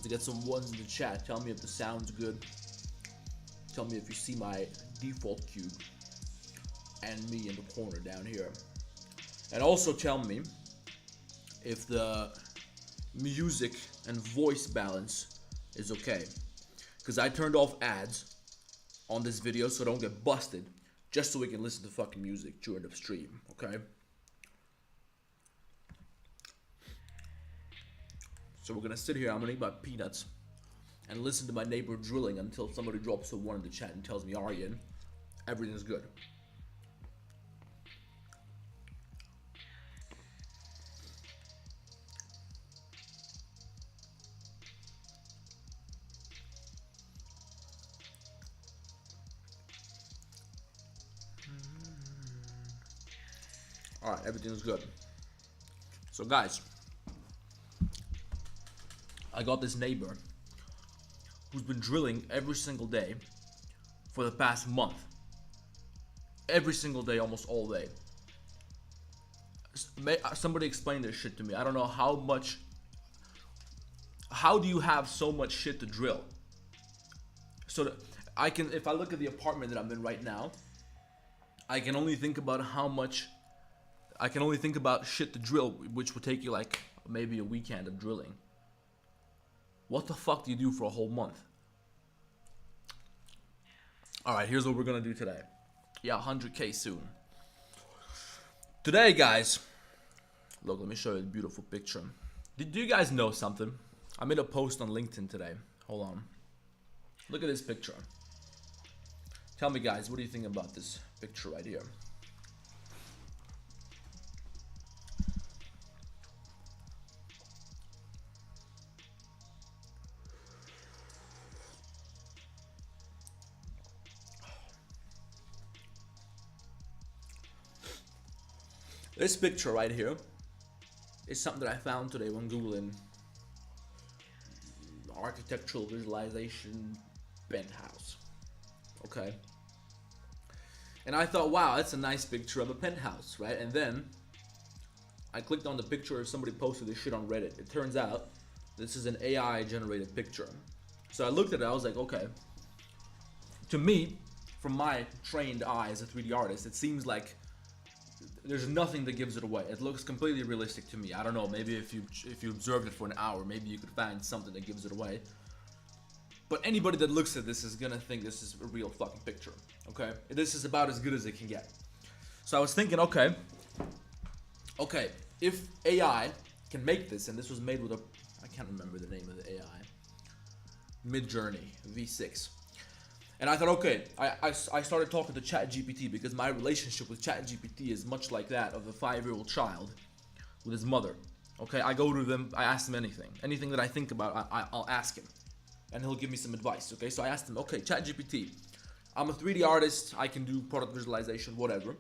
to get some ones in the chat. Tell me if the sound's good. Tell me if you see my default cube and me in the corner down here. And also tell me if the music and voice balance is okay. Because I turned off ads on this video so I don't get busted, just so we can listen to fucking music during the stream, okay? So we're gonna sit here, I'm gonna eat my peanuts and listen to my neighbor drilling until somebody drops a 1 in the chat and tells me, Aryan, everything's good. Alright, everything's good. So guys, I got this neighbor who's been drilling every single day for the past month. Every single day, almost all day. Somebody explain this shit to me. I don't know how do you have so much shit to drill? So that I can, if I look at the apartment that I'm in right now, I can only think about shit to drill, which would take you like maybe a weekend of drilling. What the fuck do you do for a whole month? Alright, here's what we're gonna do today. Yeah, 100K soon. Today, guys, look, let me show you a beautiful picture. Do you guys know something? I made a post on LinkedIn today. Hold on. Look at this picture. Tell me, guys, what do you think about this picture right here? This picture right here is something that I found today when Googling architectural visualization penthouse. Okay. And I thought, wow, that's a nice picture of a penthouse, right? And then I clicked on the picture, somebody posted this shit on Reddit. It turns out this is an AI generated picture. So I looked at it, I was like, okay. To me, from my trained eye as a 3D artist, it seems like there's nothing that gives it away. It looks completely realistic to me. I don't know, maybe if you observed it for an hour, maybe you could find something that gives it away. But anybody that looks at this is gonna think this is a real fucking picture, okay? This is about as good as it can get. So I was thinking, okay, if AI can make this, and this was made with a, I can't remember the name of the AI, Midjourney V6. And I thought, okay, I started talking to ChatGPT because my relationship with ChatGPT is much like that of a 5-year-old child with his mother. Okay, I go to them, I ask him anything that I think about, I'll ask him, and he'll give me some advice. Okay, so I asked him, okay, ChatGPT, I'm a 3D artist, I can do product visualization, whatever,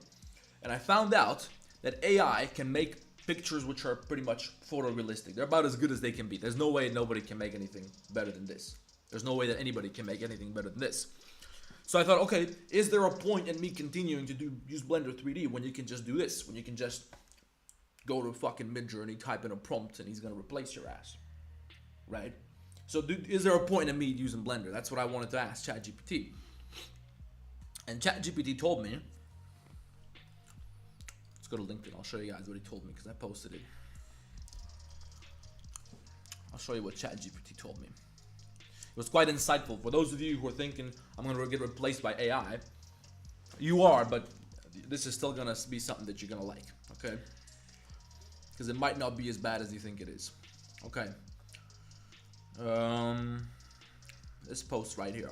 and I found out that AI can make pictures which are pretty much photorealistic. They're about as good as they can be. There's no way nobody can make anything better than this. There's no way that anybody can make anything better than this. So I thought, okay, is there a point in me continuing to use Blender 3D when you can just do this? When you can just go to fucking Midjourney, type in a prompt, and he's gonna replace your ass, right? So is there a point in me using Blender? That's what I wanted to ask ChatGPT. And ChatGPT told me, let's go to LinkedIn, I'll show you guys what he told me because I posted it. I'll show you what ChatGPT told me. It was quite insightful. For those of you who are thinking, I'm going to get replaced by AI, you are, but this is still going to be something that you're going to like, okay? Because it might not be as bad as you think it is, okay? This post right here.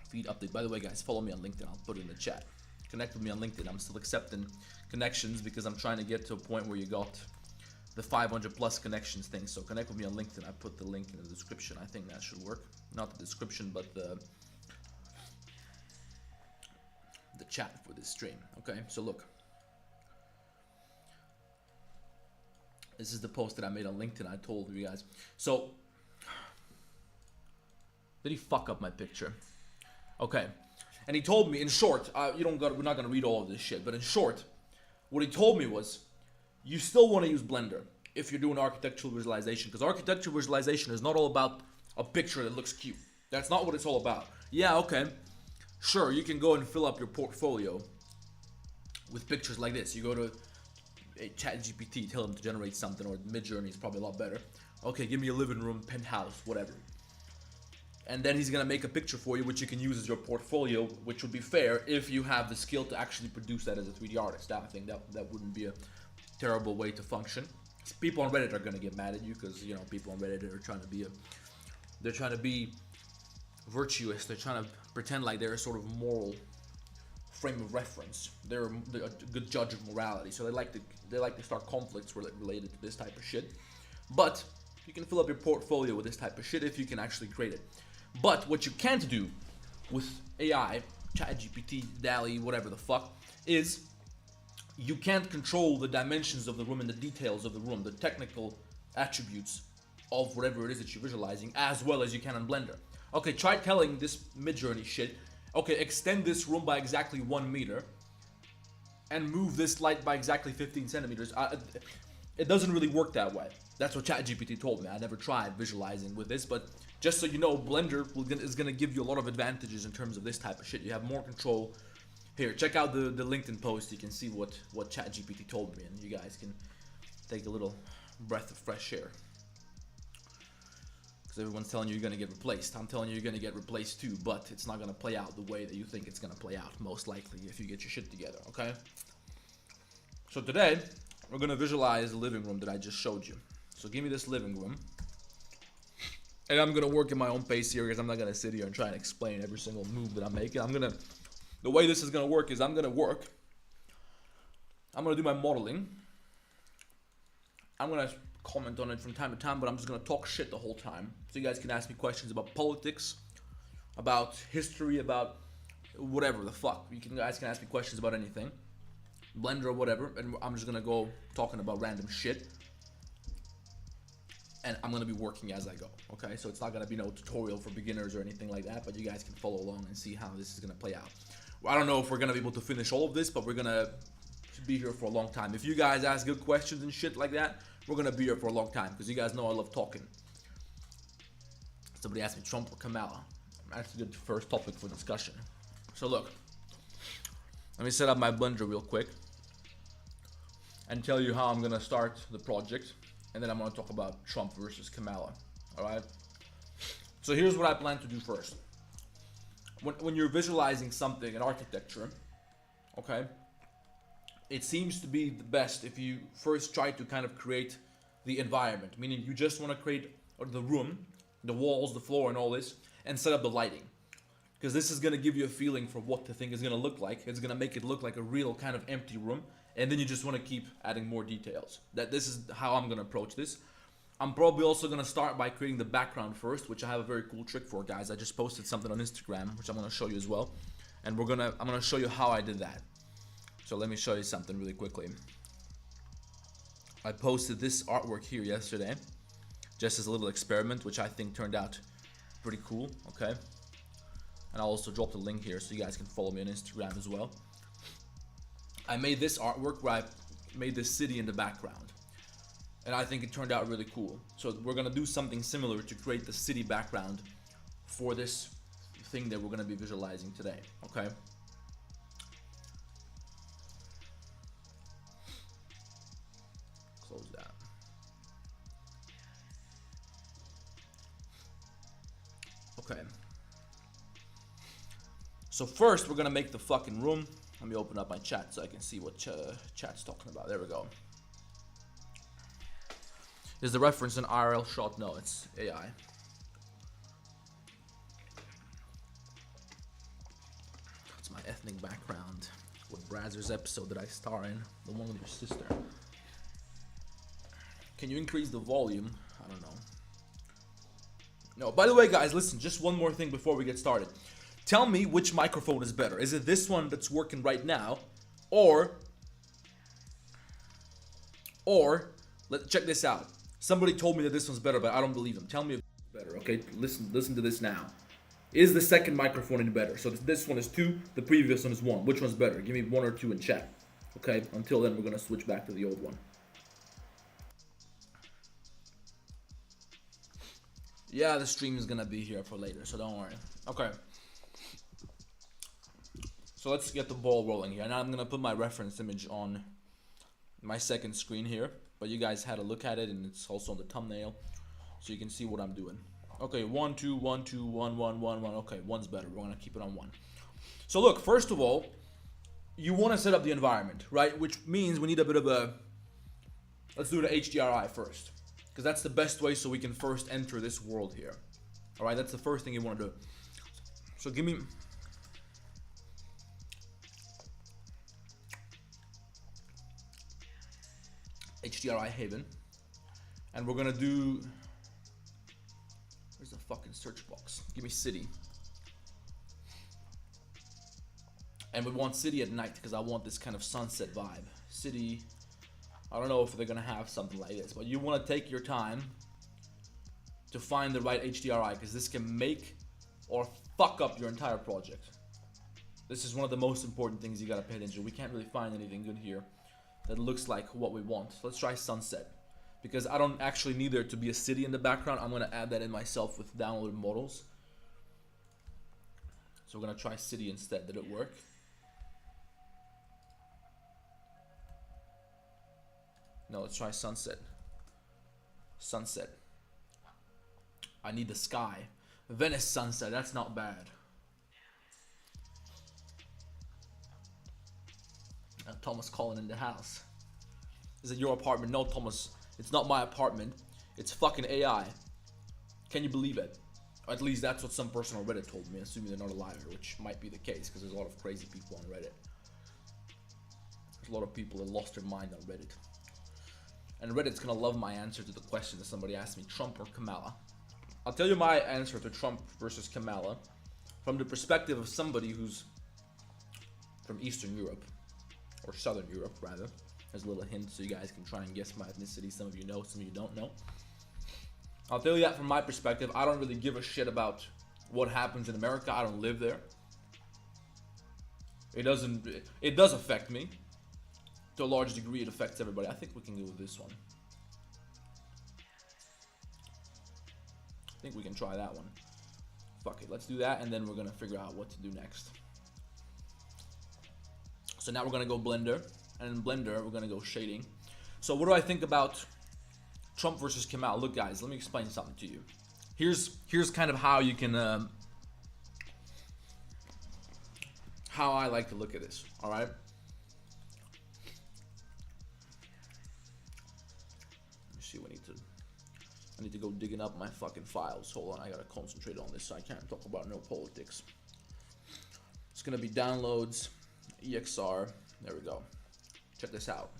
Feed update. By the way, guys, follow me on LinkedIn. I'll put it in the chat. Connect with me on LinkedIn. I'm still accepting connections because I'm trying to get to a point where you got the 500 plus connections thing. So connect with me on LinkedIn. I put the link in the description. I think that should work. Not the description, but the chat for this stream. Okay, so look. This is the post that I made on LinkedIn. I told you guys. So, did he fuck up my picture? Okay, and he told me in short. We're not gonna read all of this shit, but in short, what he told me was, you still want to use Blender, if you're doing architectural visualization, because architectural visualization is not all about a picture that looks cute. That's not what it's all about. Yeah, okay, sure, you can go and fill up your portfolio with pictures like this. You go to a ChatGPT, tell them to generate something, or Midjourney is probably a lot better. Okay, give me a living room, penthouse, whatever. And then he's gonna make a picture for you, which you can use as your portfolio, which would be fair if you have the skill to actually produce that as a 3D artist. I think that wouldn't be a terrible way to function. People on Reddit are gonna get mad at you because, you know, people on Reddit are trying to be virtuous. They're trying to pretend like they're a sort of moral frame of reference. They're a good judge of morality, so they like to start conflicts related to this type of shit. But you can fill up your portfolio with this type of shit if you can actually create it. But what you can't do with AI, ChatGPT, DALL-E, whatever the fuck, is you can't control the dimensions of the room and the details of the room, the technical attributes of whatever it is that you're visualizing, as well as you can on Blender. Okay, try telling this Midjourney shit, okay, extend this room by exactly 1 meter and move this light by exactly 15 centimeters. It doesn't really work that way. That's what ChatGPT told me. I never tried visualizing with this, but just so you know, Blender is gonna give you a lot of advantages in terms of this type of shit. You have more control. Here, check out the LinkedIn post. You can see what ChatGPT told me, and you guys can take a little breath of fresh air. Because everyone's telling you you're gonna get replaced. I'm telling you you're gonna get replaced too, but it's not gonna play out the way that you think it's gonna play out, most likely, if you get your shit together, okay? So today, we're gonna visualize the living room that I just showed you. So give me this living room. And I'm gonna work in my own pace here, because I'm not gonna sit here and try and explain every single move that I'm making. The way this is gonna work is I'm gonna do my modeling. I'm gonna comment on it from time to time, but I'm just gonna talk shit the whole time. So you guys can ask me questions about politics, about history, about whatever the fuck. You guys can ask me questions about anything. Blender or whatever, and I'm just gonna go talking about random shit. And I'm gonna be working as I go, okay? So it's not gonna be no tutorial for beginners or anything like that, but you guys can follow along and see how this is gonna play out. I don't know if we're gonna be able to finish all of this, but we're gonna be here for a long time. If you guys ask good questions and shit like that, we're gonna be here for a long time, because you guys know I love talking. Somebody asked me Trump or Kamala. That's a good first topic for discussion. So look, let me set up my Blender real quick and tell you how I'm gonna start the project, and then I'm gonna talk about Trump versus Kamala, alright? So here's what I plan to do first. When you're visualizing something in architecture, okay, it seems to be the best if you first try to kind of create the environment, meaning you just wanna create the room, the walls, the floor, and all this, and set up the lighting. Because this is gonna give you a feeling for what the thing is gonna look like. It's gonna make it look like a real kind of empty room, and then you just want to keep adding more details. This is how I'm gonna approach this. I'm probably also gonna start by creating the background first, which I have a very cool trick for, guys. I just posted something on Instagram, which I'm gonna show you as well, and I'm gonna show you how I did that. So let me show you something really quickly. I posted this artwork here yesterday, just as a little experiment, which I think turned out pretty cool. Okay, and I'll also drop the link here so you guys can follow me on Instagram as well. I made this artwork where I made this city in the background, and I think it turned out really cool. So we're gonna do something similar to create the city background for this thing that we're gonna be visualizing today, okay? Close that. Okay. So first we're gonna make the fucking room. Let me open up my chat so I can see what chat's talking about. There we go. Is the reference an IRL shot? No, it's AI. It's my ethnic background. With Brazzers episode that I star in, the one with your sister. Can you increase the volume? I don't know. No, by the way, guys, listen, just one more thing before we get started. Tell me which microphone is better. Is it this one that's working right now? Or check this out. Somebody told me that this one's better, but I don't believe them. Tell me if it's better, okay? Listen to this now. Is the second microphone any better? So this one is 2, the previous one is 1. Which one's better? Give me 1 or 2 in chat. Okay, until then we're gonna switch back to the old one. Yeah, the stream is gonna be here for later, so don't worry. Okay. So let's get the ball rolling here. Now I'm gonna put my reference image on my second screen here, but you guys had a look at it, and it's also on the thumbnail, so you can see what I'm doing. Okay, 1 2 1 2 1 1 1 1. Okay, one's better. We're gonna keep it on 1. So look, first of all, you want to set up the environment, right? Which means we need a bit of a. Let's do the HDRI first, because that's the best way so we can first enter this world here. All right, that's the first thing you want to do. So give me. HDRI Haven, and we're gonna do. Where's the fucking search box? Give me city, and we want city at night because I want this kind of sunset vibe. City. I don't know if they're gonna have something like this, but you want to take your time to find the right HDRI because this can make or fuck up your entire project. This is one of the most important things you gotta pay attention to. We can't really find anything good here that looks like what we want. So let's try sunset, because I don't actually need there to be a city in the background. I'm gonna add that in myself with downloaded models. So we're gonna try city instead. Did it work? No, let's try sunset. Sunset. I need the sky. Venice sunset, that's not bad. Thomas calling in the house. Is it your apartment? No, Thomas, it's not my apartment. It's fucking AI. Can you believe it? Or at least that's what some person on Reddit told me, assuming they're not a liar, which might be the case because there's a lot of crazy people on Reddit. There's a lot of people that lost their mind on Reddit. And Reddit's gonna love my answer to the question that somebody asked me, Trump or Kamala. I'll tell you my answer to Trump versus Kamala from the perspective of somebody who's from Eastern Europe. Or Southern Europe, rather. There's a little hint so you guys can try and guess my ethnicity. Some of you know, some of you don't know. I'll tell you that from my perspective, I don't really give a shit about what happens in America. I don't live there. It does affect me. To a large degree, it affects everybody. I think we can go with this one. I think we can try that one. Fuck it, let's do that, and then we're gonna figure out what to do next. So now we're gonna go Blender, and in Blender we're gonna go shading. So what do I think about Trump versus Kamala? Look, guys, let me explain something to you. Here's kind of how you can how I like to look at this. All right. Let me see. I need to go digging up my fucking files. Hold on, I gotta concentrate on this. So I can't talk about no politics. It's gonna be downloads. EXR, there we go. Check this out.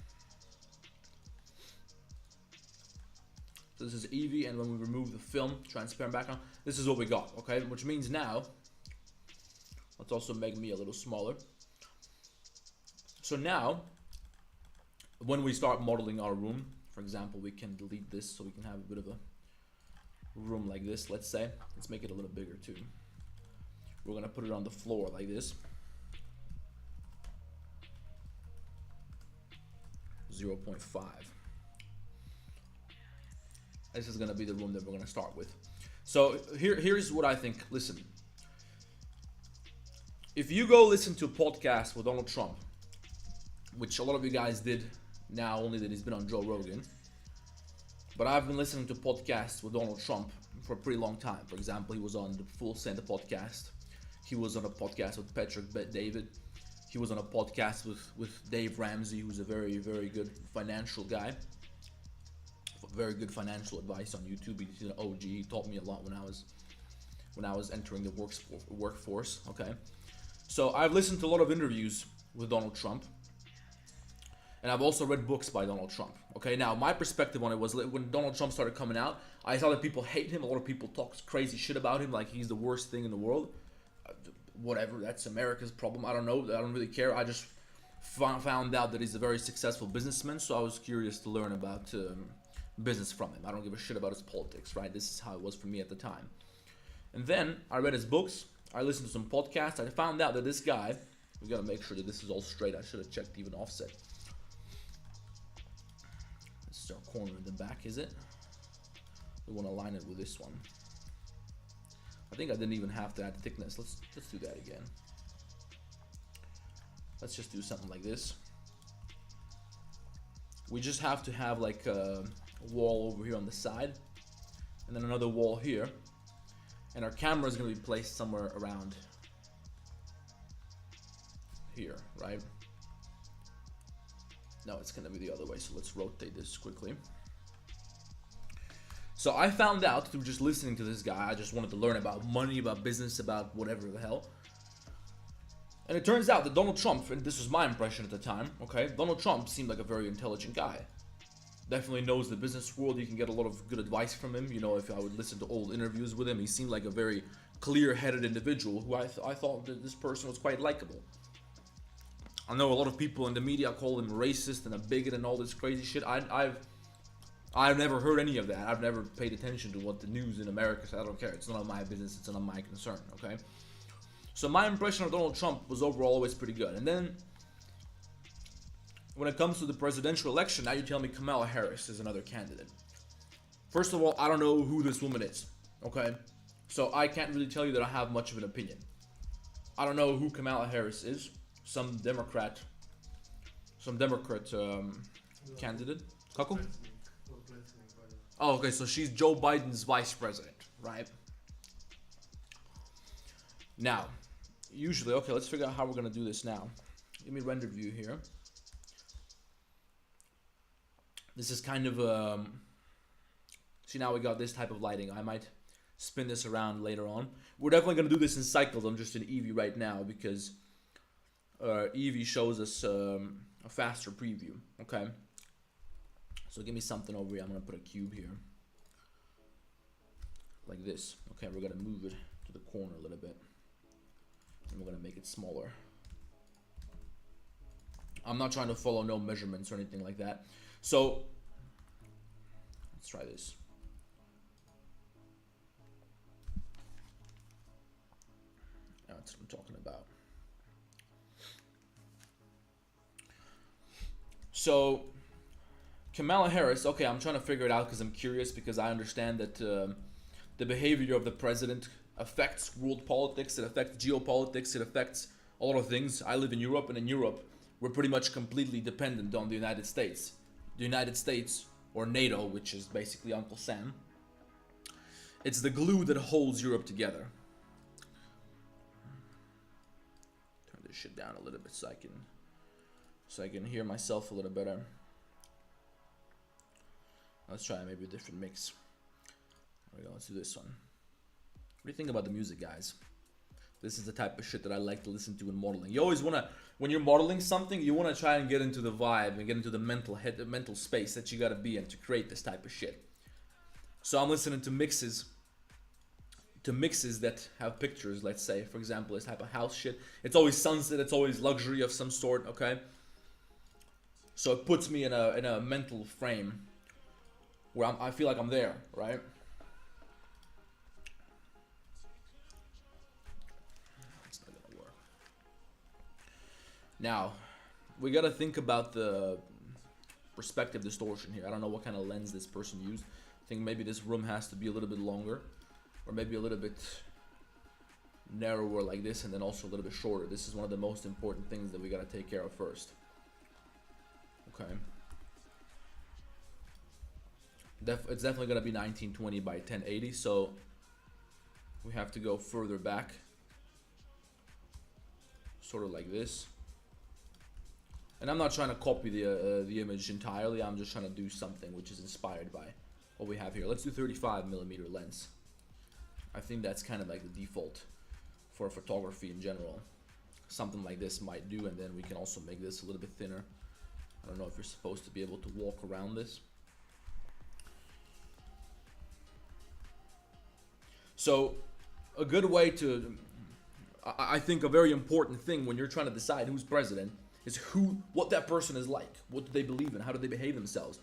So this is Eevee, and when we remove the film, transparent background, this is what we got, okay? Which means now, let's also make me a little smaller. So now, when we start modeling our room, for example, we can delete this so we can have a bit of a room like this, let's say. Let's make it a little bigger too. We're gonna put it on the floor like this. 0.5. This is gonna be the room that we're gonna start with. So here's what I think. Listen, if you go listen to a podcast with Donald Trump, which a lot of you guys did now, only that he's been on Joe Rogan, but I've been listening to podcasts with Donald Trump for a pretty long time. For example, he was on the Full Send podcast. He was on a podcast with Patrick Bet-David. He was on a podcast with Dave Ramsey, who's a very, very good financial guy. Very good financial advice on YouTube. He's an OG. He taught me a lot when I was entering the workforce. Okay, so I've listened to a lot of interviews with Donald Trump, and I've also read books by Donald Trump. Okay, now my perspective on it was when Donald Trump started coming out, I saw that people hate him. A lot of people talk crazy shit about him, like he's the worst thing in the world. Whatever, that's America's problem. I don't know. I don't really care. I just found out that he's a very successful businessman, so I was curious to learn about business from him. I don't give a shit about his politics, right? This is how it was for me at the time. And then I read his books. I listened to some podcasts. I found out that this guy, we gotta make sure that this is all straight. I should have checked even offset. This is our corner in the back, is it? We want to align it with this one. I think I didn't even have to add the thickness. Let's do that again. Let's just do something like this. We just have to have like a wall over here on the side, and then another wall here, and our camera is going to be placed somewhere around here, right? No, it's going to be the other way, so let's rotate this quickly. So I found out through just listening to this guy, I just wanted to learn about money, about business, about whatever the hell. And it turns out that Donald Trump, and this was my impression at the time, okay, Donald Trump seemed like a very intelligent guy. Definitely knows the business world. You can get a lot of good advice from him. You know, if I would listen to old interviews with him, he seemed like a very clear-headed individual who I thought that this person was quite likable. I know a lot of people in the media call him racist and a bigot and all this crazy shit. I've never heard any of that. I've never paid attention to what the news in America says. I don't care. It's none of my business. It's none of my concern, okay? So my impression of Donald Trump was overall always pretty good. And then, when it comes to the presidential election, now you tell me Kamala Harris is another candidate. First of all, I don't know who this woman is, okay? So I can't really tell you that I have much of an opinion. I don't know who Kamala Harris is. Some Democrat candidate. Kako? Oh, okay, so she's Joe Biden's vice president, right? Now, usually, okay, let's figure out how we're gonna do this now. Give me render view here. This is kind of, see, now we got this type of lighting. I might spin this around later on. We're definitely gonna do this in cycles. I'm just in Eevee right now because Eevee shows us a faster preview, okay? So give me something over here. I'm gonna put a cube here, like this. Okay, we're gonna move it to the corner a little bit, and we're gonna make it smaller. I'm not trying to follow no measurements or anything like that. So let's try this. That's what I'm talking about. So Kamala Harris, okay, I'm trying to figure it out because I'm curious, because I understand that the behavior of the president affects world politics, it affects geopolitics, it affects a lot of things. I live in Europe, and in Europe, we're pretty much completely dependent on the United States. The United States, or NATO, which is basically Uncle Sam, it's the glue that holds Europe together. Turn this shit down a little bit so I can hear myself a little better. Let's try maybe a different mix. There we go, let's do this one. What do you think about the music, guys? This is the type of shit that I like to listen to in modeling. You always wanna, when you're modeling something, you wanna try and get into the vibe and get into the mental space that you gotta be in to create this type of shit. So I'm listening to mixes that have pictures, let's say, for example, this type of house shit. It's always sunset, it's always luxury of some sort, okay? So it puts me in a mental frame where I feel like I'm there, right? That's not gonna work. Now, we gotta think about the perspective distortion here. I don't know what kind of lens this person used. I think maybe this room has to be a little bit longer, or maybe a little bit narrower like this, and then also a little bit shorter. This is one of the most important things that we gotta take care of first. Okay. It's definitely gonna be 1920 by 1080, so we have to go further back, sort of like this. And I'm not trying to copy the image entirely. I'm just trying to do something which is inspired by what we have here. Let's do 35mm lens. I think that's kind of like the default for photography in general. Something like this might do, and then we can also make this a little bit thinner. I don't know if you're supposed to be able to walk around this. So a good way to, I think a very important thing when you're trying to decide who's president is what that person is like. What do they believe in? How do they behave themselves?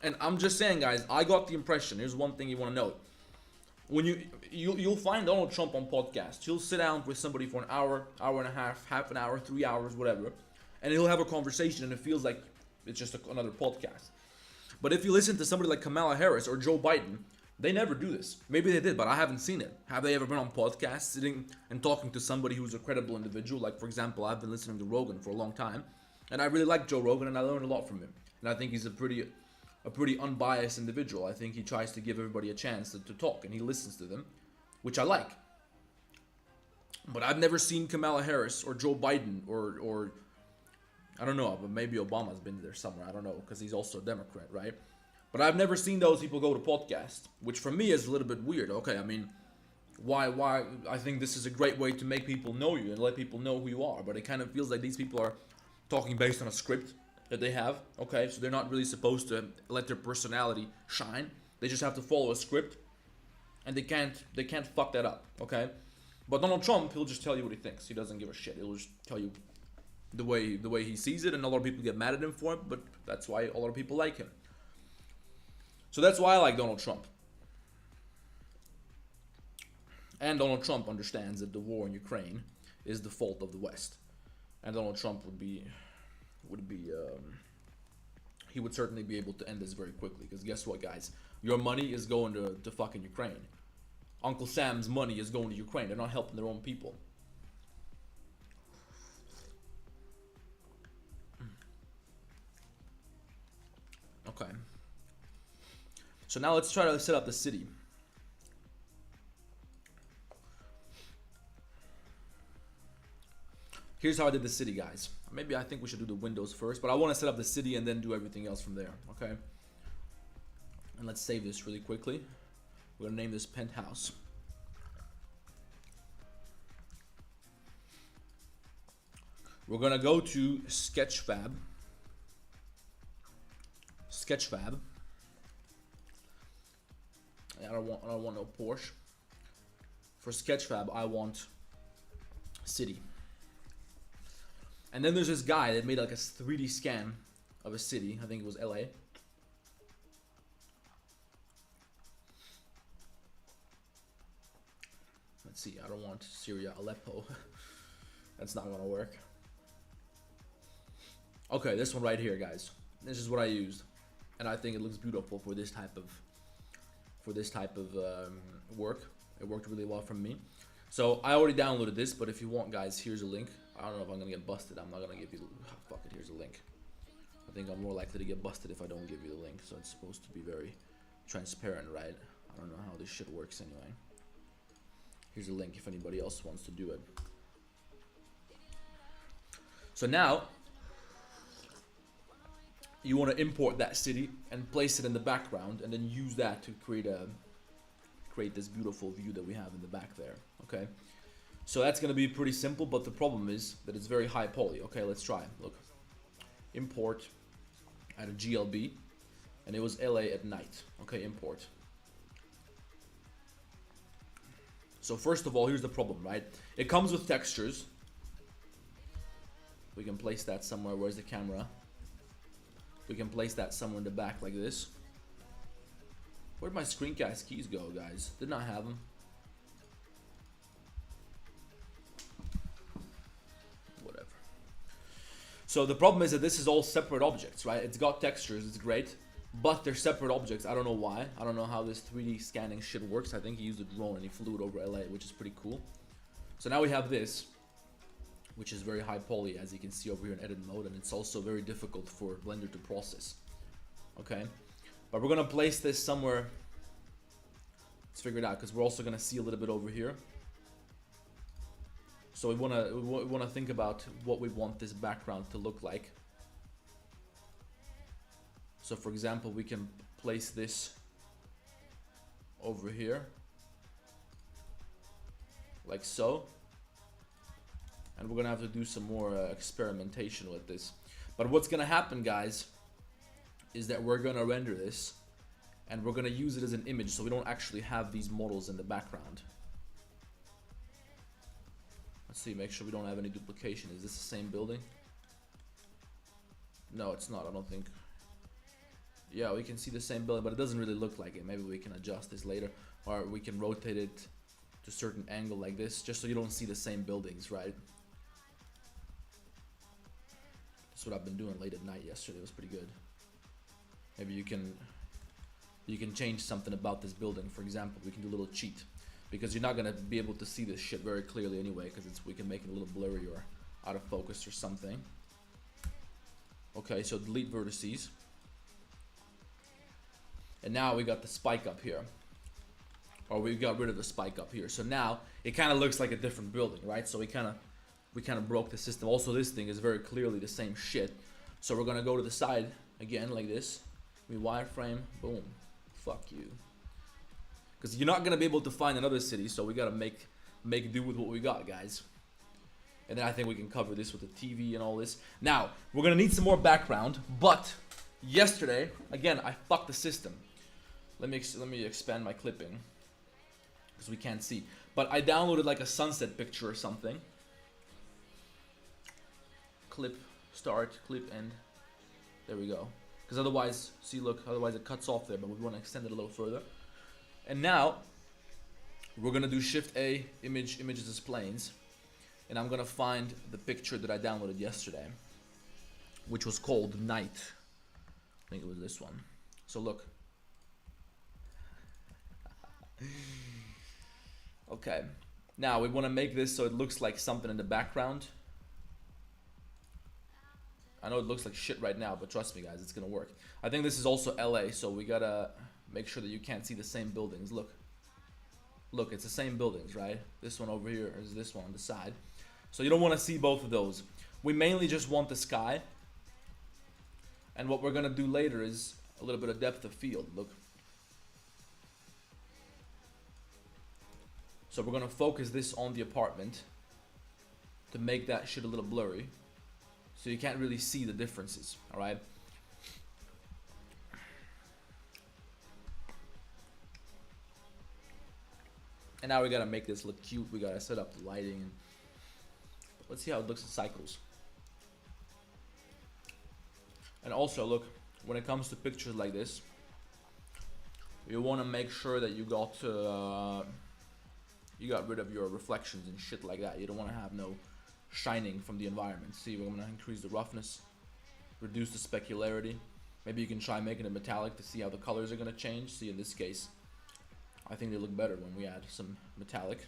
And I'm just saying, guys, I got the impression, here's one thing you want to note. When you'll find Donald Trump on podcasts. He'll sit down with somebody for an hour, hour and a half an hour, 3 hours, whatever. And he'll have a conversation and it feels like it's just another podcast. But if you listen to somebody like Kamala Harris or Joe Biden, They never do this. Maybe they did, but I haven't seen it. Have they ever been on podcasts, sitting and talking to somebody who's a credible individual? Like, for example, I've been listening to Rogan for a long time, and I really like Joe Rogan, and I learned a lot from him. And I think he's a pretty unbiased individual. I think he tries to give everybody a chance to talk, and he listens to them, which I like. But I've never seen Kamala Harris or Joe Biden or I don't know, but maybe Obama's been there somewhere. I don't know, because he's also a Democrat, right? But I've never seen those people go to podcasts, which for me is a little bit weird. Okay, I mean, why? I think this is a great way to make people know you and let people know who you are. But it kind of feels like these people are talking based on a script that they have. Okay, so they're not really supposed to let their personality shine. They just have to follow a script, and they can't fuck that up. Okay, but Donald Trump, he'll just tell you what he thinks. He doesn't give a shit. He'll just tell you the way he sees it, and a lot of people get mad at him for it. But that's why a lot of people like him. So that's why I like Donald Trump. And Donald Trump understands that the war in Ukraine is the fault of the West. And Donald Trump he would certainly be able to end this very quickly. Because guess what, guys? Your money is going to fucking Ukraine. Uncle Sam's money is going to Ukraine. They're not helping their own people. Okay. So now let's try to set up the city. Here's how I did the city, guys. Maybe I think we should do the windows first, but I want to set up the city and then do everything else from there, okay? And let's save this really quickly. We're gonna name this Penthouse. We're gonna go to Sketchfab. I don't want no Porsche. For Sketchfab, I want city. And then there's this guy that made like a 3D scan of a city. I think it was LA. Let's see, I don't want Syria, Aleppo. That's not gonna work. Okay, this one right here, guys. This is what I used, and I think it looks beautiful for this type of work. It worked really well for me. So I already downloaded this, but if you want, guys, here's a link. I don't know if I'm gonna get busted. I'm not gonna give you. Fuck it. Here's a link. I think I'm more likely to get busted if I don't give you the link. So it's supposed to be very transparent, right? I don't know how this shit works anyway. Here's a link if anybody else wants to do it. So now you want to import that city and place it in the background, and then use that to create this beautiful view that we have in the back there. Okay, so that's going to be pretty simple, but the problem is that it's very high poly. Okay, let's try. Look, import at a GLB, and it was LA at night. Okay, import. So first of all, here's the problem, right? It comes with textures. We can place that somewhere. Where's the camera? We can place that somewhere in the back like this. Where'd my screencast keys go, guys? Didn't I have them? Whatever. So the problem is that this is all separate objects, right? It's got textures, it's great, but they're separate objects. I don't know why. I don't know how this 3D scanning shit works. I think he used a drone and he flew it over LA, which is pretty cool. So now we have this, which is very high poly, as you can see over here in edit mode, and it's also very difficult for Blender to process. Okay, but we're gonna place this somewhere. Let's figure it out, because we're also gonna see a little bit over here. So we wanna think about what we want this background to look like. So for example, we can place this over here, like so. And we're gonna have to do some more experimentation with this. But what's gonna happen, guys, is that we're gonna render this and we're gonna use it as an image, so we don't actually have these models in the background. Let's see, make sure we don't have any duplication. Is this the same building? No, it's not, I don't think. Yeah, we can see the same building, but it doesn't really look like it. Maybe we can adjust this later, or we can rotate it to a certain angle like this, just so you don't see the same buildings, right? That's what I've been doing late at night yesterday. It was pretty good. Maybe you can you can change something about this building. For example, we can do a little cheat, because you're not gonna be able to see this shit very clearly anyway, because we can make it a little blurry or out of focus or something. Okay, so delete vertices. And now we got the spike up here. Or we got rid of the spike up here. So now it kind of looks like a different building, right? So we kind of broke the system. Also, this thing is very clearly the same shit. So we're gonna go to the side again like this. We wireframe, boom, fuck you. Because you're not gonna be able to find another city, so we gotta make do with what we got, guys. And then I think we can cover this with the TV and all this. Now we're gonna need some more background, but yesterday again I fucked the system. Let me expand my clipping, because we can't see. But I downloaded like a sunset picture or something. Clip, start, clip, end. There we go. Because otherwise, see, look, otherwise it cuts off there, but we want to extend it a little further. And now, we're going to do Shift A, images as planes. And I'm going to find the picture that I downloaded yesterday, which was called Night. I think it was this one. So look. Okay, now we want to make this so it looks like something in the background. I know it looks like shit right now, but trust me guys, it's gonna work. I think this is also LA, so we gotta make sure that you can't see the same buildings. Look, it's the same buildings, right? This one over here is this one on the side. So you don't want to see both of those. We mainly just want the sky. And what we're gonna do later is a little bit of depth of field. Look. So we're gonna focus this on the apartment to make that shit a little blurry, so you can't really see the differences, alright? And now we gotta make this look cute, we gotta set up the lighting. Let's see how it looks in cycles. And also look, when it comes to pictures like this, you wanna make sure that you got rid of your reflections and shit like that. You don't want to have no shining from the environment. See, we're going to increase the roughness, reduce the specularity. Maybe you can try making it metallic to see how the colors are going to change. See, in this case, I think they look better when we add some metallic.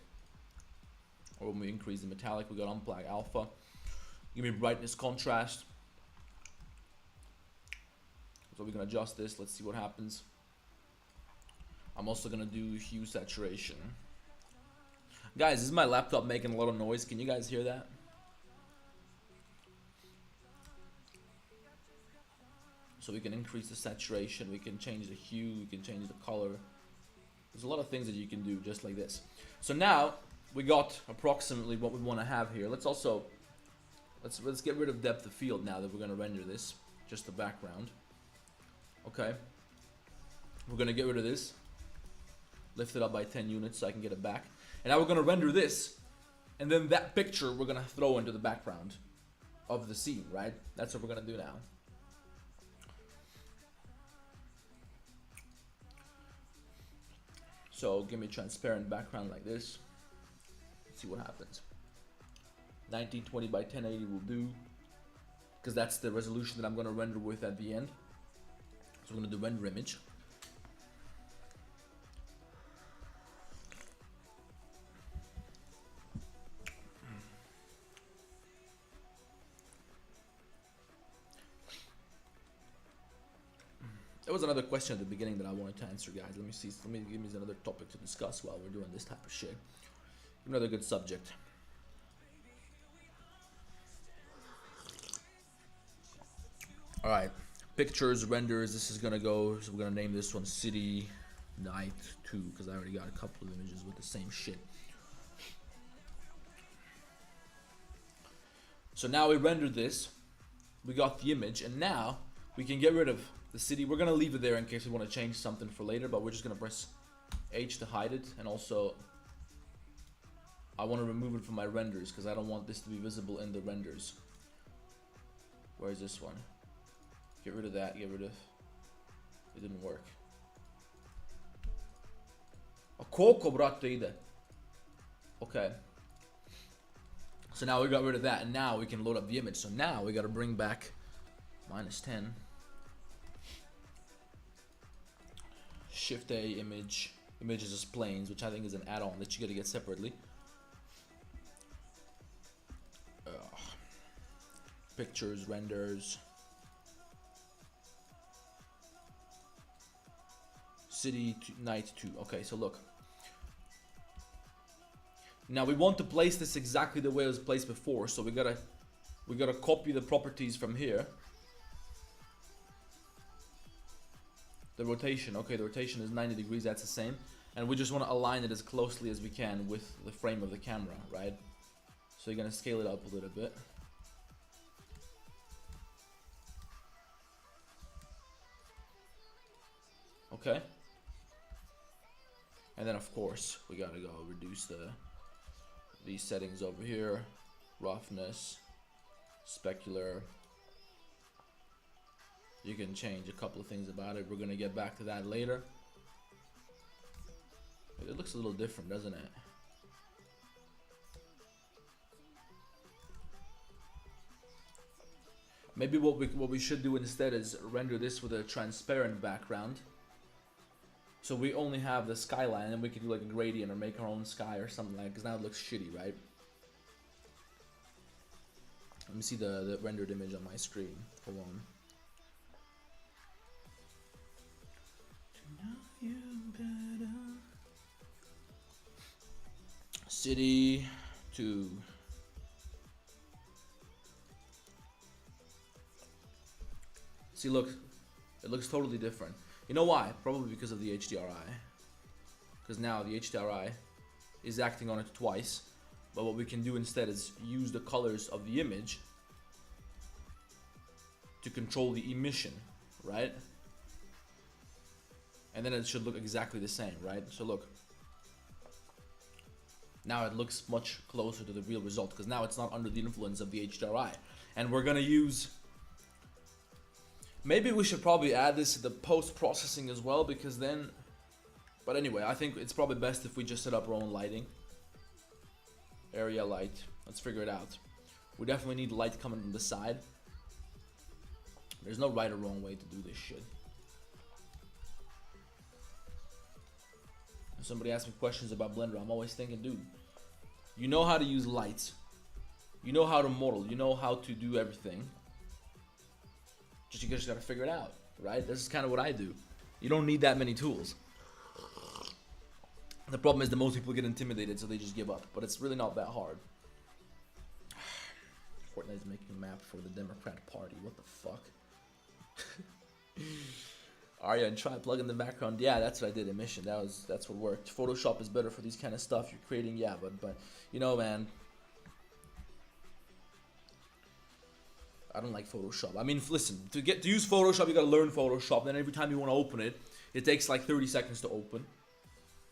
Or when we increase the metallic, we got unplug alpha. Give me brightness, contrast. So we can adjust this. Let's see what happens. I'm also going to do hue saturation. Guys, this is my laptop making a lot of noise. Can you guys hear that? So we can increase the saturation, we can change the hue, we can change the color. There's a lot of things that you can do just like this. So now we got approximately what we want to have here. Let's get rid of depth of field now that we're going to render this, just the background. Okay. We're going to get rid of this. Lift it up by 10 units so I can get it back. And now we're going to render this, and then that picture we're going to throw into the background of the scene, right? That's what we're going to do now. So give me a transparent background like this. Let's see what happens. 1920 by 1080 will do, because that's the resolution that I'm going to render with at the end. So we're going to do render image. There was another question at the beginning that I wanted to answer, guys. Let me see. Give me another topic to discuss while we're doing this type of shit. Another good subject. All right, pictures, renders. This is gonna go. So we're gonna name this one City Night 2 because I already got a couple of images with the same shit. So now we rendered this. We got the image, and now we can get rid of the city. We're gonna leave it there in case we want to change something for later, but we're just gonna press H to hide it. And also I want to remove it from my renders because I don't want this to be visible in the renders. Where's this one? Get rid of that, get rid of, it didn't work. A koliko, brate, ide. Okay. So now we got rid of that, and now we can load up the image. So now we gotta bring back -10. Shift A, image, images as planes, which I think is an add-on that you gotta get separately. Pictures, renders, city, night 2. Okay, so look. Now we want to place this exactly the way it was placed before, so we gotta copy the properties from here. The rotation, okay, the rotation is 90 degrees, that's the same. And we just want to align it as closely as we can with the frame of the camera, right? So you're gonna scale it up a little bit. Okay. And then of course, we gotta go reduce these settings over here. Roughness, specular. You can change a couple of things about it. We're gonna get back to that later. It looks a little different, doesn't it? Maybe what we should do instead is render this with a transparent background. So we only have the skyline, and we can do like a gradient or make our own sky or something like that, because now it looks shitty, right? Let me see the rendered image on my screen. Hold on. City 2. See, look, it looks totally different. You know why? Probably because of the HDRI. Because now the HDRI is acting on it twice. But what we can do instead is use the colors of the image to control the emission, right? And then it should look exactly the same, right? So look. Now it looks much closer to the real result, because now it's not under the influence of the HDRI. And we're gonna use... Maybe we should probably add this to the post-processing as well, because then... But anyway, I think it's probably best if we just set up our own lighting. Area light. Let's figure it out. We definitely need light coming from the side. There's no right or wrong way to do this shit. If somebody asks me questions about Blender, I'm always thinking, dude, you know how to use lights. You know how to model. You know how to do everything. You just gotta figure it out, right? This is kind of what I do. You don't need that many tools. The problem is that most people get intimidated, so they just give up. But it's really not that hard. Fortnite is making a map for the Democrat Party. What the fuck? Aryan, try plug in the background. Yeah, that's what I did in Mission. That's what worked. Photoshop is better for these kind of stuff you're creating. Yeah, but you know, man, I don't like Photoshop. I mean, listen, to use Photoshop, you gotta learn Photoshop. Then every time you want to open it, it takes like 30 seconds to open.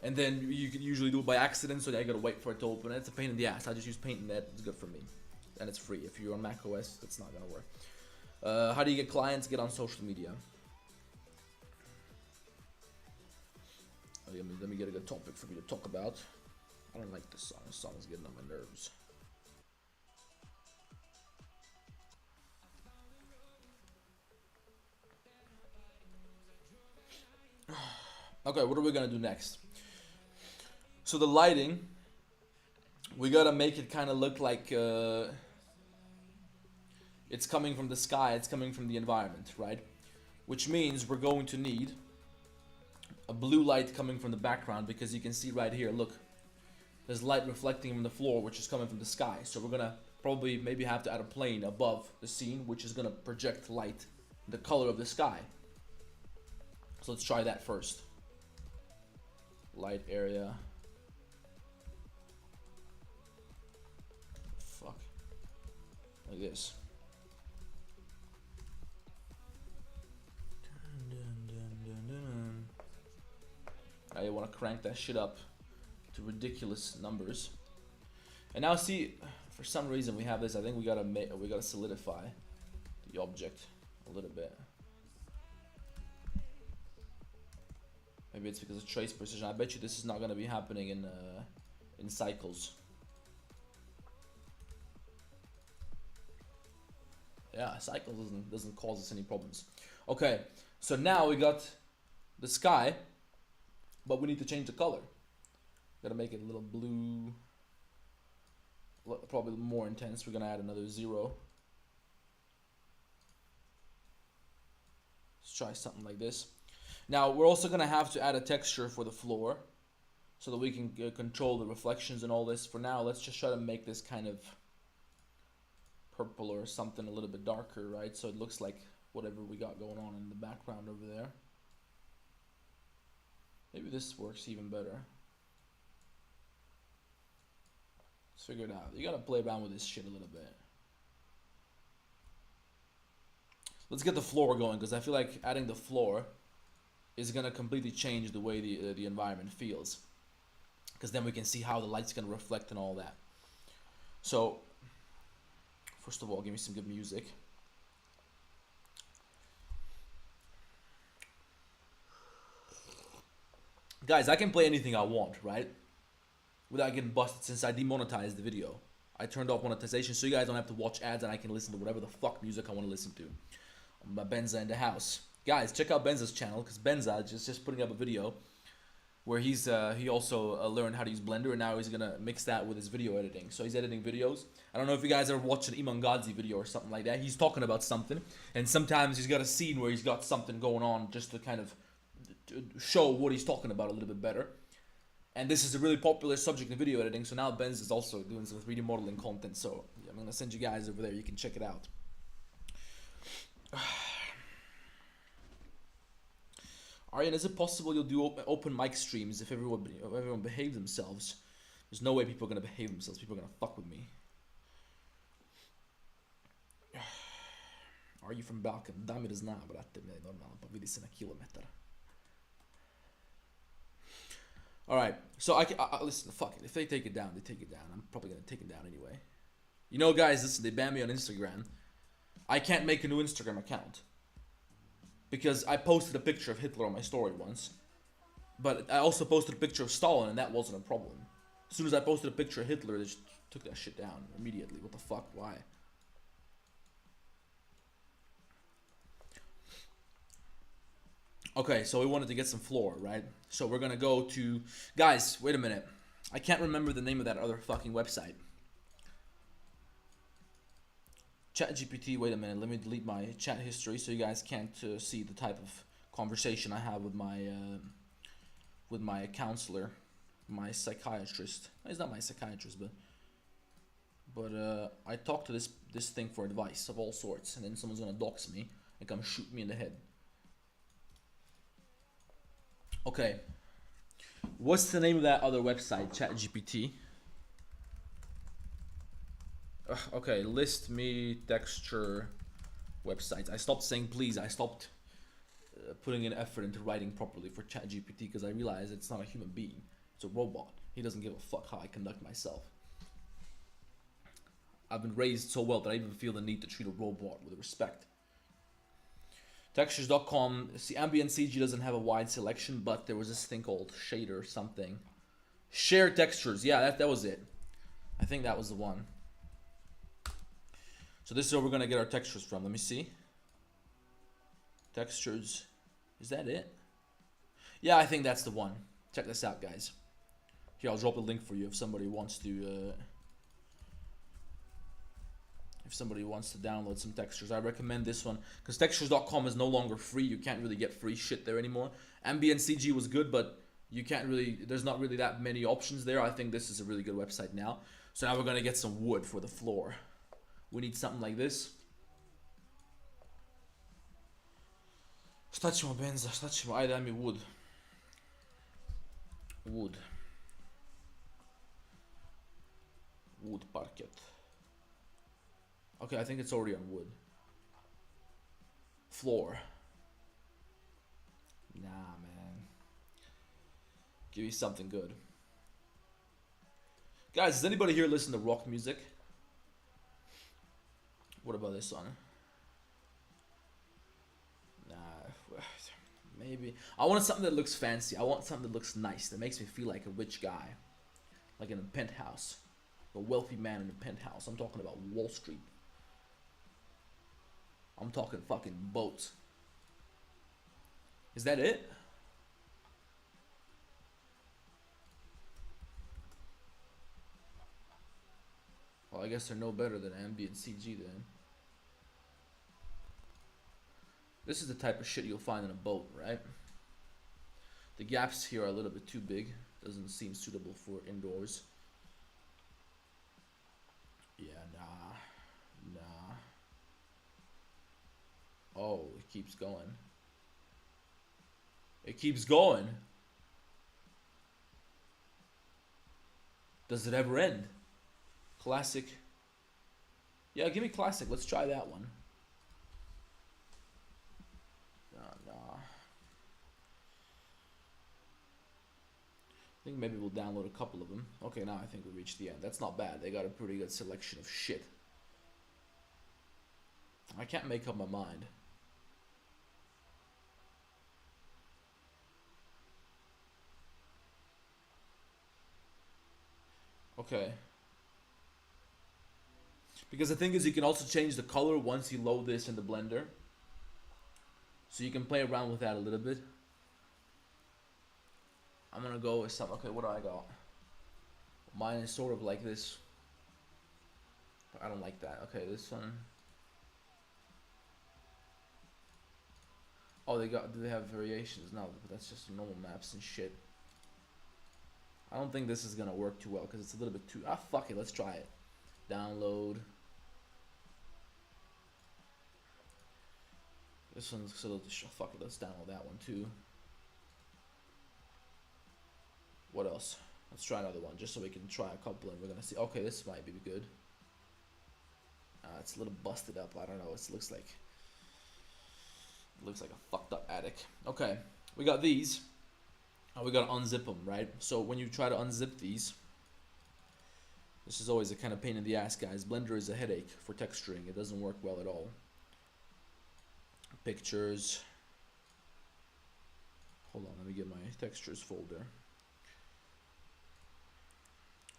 And then you can usually do it by accident, so I gotta wait for it to open. It's a pain in the ass. I just use Paint and that. It's good for me. And it's free. If you're on Mac OS, it's not gonna work. How do you get clients? Get on social media. Okay, let me get a good topic for me to talk about. I don't like this song. This song is getting on my nerves. Okay, what are we gonna do next? So the lighting, we gotta make it kind of look like it's coming from the sky, it's coming from the environment, right? Which means we're going to need a blue light coming from the background, because you can see right here, look, there's light reflecting from the floor, which is coming from the sky. So we're gonna probably maybe have to add a plane above the scene, which is gonna project light, the color of the sky. So let's try that first. Light area. Fuck. Like this. Now you want to crank that shit up to ridiculous numbers. And now see, for some reason we have this. I think we gotta solidify the object a little bit. Maybe it's because of trace precision. I bet you this is not gonna be happening in cycles. Yeah, cycles doesn't cause us any problems. Okay, so now we got the sky. but we need to change the color. Gotta make it a little blue, probably more intense. We're gonna add another 0. Let's try something like this. Now we're also gonna have to add a texture for the floor so that we can control the reflections and all this. For now, let's just try to make this kind of purple or something a little bit darker, right? So it looks like whatever we got going on in the background over there. Maybe this works even better. Let's figure it out. You gotta play around with this shit a little bit. Let's get the floor going, because I feel like adding the floor is gonna completely change the way the environment feels. Because then we can see how the light's gonna reflect and all that. So, first of all, give me some good music. Guys, I can play anything I want, right? Without getting busted, since I demonetized the video. I turned off monetization so you guys don't have to watch ads and I can listen to whatever the fuck music I want to listen to. Benza in the house. Guys, check out Benza's channel, because Benza is just putting up a video where he also learned how to use Blender, and now he's gonna mix that with his video editing. So he's editing videos. I don't know if you guys ever watched an Iman Gadzi video or something like that. He's talking about something, and sometimes he's got a scene where he's got something going on just to kind of show what he's talking about a little bit better. And this is a really popular subject in video editing, so now Benz is also doing some 3D modeling content, so I'm gonna send you guys over there, you can check it out. Aryan, is it possible you'll do open mic streams if everyone behaves themselves? There's no way people are gonna behave themselves. People are gonna fuck with me. Are you from Balkan? Da mi zna, brate, me normalno, pa vidi se na kilometar. Alright, so I listen, fuck it. If they take it down, they take it down. I'm probably gonna take it down anyway. You know, guys, listen, they banned me on Instagram. I can't make a new Instagram account. Because I posted a picture of Hitler on my story once. But I also posted a picture of Stalin, and that wasn't a problem. As soon as I posted a picture of Hitler, they just took that shit down immediately. What the fuck? Why? Okay, so we wanted to get some floor, right? So we're gonna go to... Guys, wait a minute. I can't remember the name of that other fucking website. ChatGPT, wait a minute, let me delete my chat history so you guys can't see the type of conversation I have with my counselor, my psychiatrist. He's not my psychiatrist, but I talk to this thing for advice of all sorts, and then someone's gonna dox me and come shoot me in the head. Okay, what's the name of that other website, ChatGPT? Okay, list me texture websites. I stopped saying please. I stopped putting in effort into writing properly for ChatGPT because I realized it's not a human being. It's a robot. He doesn't give a fuck how I conduct myself. I've been raised so well that I even feel the need to treat a robot with respect. Textures.com. See, ambient CG doesn't have a wide selection, but there was this thing called shader something. Share textures. Yeah, that was it. I think that was the one. So this is where we're gonna get our textures from. Let me see. Textures. Is that it? Yeah, I think that's the one. Check this out, guys. Here, I'll drop a link for you if somebody wants to download some textures. I recommend this one because textures.com is no longer free. You can't really get free shit there anymore. Ambient CG was good, but you can't really, there's not really that many options there. I think this is a really good website now. So now we're gonna get some wood for the floor. We need something like this. Šta ćemo, Benza? Šta ćemo? Ajde, daj mi wood. Wood. Wood parquet. Okay, I think it's already on wood. Floor. Nah, man. Give me something good. Guys, does anybody here listen to rock music? What about this one? Nah, maybe. I want something that looks fancy. I want something that looks nice, that makes me feel like a rich guy. Like in a penthouse. A wealthy man in a penthouse. I'm talking about Wall Street. I'm talking fucking boats. Is that it? Well, I guess they're no better than ambient CG then. This is the type of shit you'll find in a boat, right? The gaps here are a little bit too big. Doesn't seem suitable for indoors. Yeah, nah. Oh, it keeps going. It keeps going. Does it ever end? Classic. Yeah, give me classic. Let's try that one. Nah. I think maybe we'll download a couple of them. Okay, now I think we reached the end. That's not bad. They got a pretty good selection of shit. I can't make up my mind. Okay. Because the thing is, you can also change the color once you load this in the Blender. So you can play around with that a little bit. I'm gonna go with some. Okay, what do I got? Mine is sort of like this. I don't like that. Okay, this one. Oh, do they have variations? No, but that's just normal maps and shit. I don't think this is gonna work too well because it's a little bit too. Ah, fuck it. Let's try it. Download. This one's so fuck it. Let's download that one too. What else? Let's try another one just so we can try a couple and we're gonna see. Okay, this might be good. It's a little busted up. I don't know. It looks like a fucked up attic. Okay, we got these. We gotta unzip them, right? So when you try to unzip these, this is always a kind of pain in the ass, guys. Blender is a headache for texturing. It doesn't work well at all. Pictures. Hold on, let me get my textures folder.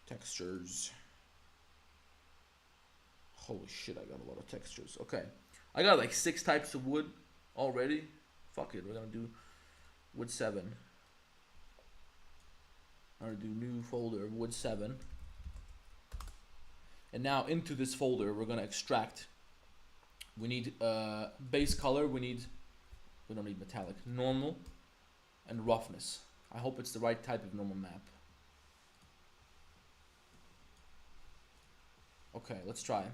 Textures. Holy shit, I got a lot of textures. Okay, I got like 6 types of wood already. Fuck it, we're gonna do wood 7. I'm gonna do new folder wood 7. And now into this folder we're gonna extract. We need base color, we don't need metallic, normal, and roughness. I hope it's the right type of normal map. Okay, let's try. Let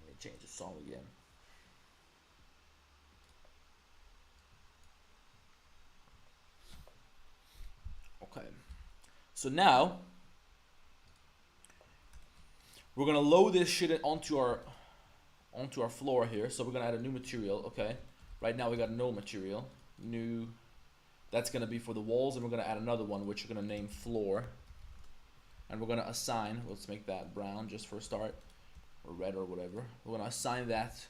me change the song again. Okay, so now we're gonna load this shit onto our floor here. So we're gonna add a new material. Okay, right now we got no material. New, that's gonna be for the walls, and we're gonna add another one which we're gonna name floor. And we're gonna assign. Let's make that brown just for a start, or red or whatever. We're gonna assign that.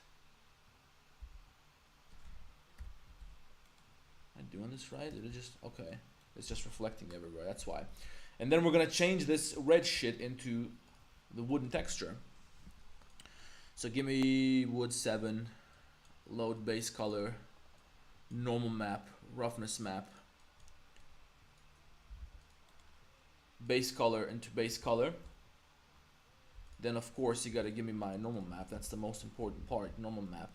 Am I doing this right? Did it just okay? It's just reflecting everywhere, that's why. And then we're gonna change this red shit into the wooden texture. So give me wood 7, load base color, normal map, roughness map, base color into base color. Then of course you gotta give me my normal map. That's the most important part, normal map.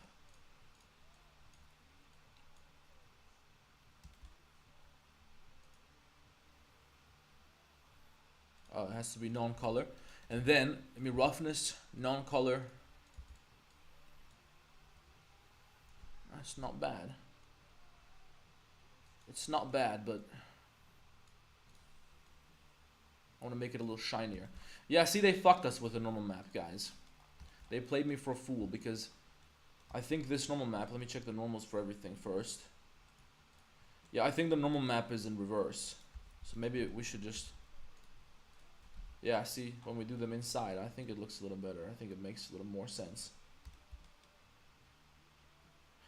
It has to be non-color. And then, roughness, non-color. That's not bad. It's not bad, but I want to make it a little shinier. Yeah, see, they fucked us with the normal map, guys. They played me for a fool because I think this normal map, let me check the normals for everything first. Yeah, I think the normal map is in reverse. So maybe we should just... Yeah, see, when we do them inside, I think it looks a little better. I think it makes a little more sense.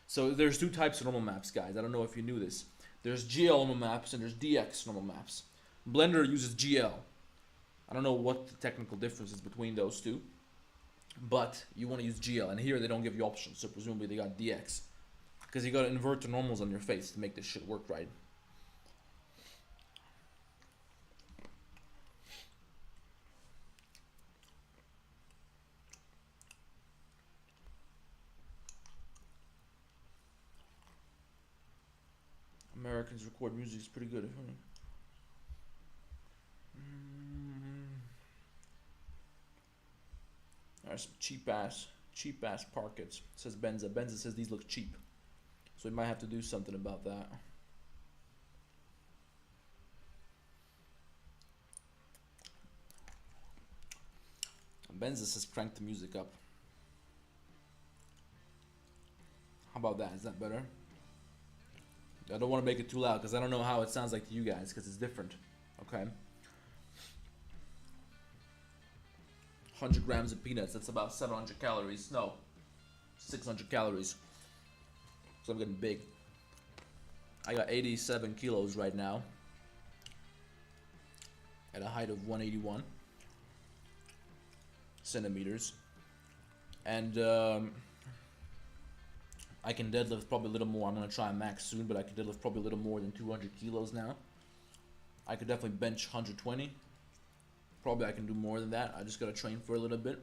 So there's 2 types of normal maps, guys. I don't know if you knew this. There's GL normal maps and there's DX normal maps. Blender uses GL. I don't know what the technical difference is between those 2. But you want to use GL. And here they don't give you options. So presumably they got DX. Because you gotta invert the normals on your face to make this shit work right. Americans record music is pretty good. There's some cheap ass pockets. Says Benza. Benza says these look cheap. So we might have to do something about that. Benza says crank the music up. How about that? Is that better? I don't want to make it too loud because I don't know how it sounds like to you guys because it's different. Okay. 100 grams of peanuts, that's about 700 calories. No, 600 calories. So I'm getting big. I got 87 kilos right now at a height of 181 centimeters. And I can deadlift probably a little more. I'm going to try and max soon, but I can deadlift probably a little more than 200 kilos now. I could definitely bench 120. Probably I can do more than that. I just got to train for a little bit.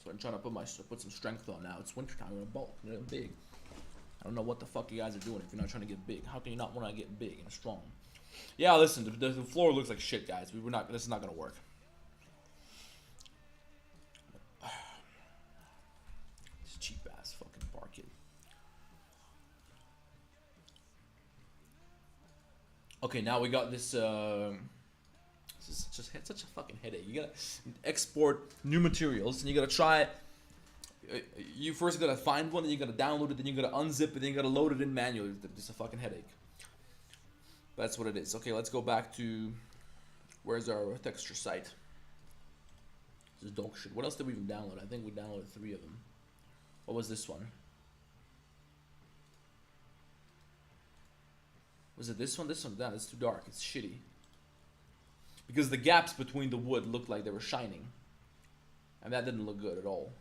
So I'm trying to put some strength on now. It's winter time. I'm going to bulk. I'm getting big. I don't know what the fuck you guys are doing if you're not trying to get big. How can you not want to get big and strong? Yeah, listen, the floor looks like shit, guys. This is not going to work. Cheap ass fucking parquet. Okay, now we got this. This is just such a fucking headache. You gotta export new materials, and you gotta try. You first gotta find one, then you gotta download it, then you gotta unzip it, then you gotta load it in manually. It's a fucking headache. That's what it is. Okay, let's go back to where's our texture site. This is dog shit. What else did we even download? I think we downloaded 3 of them. What was this one? Was it this one? This one? Nah, it's too dark. It's shitty. Because the gaps between the wood looked like they were shining. And that didn't look good at all.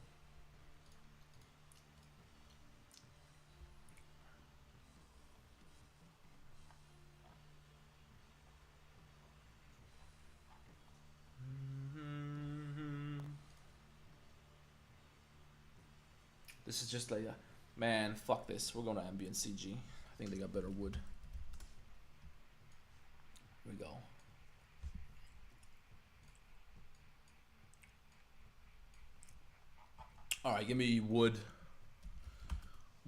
This is just like a, man, fuck this. We're going to ambient CG. I think they got better wood. Here we go. Alright, give me wood.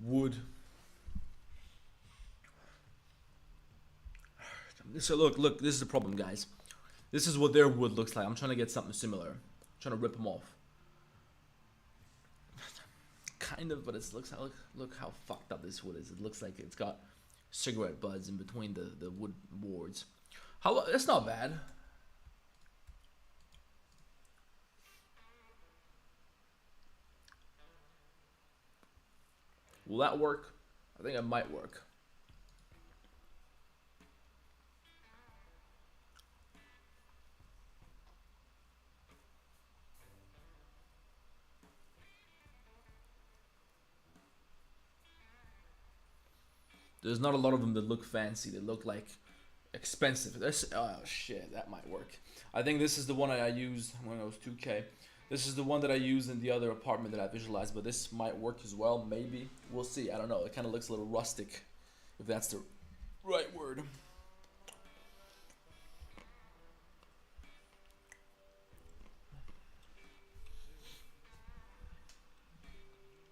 Wood. So look, this is the problem, guys. This is what their wood looks like. I'm trying to get something similar. I'm trying to rip them off. Kind of, but it looks look how fucked up this wood is. It looks like it's got cigarette butts in between the wood boards. That's not bad. Will that work? I think it might work. There's not a lot of them that look fancy. They look like expensive. Oh shit, that might work. I think this is the one I used when I was 2K. This is the one that I used in the other apartment that I visualized, but this might work as well. Maybe. We'll see. I don't know. It kind of looks a little rustic, if that's the right word.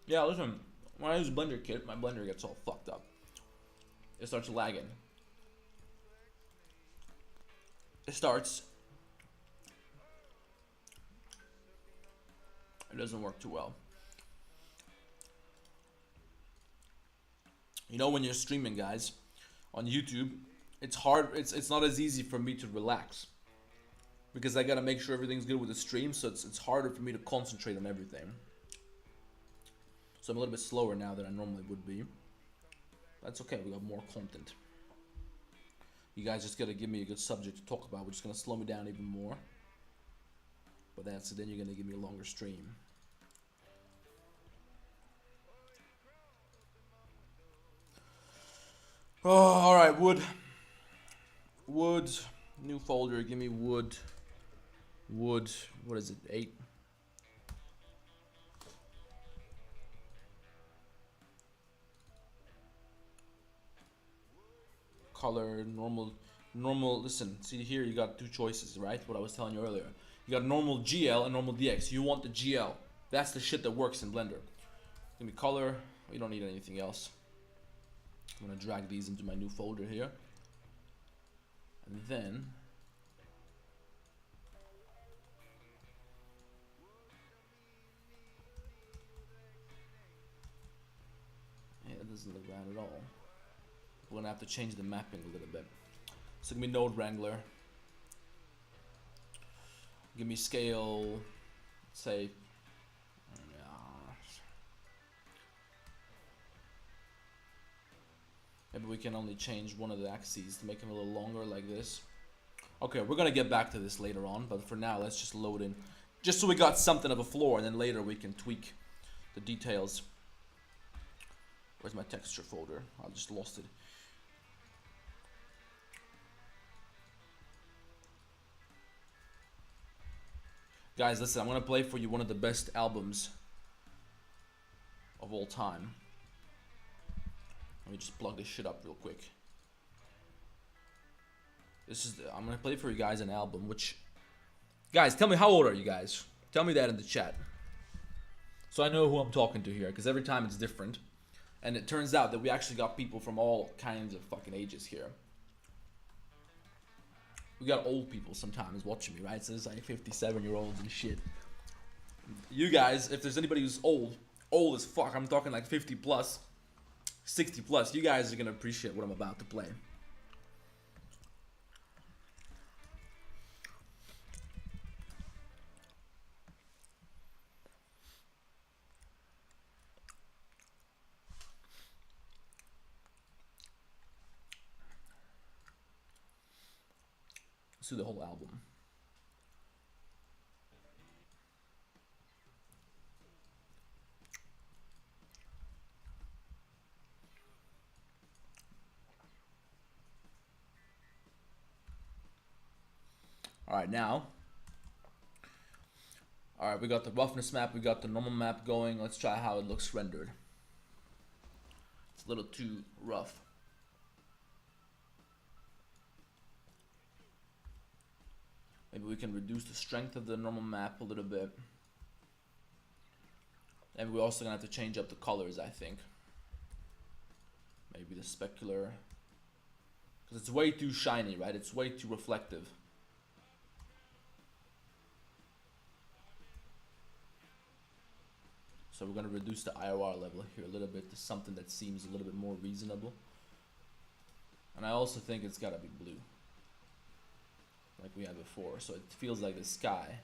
Yeah, listen. When I use Blender Kit, my Blender gets all fucked up. It starts lagging. It starts. It doesn't work too well. You know, when you're streaming, guys, on YouTube, it's hard. It's not as easy for me to relax because I gotta make sure everything's good with the stream. So it's harder for me to concentrate on everything. So I'm a little bit slower now than I normally would be. That's okay, we got more content. You guys just gotta give me a good subject to talk about, which is gonna slow me down even more. But then you're gonna give me a longer stream. Oh, all right, wood. Wood, new folder. Give me wood. Wood. What is it? 8. Color, normal. Listen, see here, you got 2 choices, right? What I was telling you earlier. You got normal GL and normal DX. You want the GL. That's the shit that works in Blender. Give me color. We don't need anything else. I'm gonna drag these into my new folder here. And then yeah, it doesn't look bad at all. We're gonna have to change the mapping a little bit. So give me node wrangler. Give me scale, say, maybe we can only change one of the axes to make them a little longer like this. Okay, we're gonna get back to this later on, but for now, let's just load in. Just so we got something of a floor, and then later we can tweak the details. Where's my texture folder? I just lost it. Guys, listen, I'm gonna play for you one of the best albums of all time. Let me just plug this shit up real quick. I'm gonna play for you guys an album, which, guys, tell me, how old are you guys? Tell me that in the chat, so I know who I'm talking to here, because every time it's different, and it turns out that we actually got people from all kinds of fucking ages here. We got old people sometimes watching me, right? So there's like 57-year-olds and shit. You guys, if there's anybody who's old as fuck, I'm talking like 50 plus, 60 plus, you guys are gonna appreciate what I'm about to play. Let's do the whole album. Alright, now. Alright, we got the roughness map, we got the normal map going. Let's try how it looks rendered. It's a little too rough. Maybe we can reduce the strength of the normal map a little bit. And we're also gonna have to change up the colors, I think. Maybe the specular. Because it's way too shiny, right? It's way too reflective. So we're gonna reduce the IOR level here a little bit to something that seems a little bit more reasonable. And I also think it's gotta be blue, like we had before, so it feels like the sky.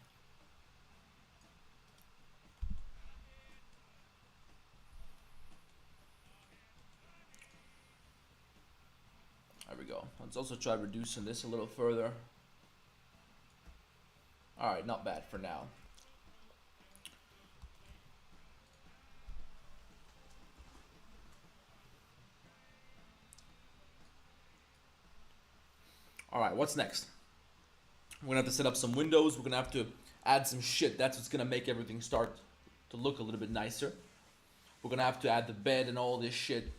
There we go. Let's also try reducing this a little further. Alright, not bad for now. Alright, what's next? We're gonna have to set up some windows. We're gonna have to add some shit. That's what's gonna make everything start to look a little bit nicer. We're gonna have to add the bed and all this shit.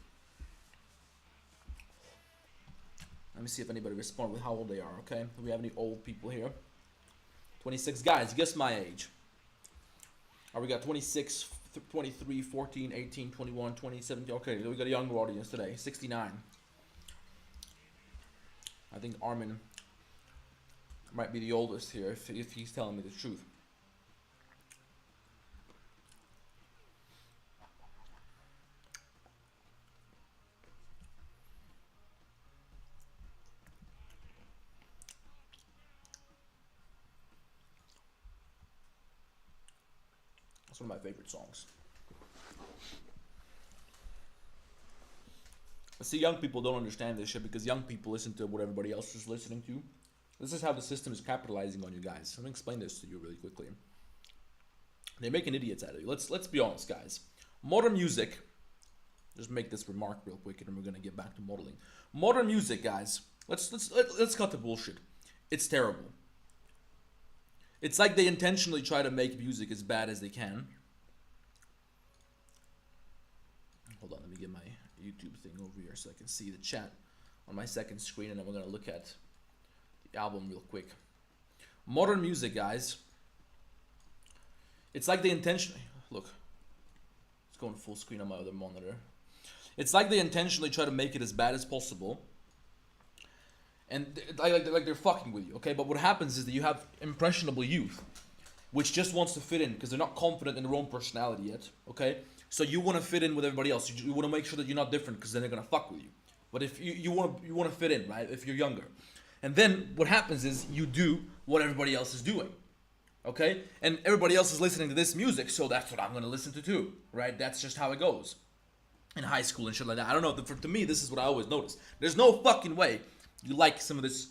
Let me see if anybody responds with how old they are, okay? Do we have any old people here? 26 guys, guess my age. Alright, we got 26, 23, 14, 18, 21, 20, 17. Okay, we got a younger audience today. 69. I think Armin might be the oldest here if he's telling me the truth. That's one of my favorite songs. But see, young people don't understand this shit because young people listen to what everybody else is listening to. This is how the system is capitalizing on you guys. Let me explain this to you really quickly. They're making idiots out of you. Let's be honest, guys. Modern music Just make this remark real quick, and then we're gonna get back to modeling. Modern music, guys. Let's cut the bullshit. It's terrible. It's like they intentionally try to make music as bad as they can. Hold on, let me get my YouTube thing over here so I can see the chat on my second screen, and then we're gonna look at the album real quick. Modern music, guys. It's like they intentionally look. It's going full screen on my other monitor. It's like they intentionally try to make it as bad as possible. And like they're fucking with you, okay? But what happens is that you have impressionable youth, which just wants to fit in because they're not confident in their own personality yet, okay? So you want to fit in with everybody else. You want to make sure that you're not different because then they're gonna fuck with you. But if you want to fit in, right? If you're younger, and then what happens is you do what everybody else is doing, okay? And everybody else is listening to this music, so that's what I'm gonna listen to too, right? That's just how it goes in high school and shit like that. I don't know. To me, this is what I always notice. There's no fucking way you like some of this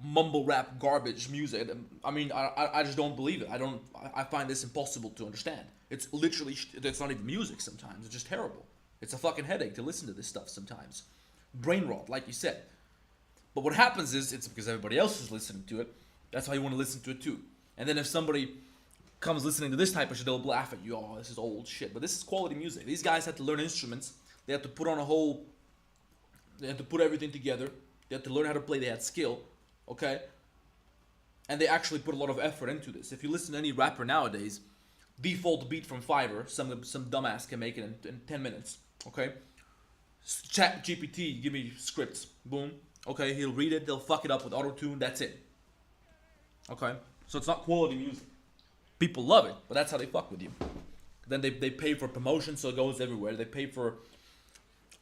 mumble rap garbage music. I mean, I just don't believe it. I find this impossible to understand. It's literally, it's not even music sometimes. It's just terrible. It's a fucking headache to listen to this stuff sometimes. Brain rot, like you said. But what happens is, it's because everybody else is listening to it. That's why you want to listen to it too. And then if somebody comes listening to this type of shit, they'll laugh at you. Oh, this is old shit. But this is quality music. These guys had to learn instruments. They had to put on a whole, they had to put everything together. They had to learn how to play. They had skill, okay? And they actually put a lot of effort into this. If you listen to any rapper nowadays, default beat from Fiverr, some dumbass can make it in 10 minutes, okay? Chat GPT, give me scripts, boom. Okay, he'll read it, they'll fuck it up with auto-tune, that's it. Okay, so it's not quality music. People love it, but that's how they fuck with you. Then they pay for promotion, so it goes everywhere. They pay for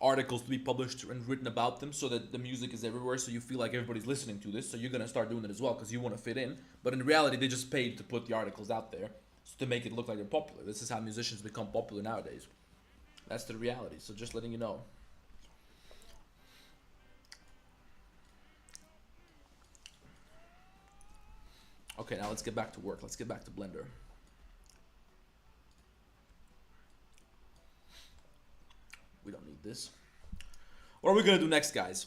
articles to be published and written about them so that the music is everywhere, so you feel like everybody's listening to this, so you're gonna start doing it as well because you want to fit in. But in reality, they just paid to put the articles out there to make it look like they're popular. This is how musicians become popular nowadays. That's the reality, so just letting you know. Okay, now let's get back to work. Let's get back to Blender. We don't need this. What are we gonna do next, guys?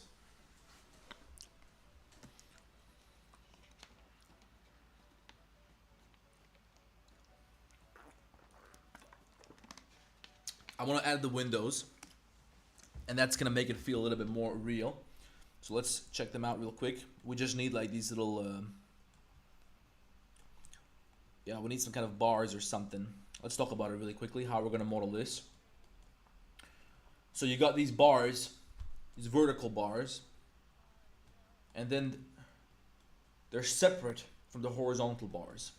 I want to add the windows, and that's gonna make it feel a little bit more real. So let's check them out real quick. We just need like these little yeah, we need some kind of bars or something. Let's talk about it really quickly, how we're gonna model this. So you got these bars, these vertical bars, and then they're separate from the horizontal bars.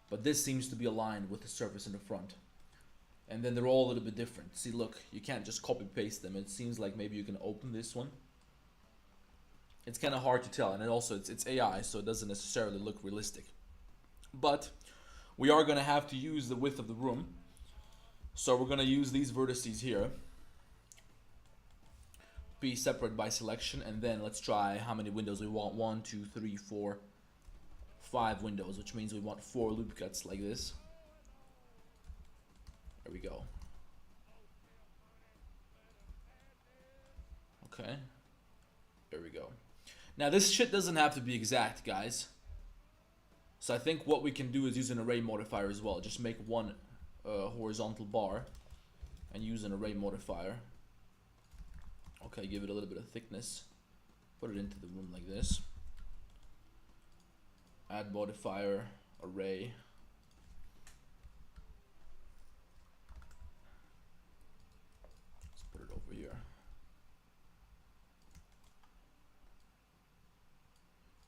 But this seems to be aligned with the surface in the front. And then they're all a little bit different. See, look, you can't just copy paste them. It seems like maybe you can open this one. It's kind of hard to tell, and also it's AI, so it doesn't necessarily look realistic. But we are going to have to use the width of the room. So we're going to use these vertices here. Be separate by selection, and then let's try how many windows we want. 1, 2, 3, 4, 5 windows, which means we want 4 loop cuts like this. There we go. Okay. There we go. Now this shit doesn't have to be exact, guys. So I think what we can do is use an array modifier as well. Just make one horizontal bar and use an array modifier. Okay, give it a little bit of thickness. Put it into the room like this. Add modifier, array. Let's put it over here.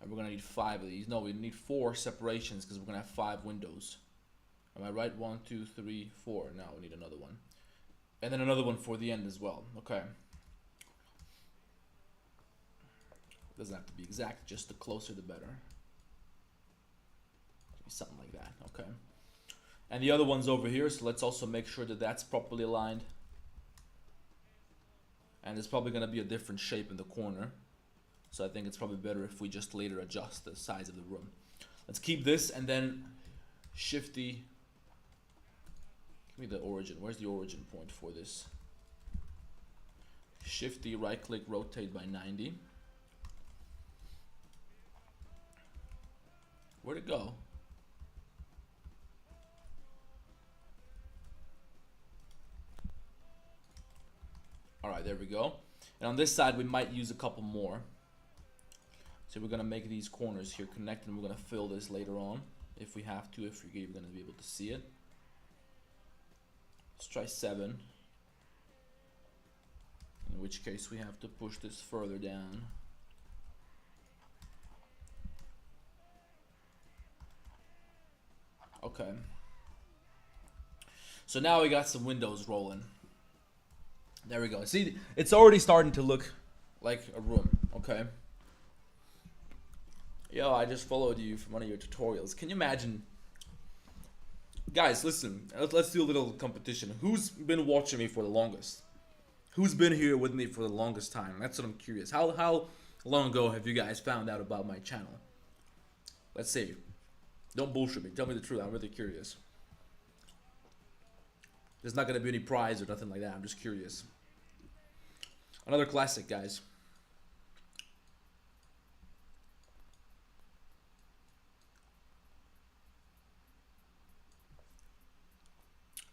And we're gonna need 5 of these. No, we need 4 separations because we're gonna have 5 windows. Am I right? 1, 2, 3, 4. Now we need another one. And then another one for the end as well. Okay. Doesn't have to be exact, just the closer the better. Something like that, okay. And the other one's over here, so let's also make sure that that's properly aligned. And there's probably gonna be a different shape in the corner. So I think it's probably better if we just later adjust the size of the room. Let's keep this, and then Shifty. Give me the origin. Where's the origin point for this? Shifty, right click, rotate by 90. Where'd it go? Alright, there we go. And on this side, we might use a couple more. So we're gonna make these corners here connect, and we're gonna fill this later on if we have to, if you're gonna be able to see it. Let's try 7. In which case we have to push this further down. Okay. So now we got some windows rolling. There we go. See, it's already starting to look like a room, okay? Yo, I just followed you from one of your tutorials. Can you imagine? Guys, listen, let's do a little competition. Who's been watching me for the longest? Who's been here with me for the longest time? That's what I'm curious. How long ago have you guys found out about my channel? Let's see. Don't bullshit me. Tell me the truth. I'm really curious. There's not going to be any prize or nothing like that. I'm just curious. Another classic, guys.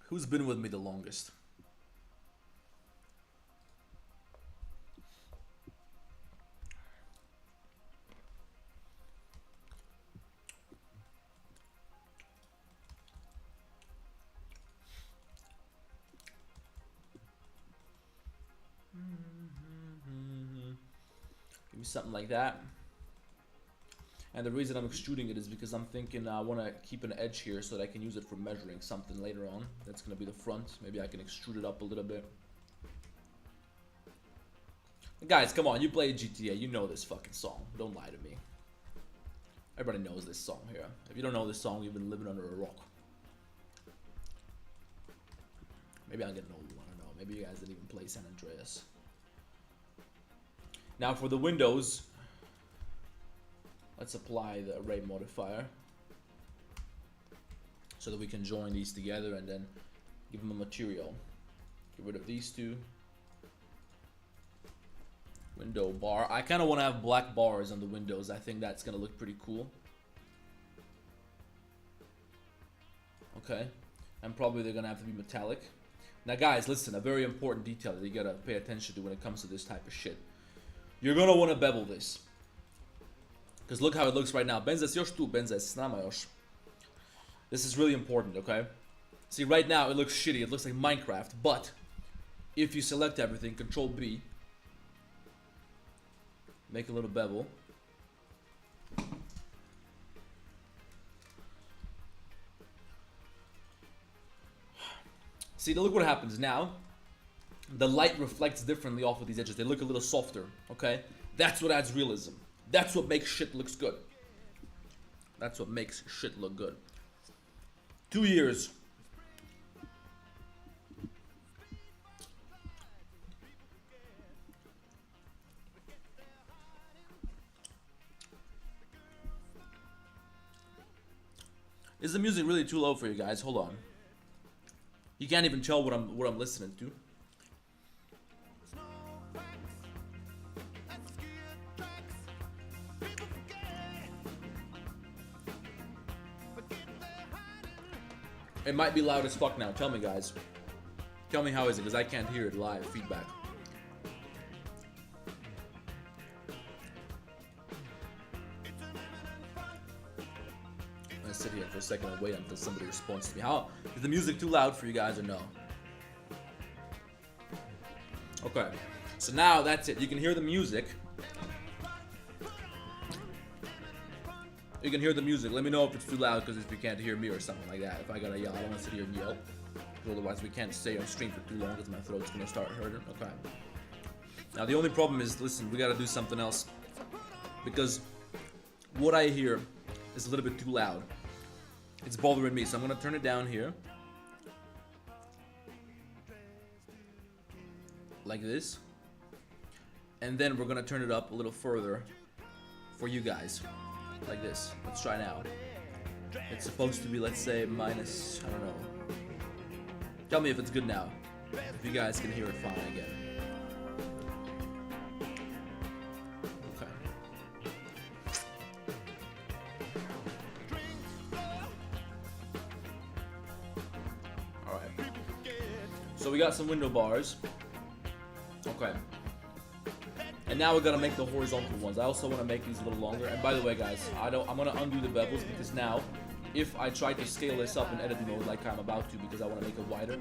Who's been with me the longest? Give me something like that. And the reason I'm extruding it is because I'm thinking I want to keep an edge here so that I can use it for measuring something later on. That's going to be the front. Maybe I can extrude it up a little bit. Guys, come on. You play GTA. You know this fucking song. Don't lie to me. Everybody knows this song here. If you don't know this song, you've been living under a rock. Maybe I'll get an old one. I don't know. Maybe you guys didn't even play San Andreas. Now for the windows, let's apply the array modifier so that we can join these together and then give them a material. Get rid of these two. Window bar. I kind of want to have black bars on the windows. I think that's going to look pretty cool. Okay. And probably they're going to have to be metallic. Now guys, listen, a very important detail that you got to pay attention to when it comes to this type of shit. You're going to want to bevel this. Because look how it looks right now. Benzes još tu, Benzes, s nama još. This is really important, okay? See, right now it looks shitty. It looks like Minecraft. But if you select everything, Control B, make a little bevel. See, look what happens now. The light reflects differently off of these edges. They look a little softer, okay? That's what adds realism. That's what makes shit looks good. That's what makes shit look good. 2 years. Is the music really too low for you guys? Hold on. You can't even tell what I'm listening to. It might be loud as fuck now. Tell me, guys. Tell me how is it, because I can't hear it live. Feedback. I'm gonna sit here for a second and wait until somebody responds to me. How is the music too loud for you guys or no? Okay. So now that's it. You can hear the music. You can hear the music. Let me know if it's too loud, because if you can't hear me or something like that. If I gotta yell, I don't want to sit here and yell. Otherwise, we can't stay on stream for too long because my throat's gonna start hurting. Okay. Now, the only problem is, listen, we gotta do something else. Because what I hear is a little bit too loud. It's bothering me, so I'm gonna turn it down here. Like this. And then we're gonna turn it up a little further for you guys. Like this. Let's try now. It's supposed to be, let's say, minus, I don't know. Tell me if it's good now. If you guys can hear it fine again. Okay. Alright. So we got some window bars. Okay. And now we're gonna make the horizontal ones. I also want to make these a little longer. And by the way, guys, I'm gonna undo the bevels because now, if I try to scale this up in edit mode like I'm about to, because I want to make it wider,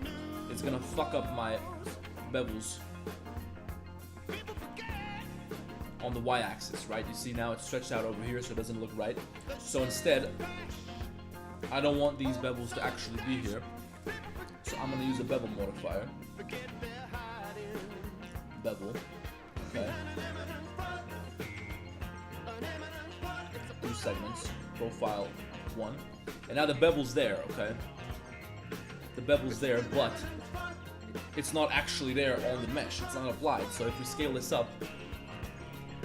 it's gonna fuck up my bevels on the y-axis, right? You see now it's stretched out over here, so it doesn't look right. So instead, I don't want these bevels to actually be here. So I'm gonna use a bevel modifier. Bevel. Okay. 2 segments. Profile 1. And now the bevel's there, okay? The bevel's there, but it's not actually there on the mesh. It's not applied. So if we scale this up,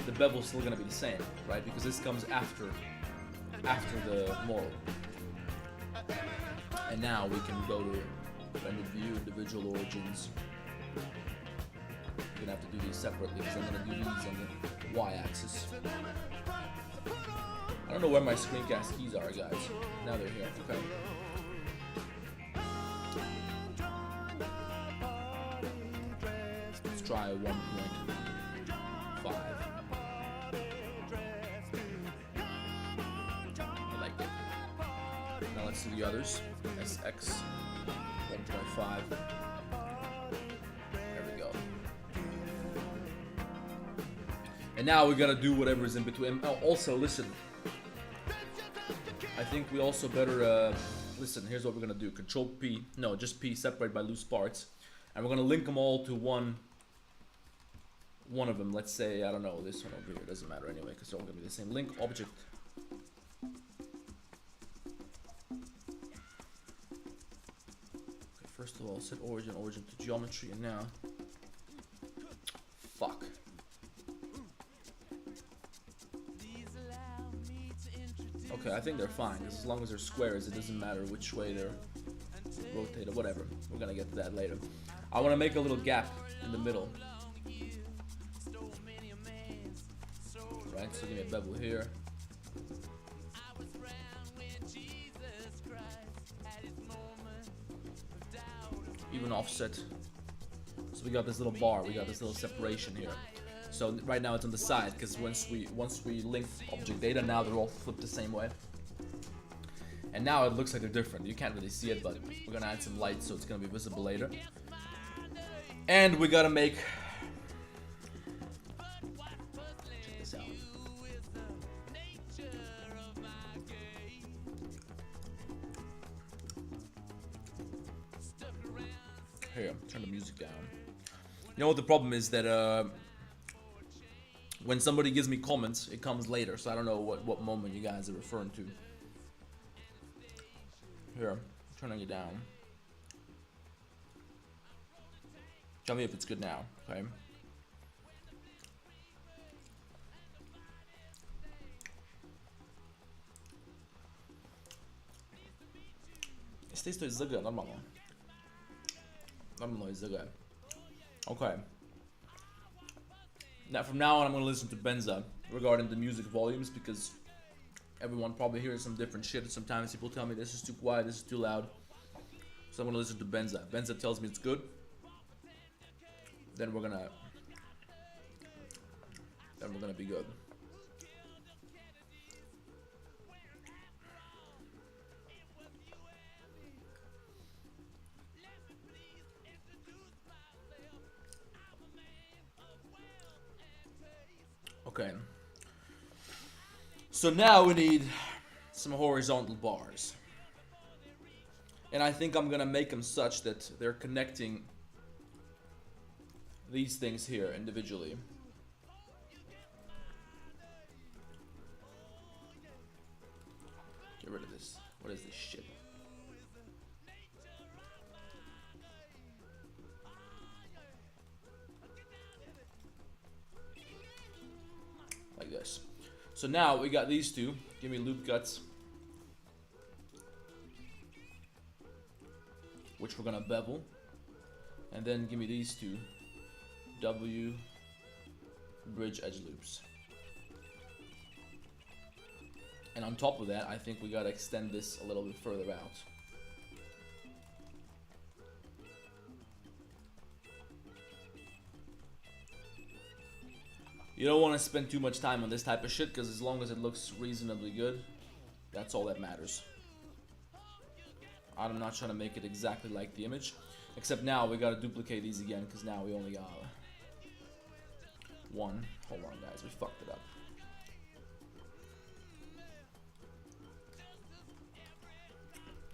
the bevel's still gonna be the same, right? Because this comes after the model. And now we can go to render view, individual origins. We're gonna have to do these separately because I'm gonna do these on the y-axis. I don't know where my screencast keys are, guys. Now they're here. Okay. Let's try 1.5. I like it. Now let's do the others. SX 1.5. And now we gotta do whatever is in between. Oh, also, listen. I think we also better, listen, here's what we're gonna do. Control P, no, just P, separate by loose parts. And we're gonna link them all to one of them. Let's say, I don't know, this one over here. Doesn't matter anyway, because they're all gonna be the same. Link object. Okay, first of all, set origin to geometry, and now. Fuck. Okay, I think they're fine, as long as they're squares, it doesn't matter which way they're rotated, whatever. We're gonna get to that later. I want to make a little gap in the middle. Right, so give me a bevel here. Even offset. So we got this little bar, we got this little separation here. So right now it's on the side because once we link object data, now they're all flipped the same way. And now it looks like they're different. You can't really see it, but we're gonna add some light so it's gonna be visible later. And we gotta make. Check this out. Here, turn the music down. You know what the problem is that when somebody gives me comments, it comes later, so I don't know what moment you guys are referring to. Here, I'm turning it down. Tell me if it's good now, okay? Jest to jest za grę, normalno. Normalno jest za grę. Okay. Now, from now on, I'm going to listen to Benza regarding the music volumes because everyone probably hears some different shit. Sometimes people tell me this is too quiet, this is too loud. So I'm going to listen to Benza. Benza tells me it's good. Then we're gonna be good. Okay. So now we need some horizontal bars. And I think I'm gonna make them such that they're connecting these things here individually. Get rid of this. What is this shit? Like this. So now we got these two. Give me loop guts. which we're gonna bevel. And then give me these two. W, bridge edge loops. And on top of that, I think we gotta extend this a little bit further out. You don't want to spend too much time on this type of shit, because as long as it looks reasonably good, that's all that matters. I'm not trying to make it exactly like the image, except now we gotta duplicate these again, because now we only got one. Hold on guys, we fucked it up.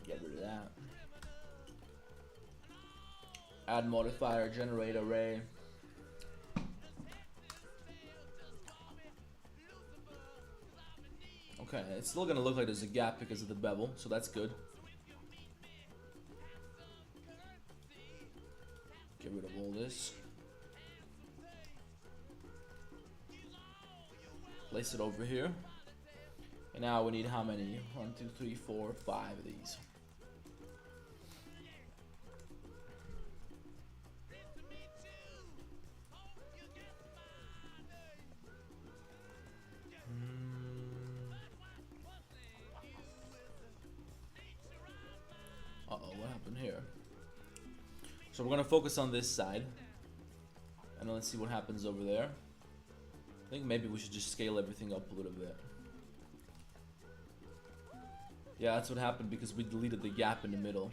Get rid of that. Add modifier, generate array. Okay, it's still gonna look like there's a gap because of the bevel, so that's good. Get rid of all this. Place it over here. And now we need how many? 1, 2, 3, 4, 5 of these. What happened here? So we're gonna focus on this side, and then let's see what happens over there. I think maybe we should just scale everything up a little bit. Yeah, that's what happened because we deleted the gap in the middle.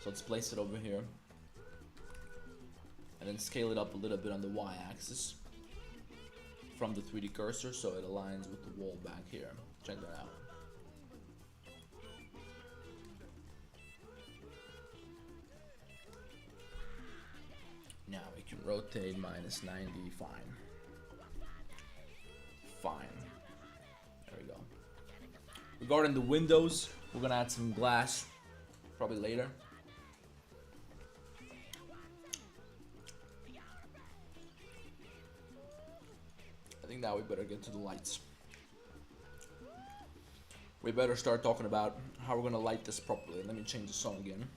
So let's place it over here, and then scale it up a little bit on the y-axis from the 3D cursor so it aligns with the wall back here. Check that out. Now we can rotate minus 90, fine. Fine. There we go. Regarding the windows, we're gonna add some glass, probably later. I think now we better get to the lights. We better start talking about how we're gonna light this properly. Let me change the song again.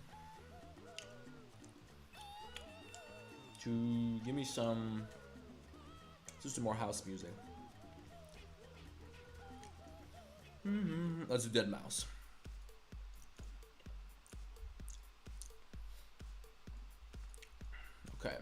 To give me some, just some more house music. Let's do Dead Mouse. Okay.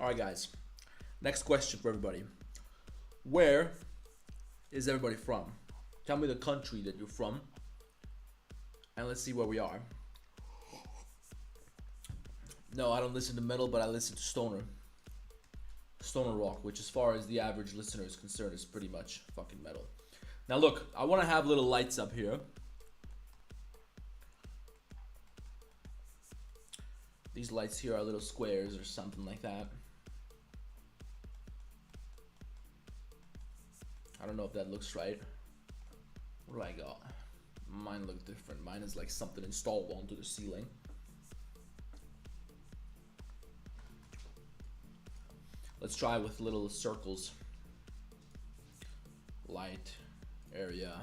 Alright guys, next question for everybody. Where is everybody from? Tell me the country that you're from, and let's see where we are. No, I don't listen to metal, but I listen to stoner rock, which as far as the average listener is concerned is pretty much fucking metal. Now look, I want to have little lights up here. These lights here are little squares or something like that. I don't know if that looks right. What do I got? Mine look different. Mine is like something installed onto the ceiling. Let's try with little circles. Light area.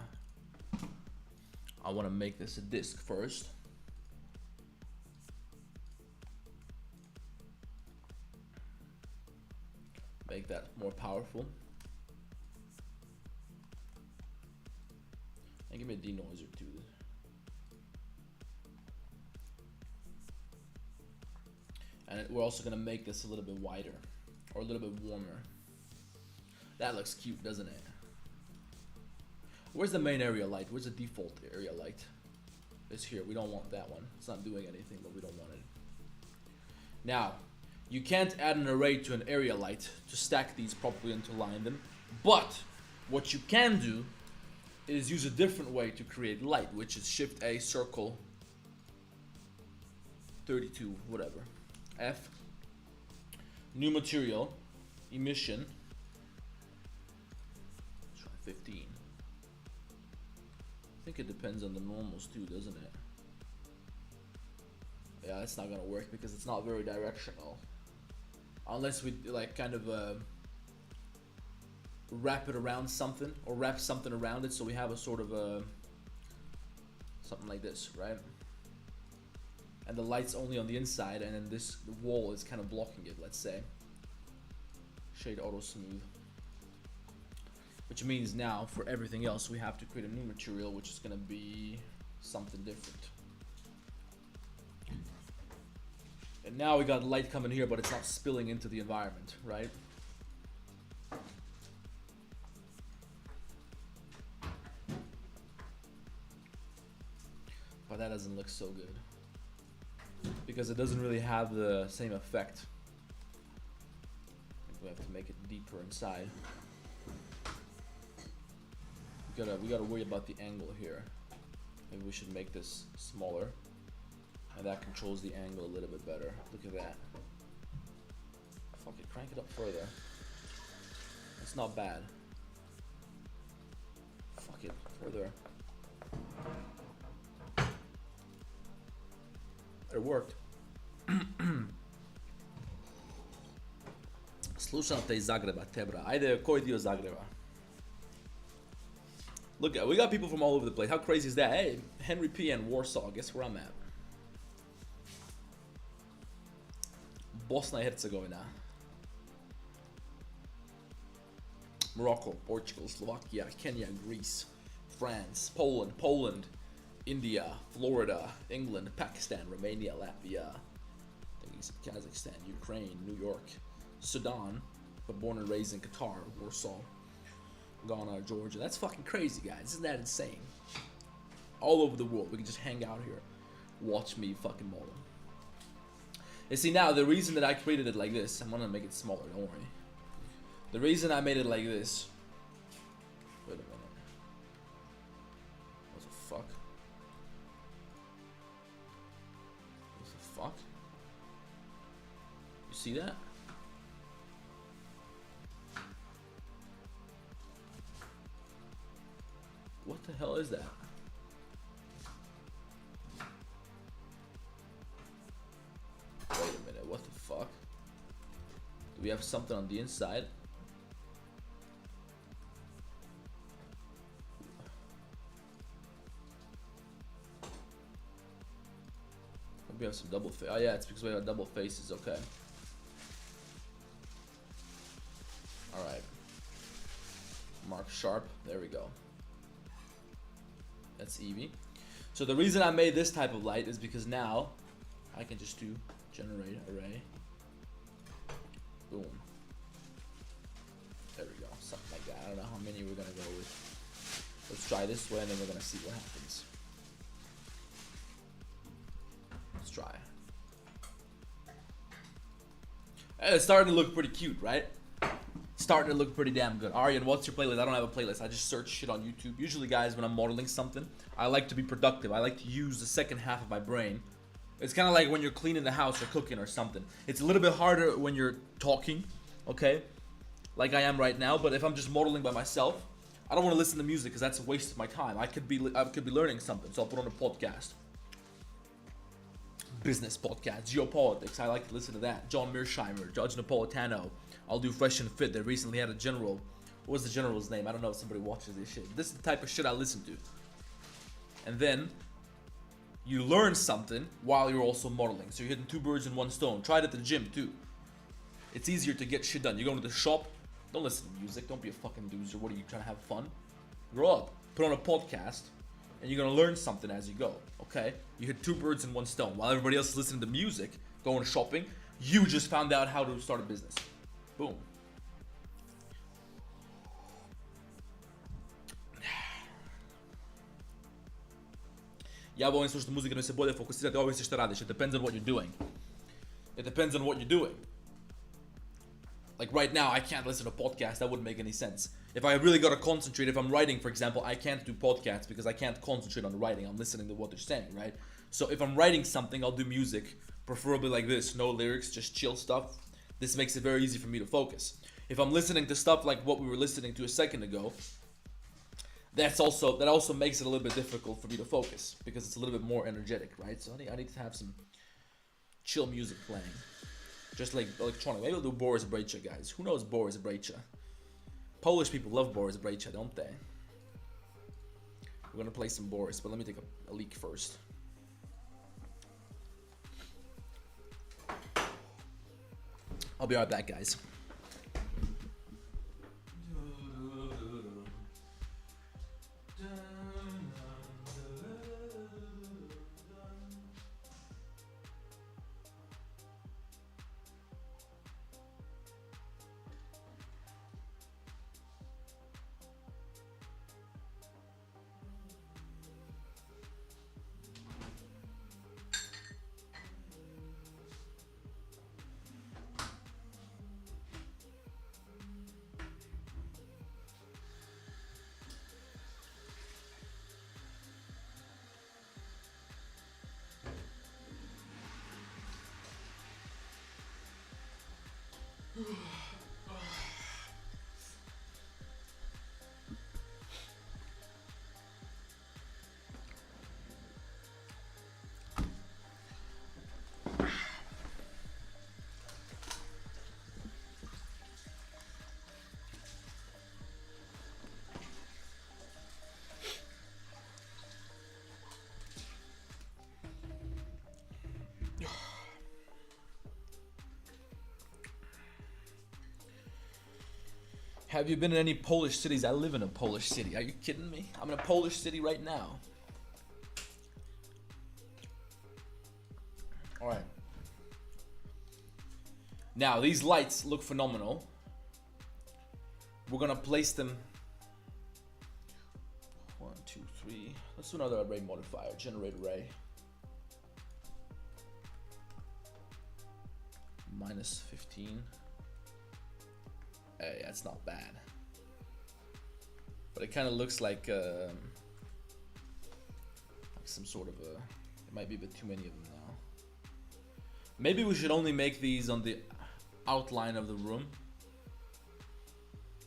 I want to make this a disc first. Make that more powerful. And give me a denoiser too. And we're also gonna make this a little bit wider, or a little bit warmer. That looks cute, doesn't it? Where's the main area light? Where's the default area light? It's here. We don't want that one. It's not doing anything, but we don't want it. Now, you can't add an array to an area light to stack these properly and to align them, But what you can do is use a different way to create light, which is Shift A, circle, 32, whatever. F, new material, emission, let's try 15. I think it depends on the normals too, doesn't it? Yeah, it's not gonna work because it's not very directional. Unless we like kind of wrap it around something, or wrap something around it so we have a sort of something like this, right? And the light's only on the inside, and then this wall is kind of blocking it, let's say. Shade auto smooth. Which means now for everything else we have to create a new material, which is gonna be something different. And now we got light coming here, but it's not spilling into the environment, right? But that doesn't look so good, because it doesn't really have the same effect. I think we have to make it deeper inside. We gotta worry about the angle here. Maybe we should make this smaller, and that controls the angle a little bit better. Look at that. Fuck it, crank it up further. It's not bad. Fuck it, further. It worked. Slušam te iz Zagreba, Tebra. Ajde, koji dio Zagreba? Look, we got people from all over the place. How crazy is that? Hey, Henry P. and Warsaw. Guess where I'm at? Bosnia and Herzegovina. Morocco, Portugal, Slovakia, Kenya, Greece, France, Poland, India, Florida, England, Pakistan, Romania, Latvia, Kazakhstan, Ukraine, New York, Sudan, but born and raised in Qatar, Warsaw, Ghana, Georgia. That's fucking crazy, guys. Isn't that insane? All over the world. We can just hang out here, watch me fucking model. And see, now the reason that I created it like this, I'm gonna make it smaller, don't worry. The reason I made it like this, wait a minute, what the fuck? What the fuck? You see that? What the hell is that? Wait a minute, what the fuck? Do we have something on the inside? Maybe we have some double face. Oh yeah, it's because we have double faces, okay. Alright. Mark sharp, there we go. That's Eevee. So the reason I made this type of light is because now I can just do generate array. Boom. There we go. Something like that. I don't know how many we're gonna go with. Let's try this way and then we're gonna see what happens. Let's try. Hey, it's starting to look pretty cute, right? Starting to look pretty damn good. Aryan, what's your playlist? I don't have a playlist. I just search shit on YouTube. Usually, guys, when I'm modeling something, I like to be productive. I like to use the second half of my brain. It's kind of like when you're cleaning the house or cooking or something. It's a little bit harder when you're talking, okay? Like I am right now. But if I'm just modeling by myself, I don't want to listen to music because that's a waste of my time. I could be learning something, so I'll put on a podcast. Business podcast, geopolitics. I like to listen to that. John Mearsheimer, Judge Napolitano. I'll do Fresh and Fit. They recently had a general. What was the general's name? I don't know if somebody watches this shit. This is the type of shit I listen to. And then you learn something while you're also modeling. So you're hitting two birds in one stone. Try it at the gym too. It's easier to get shit done. You go into the shop. Don't listen to music. Don't be a fucking loser. What are you trying to have fun? Grow up. Put on a podcast. And you're gonna learn something as you go. Okay? You hit two birds in one stone. While everybody else is listening to music, going shopping, you just found out how to start a business. Boom. Ja volim slušati muziku da mi se bolje fokusirati, ovisi šta radiš. It depends on what you're doing. It depends on what you're doing. Like right now, I can't listen to podcasts. That wouldn't make any sense. If I really gotta concentrate, if I'm writing, for example, I can't do podcasts because I can't concentrate on the writing. I'm listening to what they're saying, right? So if I'm writing something, I'll do music, preferably like this, no lyrics, just chill stuff. This makes it very easy for me to focus. If I'm listening to stuff like what we were listening to a second ago, that also makes it a little bit difficult for me to focus because it's a little bit more energetic, right? So I need to have some chill music playing. Just like electronic. Maybe we'll do Boris Brejcha, guys. Who knows Boris Brejcha? Polish people love Boris Brejcha, don't they? We're gonna play some Boris, but let me take a leak first. I'll be right back, guys. Have you been in any Polish cities? I live in a Polish city. Are you kidding me? I'm in a Polish city right now. Alright. Now, these lights look phenomenal. We're gonna place them. 1, 2, 3. Let's do another array modifier. Generate array. -15. Hey, that's not bad. But it kind of looks like some sort of a... It might be a bit too many of them now. Maybe we should only make these on the outline of the room.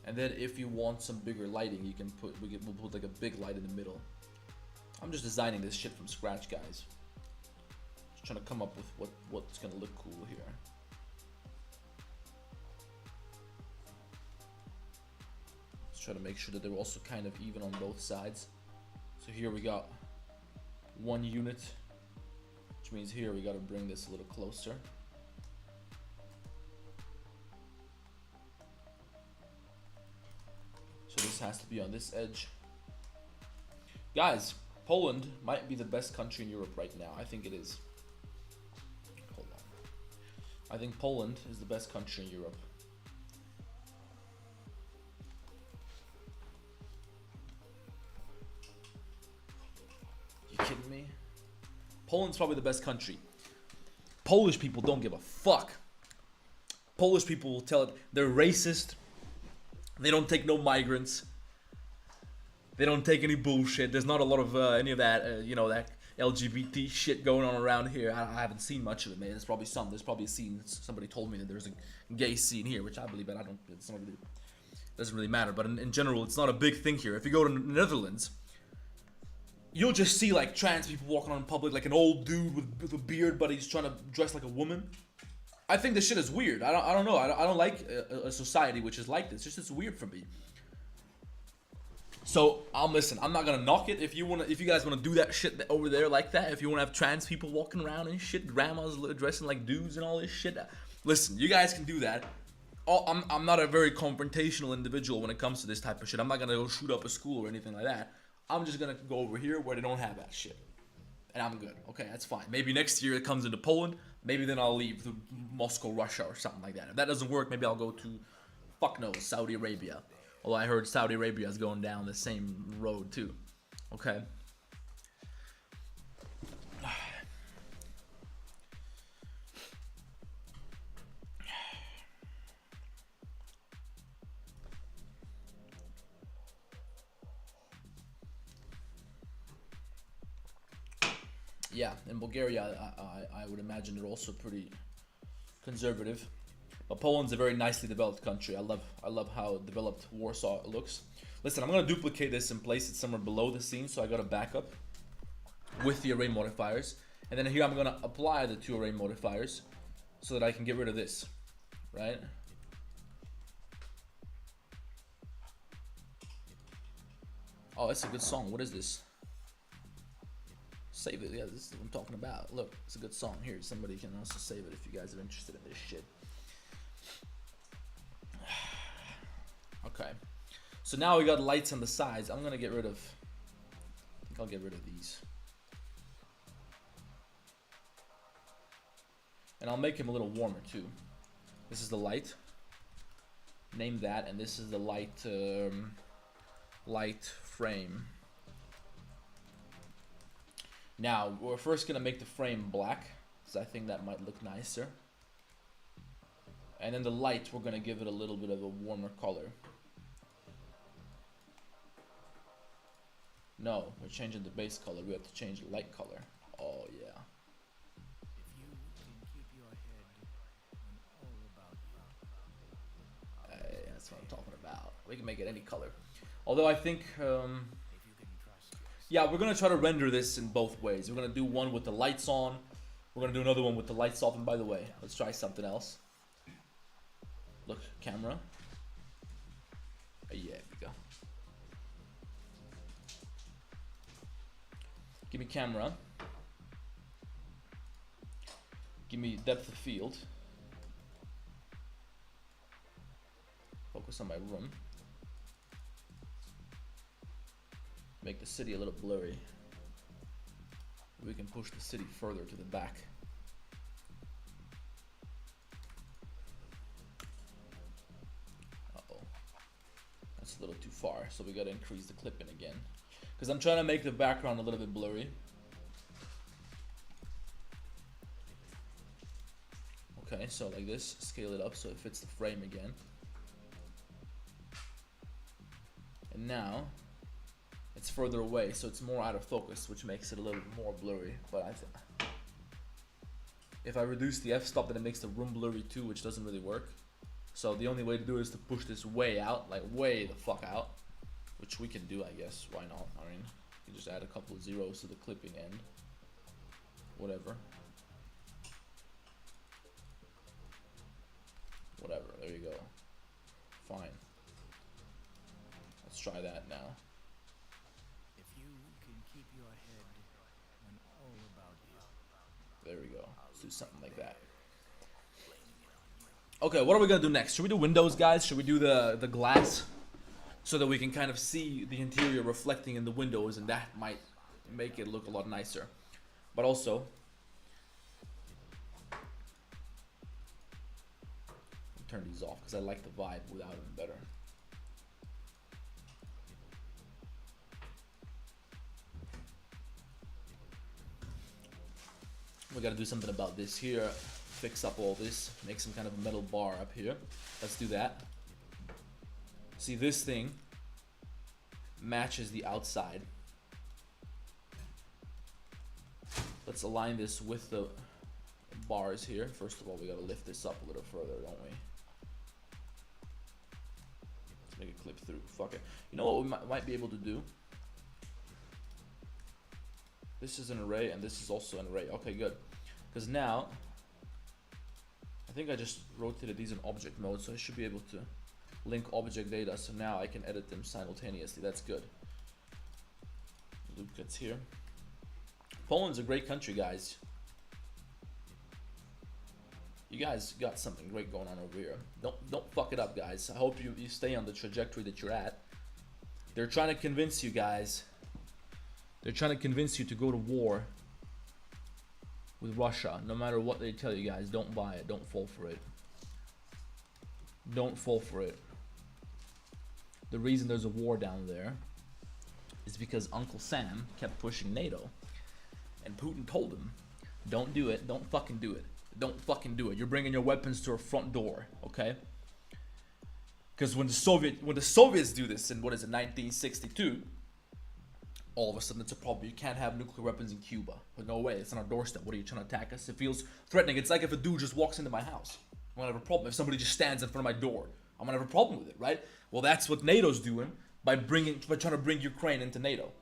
And then if you want some bigger lighting, you can put... We'll put like a big light in the middle. I'm just designing this shit from scratch, guys. Just trying to come up with what's gonna look cool here. Try to make sure that they're also kind of even on both sides. So here we got 1 unit, which means here we got to bring this a little closer. So this has to be on this edge. Guys, Poland might be the best country in Europe right now. I think it is. Hold on. I think Poland is the best country in Europe. Kidding me? Poland's probably the best country. Polish people don't give a fuck. Polish people will tell it they're racist. They don't take no migrants. They don't take any bullshit. There's not a lot of any of that, you know, that LGBT shit going on around here. I haven't seen much of it, man. There's probably some. There's probably a scene. Somebody told me that there's a gay scene here, which I believe, but I don't. It's not really, doesn't really matter. But in general, it's not a big thing here. If you go to the Netherlands, you'll just see like trans people walking on in public, like an old dude with a beard, but he's trying to dress like a woman. I think this shit is weird. I don't know. I don't like a society which is like this. It's weird for me. So listen. I'm not gonna knock it. If you guys wanna do that shit over there like that, if you wanna have trans people walking around and shit, grandmas dressing like dudes and all this shit, listen. You guys can do that. I'm not a very confrontational individual when it comes to this type of shit. I'm not gonna go shoot up a school or anything like that. I'm just gonna go over here where they don't have that shit. And I'm good. Okay, that's fine. Maybe next year it comes into Poland. Maybe then I'll leave to Moscow, Russia or something like that. If that doesn't work, maybe I'll go to, fuck knows, Saudi Arabia. Although I heard Saudi Arabia is going down the same road too. Okay. yeah, in Bulgaria, I would imagine they're also pretty conservative. But Poland's a very nicely developed country. I love how developed Warsaw looks. Listen, I'm gonna duplicate this and place it somewhere below the scene, so I got a backup with the array modifiers. And then here I'm gonna apply the 2 array modifiers so that I can get rid of this, right? Oh, it's a good song. What is this? Save it. Yeah, this is what I'm talking about. Look, it's a good song. Here, somebody can also save it if you guys are interested in this shit. Okay. So now we got lights on the sides. I'm gonna get rid of, I think I'll get rid of these. And I'll make him a little warmer too. This is the light. Name that, and this is the light light frame. Now we're first gonna make the frame black, because I think that might look nicer. And then the light, we're gonna give it a little bit of a warmer color. No, we're changing the base color. We have to change the light color. Oh yeah. That's what I'm talking about. We can make it any color. Although I think, yeah, we're gonna try to render this in both ways. We're gonna do one with the lights on. We're gonna do another one with the lights off. And by the way, let's try something else. Look, camera. Yeah, there we go. Give me camera. Give me depth of field. Focus on my room. Make the city a little blurry. We can push the city further to the back. Uh-oh. That's a little too far, so we gotta increase the clipping again. Because I'm trying to make the background a little bit blurry. Okay, so like this, scale it up so it fits the frame again. And now, it's further away, so it's more out of focus, which makes it a little bit more blurry. But if I reduce the f-stop, then it makes the room blurry too, which doesn't really work. So the only way to do it is to push this way out, like way the fuck out. Which we can do, I guess. Why not? I mean, you just add a couple of zeros to the clipping end. Whatever. Whatever. There you go. Fine. Let's try that now. If you can keep your head when all about you. There we go. Let's do something like that. Okay, what are we gonna do next? Should we do windows, guys? Should we do the glass? So that we can kind of see the interior reflecting in the windows, and that might make it look a lot nicer. But also, turn these off because I like the vibe without them better. We gotta do something about this here. Fix up all this, make some kind of a metal bar up here. Let's do that. See, this thing matches the outside. Let's align this with the bars here. First of all, we gotta lift this up a little further, don't we? Let's make it clip through. Fuck it. You know what we might be able to do? This is an array, and this is also an array. Okay, good. Because now, I think I just rotated these in object mode, so I should be able to link object data, so now I can edit them simultaneously. That's good. Loop cuts here. Poland's a great country, guys. You guys got something great going on over here. Don't fuck it up, guys. I hope you stay on the trajectory that you're at. They're trying to convince you guys. They're trying to convince you to go to war with Russia. No matter what they tell you guys, don't buy it. Don't fall for it. Don't fall for it. The reason there's a war down there is because Uncle Sam kept pushing NATO. And Putin told him, don't do it, don't fucking do it. Don't fucking do it. You're bringing your weapons to our front door, okay? Because when the Soviets do this in, what is it, 1962, all of a sudden it's a problem. You can't have nuclear weapons in Cuba. But no way, it's on our doorstep. What are you trying to attack us? It feels threatening. It's like if a dude just walks into my house. I'm gonna have a problem. If somebody just stands in front of my door, I'm gonna have a problem with it, right? Well, that's what NATO's doing by trying to bring Ukraine into NATO,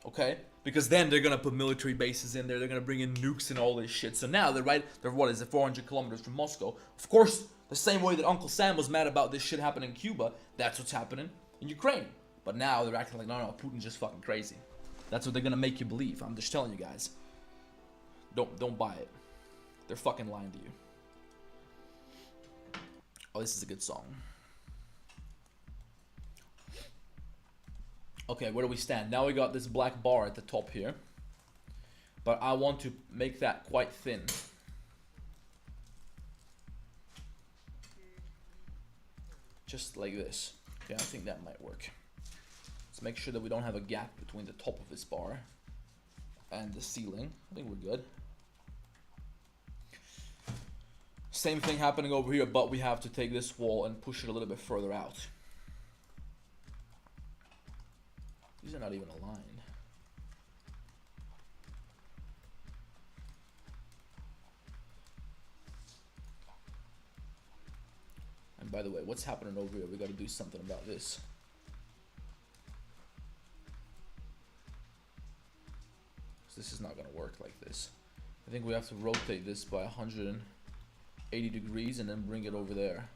okay? Because then they're gonna put military bases in there. They're gonna bring in nukes and all this shit. So now they're what is it, 400 kilometers from Moscow? Of course, the same way that Uncle Sam was mad about this shit happening in Cuba, that's what's happening in Ukraine. But now they're acting like, no, Putin's just fucking crazy. That's what they're gonna make you believe. I'm just telling you guys. Don't buy it. They're fucking lying to you. Oh, this is a good song. Okay, where do we stand? Now we got this black bar at the top here. But I want to make that quite thin. Just like this. Okay, I think that might work. Let's make sure that we don't have a gap between the top of this bar and the ceiling. I think we're good. Same thing happening over here, but we have to take this wall and push it a little bit further out. These are not even aligned. And by the way, what's happening over here? We got to do something about this. So this is not going to work like this. I think we have to rotate this by 180 degrees and then bring it over there.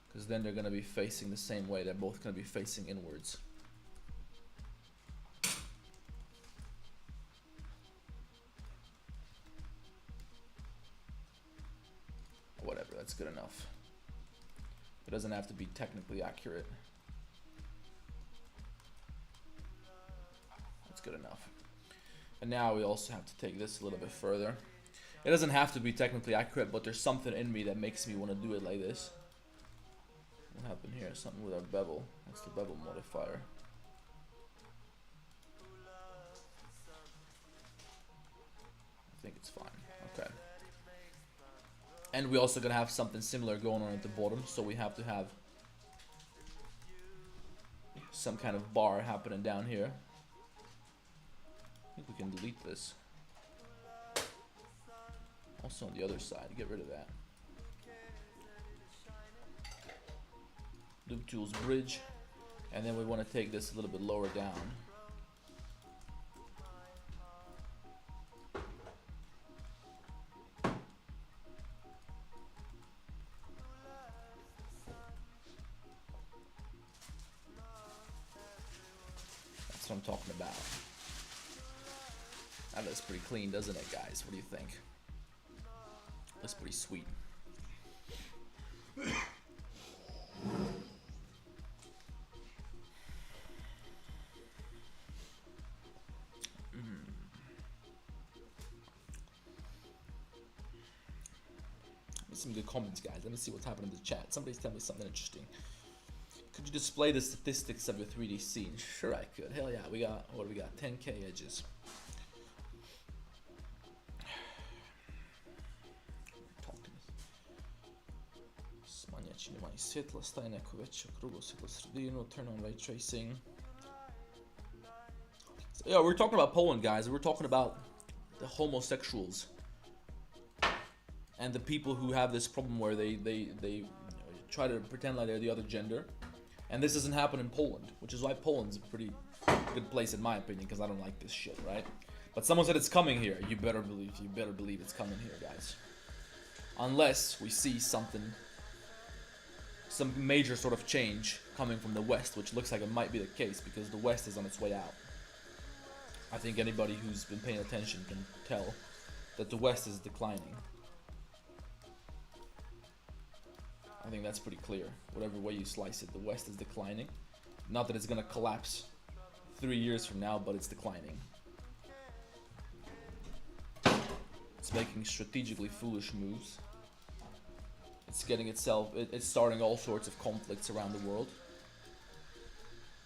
Because then they're going to be facing the same way. They're both going to be facing inwards. Whatever, that's good enough. It doesn't have to be technically accurate. That's good enough. And now we also have to take this a little bit further. It doesn't have to be technically accurate, but there's something in me that makes me want to do it like this. What happened here? Something with our bevel. That's the bevel modifier. I think it's fine. Okay. And we're also gonna have something similar going on at the bottom, so we have to have some kind of bar happening down here. I think we can delete this. Also on the other side, get rid of that. Loop tools bridge, and then we want to take this a little bit lower down. That's what I'm talking about. That looks pretty clean, doesn't it, guys? What do you think? Looks pretty sweet. Some good comments, guys. Let me see what's happening in the chat. Somebody's telling me something interesting. Could you display the statistics of your 3D scene? Sure, I could. Hell yeah. We got, what do we got? 10k edges. Talk to me. Smanjać nie ma i świetla, staje na kowiecie, okrągłe świetło sredinu, turn on ray tracing. So, yeah, we're talking about Poland, guys. We're talking about the homosexuals. And the people who have this problem where they try to pretend like they're the other gender. And this doesn't happen in Poland, which is why Poland's a pretty good place in my opinion, because I don't like this shit, right? But someone said it's coming here. You better believe it's coming here, guys. Unless we see some major sort of change coming from the West, which looks like it might be the case because the West is on its way out. I think anybody who's been paying attention can tell that the West is declining. I think that's pretty clear. Whatever way you slice it, the West is declining. Not that it's gonna collapse 3 years from now, but it's declining. It's making strategically foolish moves. It's starting all sorts of conflicts around the world.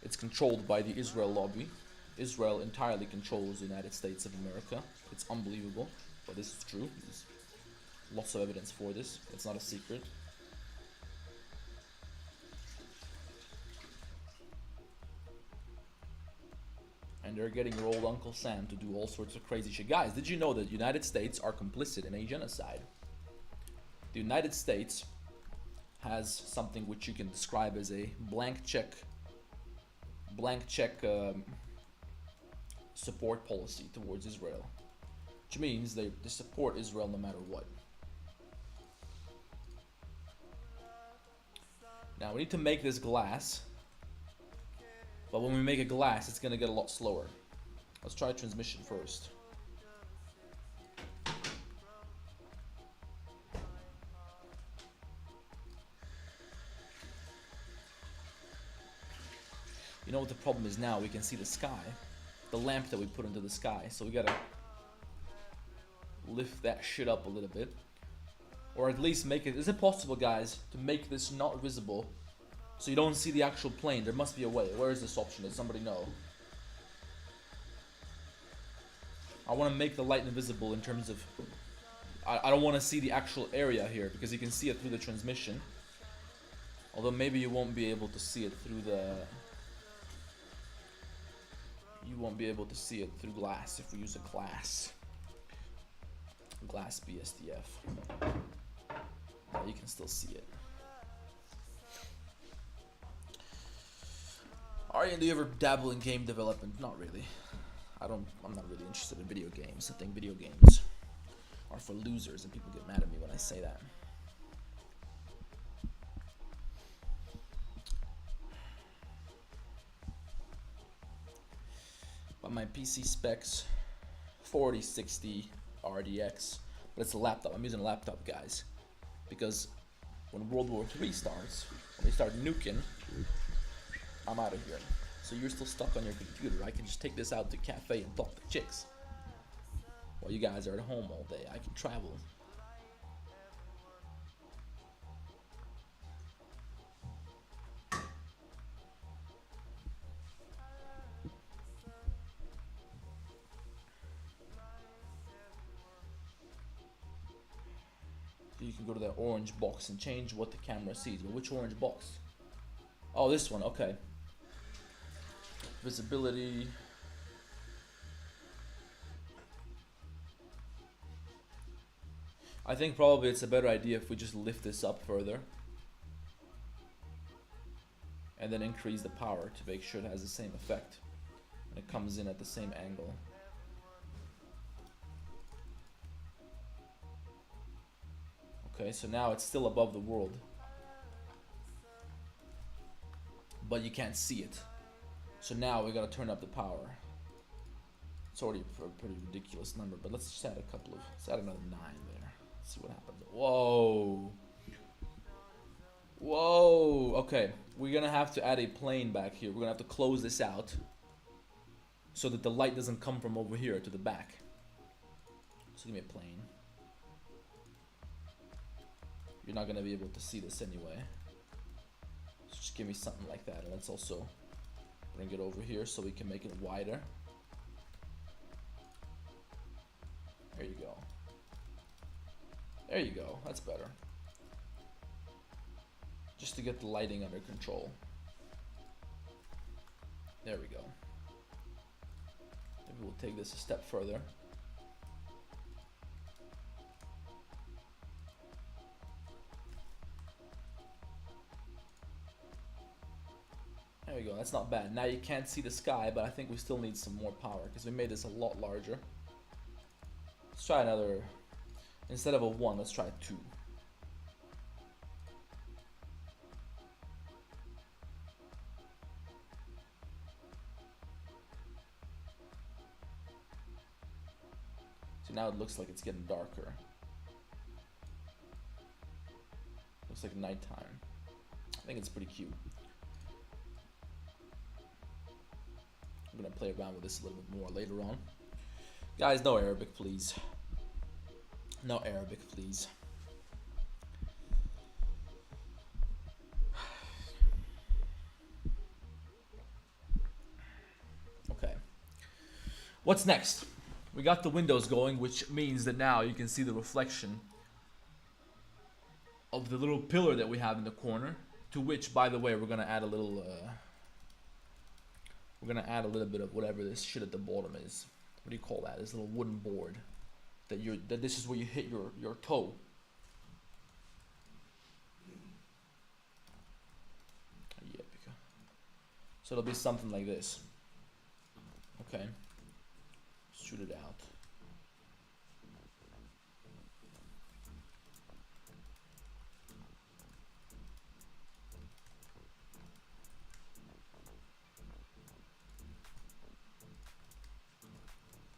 It's controlled by the Israel lobby. Israel entirely controls the United States of America. It's unbelievable, but this is true. There's lots of evidence for this. It's not a secret. And they're getting your old Uncle Sam to do all sorts of crazy shit. Guys, did you know that the United States are complicit in a genocide? The United States has something which you can describe as a blank check support policy towards Israel, which means they support Israel no matter what. Now we need to make this glass, but when we make a glass, it's gonna get a lot slower. Let's try transmission first. You know what the problem is now? We can see the sky, the lamp that we put into the sky. So we gotta lift that shit up a little bit. Or at least make it, is it possible, guys, to make this not visible so you don't see the actual plane? There must be a way. Where is this option? Does somebody know? I want to make the light invisible in terms of, I don't want to see the actual area here because you can see it through the transmission. Although maybe you won't be able to see it through the, you won't be able to see it through glass if we use a glass BSDF. No, you can still see it. Aryan, do you ever dabble in game development? Not really. I'm not really interested in video games. I think video games are for losers and people get mad at me when I say that. But my PC specs 4060 RDX, but it's a laptop. I'm using a laptop, guys, because when World War III starts, when they start nuking, I'm out of here. So you're still stuck on your computer. I can just take this out to a cafe and talk to chicks while you guys are at home all day. I can travel. You can go to that orange box and change what the camera sees. But which orange box? Oh, this one. Okay. Visibility. I think probably it's a better idea if we just lift this up further and then increase the power to make sure it has the same effect and it comes in at the same angle. Okay, so now it's still above the world, but you can't see it. So now we gotta turn up the power. It's already a pretty ridiculous number, but let's just add a couple of, let's add another 9 there. Let's see what happens. Whoa. Whoa. Okay, we're gonna have to add a plane back here. We're gonna have to close this out so that the light doesn't come from over here to the back. So give me a plane. You're not gonna be able to see this anyway. So just give me something like that. And let's also bring it over here so we can make it wider. There you go. There you go. That's better. Just to get the lighting under control. There we go. Maybe we'll take this a step further. There we go, that's not bad. Now you can't see the sky, but I think we still need some more power because we made this a lot larger. Let's try another, instead of a 1, let's try a 2. So now it looks like it's getting darker. Looks like nighttime. I think it's pretty cute. I'm gonna play around with this a little bit more later on. Guys, no Arabic, please. No Arabic, please. Okay. What's next? We got the windows going, which means that now you can see the reflection of the little pillar that we have in the corner, to which, by the way, we're gonna add a little we're gonna add a little bit of whatever this shit at the bottom is. What do you call that? This little wooden board that this is where you hit your toe. Yeah, so it'll be something like this. Okay, shoot it out.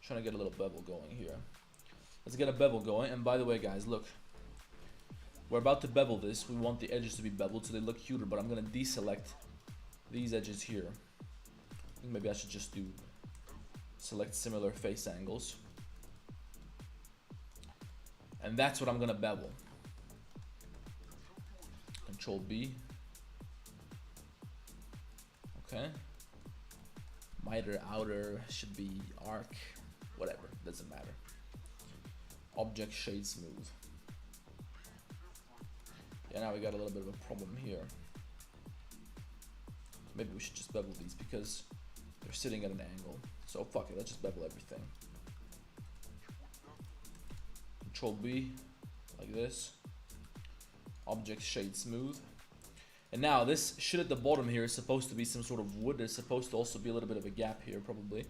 Trying to get a little bevel going here. Let's get a bevel going. And by the way, guys, look, we're about to bevel this. We want the edges to be beveled so they look cuter, but I'm gonna deselect these edges here. I think maybe I should just do select similar face angles, and that's what I'm gonna bevel. Control B. Okay. Miter outer should be arc. Whatever, doesn't matter. Object shade smooth. Yeah, now we got a little bit of a problem here. Maybe we should just bevel these because they're sitting at an angle. So fuck it, let's just bevel everything. Control B, like this. Object shade smooth. And now this shit at the bottom here is supposed to be some sort of wood. There's supposed to also be a little bit of a gap here, probably.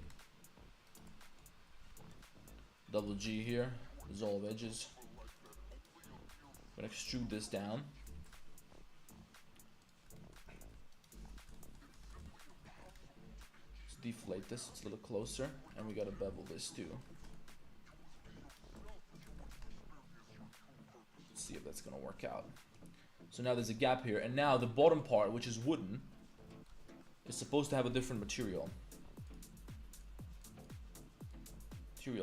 Double G here, dissolve edges. I'm gonna extrude this down. Let's deflate this, it's a little closer, and we gotta bevel this too. Let's see if that's gonna work out. So now there's a gap here, and now the bottom part, which is wooden, is supposed to have a different material.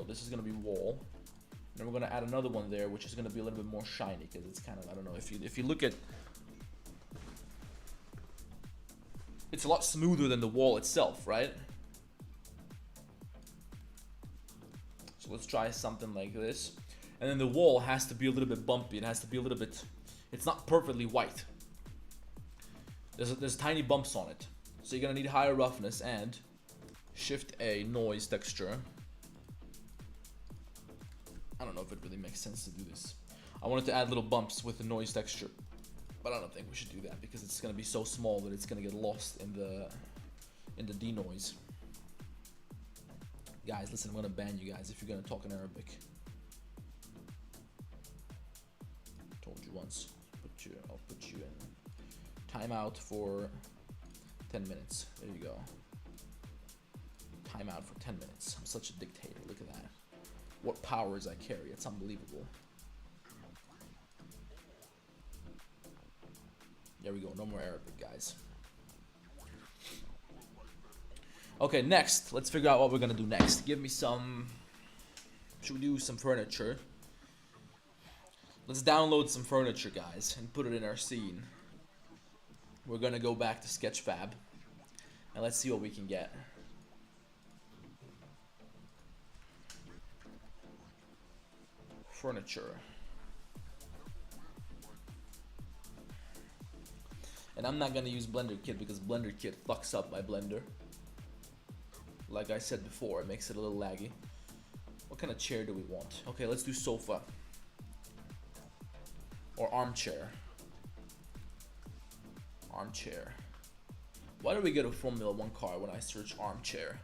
This is gonna be wall, and then we're gonna add another one there, which is gonna be a little bit more shiny because it's kind of, I don't know, if you look at, it's a lot smoother than the wall itself, right? So let's try something like this, and then the wall has to be a little bit bumpy. It has to be a little bit, it's not perfectly white. There's tiny bumps on it, so you're gonna need higher roughness and Shift A noise texture. I don't know if it really makes sense to do this. I wanted to add little bumps with the noise texture, but I don't think we should do that because it's gonna be so small that it's gonna get lost in the denoise. Guys, listen, I'm gonna ban you guys if you're gonna talk in Arabic. Told you once. I'll put you in timeout for 10 minutes. There you go. Timeout for 10 minutes. I'm such a dictator. Look at that. What powers I carry, it's unbelievable. There we go, no more Arabic, guys. Okay, next, let's figure out what we're gonna do next. Give me some, should we do some furniture? Let's download some furniture, guys, and put it in our scene. We're gonna go back to Sketchfab, and let's see what we can get. Furniture. And I'm not gonna use Blender Kit because Blender Kit fucks up my Blender. Like I said before, it makes it a little laggy. What kind of chair do we want? Okay, let's do sofa. Or armchair. Armchair. Why do we get a Formula 1 car when I search armchair?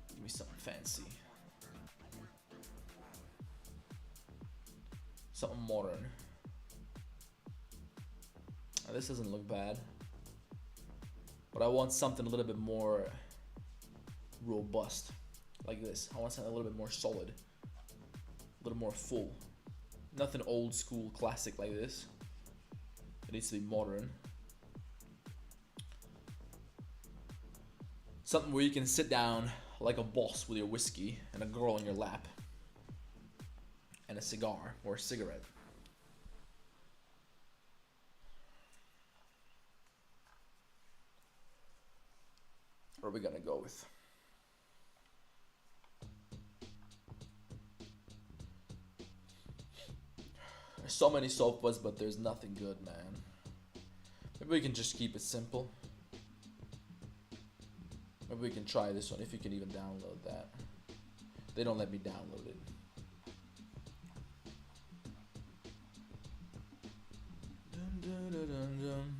Give me something fancy. Something modern. Now, this doesn't look bad. But I want something a little bit more robust. Like this. I want something a little bit more solid. A little more full. Nothing old school classic like this. It needs to be modern. Something where you can sit down like a boss with your whiskey and a girl in your lap. And a cigar or a cigarette. What are we gonna go with? There's so many sofas, but there's nothing good, man. Maybe we can just keep it simple. Maybe we can try this one if you can even download that. They don't let me download it. Dun, dun, dun, dun, dun.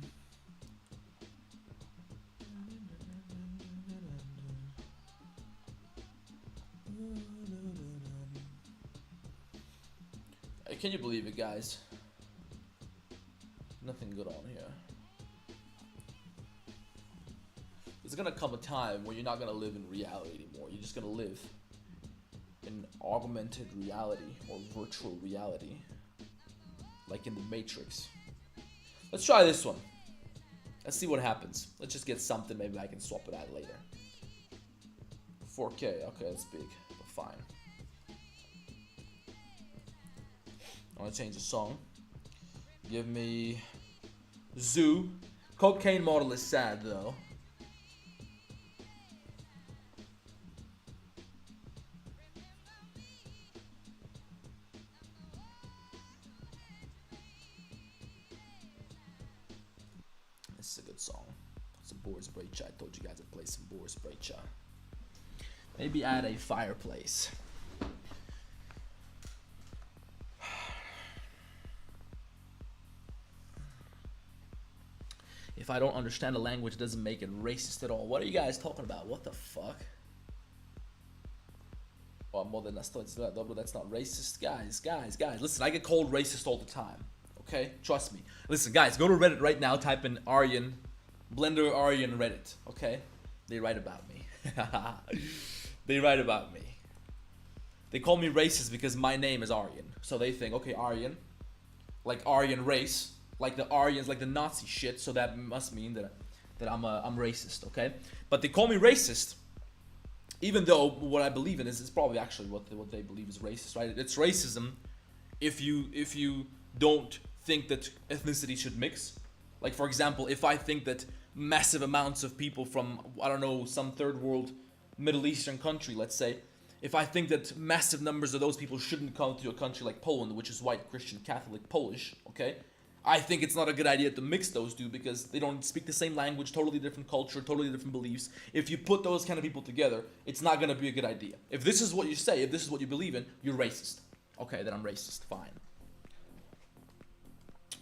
Can you believe it, guys? Nothing good on here. There's gonna come a time where you're not gonna live in reality anymore. You're just gonna live in augmented reality or virtual reality, like in the Matrix. Let's try this one. Let's see what happens. Let's just get something. Maybe I can swap it out later. 4K. Okay, that's big, but fine. I want to change the song. Give me Zoo. Cocaine Model is sad though. This is a good song. It's a Boris Brejcha. I told you guys I'd play some Boris Brejcha. Maybe add a fireplace. If I don't understand the language, it doesn't make it racist at all. What are you guys talking about? What the fuck? Oh, more than that's not racist. Guys. Listen, I get called racist all the time. Okay? Trust me. Listen, guys, go to Reddit right now. Type in Aryan. Blender Aryan Reddit. Okay? They write about me. They write about me. They call me racist because my name is Aryan. So they think, okay, Aryan. Like Aryan race. Like the Aryans, like the Nazi shit, so that must mean that I'm racist, okay? But they call me racist, even though what I believe in is probably actually what they believe is racist, right? It's racism if you don't think that ethnicity should mix. Like for example, if I think that massive amounts of people from, I don't know, some third world Middle Eastern country, let's say, if I think that massive numbers of those people shouldn't come to a country like Poland, which is white, Christian, Catholic, Polish, okay? I think it's not a good idea to mix those two because they don't speak the same language, totally different culture, totally different beliefs. If you put those kind of people together, it's not going to be a good idea. If this is what you say, if this is what you believe in, you're racist. Okay, then I'm racist. Fine.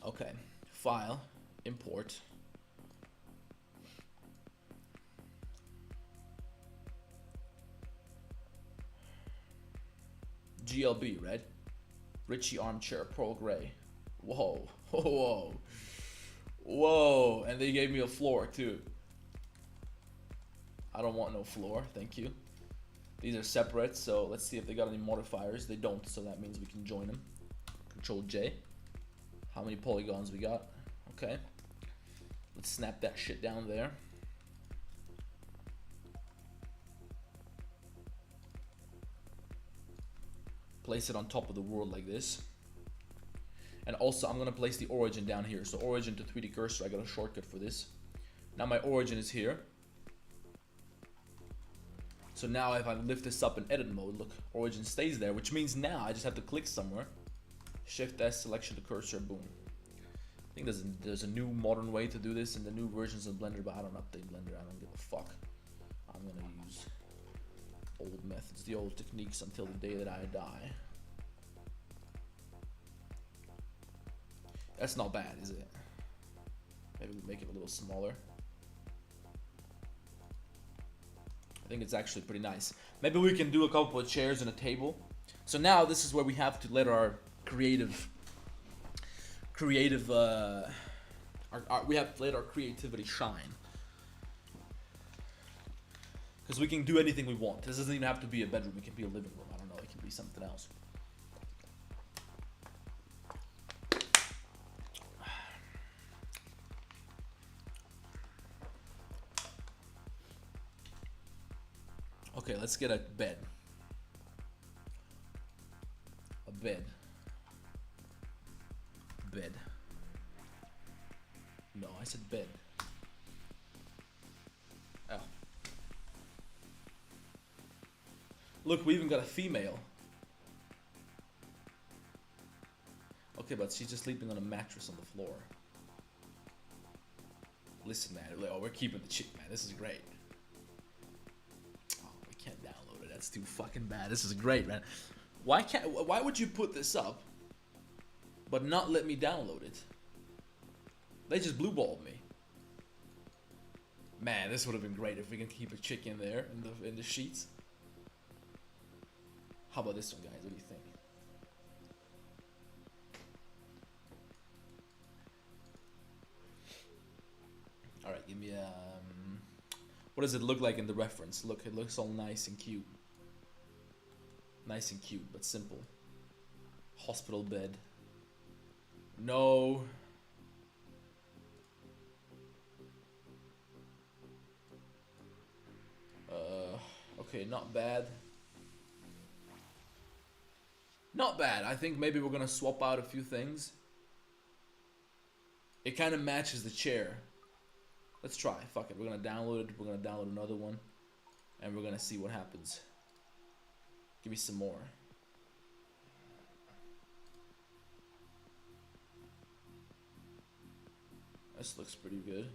Okay. File. Import. GLB, right? Richie Armchair, Pearl Gray. Whoa. Whoa. Whoa. And they gave me a floor too. I don't want no floor, thank you. These are separate, so let's see if they got any modifiers. They don't, so that means we can join them. Control J. How many polygons we got? Okay. Let's snap that shit down there. Place it on top of the world like this. And also, I'm gonna place the origin down here. So origin to 3D cursor, I got a shortcut for this. Now my origin is here. So now if I lift this up in edit mode, look, origin stays there, which means now I just have to click somewhere. Shift S, selection to cursor, boom. I think there's a new modern way to do this in the new versions of Blender, but I don't update Blender, I don't give a fuck. I'm gonna use old methods, the old techniques until the day that I die. That's not bad, is it? Maybe we make it a little smaller. I think it's actually pretty nice. Maybe we can do a couple of chairs and a table. So now this is where we have to let our creative we have to let our creativity shine. Because we can do anything we want. This doesn't even have to be a bedroom. It can be a living room. I don't know. It can be something else. Okay, let's get a bed. A bed. Bed. No, I said bed. Oh. Look, we even got a female. Okay, but she's just sleeping on a mattress on the floor. Listen, man. Oh, we're keeping the chick, man. This is great. Oh, we can't download it. That's too fucking bad. This is great, man. Why would you put this up, but not let me download it? They just blue balled me. Man, this would have been great if we can keep a chick in there in the sheets. How about this one, guys? What do you think? All right, give me what does it look like in the reference? Look, it looks all nice and cute. Nice and cute, but simple. Hospital bed. No. Okay, not bad. Not bad. I think maybe we're gonna swap out a few things. It kind of matches the chair. Let's try. Fuck it. We're gonna download it. We're gonna download another one, and we're gonna see what happens. Give me some more. This looks pretty good.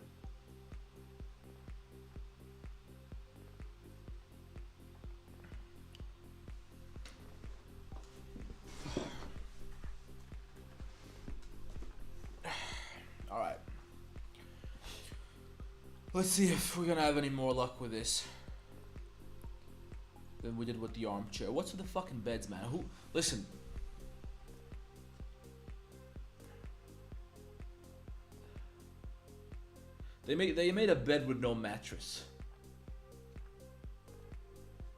Alright. Let's see if we're gonna have any more luck with this than we did with the armchair. What's with the fucking beds, man? Who? Listen. They made a bed with no mattress.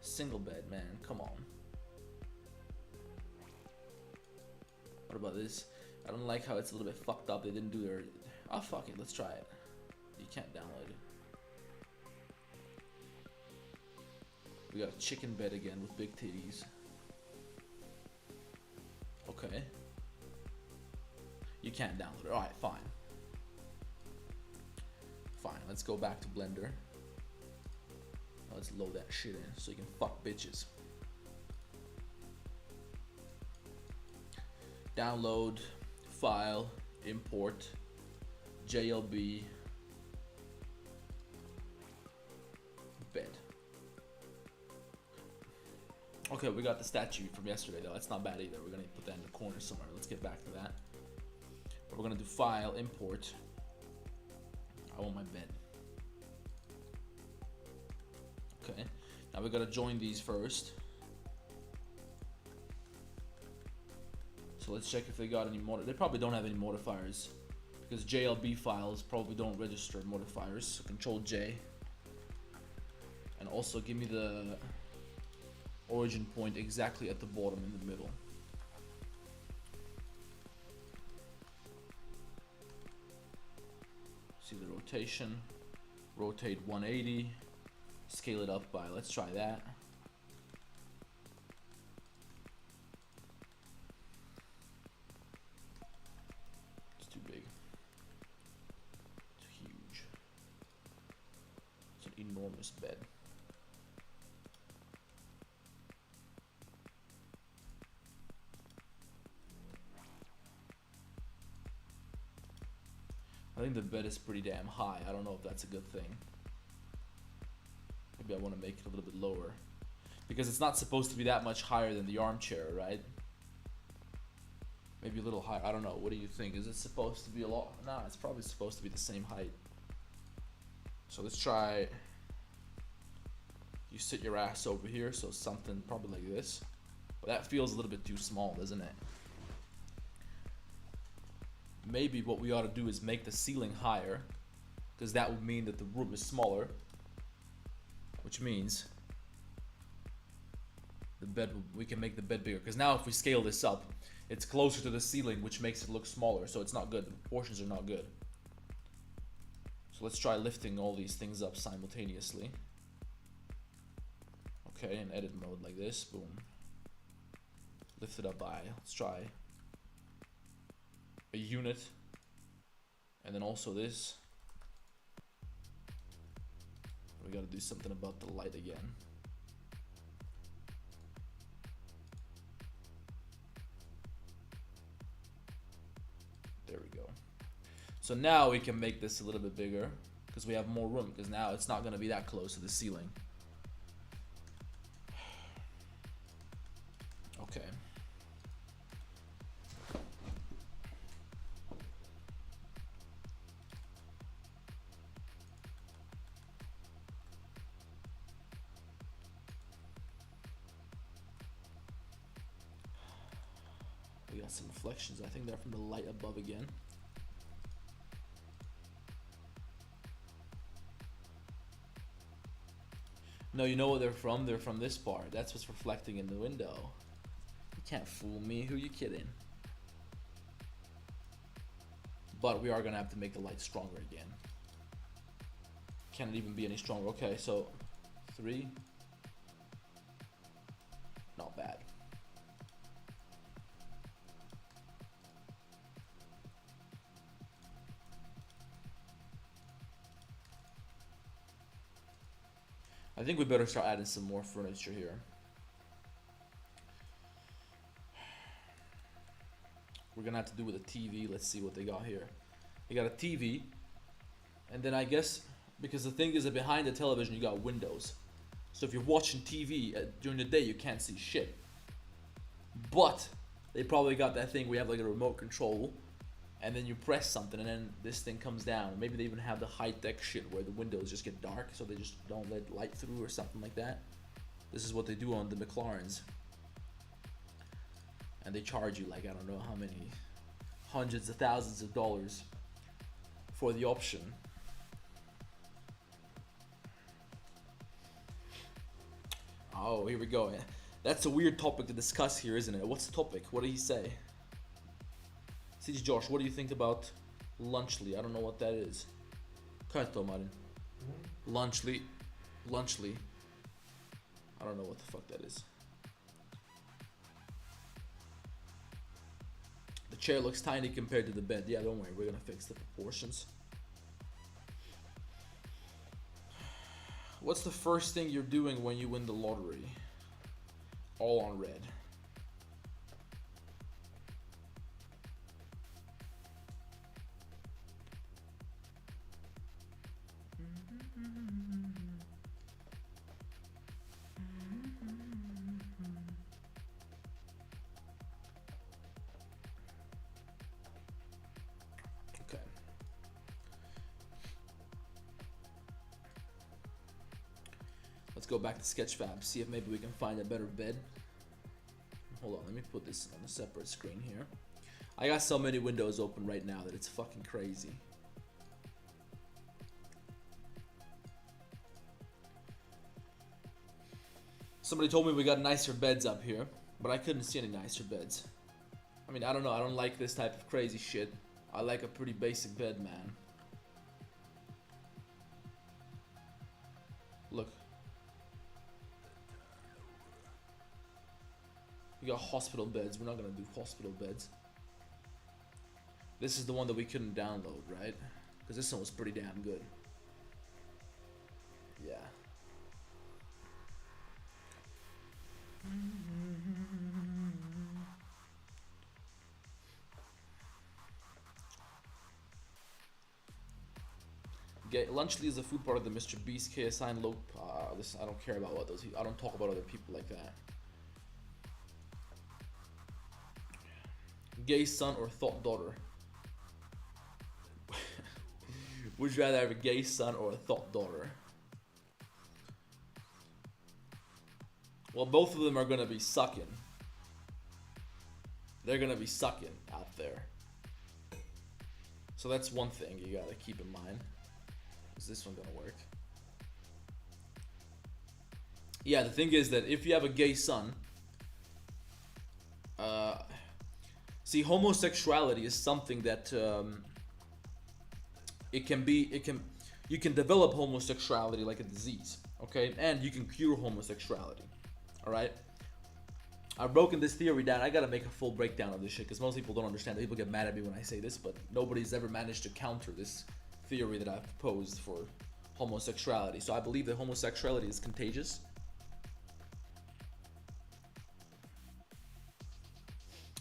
Single bed, man. Come on. What about this? I don't like how it's a little bit fucked up. They didn't do their... Oh, fuck it. Let's try it. You can't download it. We got a chicken bed again with big titties. Okay. You can't download it. Alright, fine. Fine, let's go back to Blender. Now let's load that shit in so you can fuck bitches. Download, file, import, JLB, bed. Okay, we got the statue from yesterday though. That's not bad either. We're gonna put that in the corner somewhere. Let's get back to that. But we're gonna do file, import. I want my bed. Okay, now we gotta join these first. So let's check if they got any They probably don't have any modifiers because JLB files probably don't register modifiers. So Control J, and also give me the origin point exactly at the bottom in the middle. See the rotation, rotate 180, scale it up by, let's try that. It's too big, it's huge, it's an enormous bed. I think the bed is pretty damn high. I don't know if that's a good thing. Maybe I want to make it a little bit lower. Because it's not supposed to be that much higher than the armchair, right? Maybe a little higher. I don't know. What do you think? Is it supposed to be a lot? Nah, it's probably supposed to be the same height. So let's try... You sit your ass over here, so something probably like this. But that feels a little bit too small, doesn't it? Maybe what we ought to do is make the ceiling higher, because that would mean that the room is smaller, which means the bed, we can make the bed bigger, because now if we scale this up, it's closer to the ceiling, which makes it look smaller, so it's not good. The proportions are not good. So let's try lifting all these things up simultaneously. Okay, in edit mode like this, boom. Lift it up by, let's try a unit, and then also this. We gotta do something about the light again. There we go. So now we can make this a little bit bigger. because we have more room, because now it's not going to be that close to the ceiling. Okay. We got some reflections. I think they're from the light above again. No, you know what they're from? They're from this part. That's what's reflecting in the window. You can't fool me. Who you kidding? But we are gonna have to make the light stronger again. Can it even be any stronger? Okay, so 3. Not bad. I think we better start adding some more furniture here. We're gonna have to do with a TV. Let's see what they got here. They got a TV, and then I guess, because the thing is that behind the television you got windows. So if you're watching TV during the day, you can't see shit. But they probably got that thing where you have like a remote control, and then you press something and then this thing comes down. Maybe they even have the high-tech shit where the windows just get dark so they just don't let light through or something like that. This is what they do on the McLarens. And they charge you like, I don't know how many hundreds of thousands of dollars for the option. Oh, here we go. That's a weird topic to discuss here, isn't it? What's the topic? What did he say? CG Josh, what do you think about Lunchly? I don't know what that is. Kaito Marin. Lunchly. I don't know what the fuck that is. The chair looks tiny compared to the bed. Yeah, don't worry, we're gonna fix the proportions. What's the first thing you're doing when you win the lottery? All on red. Okay. Let's go back to Sketchfab, see if maybe we can find a better bed. Hold on, let me put this on a separate screen here. I got so many windows open right now that it's fucking crazy. Somebody told me we got nicer beds up here, but I couldn't see any nicer beds. I mean, I don't know, I don't like this type of crazy shit. I like a pretty basic bed, man. Look. We got hospital beds. We're not gonna do hospital beds. This is the one that we couldn't download, right? Because this one was pretty damn good. Yeah. Lunchly is a food part of the Mr. Beast KSI and Low. Listen, I don't care about what those. I don't talk about other people like that. Gay son or thought daughter? Would you rather have a gay son or a thought daughter? Well, both of them are gonna be sucking. They're gonna be sucking out there. So that's one thing you gotta keep in mind. Is this one gonna work? Yeah, the thing is that if you have a gay son, see, homosexuality is something that you can develop homosexuality like a disease, okay? And you can cure homosexuality, all right? I've broken this theory down. I gotta make a full breakdown of this shit because most people don't understand. People get mad at me when I say this, but nobody's ever managed to counter this theory that I've proposed for homosexuality. So I believe that homosexuality is contagious.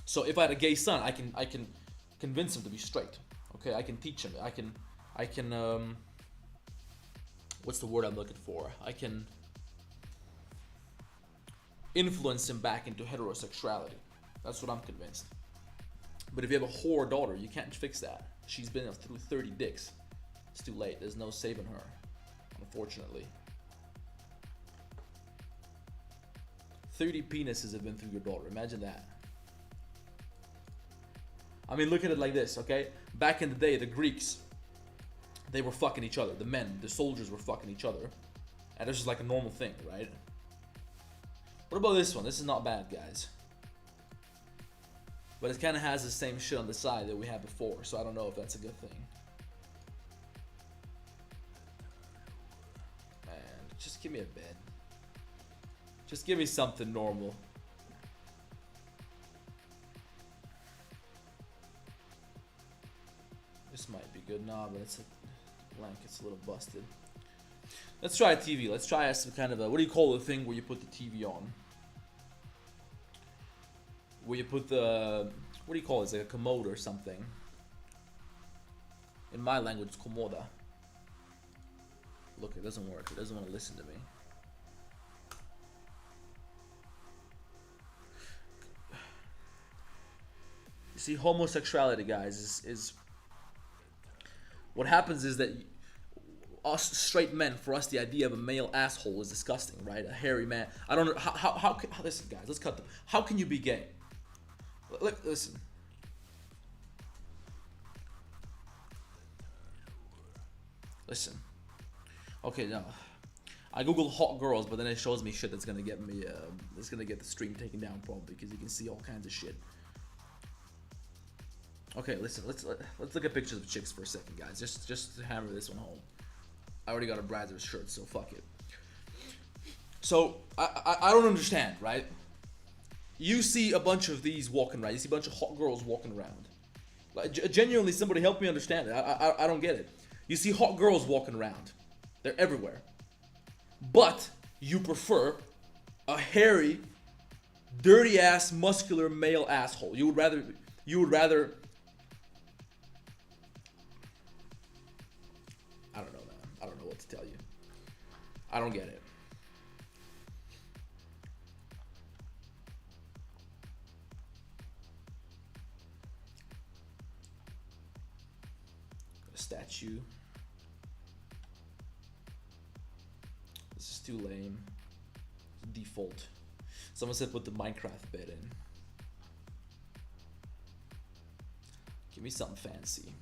So if I had a gay son, I can convince him to be straight. Okay, I can teach him. I can what's the word I'm looking for? I can influence him back into heterosexuality. That's what I'm convinced. But if you have a whore daughter, you can't fix that. She's been through 30 dicks. It's too late. There's no saving her, unfortunately. 30 penises have been through your daughter. Imagine that. I mean, look at it like this, okay? Back in the day, the Greeks, they were fucking each other. The men, the soldiers were fucking each other. And this is like a normal thing, right? What about this one? This is not bad, guys. But it kind of has the same shit on the side that we had before, so I don't know if that's a good thing. Man, just give me a bed. Just give me something normal. This might be good. Nah, but it's a blanket's a little busted. Let's try a TV. Let's try some kind of a, what do you call the thing where you put the TV on? Where you put the, what do you call it? It's like a commode or something. In my language, it's komoda. Look, it doesn't work. It doesn't want to listen to me. You see, homosexuality, guys, is what happens is that us straight men, for us, the idea of a male asshole is disgusting, right? A hairy man. I don't know how listen, guys, let's cut them. How can you be gay? Listen. Listen. Okay, now I googled hot girls, but then it shows me shit that's gonna get me. That's gonna get the stream taken down probably because you can see all kinds of shit. Okay, listen. Let's look at pictures of chicks for a second, guys. Just to hammer this one home. I already got a Brazzers shirt, so fuck it. So I don't understand, right? You see a bunch of these walking around. You see a bunch of hot girls walking around. Like, genuinely, somebody help me understand it. I don't get it. You see hot girls walking around. They're everywhere. But you prefer a hairy, dirty-ass, muscular male asshole. You would rather... I don't know, man. I don't know what to tell you. I don't get it. A statue. This is too lame. Default. Someone said put the Minecraft bed in. Give me something fancy.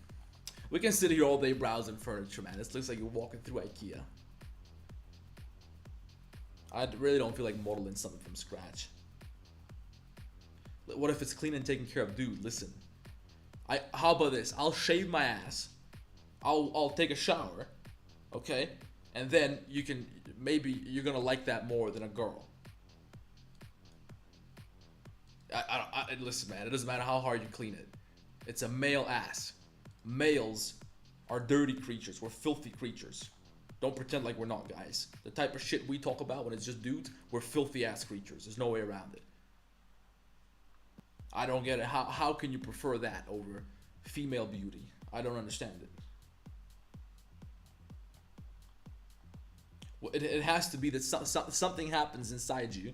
We can sit here all day browsing furniture, man. This looks like you're walking through IKEA. I really don't feel like modeling something from scratch. What if it's clean and taken care of? Dude, listen. How about this? I'll shave my ass. I'll take a shower. Okay? And then you can, maybe you're gonna like that more than a girl. Listen, man, it doesn't matter how hard you clean it. It's a male ass. Males are dirty creatures. We're filthy creatures. Don't pretend like we're not, guys. The type of shit we talk about when it's just dudes, we're filthy ass creatures. There's no way around it. I don't get it. How can you prefer that over female beauty? I don't understand it. Well, it has to be that something happens inside you.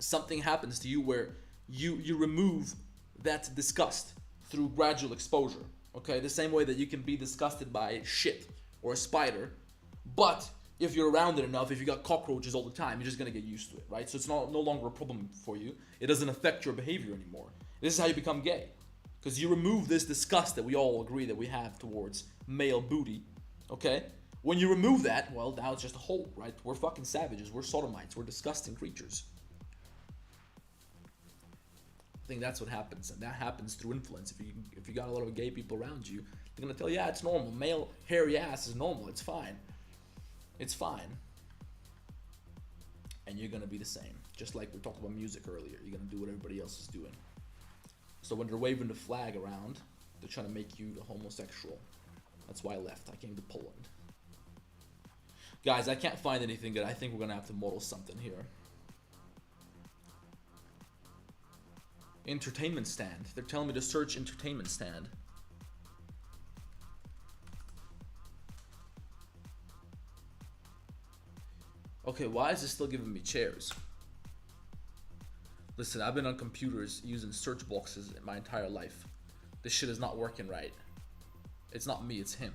Something happens to you where you remove that disgust through gradual exposure. Okay, the same way that you can be disgusted by shit or a spider, but if you're around it enough, if you got cockroaches all the time, you're just gonna get used to it, right? So it's no longer a problem for you. It doesn't affect your behavior anymore. This is how you become gay, because you remove this disgust that we all agree that we have towards male booty. Okay, when you remove that, well, now it's just a hole, right? We're fucking savages. We're sodomites. We're disgusting creatures. I think that's what happens, and that happens through influence. If you got a lot of gay people around you, they're gonna tell you, yeah, it's normal. Male hairy ass is normal. It's fine. It's fine. And you're gonna be the same. Just like we talked about music earlier. You're gonna do what everybody else is doing. So when they're waving the flag around, they're trying to make you a homosexual. That's why I left. I came to Poland. Guys, I can't find anything good. I think we're gonna have to model something here. Entertainment stand. They're telling me to search entertainment stand. Okay, why is it still giving me chairs? Listen, I've been on computers using search boxes my entire life. This shit is not working right. It's not me, it's him.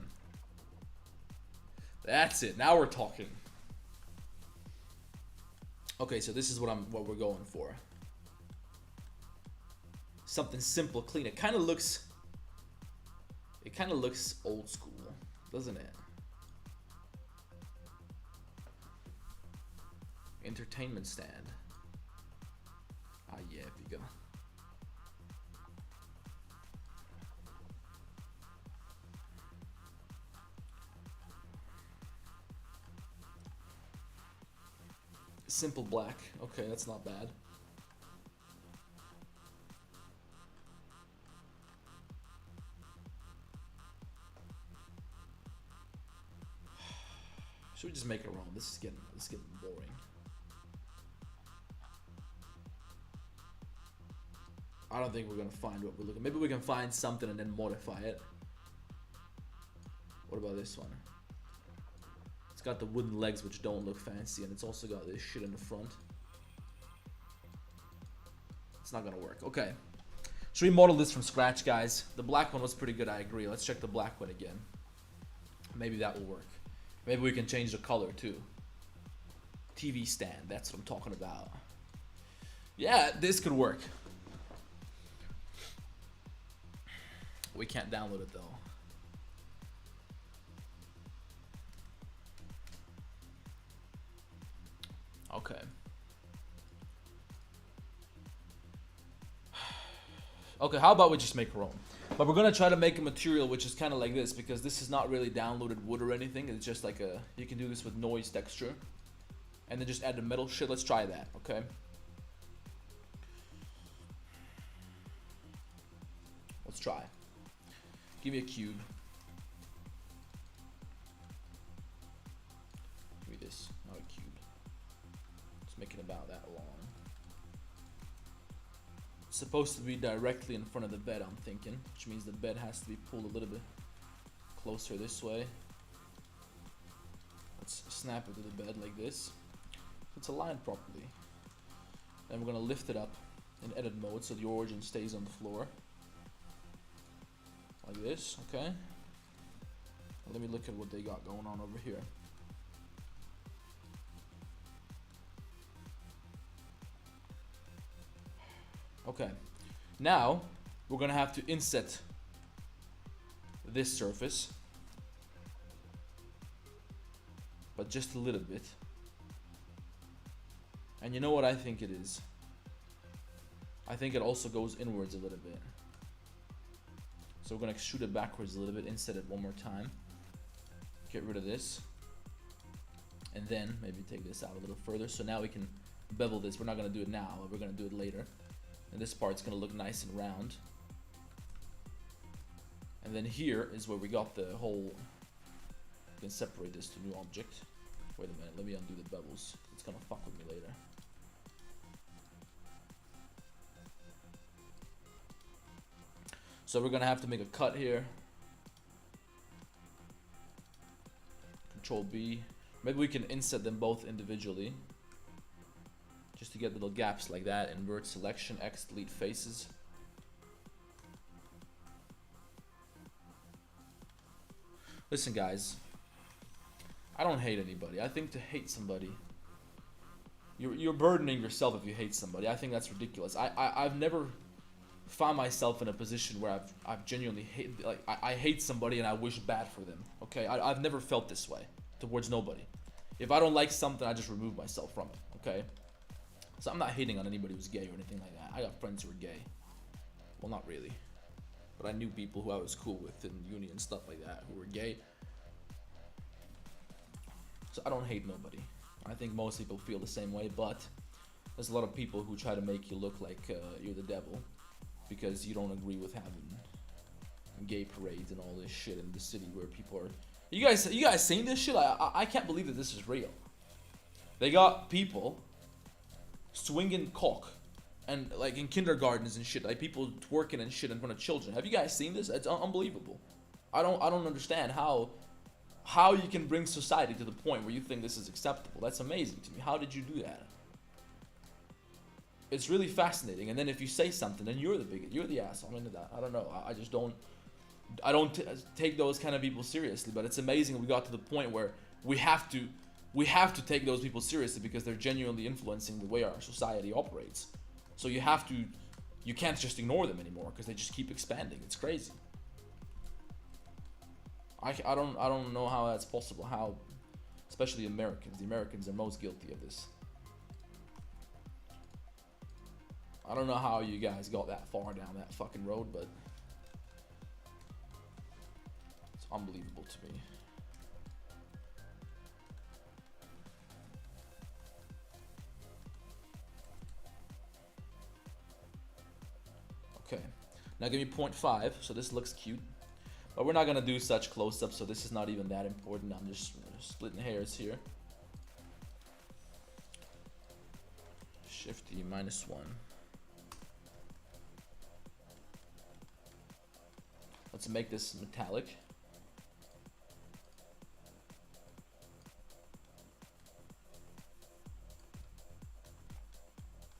That's it. Now we're talking. Okay, so this is what we're going for. Something simple, clean. It kind of looks old school, doesn't it? Entertainment stand. Ah, yeah, if you go. Simple black. Okay, that's not bad. Should we just make our own? This is getting boring. I don't think we're gonna find what we're looking. Maybe we can find something and then modify it. What about this one? It's got the wooden legs which don't look fancy, and it's also got this shit in the front. It's not gonna work. Okay. Should we model this from scratch, guys? The black one was pretty good, I agree. Let's check the black one again. Maybe that will work. Maybe we can change the color too. TV stand, that's what I'm talking about. Yeah, this could work. We can't download it though. Okay. Okay, how about we just make our own? But we're gonna try to make a material which is kind of like this, because this is not really downloaded wood or anything. It's just like you can do this with noise texture. And then just add the metal shit. Let's try that, okay? Let's try. Give me a cube. Give me this, not a cube. Let's make it about that long. It's supposed to be directly in front of the bed, I'm thinking, which means the bed has to be pulled a little bit closer this way. Let's snap it to the bed like this. So it's aligned properly. Then we're gonna lift it up in edit mode so the origin stays on the floor. Like this, okay? Now let me look at what they got going on over here. Okay, now we're gonna have to inset this surface, but just a little bit. And you know what I think it is? I think it also goes inwards a little bit. So we're gonna shoot it backwards a little bit, inset it one more time. Get rid of this. And then maybe take this out a little further. So now we can bevel this. We're not gonna do it now, we're gonna do it later. And this part's gonna look nice and round. And then here is where we got the whole, you can separate this to new object. Wait a minute, let me undo the bevels. It's gonna fuck with me later. So we're gonna have to make a cut here. Control B. Maybe we can inset them both individually. Just to get little gaps like that. Invert selection, X, delete faces. Listen guys, I don't hate anybody. I think to hate somebody, you're burdening yourself if you hate somebody. I think that's ridiculous. I've never found myself in a position where I've genuinely hate, like I hate somebody and I wish bad for them. Okay, I've never felt this way towards nobody. If I don't like something, I just remove myself from it. Okay, so I'm not hating on anybody who's gay or anything like that. I got friends who are gay. Well, not really, but I knew people who I was cool with in uni and stuff like that who were gay. So I don't hate nobody. I think most people feel the same way, but there's a lot of people who try to make you look like you're the devil because you don't agree with having gay parades and all this shit in the city where people are. You guys seen this shit? I can't believe that this is real. They got people swinging cock and like in kindergartens and shit, like people twerking and shit in front of children. Have you guys seen this? It's unbelievable. I don't understand how how you can bring society to the point where you think this is acceptable. That's amazing to me. How did you do that? It's really fascinating. And then if you say something, then you're the bigot, you're the asshole. I mean, I don't know. I just don't. I don't take those kind of people seriously. But it's amazing we got to the point where we have to take those people seriously because they're genuinely influencing the way our society operates. So you can't just ignore them anymore because they just keep expanding. It's crazy. I don't know how that's possible. How, especially Americans. The Americans are most guilty of this. I don't know how you guys got that far down that fucking road, but it's unbelievable to me. Okay, now give me 0.5, so this looks cute. But we're not gonna do such close-ups, so this is not even that important. I'm just splitting hairs here. Shift E -1. Let's make this metallic.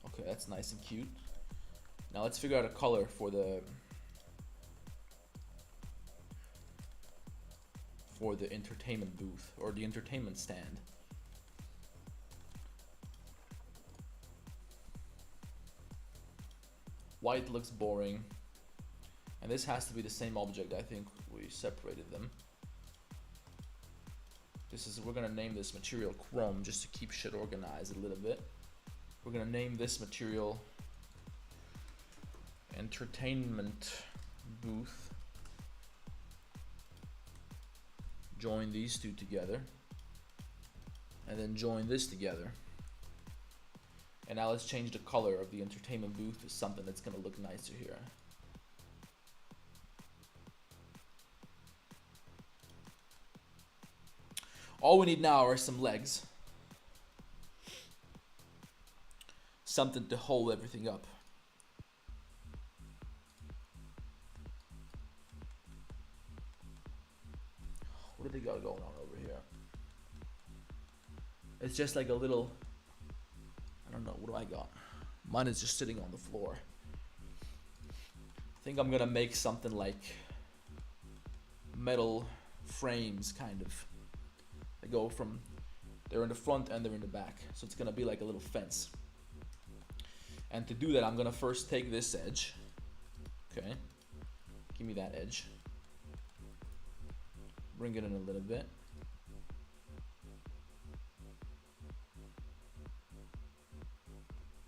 Okay, that's nice and cute. Now let's figure out a color for the entertainment booth or the entertainment stand. White looks boring. And this has to be the same object. I think we separated them. We're gonna name this material chrome just to keep shit organized a little bit. We're gonna name this material entertainment booth. Join these two together. And then join this together. And now let's change the color of the entertainment booth to something that's gonna look nicer here. All we need now are some legs. Something to hold everything up. What do they got going on over here? It's just like a little, I don't know, what do I got? Mine is just sitting on the floor. I think I'm gonna make something like metal frames, kind of. They go from, they're in the front and they're in the back. So it's gonna be like a little fence. And to do that, I'm gonna first take this edge. Okay, give me that edge. Bring it in a little bit.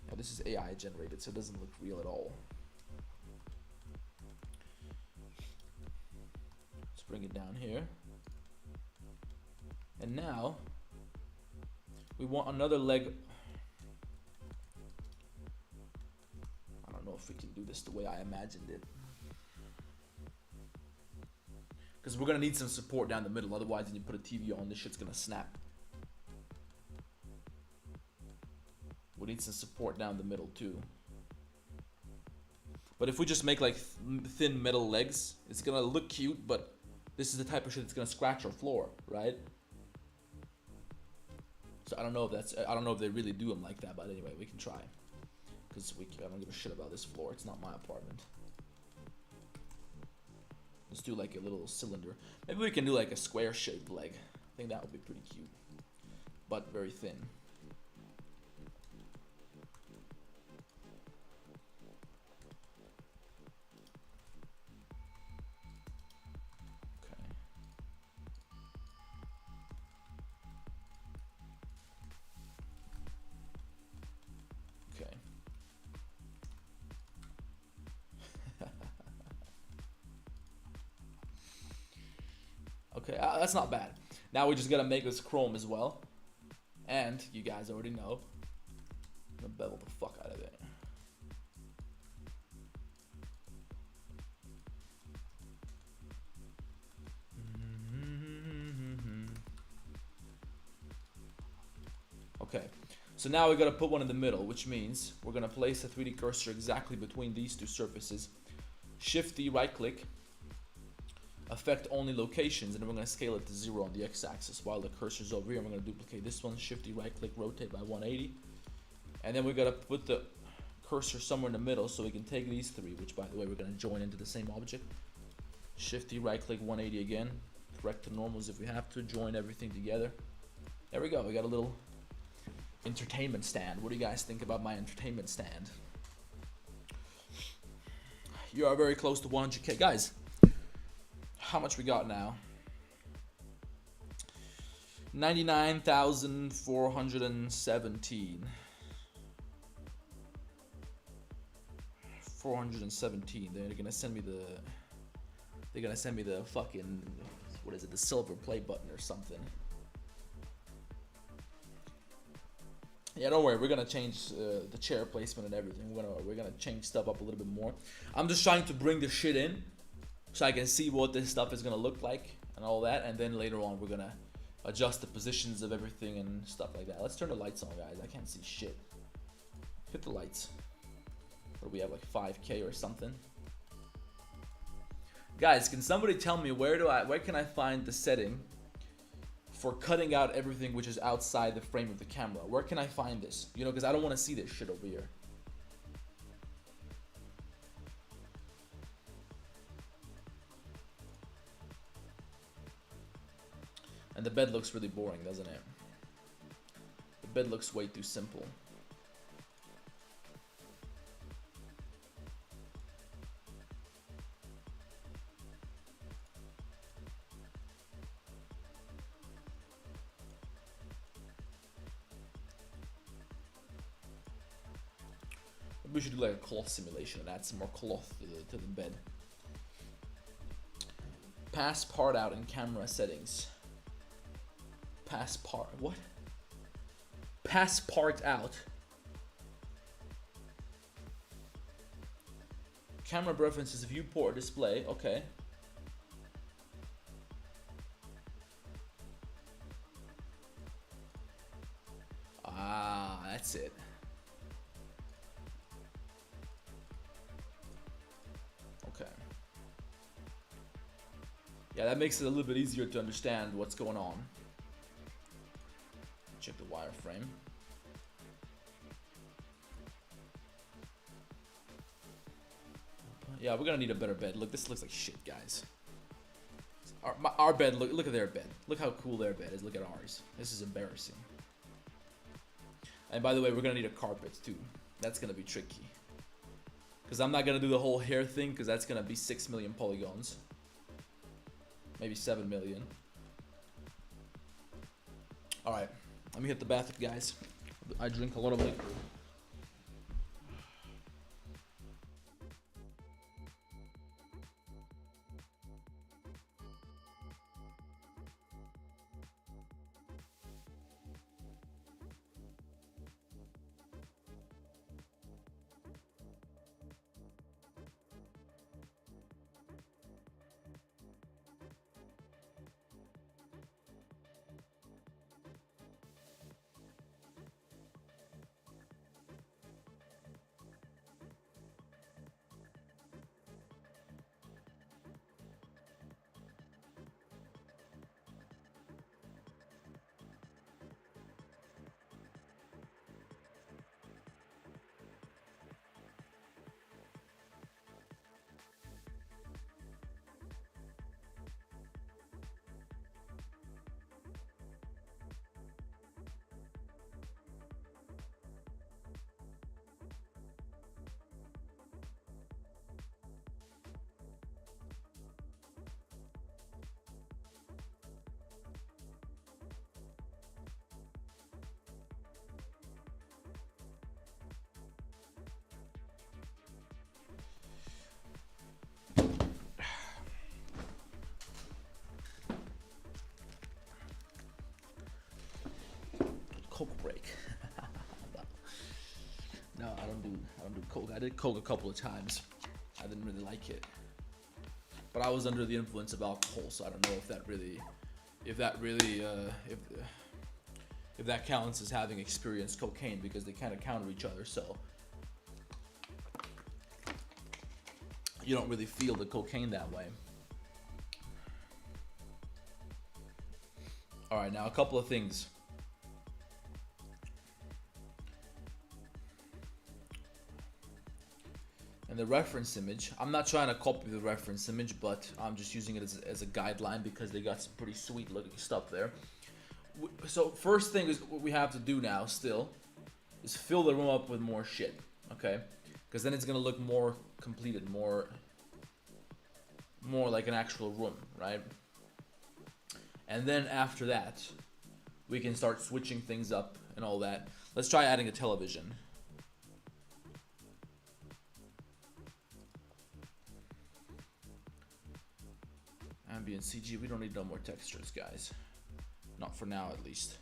Now this is AI generated, so it doesn't look real at all. Let's bring it down here. And now we want another leg. I don't know if we can do this the way I imagined it, because we're gonna need some support down the middle. Otherwise, when you put a TV on, this shit's gonna snap. We need some support down the middle too. But if we just make like thin metal legs, it's gonna look cute, but this is the type of shit that's gonna scratch our floor, right? So I don't know if they really do them like that, but anyway, we can try. Because I don't give a shit about this floor. It's not my apartment. Let's do like a little cylinder. Maybe we can do like a square-shaped leg. I think that would be pretty cute, but very thin. Okay, that's not bad. Now we just gotta make this chrome as well. And you guys already know, I'm gonna bevel the fuck out of it. Okay, so now we gotta put one in the middle, which means we're gonna place a 3D cursor exactly between these two surfaces. Shift D, right click. affect only locations, and then we're going to scale it to 0 on the x-axis while the cursor's over here. We're going to duplicate this one, Shift right click, rotate by 180, and then we got to put the cursor somewhere in the middle so we can take these three, which by the way we're going to join into the same object. Shift right click, 180 again, correct the normals if we have to, join everything together. There we go, we got a little entertainment stand. What do you guys think about my entertainment stand? You are very close to 100k. Guys, how much we got now? 99,417. 417. They're gonna send me the fucking, what is it, the silver play button or something. Yeah, don't worry, we're gonna change the chair placement and everything. We're gonna change stuff up a little bit more. I'm just trying to bring the shit in so I can see what this stuff is gonna look like and all that, and then later on we're gonna adjust the positions of everything and stuff like that. Let's turn the lights on, guys. I can't see shit. Hit the lights. What do we have, like 5K or something? Guys, can somebody tell me where can I find the setting for cutting out everything which is outside the frame of the camera? Where can I find this? You know, because I don't want to see this shit over here. And the bed looks really boring, doesn't it? The bed looks way too simple. We should do like a cloth simulation and add some more cloth to the bed. Pass part out in camera settings. Pass part, what? Pass part out. Camera preferences, viewport display, okay. Ah, that's it. Okay. Yeah, that makes it a little bit easier to understand what's going on. Check the wireframe. Yeah, we're gonna need a better bed. Look, this looks like shit, guys. Our bed, look at their bed. Look how cool their bed is. Look at ours. This is embarrassing. And by the way, we're gonna need a carpet too. That's gonna be tricky. Because I'm not gonna do the whole hair thing, because that's gonna be 6 million polygons. Maybe 7 million. Alright, let me hit the bathroom, guys. I drink a lot of liquor. Coke break. No, I don't do Coke. I did Coke a couple of times. I didn't really like it, but I was under the influence of alcohol, so I don't know if that counts as having experienced cocaine, because they kind of counter each other, so you don't really feel the cocaine that way. Alright, now a couple of things. And the reference image, I'm not trying to copy the reference image, but I'm just using it as a guideline because they got some pretty sweet looking stuff there. So first thing is what we have to do now still is fill the room up with more shit, okay? Because then it's gonna look more completed, more like an actual room, right? And then after that, we can start switching things up and all that. Let's try adding a television. Ambient CG, we don't need no more textures, guys. Not for now, at least.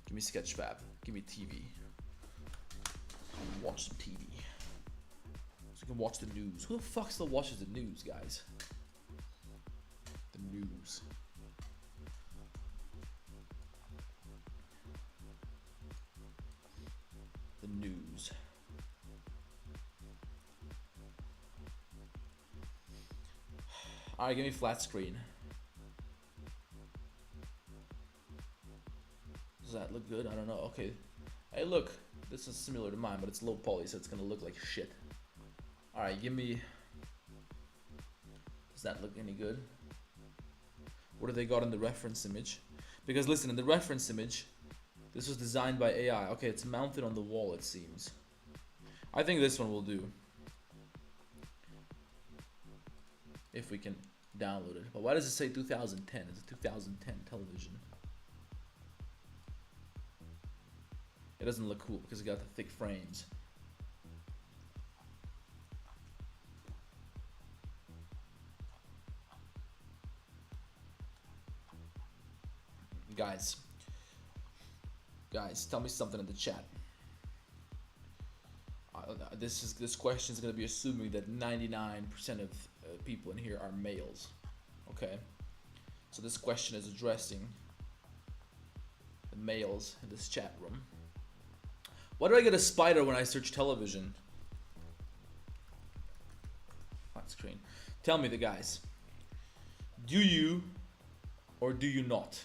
Give me Sketchfab. Give me TV. Watch some TV. So you can watch the news. Who the fuck still watches the news, guys? The news. The news. Alright, give me flat screen. Does that look good? I don't know. Okay. Hey, look. This is similar to mine, but it's low poly, so it's gonna look like shit. Alright, give me... Does that look any good? What do they got in the reference image? Because listen, in the reference image, this was designed by AI. Okay, it's mounted on the wall, it seems. I think this one will do. If we can download it. But why does it say 2010? It's a 2010 television. It doesn't look cool because it got the thick frames. Guys, tell me something in the chat. This question is going to be assuming that 99% of people in here are males. Okay, so this question is addressing the males in this chat room. Why do I get a spider when I search television? Flat screen. Tell me, the guys. Do you or do you not?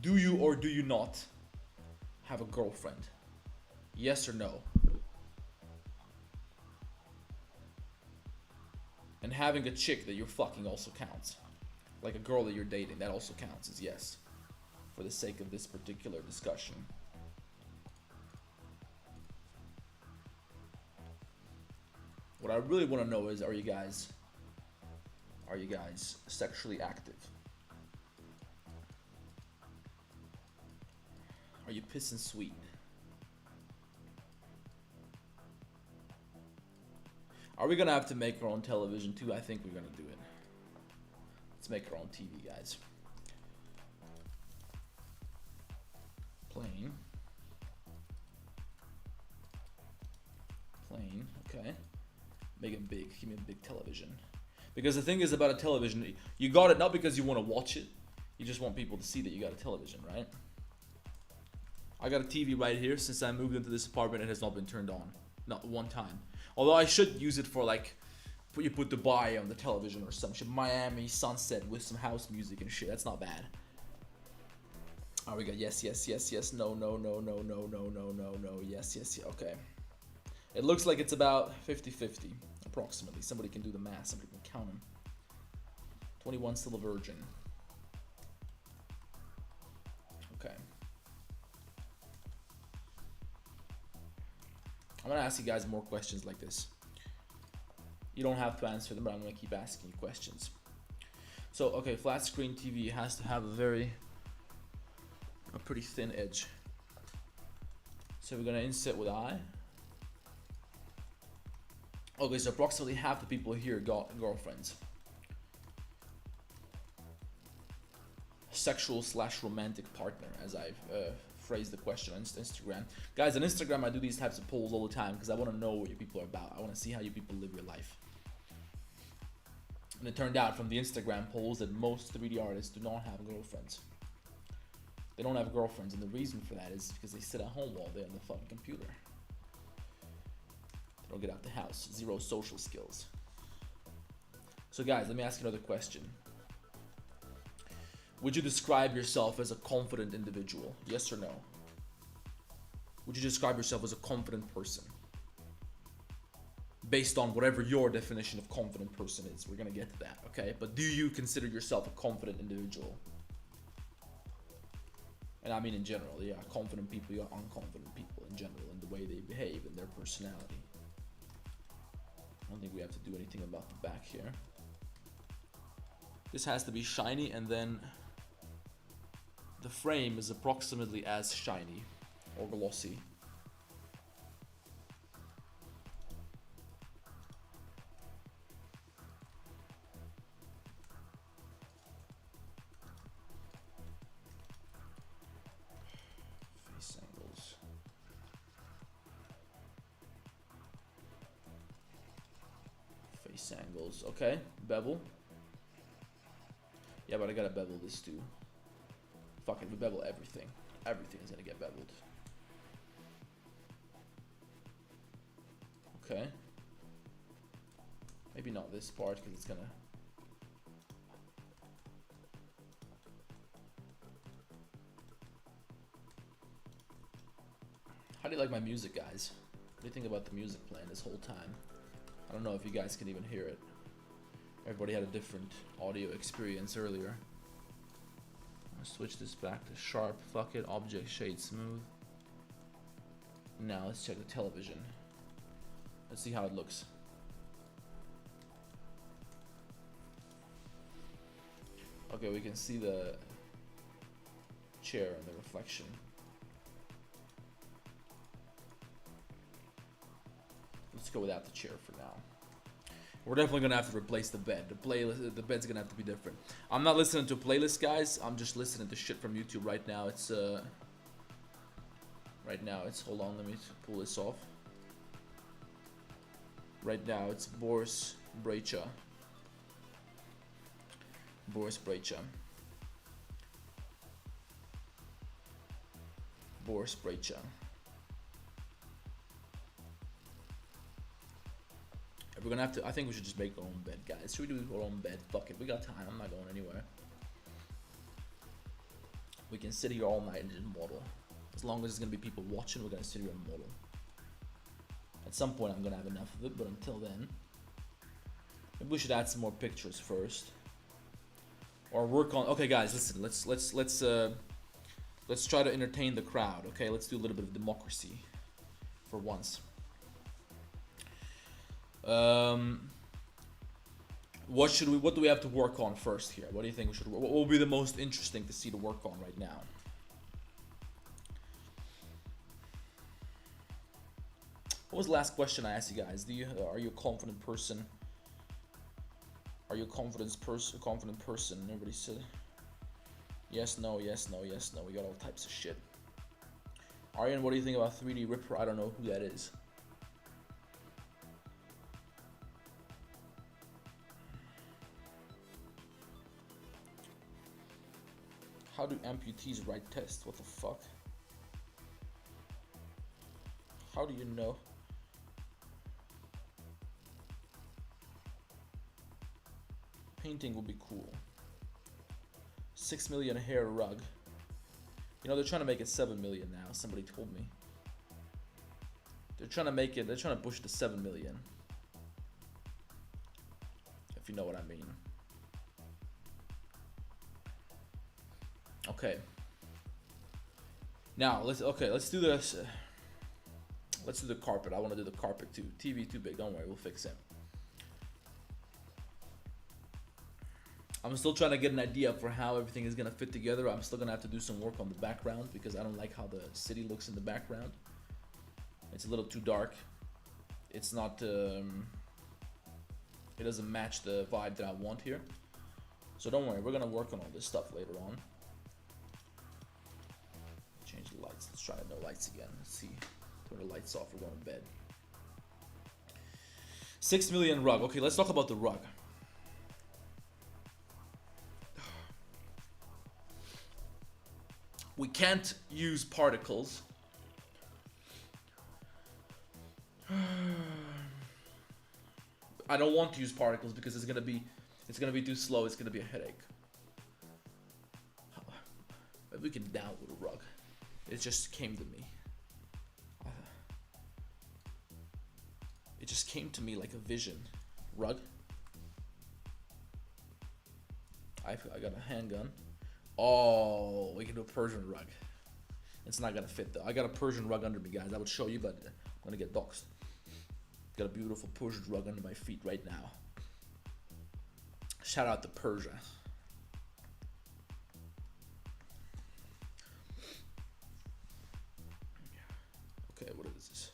Do you or do you not have a girlfriend? Yes or no? And having a chick that you're fucking also counts. Like a girl that you're dating, that also counts as yes. For the sake of this particular discussion. What I really want to know is, are you guys sexually active? Are you pissing sweet? Are we gonna have to make our own television too? I think we're gonna do it. Let's make our own TV, guys. Plain, okay. Make it big. Give me a big television. Because the thing is about a television, you got it not because you want to watch it. You just want people to see that you got a television, right? I got a TV right here. Since I moved into this apartment, it has not been turned on. Not one time. Although I should use it for like, you put Dubai on the television or some shit. Miami sunset with some house music and shit. That's not bad. Oh, we got yes, yes, yes, yes, no, no, no, no, no, no, no, no, no, yes, yes, yes. Okay. It looks like it's about 50-50, approximately. Somebody can do the math. Somebody can count them. 21 still a virgin. Okay. I'm gonna ask you guys more questions like this. You don't have to answer them, but I'm gonna keep asking you questions. So, okay, flat screen TV has to have a pretty thin edge. So we're gonna inset with I. Okay, so approximately half the people here got girlfriends. Sexual/romantic partner, as I've phrased the question on Instagram. Guys, on Instagram I do these types of polls all the time because I want to know what you people are about. I want to see how you people live your life. And it turned out from the Instagram polls that most 3D artists do not have girlfriends. They don't have girlfriends, and the reason for that is because they sit at home all day on the fucking computer. They don't get out the house. Zero social skills. So guys, let me ask you another question. Would you describe yourself as a confident individual? Yes or no? Would you describe yourself as a confident person? Based on whatever your definition of confident person is. We're gonna get to that, okay? But do you consider yourself a confident individual? And I mean in general, yeah, confident people, yeah, unconfident people in general, in the way they behave and their personality. I don't think we have to do anything about the back here. This has to be shiny, and then the frame is approximately as shiny or glossy. Face angles. Face angles, okay. Bevel. Yeah, but I gotta bevel this too. Fuck it, we bevel everything. Everything is gonna get beveled. Okay. Maybe not this part, because it's gonna... How do you like my music, guys? What do you think about the music playing this whole time? I don't know if you guys can even hear it. Everybody had a different audio experience earlier. I'll switch this back to sharp. Fuck it. Object shade smooth. Now let's check the television. Let's see how it looks. Okay, we can see the chair and the reflection. Let's go without the chair for now. We're definitely gonna have to replace the bed. The bed's gonna have to be different. I'm not listening to a playlist, guys. I'm just listening to shit from YouTube right now. It's hold on, let me pull this off. Right now it's Boris Brejcha. Boris Brejcha. Boris Brejcha. We're gonna have to, I think we should just make our own bed, guys. Should we do our own bed? Fuck it, we got time. I'm not going anywhere. We can sit here all night and just model. As long as there's gonna be people watching, we're gonna sit here and model. At some point, I'm gonna have enough of it, but until then, maybe we should add some more pictures first, or work on. Okay, guys, listen. Let's try to entertain the crowd. Okay, let's do a little bit of democracy for once. What do we have to work on first here? What do you think we should? What will be the most interesting to see to work on right now? What was the last question I asked you guys? Are you a confident person? Are you a confident person? Everybody said yes, no, yes, no, yes, no. We got all types of shit. Aryan, what do you think about 3D Ripper? I don't know who that is. How do amputees write tests? What the fuck? How do you know? Painting would be cool. 6 million hair rug. You know, they're trying to make it 7 million now. Somebody told me. They're trying to push to 7 million. If you know what I mean. Okay. Now let's do this. Let's do the carpet. I want to do the carpet too. TV too big. Don't worry, we'll fix it. I'm still trying to get an idea for how everything is gonna fit together. I'm still gonna have to do some work on the background because I don't like how the city looks in the background. It's a little too dark. It's not. It doesn't match the vibe that I want here. So don't worry, we're gonna work on all this stuff later on. Change the lights. Let's try no lights again. Let's see. Turn the lights off. We're going to bed. 6 million rug. Okay, let's talk about the rug. We can't use particles. I don't want to use particles because it's gonna be It's gonna be too slow. It's gonna be a headache. Maybe we can download a rug. It just came to me. It just came to me like a vision. Rug. I got a handgun. Oh, we can do a Persian rug. It's not gonna fit though. I got a Persian rug under me, guys. I would show you, but I'm gonna get doxxed. Got a beautiful Persian rug under my feet right now. Shout out to Persia. Okay, what is this?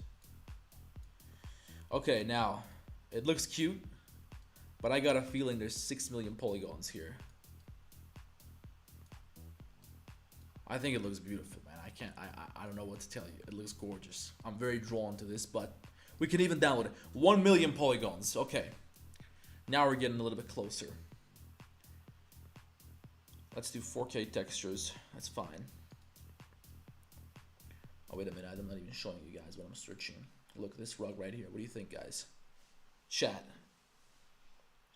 Okay, now it looks cute, but I got a feeling there's 6 million polygons here. I think it looks beautiful, man. I don't know what to tell you. It looks gorgeous. I'm very drawn to this, but we can even download it. 1 million polygons. Okay. Now we're getting a little bit closer. Let's do 4K textures. That's fine. Oh, wait a minute. I'm not even showing you guys what I'm searching. Look, this rug right here. What do you think, guys? Chat.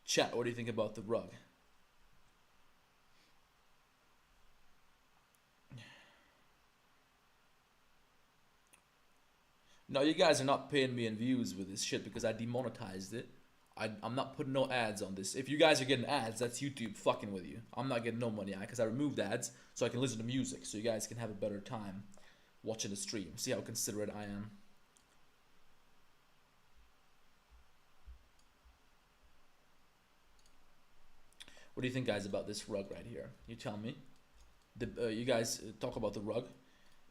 Chat, what do you think about the rug? No, you guys are not paying me in views with this shit because I demonetized it. I'm not putting no ads on this. If you guys are getting ads, that's YouTube fucking with you. I'm not getting no money because I removed ads so I can listen to music so you guys can have a better time watching the stream. See how considerate I am. What do you think, guys, about this rug right here? You tell me. You guys talk about the rug.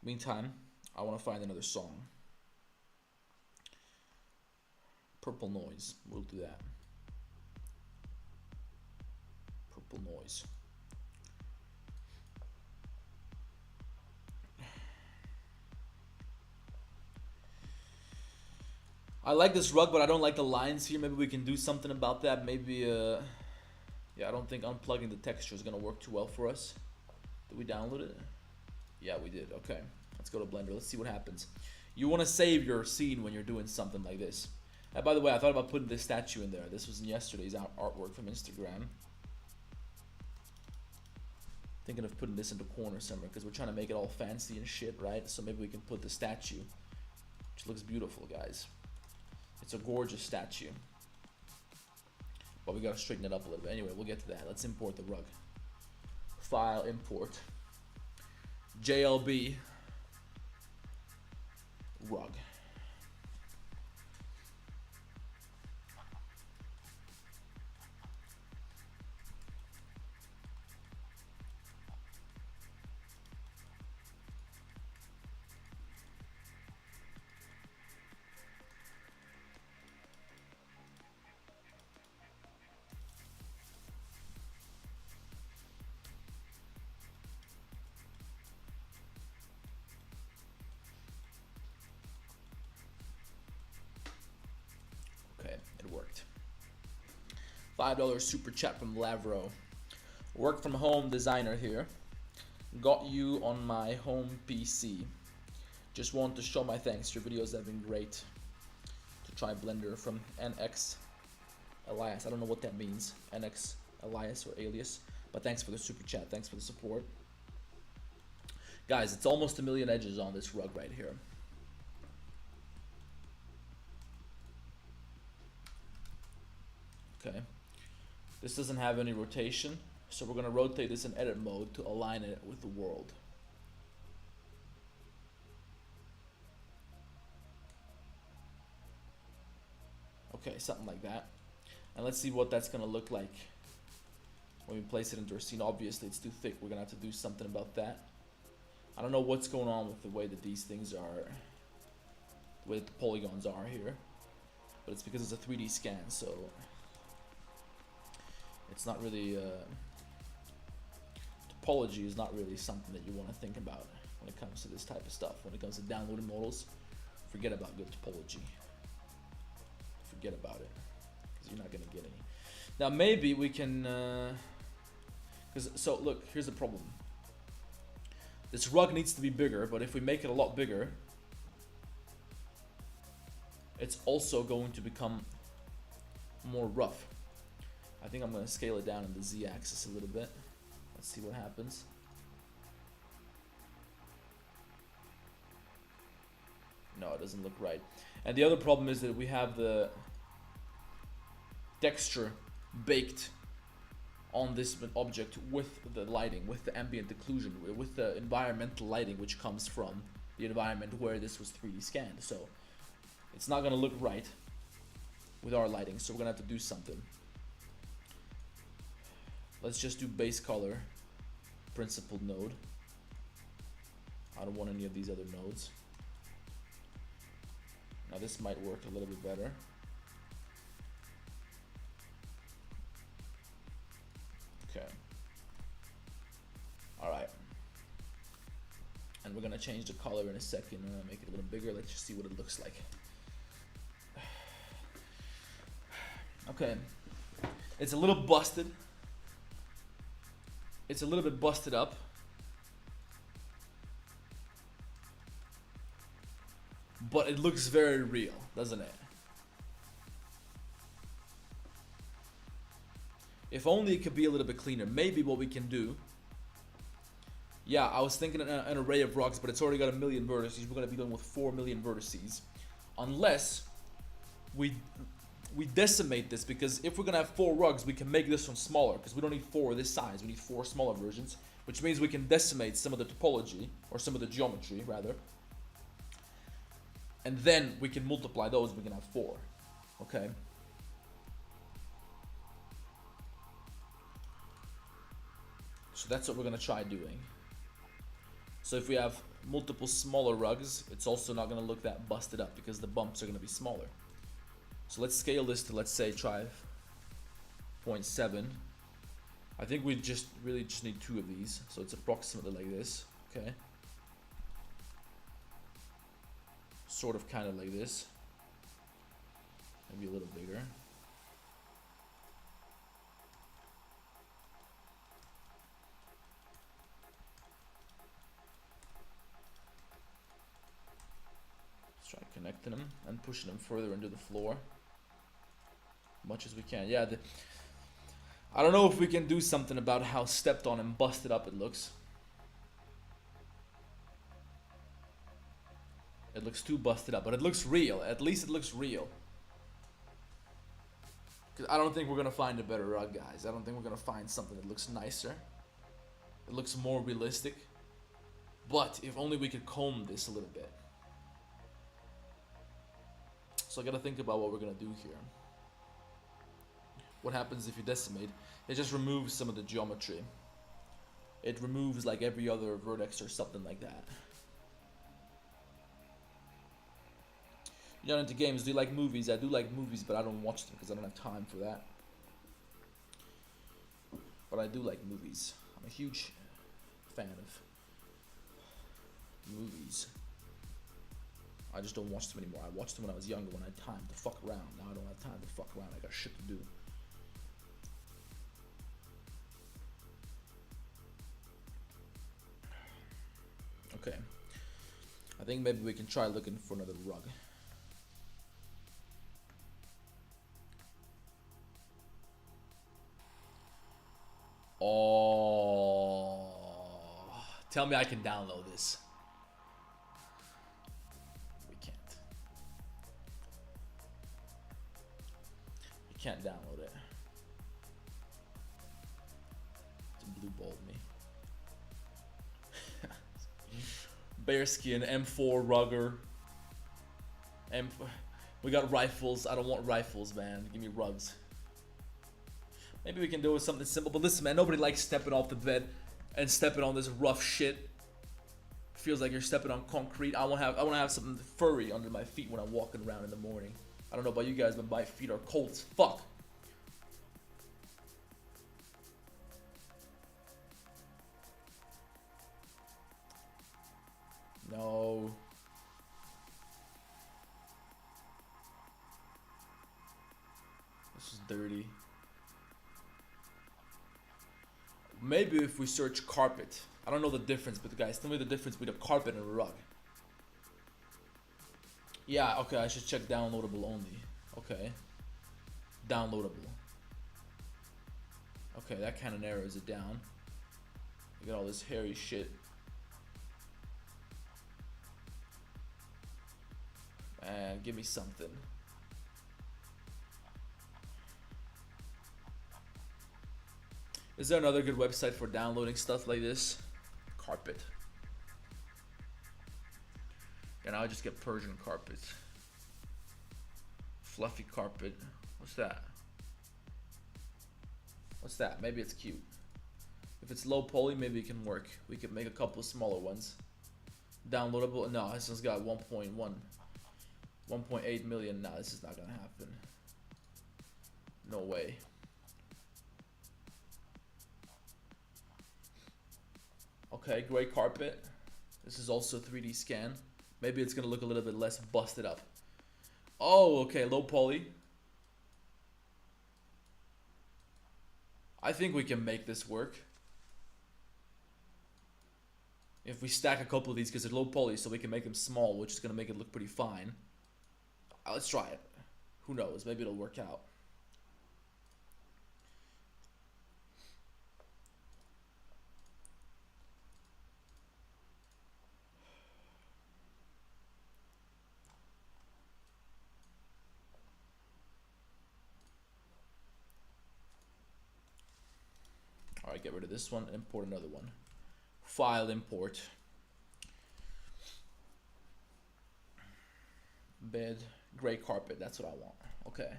Meantime, I want to find another song. Purple Noise. We'll do that. Purple Noise. I like this rug, but I don't like the lines here. Maybe we can do something about that. Maybe, yeah, I don't think unplugging the texture is going to work too well for us. Did we download it? Yeah, we did. Okay. Let's go to Blender. Let's see what happens. You want to save your scene when you're doing something like this. By the way, I thought about putting this statue in there. This was in yesterday's artwork from Instagram. Thinking of putting this in the corner somewhere because we're trying to make it all fancy and shit, right? So maybe we can put the statue, which looks beautiful, guys. It's a gorgeous statue. But we gotta straighten it up a little bit. Anyway, we'll get to that. Let's import the rug. File, import. JLB. Rug. It worked. $5 super chat from Lavro. Work from home designer here. Got you on my home PC. Just want to show my thanks. Your videos have been great. To try Blender from NX Elias. I don't know what that means. NX Elias or alias. But thanks for the super chat. Thanks for the support. Guys, it's almost 1 million edges on this rug right here. Okay, this doesn't have any rotation, so we're going to rotate this in edit mode to align it with the world. Okay, something like that. And let's see what that's going to look like when we place it into our scene. Obviously, it's too thick. We're going to have to do something about that. I don't know what's going on with the way that these things are, the way that the polygons are here, but it's because it's a 3D scan, so it's not really, topology is not really something that you want to think about when it comes to this type of stuff. When it comes to downloading models, forget about good topology. Forget about it, because you're not going to get any. Now maybe we can, so look, here's the problem. This rug needs to be bigger, but if we make it a lot bigger, it's also going to become more rough. I think I'm gonna scale it down in the Z-axis a little bit. Let's see what happens. No, it doesn't look right. And the other problem is that we have the texture baked on this object with the lighting, with the ambient occlusion, with the environmental lighting which comes from the environment where this was 3D scanned. So it's not gonna look right with our lighting, so we're gonna have to do something. Let's just do base color, principled node. I don't want any of these other nodes. Now this might work a little bit better. Okay. Alright. And we're gonna change the color in a second and make it a little bigger. Let's just see what it looks like. Okay. It's a little busted. It's a little bit busted up. But it looks very real, doesn't it? If only it could be a little bit cleaner. Maybe what we can do. Yeah, I was thinking an array of rugs, but it's already got 1 million vertices. We're gonna be done with 4 million vertices, unless we decimate this. Because if we're gonna have 4 rugs, we can make this one smaller. Because we don't need 4 this size. We need 4 smaller versions, which means we can decimate some of the topology or some of the geometry rather. And then we can multiply those. We can have 4. Okay. So that's what we're gonna try doing. So if we have multiple smaller rugs, it's also not gonna look that busted up because the bumps are gonna be smaller. So let's scale this to, let's say, try 0.7. I think we really just need 2 of these. So it's approximately like this. Okay. Sort of kind of like this. Maybe a little bigger. Let's try connecting them and pushing them further into the floor. Much as we can. Yeah, I don't know if we can do something about how stepped on and busted up it looks. It looks too busted up, but it looks real. At least it looks real. Because I don't think we're going to find a better rug, guys. I don't think we're going to find something that looks nicer. It looks more realistic. But if only we could comb this a little bit. So I got to think about what we're going to do here. What happens if you decimate? It just removes some of the geometry. It removes like every other vertex or something like that. You're not into games. Do you like movies? I do like movies, but I don't watch them because I don't have time for that. But I do like movies. I'm a huge fan of movies. I just don't watch them anymore. I watched them when I was younger, when I had time to fuck around. Now I don't have time to fuck around. I got shit to do. Okay. I think maybe we can try looking for another rug. Oh, tell me I can download this. We can't. You can't download it. It's blue balled me. Bearskin, M4 rugger. We got rifles. I don't want rifles, man. Give me rugs. Maybe we can do something simple, but listen, man, nobody likes stepping off the bed and stepping on this rough shit. Feels like you're stepping on concrete. I want to have something furry under my feet when I'm walking around in the morning. I don't know about you guys, but my feet are cold as fuck. No. This is dirty. Maybe if we search carpet. I don't know the difference, but guys, tell me the difference between a carpet and a rug. Yeah, okay, I should check downloadable only. Okay. Downloadable. Okay, that kind of narrows it down. You got all this hairy shit. And give me something. Is there another good website for downloading stuff like this? Carpet. And I'll just get Persian carpet. Fluffy carpet. What's that? What's that? Maybe it's cute. If it's low poly, maybe it can work. We could make a couple of smaller ones. Downloadable? No, this one's got 1.8 million. No, this is not gonna happen. No way. Okay, gray carpet. This is also 3D scan. Maybe it's gonna look a little bit less busted up. Oh, okay, low poly. I think we can make this work. If we stack a couple of these, because they're low poly, so we can make them small, which is gonna make it look pretty fine. Let's try it. Who knows? Maybe it'll work out. Alright, get rid of this one, import another one. File import. Bed, gray carpet, that's what I want. Okay.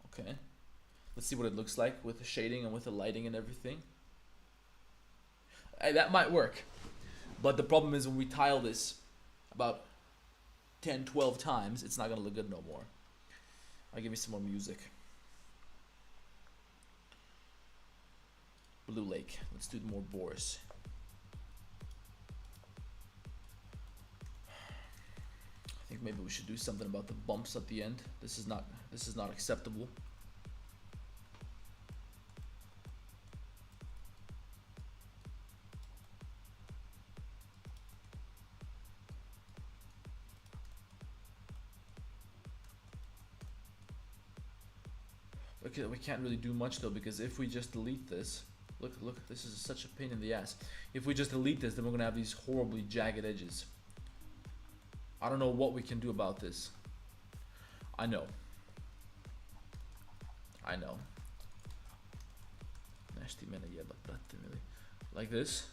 Okay. Let's see what it looks like with the shading and with the lighting and everything. Hey, that might work. But the problem is when we tile this about 10, 12 times, it's not gonna look good no more. I'll give you some more music. Blue Lake. Let's do more boars. I think maybe we should do something about the bumps at the end. This is not acceptable. Okay, we can't really do much though, because if we just delete this, look, this is such a pain in the ass. If we just delete this, then we're gonna have these horribly jagged edges. I don't know what we can do about this. I know. Like this.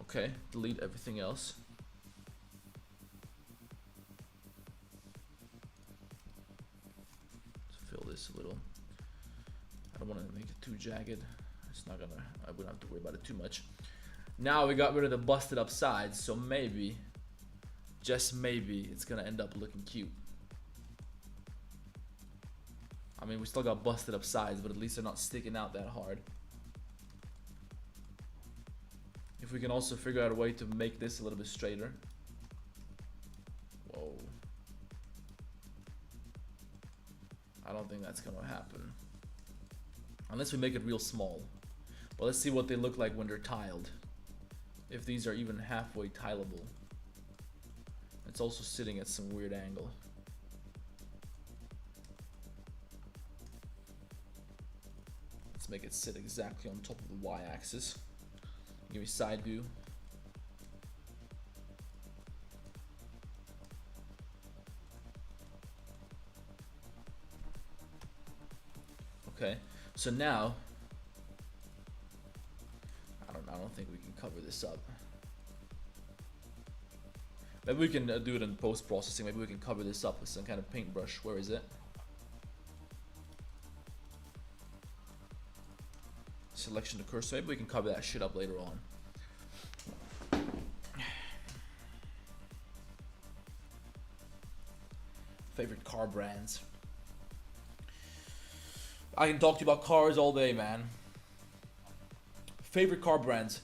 Okay, delete everything else. This a little. I don't want to make it too jagged. It's not gonna, I wouldn't have to worry about it too much. Now we got rid of the busted up sides, so maybe, just maybe, it's gonna end up looking cute. I mean, we still got busted up sides, but at least they're not sticking out that hard. If we can also figure out a way to make this a little bit straighter. Whoa. I don't think that's gonna happen. Unless we make it real small. But let's see what they look like when they're tiled. If these are even halfway tileable. It's also sitting at some weird angle. Let's make it sit exactly on top of the y-axis. Give me side view. Okay, so now I don't think we can cover this up. Maybe we can do it in post-processing. Maybe we can cover this up with some kind of paintbrush. Where is it? Selection to cursor. Maybe we can cover that shit up later on. Favorite car brands. I can talk to you about cars all day, man. Favorite car brands.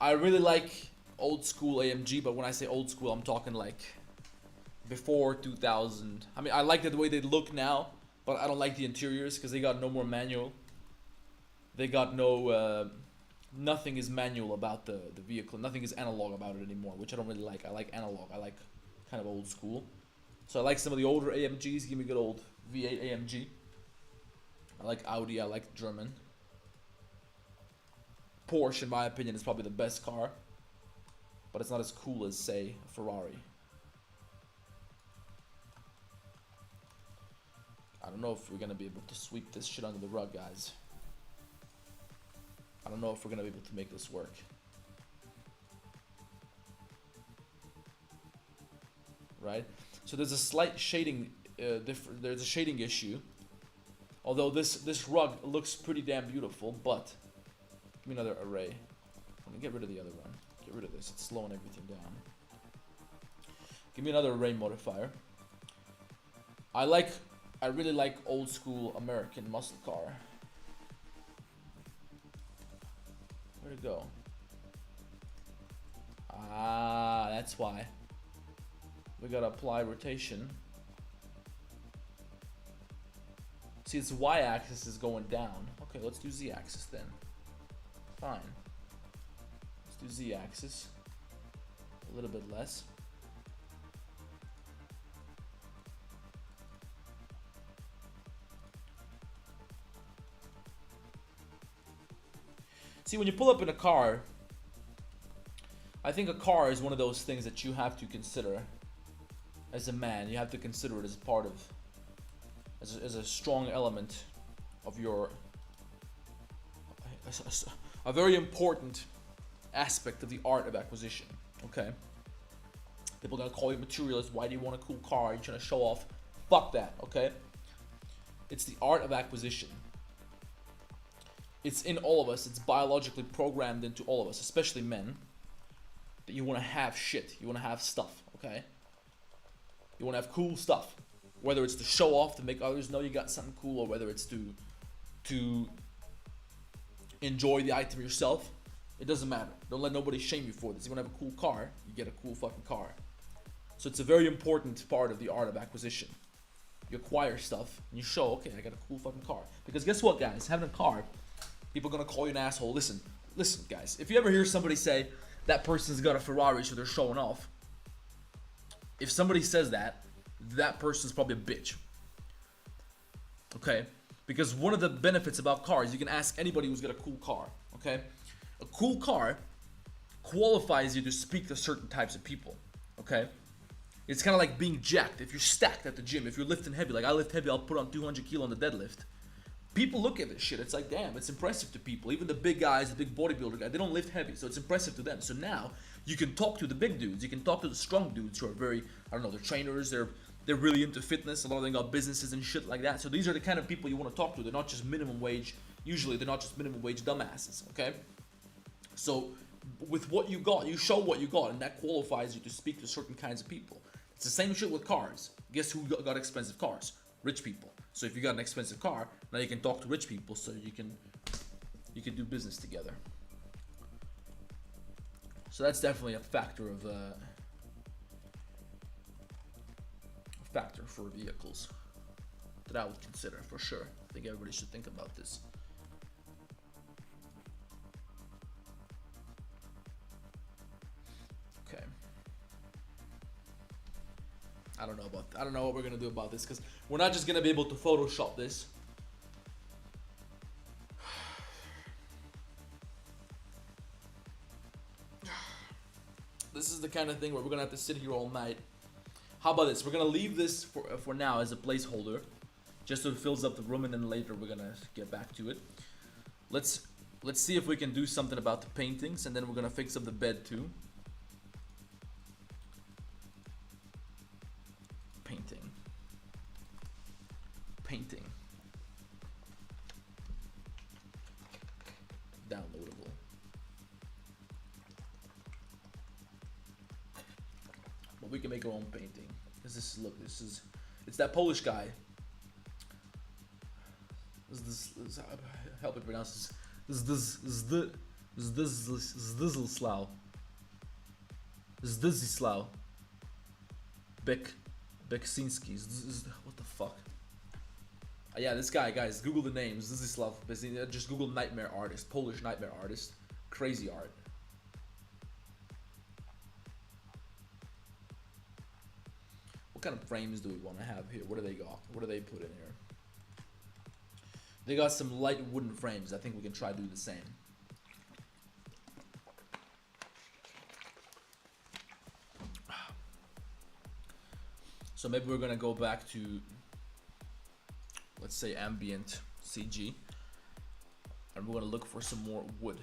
I really like old school AMG, but when I say old school, I'm talking like before 2000. I mean, I like the way they look now, but I don't like the interiors because they got no more manual. They got no nothing is manual about the vehicle. Nothing is analog about it anymore, which I don't really like. I like analog. I like kind of old school. So I like some of the older AMGs. Give me a good old V8 AMG. I like Audi. I like German. Porsche, in my opinion, is probably the best car, but it's not as cool as, say, a Ferrari. I don't know if we're gonna be able to sweep this shit under the rug, guys. I don't know if we're gonna be able to make this work. Right? So there's a slight shading, there's a shading issue. Although this rug looks pretty damn beautiful, but give me another array. Let me get rid of the other one. Get rid of this. It's slowing everything down. Give me another array modifier. I really like old school American muscle car. Where'd it go? Ah, that's why. We gotta apply rotation. See, its y-axis is going down. Okay, let's do z-axis then. Fine. Let's do z-axis. A little bit less. See, when you pull up in a car, I think a car is one of those things that you have to consider as a man. You have to consider it as part of, as a strong element of your, a very important aspect of the art of acquisition, okay? People are gonna call you materialist. Why do you want a cool car? You're trying to show off. Fuck that, okay? It's the art of acquisition. It's in all of us. It's biologically programmed into all of us, especially men, that you want to have shit. You want to have stuff, okay? You want to have cool stuff. Whether it's to show off, to make others know you got something cool, or whether it's to enjoy the item yourself, it doesn't matter. Don't let nobody shame you for this. You want to have a cool car, you get a cool fucking car. So it's a very important part of the art of acquisition. You acquire stuff, and you show, okay, I got a cool fucking car. Because guess what, guys? Having a car, people are gonna call you an asshole. Listen, guys. If you ever hear somebody say that person's got a Ferrari, so they're showing off, if somebody says that, that person's probably a bitch. Okay? Because one of the benefits about cars, you can ask anybody who's got a cool car. Okay? A cool car qualifies you to speak to certain types of people. Okay? It's kind of like being jacked. If you're stacked at the gym, if you're lifting heavy, like I lift heavy, I'll put on 200 kilo on the deadlift. People look at this shit, it's like, damn, it's impressive to people. Even the big guys, the big bodybuilder guys, they don't lift heavy, so it's impressive to them. So now, you can talk to the big dudes, you can talk to the strong dudes who are very, I don't know, they're trainers, they're really into fitness, a lot of them got businesses and shit like that. So these are the kind of people you want to talk to. They're not just minimum wage, usually they're not just minimum wage dumbasses, okay? So, with what you got, you show what you got, and that qualifies you to speak to certain kinds of people. It's the same shit with cars. Guess who got expensive cars? Rich people. So if you got an expensive car, now you can talk to rich people, so you can do business together. So that's definitely a factor of a factor for vehicles that I would consider for sure. I think everybody should think about this. Okay. I don't know what we're gonna do about this, because we're not just gonna be able to Photoshop this. This is the kind of thing where we're gonna have to sit here all night. How about this? We're gonna leave this for now as a placeholder, just so it fills up the room, and then later we're gonna get back to it. Let's see if we can do something about the paintings, and then we're gonna fix up the bed too. Painting. Downloadable. But we can make our own painting. It's that Polish guy. Help me pronounce this. Zdyslaw. Beksinski. What the fuck? Yeah, this guy, guys, Google the names. Zdyslaw. Just Google nightmare artist, Polish nightmare artist. Crazy art. What kind of frames do we want to have here? What do they got? What do they put in here? They got some light wooden frames. I think we can try to do the same. So maybe we're gonna go back to, let's say, ambient CG, and we're gonna look for some more wood.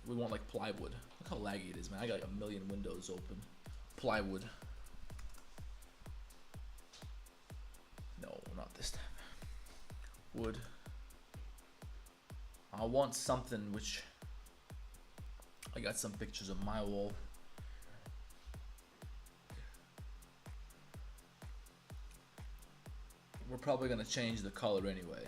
We want like plywood. Look how laggy it is, man. I got like a million windows open. Plywood. No, not this time. Wood. I want something which, I got some pictures of my wall. We're probably gonna change the color anyway.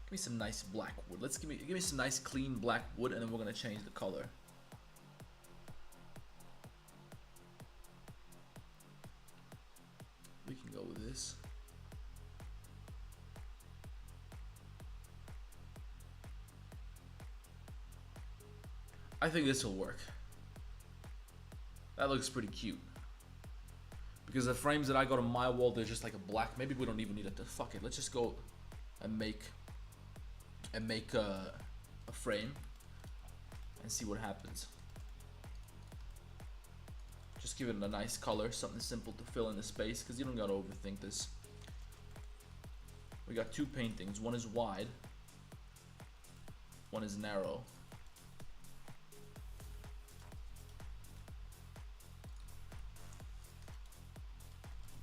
Give me some nice black wood. Let's give me some nice clean black wood, and then we're gonna change the color. We can go with this. I think this will work. That looks pretty cute. Because the frames that I got on my wall, they're just like a black. Maybe we don't even need it to, fuck it. Let's just go and make a frame and see what happens. Just give it a nice color, something simple to fill in the space, because you don't gotta overthink this. We got two paintings. One is wide, one is narrow.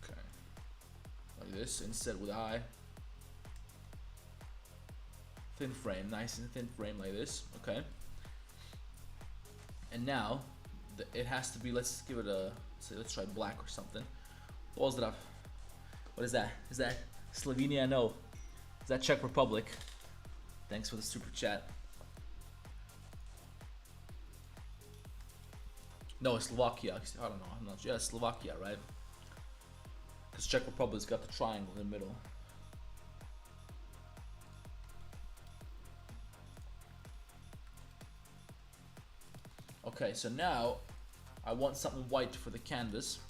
Okay, like this, instead with eye. Thin frame, nice and thin frame like this, okay. And now, it has to be, let's give it a, let's try black or something. What was that? What is that? Is that Slovenia? No. Is that Czech Republic? Thanks for the super chat. No, it's Slovakia. I don't know, I'm not sure. Yeah, Slovakia, right? Because Czech Republic's got the triangle in the middle. Okay, so now I want something white for the canvas,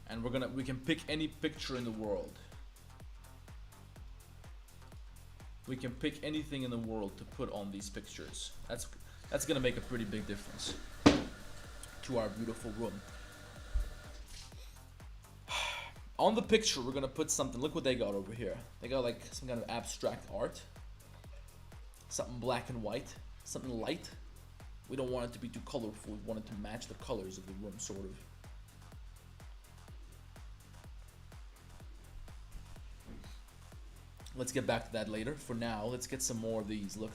and we can pick any picture in the world. We can pick anything in the world to put on these pictures. That's gonna make a pretty big difference to our beautiful room. On the picture, we're gonna put something. Look what they got over here. They got like some kind of abstract art, something black and white, something light. We don't want it to be too colorful. We want it to match the colors of the room, sort of. Let's get back to that later. For now, let's get some more of these. Look,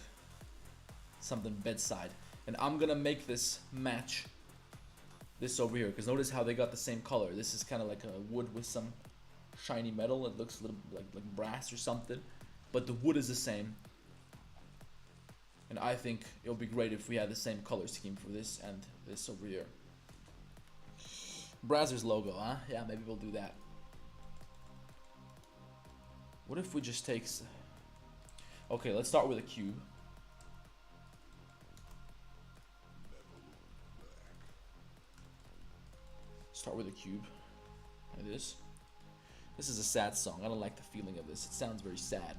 something bedside. And I'm gonna make this match this over here, because notice how they got the same color. This is kind of like a wood with some shiny metal. It looks a little like brass or something, but the wood is the same. And I think it would be great if we had the same color scheme for this and this over here. Brazzers logo, huh? Yeah, maybe we'll do that. What if we just take... Okay, let's start with a cube. Start with a cube. Like this. This is a sad song. I don't like the feeling of this. It sounds very sad.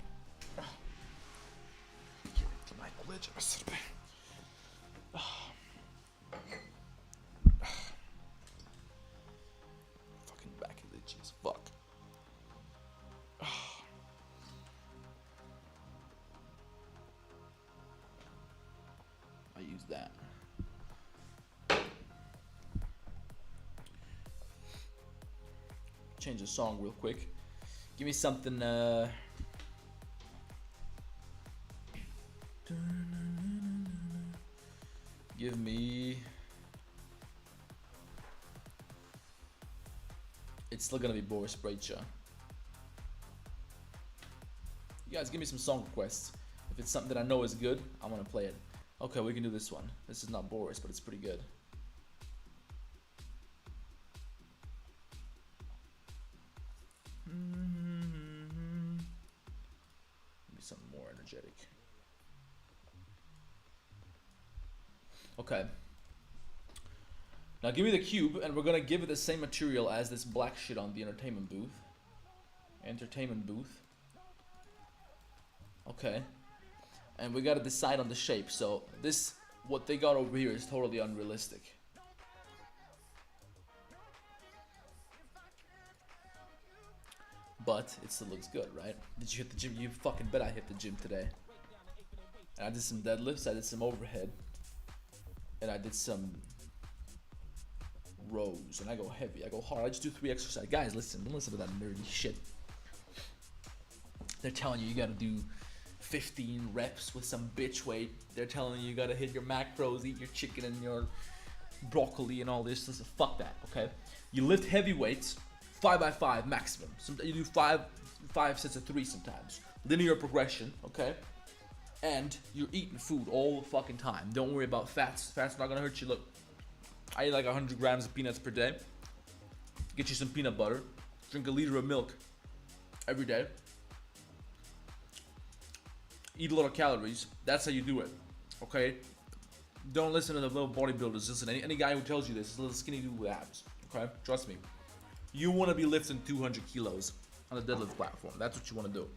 Fucking back itchy as fuck. I use that. Change the song real quick. Give me something give me... It's still gonna be Boris Brejcha. You guys give me some song requests. If it's something that I know is good, I'm gonna play it. Okay, we can do this one. This is not Boris, but it's pretty good. Okay. Now give me the cube, and we're gonna give it the same material as this black shit on the entertainment booth. Entertainment booth. Okay. And we gotta decide on the shape. So this, what they got over here is totally unrealistic. But it still looks good, right? Did you hit the gym? You fucking bet I hit the gym today. And I did some deadlifts, I did some overhead. And I did some rows, and I go heavy, I go hard. I just do 3 exercises. Guys, listen, don't listen to that nerdy shit. They're telling you gotta do 15 reps with some bitch weight. They're telling you gotta hit your macros, eat your chicken and your broccoli and all this. Listen, fuck that, okay? You lift heavy weights, 5x5 maximum. You do five sets of 3 sometimes. Linear progression, okay? And you're eating food all the fucking time. Don't worry about fats. Fats not gonna hurt you. Look, I eat like 100 grams of peanuts per day. Get you some peanut butter. Drink a liter of milk every day. Eat a lot of calories. That's how you do it, okay? Don't listen to the little bodybuilders. Listen, any guy who tells you this is a little skinny dude with abs, okay? Trust me. You want to be lifting 200 kilos on a deadlift platform. That's what you want to do.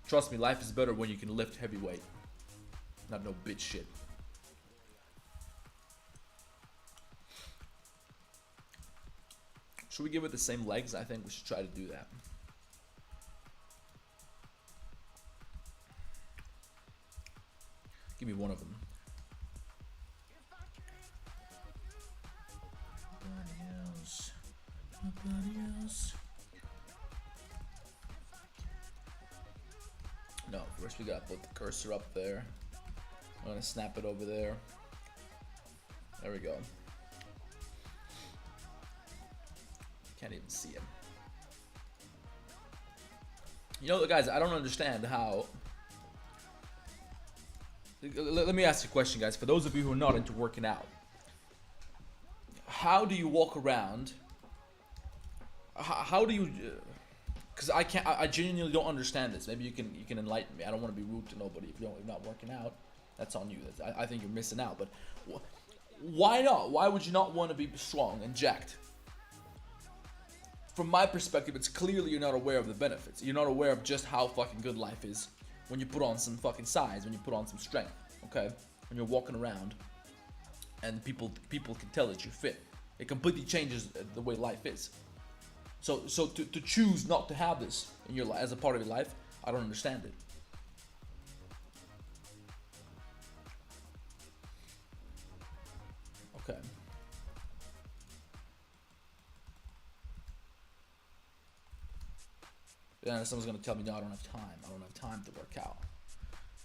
Trust me, life is better when you can lift heavy weight. Not no bitch shit. Should we give it the same legs? I think we should try to do that. Give me one of them. Nobody else. No, first we gotta put the cursor up there. I'm gonna snap it over there. There we go. Can't even see him. You know, guys, I don't understand how. Let me ask you a question, guys. For those of you who are not into working out, how do you walk around? How do you? Because I can't. I genuinely don't understand this. Maybe you can enlighten me. I don't want to be rude to nobody. If you're not working out, that's on you. I think you're missing out. But why not? Why would you not want to be strong and jacked? From my perspective, it's clearly you're not aware of the benefits. You're not aware of just how fucking good life is when you put on some fucking size, when you put on some strength, okay? When you're walking around and people can tell that you're fit. It completely changes the way life is. So to choose not to have this in your life as a part of your life, I don't understand it. Okay. Yeah, someone's gonna tell me, no, I don't have time. I don't have time to work out.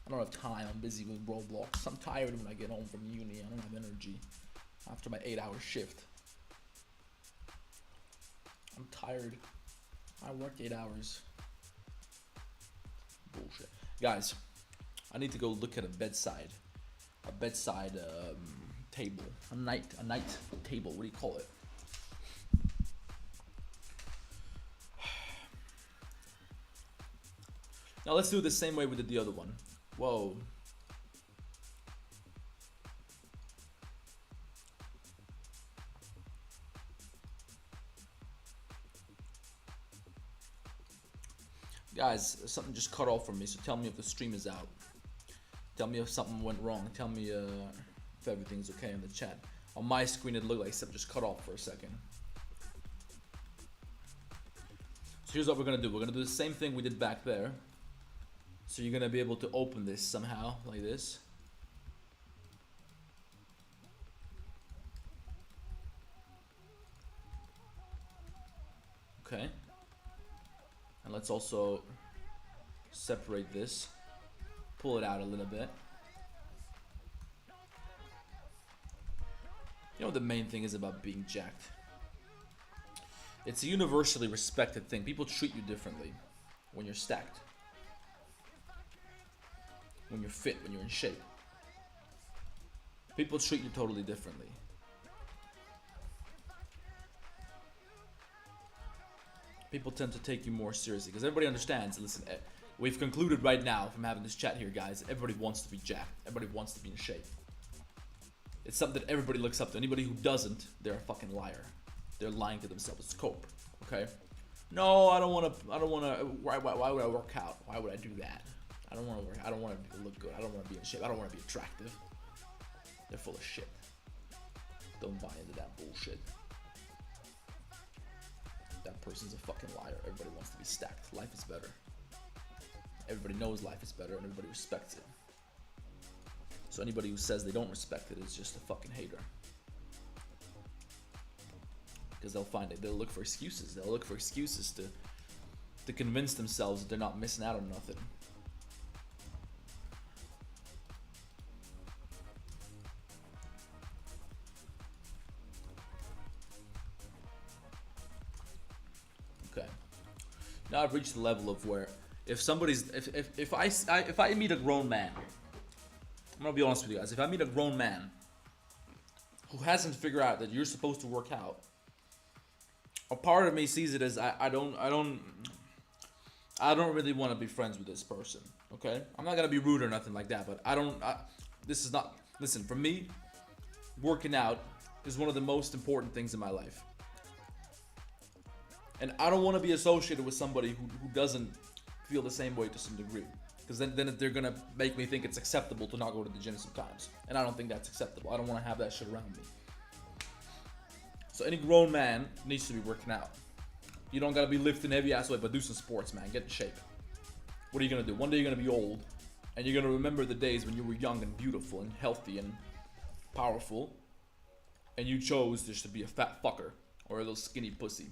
I don't have time. I'm busy with Roblox. I'm tired when I get home from uni. I don't have energy after my 8-hour shift. I'm tired. I worked 8 hours. Bullshit. Guys, I need to go look at a bedside table. A night table. What do you call it? Now let's do it the same way we did the other one. Whoa. Guys, something just cut off from me, so tell me if the stream is out. Tell me if something went wrong. Tell me if everything's okay in the chat. On my screen, it looked like something just cut off for a second. So here's what we're gonna do. We're gonna do the same thing we did back there. So you're gonna be able to open this somehow, like this. Okay. And let's also separate this. Pull it out a little bit. You know what the main thing is about being jacked? It's a universally respected thing. People treat you differently when you're stacked. When you're fit, when you're in shape. People treat you totally differently. People tend to take you more seriously because everybody understands. Listen, we've concluded right now from having this chat here, guys. Everybody wants to be jacked. Everybody wants to be in shape. It's something that everybody looks up to. Anybody who doesn't, they're a fucking liar. They're lying to themselves. It's cope. Okay? No, I don't want to. Why would I work out? Why would I do that? I don't want to work. I don't want to look good. I don't want to be in shape. I don't want to be attractive. They're full of shit. Don't buy into that bullshit. That person's a fucking liar. Everybody wants to be stacked. Life is better. Everybody knows life is better, and everybody respects it. So anybody who says they don't respect it is just a fucking hater. Because they'll look for excuses. They'll look for excuses to convince themselves that they're not missing out on nothing. Okay. Now I've reached the level of where if I meet a grown man, I'm gonna be honest with you guys. If I meet a grown man who hasn't figured out that you're supposed to work out, a part of me sees it as I don't really want to be friends with this person. Okay, I'm not gonna be rude or nothing like that, but this is not. Listen, for me, working out is one of the most important things in my life, and I don't want to be associated with somebody who doesn't feel the same way to some degree. Because then they're gonna make me think it's acceptable to not go to the gym sometimes. And I don't think that's acceptable. I don't wanna have that shit around me. So any grown man needs to be working out. You don't gotta be lifting heavy ass weight, but do some sports, man. Get in shape. What are you gonna do? One day you're gonna be old, and you're gonna remember the days when you were young and beautiful and healthy and powerful, and you chose just to be a fat fucker or a little skinny pussy,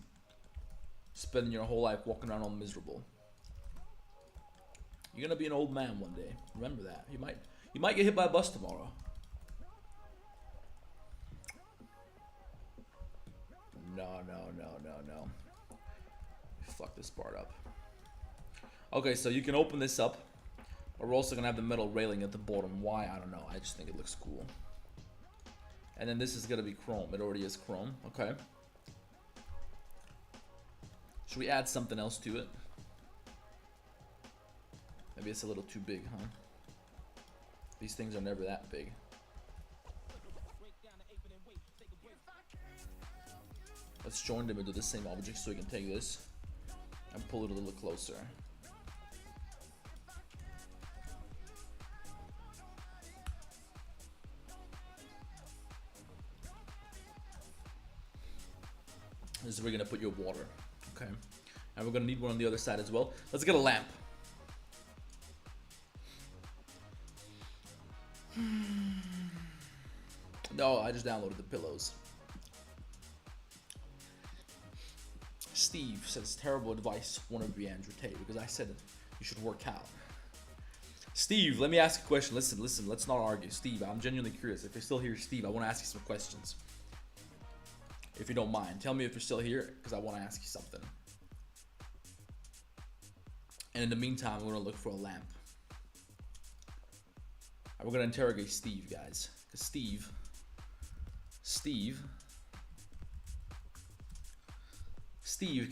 spending your whole life walking around all miserable. You're gonna be an old man one day. Remember that. You might get hit by a bus tomorrow. No. Fuck this part up. Okay, so you can open this up. But we're also gonna have the metal railing at the bottom. Why? I don't know. I just think it looks cool. And then this is gonna be chrome. It already is chrome. Okay. Should we add something else to it? Maybe it's a little too big, huh? These things are never that big. Let's join them into the same object so we can take this and pull it a little closer. This is where we're gonna put your water. Okay. And we're gonna need one on the other side as well. Let's get a lamp. No, I just downloaded the pillows. Steve says, terrible advice, wanna be Andrew Tate, because I said you should work out. Steve, let me ask you a question. Listen, let's not argue. Steve, I'm genuinely curious. If you're still here, Steve, I wanna ask you some questions. If you don't mind, tell me if you're still here, because I wanna ask you something. And in the meantime, we're gonna look for a lamp. We're gonna interrogate Steve, guys. Because Steve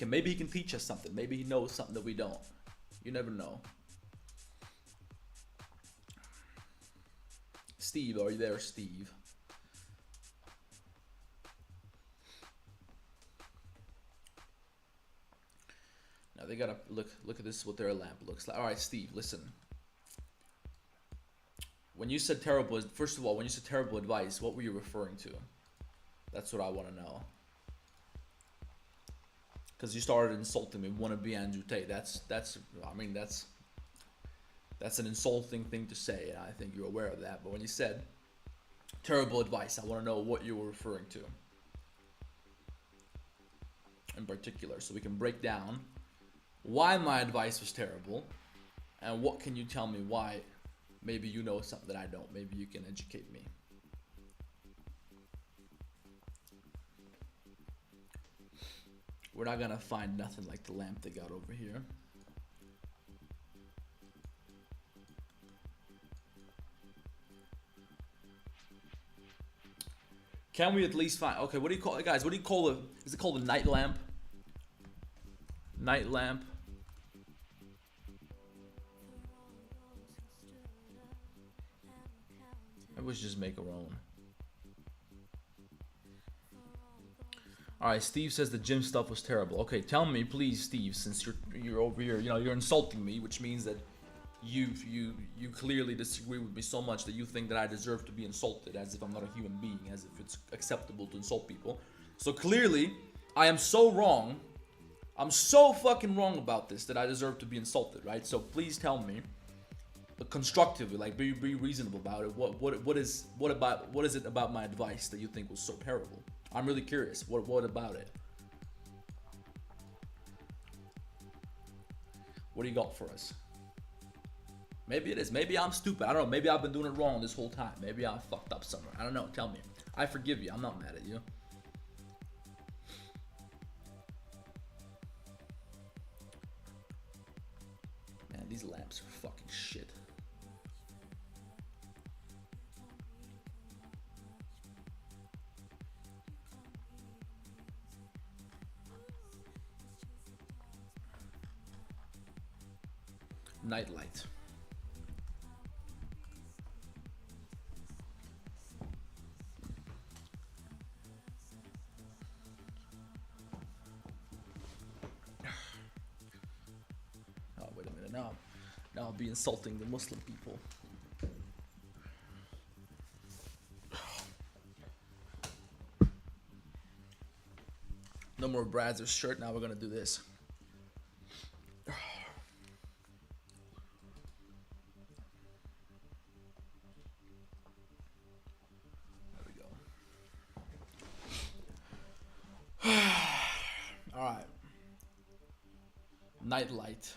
maybe he can teach us something. Maybe he knows something that we don't. You never know. Steve, are you there, Steve? Now they gotta look at this, what their lamp looks like. All right, Steve, listen. When you said terrible, first of all, when you said terrible advice, what were you referring to? That's what I want to know. Because you started insulting me, wanna be Andrew Tate. That's an insulting thing to say, and I think you're aware of that. But when you said terrible advice, I want to know what you were referring to in particular, so we can break down why my advice was terrible, and what can you tell me why maybe you know something that I don't. Maybe you can educate me. We're not gonna find nothing like the lamp they got over here. Can we at least find, okay, what do you call it, guys? What do you call it? Is it called a night lamp? Night lamp. Maybe we should just make our own. All right, Steve says the gym stuff was terrible. Okay, tell me, please, Steve, since you're over here, you know, you're insulting me, which means that you clearly disagree with me so much that you think that I deserve to be insulted, as if I'm not a human being, as if it's acceptable to insult people. So clearly, I am so wrong. I'm so fucking wrong about this that I deserve to be insulted, right? So please tell me, constructively, like be reasonable about it. What is it about my advice that you think was so terrible? I'm really curious. What about it? What do you got for us? Maybe it is. Maybe I'm stupid. I don't know. Maybe I've been doing it wrong this whole time. Maybe I fucked up somewhere. I don't know. Tell me. I forgive you. I'm not mad at you. Man, these lamps are fucking shit. Nightlight. Oh, wait a minute. Now I'll be insulting the Muslim people. No more Brazzers shirt. Now we're gonna do this. Alright. Nightlight.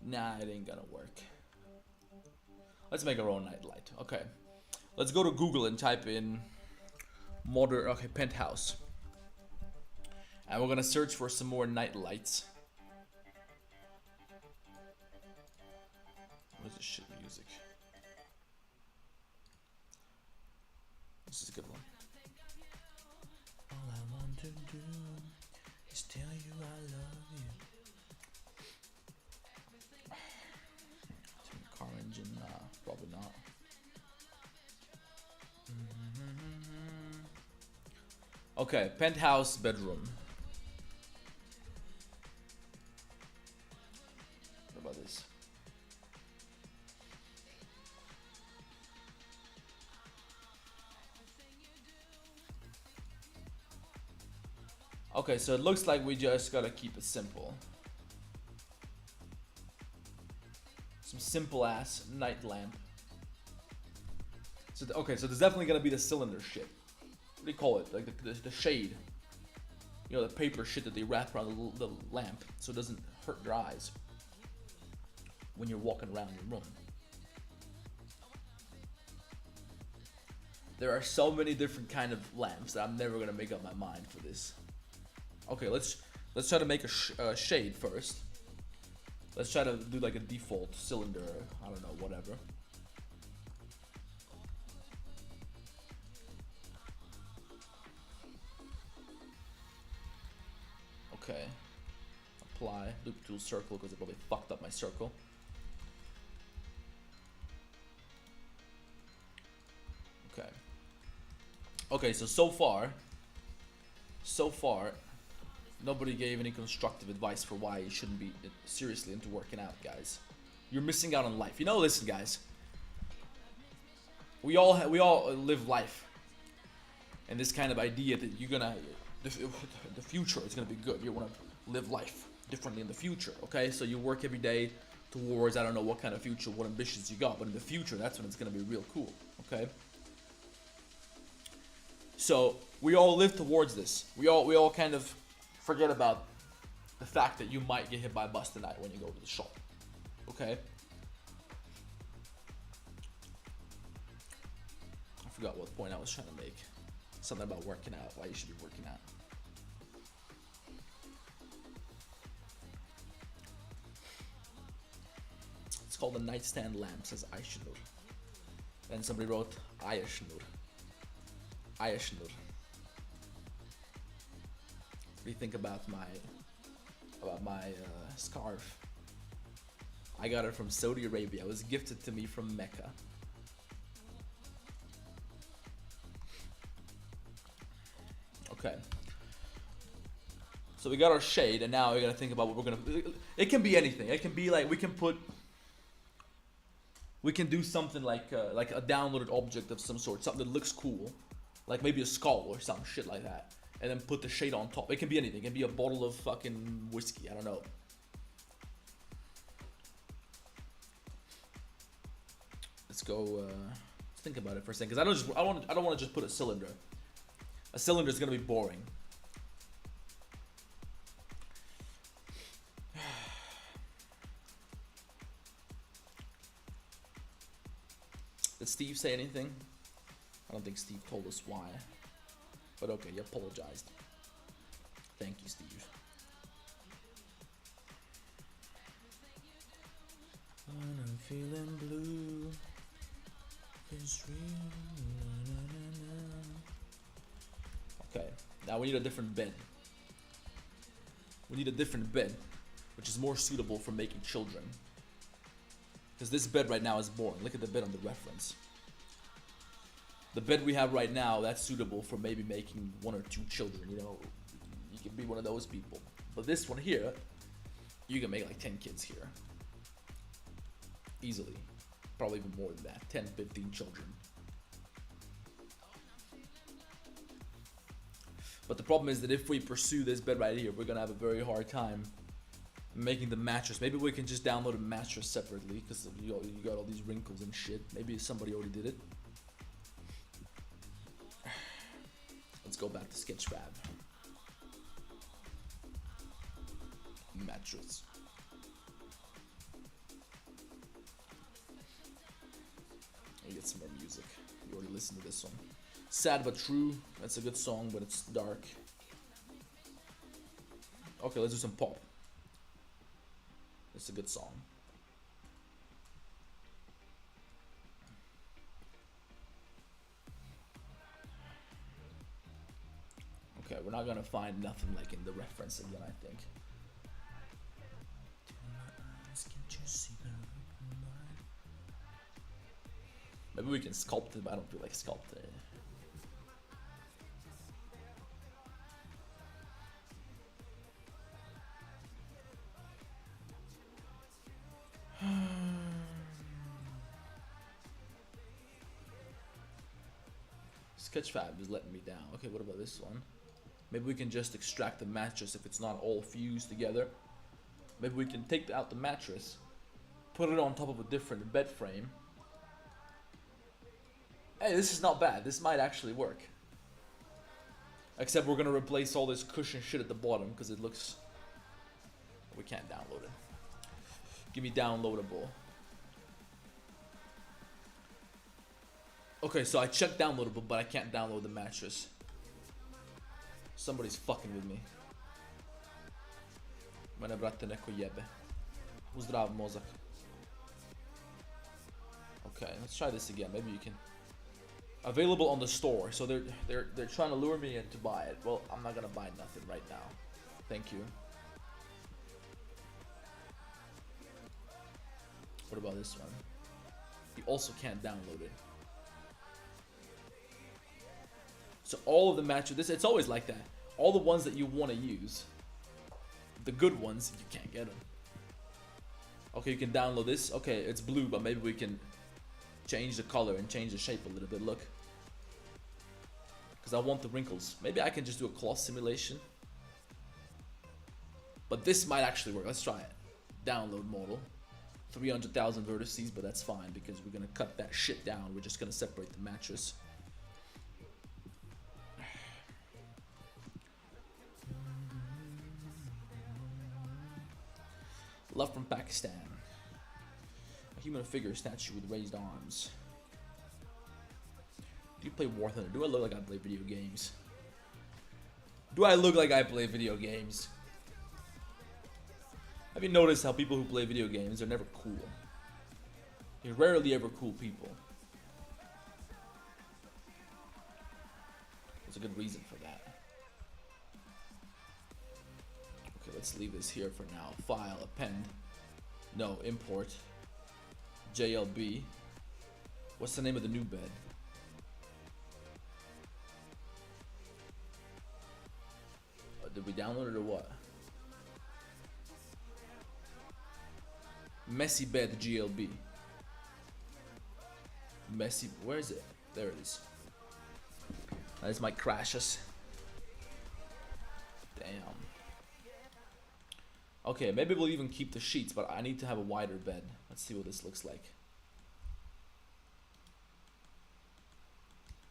Nah, it ain't gonna work. Let's make our own nightlight. Okay. Let's go to Google and type in Penthouse. And we're gonna search for some more nightlights. What is this shit music? This is a good one. All I want to do is tell you I love you. Car engine, nah, probably not. Okay, penthouse bedroom. What about this? Okay, so it looks like we just gotta keep it simple. Some simple ass night lamp. So okay, so there's definitely gonna be the cylinder shit. What do you call it? Like the shade. You know, the paper shit that they wrap around the lamp so it doesn't hurt your eyes when you're walking around your room. There are so many different kind of lamps that I'm never gonna make up my mind for this. Okay, let's try to make a shade first. Let's try to do like a default cylinder, I don't know, whatever. Okay. Apply, loop tool circle, because it probably fucked up my circle. Okay. Okay, so far, nobody gave any constructive advice for why you shouldn't be seriously into working out, guys. You're missing out on life. You know, listen, guys. We all live life, and this kind of idea that you're gonna, the future is gonna be good. You want to live life differently in the future, okay? So you work every day towards, I don't know what kind of future, what ambitions you got, but in the future, that's when it's gonna be real cool, okay? So we all live towards this. We all kind of forget about the fact that you might get hit by a bus tonight when you go to the shop. Okay? I forgot what point I was trying to make. Something about working out, why you should be working out. It's called the nightstand lamp, says Aishnur. Then somebody wrote Ayashnur. Ayashnur. What do you think about my scarf? I got it from Saudi Arabia. It was gifted to me from Mecca. Okay. So we got our shade, and now we gotta think about what we're gonna. It can be anything. It can be like we can do something like a downloaded object of some sort, something that looks cool, like maybe a skull or some shit like that, and then put the shade on top. It can be anything. It can be a bottle of fucking whiskey. I don't know. Let's go. Let's think about it for a second, because I don't want to just put a cylinder. A cylinder is gonna be boring. Did Steve say anything? I don't think Steve told us why. But okay, he apologized. Thank you, Steve. When I'm feeling blue, it's real. Okay, now we need a different bed. We need a different bed, which is more suitable for making children. Because this bed right now is boring. Look at the bed on the reference. The bed we have right now, that's suitable for maybe making 1 or 2 children, you know. You can be one of those people. But this one here, you can make like 10 kids here. Easily. Probably even more than that. 10, 15 children. But the problem is that if we pursue this bed right here, we're gonna have a very hard time making the mattress. Maybe we can just download a mattress separately, because you got all these wrinkles and shit. Maybe somebody already did it. Let's go back to Sketchfab. Mattress. Let me get some more music. You already listened to this one. Sad but True. That's a good song, but it's dark. Okay, let's do some pop. It's a good song. Okay, we're not gonna find nothing like in the reference again, I think. Maybe we can sculpt it, but I don't feel like sculpting it. Sketchfab is letting me down. Okay, what about this one? Maybe we can just extract the mattress if it's not all fused together. Maybe we can take out the mattress, put it on top of a different bed frame. Hey, this is not bad. This might actually work. Except we're gonna replace all this cushion shit at the bottom because it looks... We can't download it. Give me downloadable. Okay, so I checked downloadable, but I can't download the mattress. Somebody's fucking with me. Mene brate neko jebe. Uzdrav mozak. Okay, let's try this again. Maybe you can. Available on the store. So they're trying to lure me in to buy it. Well, I'm not gonna buy nothing right now. Thank you. What about this one? You also can't download it. So all of the matches, it's always like that. All the ones that you want to use, the good ones, you can't get them. Okay, you can download this. Okay, it's blue, but maybe we can change the color and change the shape a little bit. Look. Because I want the wrinkles. Maybe I can just do a cloth simulation. But this might actually work. Let's try it. Download model. 300,000 vertices, but that's fine because we're going to cut that shit down. We're just going to separate the mattress. Love from Pakistan. A human figure statue with raised arms. Do you play War Thunder? Do I look like I play video games? Do I look like I play video games? Have you noticed how people who play video games are never cool? You're rarely ever cool people. There's a good reason for that. Okay, let's leave this here for now. File, append. No, import. JLB. What's the name of the new bed? Did we download it or what? Messy bed GLB. Messy, where is it? There it is. This might crash us. Damn. Okay, maybe we'll even keep the sheets, but I need to have a wider bed. Let's see what this looks like.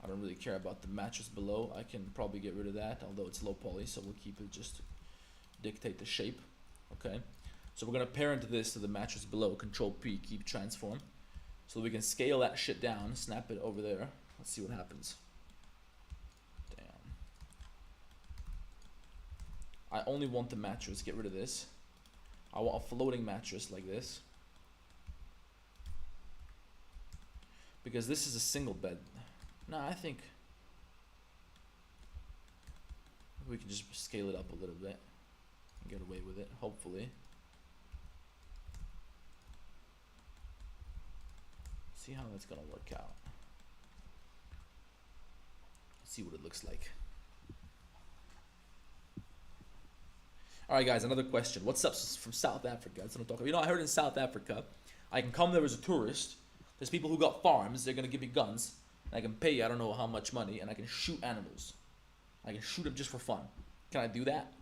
I don't really care about the mattress below. I can probably get rid of that, although it's low poly, so we'll keep it just to dictate the shape. Okay, so we're gonna parent this to the mattress below. Control P, keep transform, so we can scale that shit down, snap it over there. Let's see what happens. Damn. I only want the mattress. Get rid of this. I want a floating mattress like this, because this is a single bed. No, I think we can just scale it up a little bit and get away with it, hopefully. See how that's gonna work out. Let's see what it looks like. Alright guys, another question. What's up from South Africa? That's what I'm talking about. You know, I heard in South Africa, I can come there as a tourist. There's people who got farms, they're gonna give me guns. I can pay, I don't know how much money, and I can shoot animals. I can shoot them just for fun. Can I do that?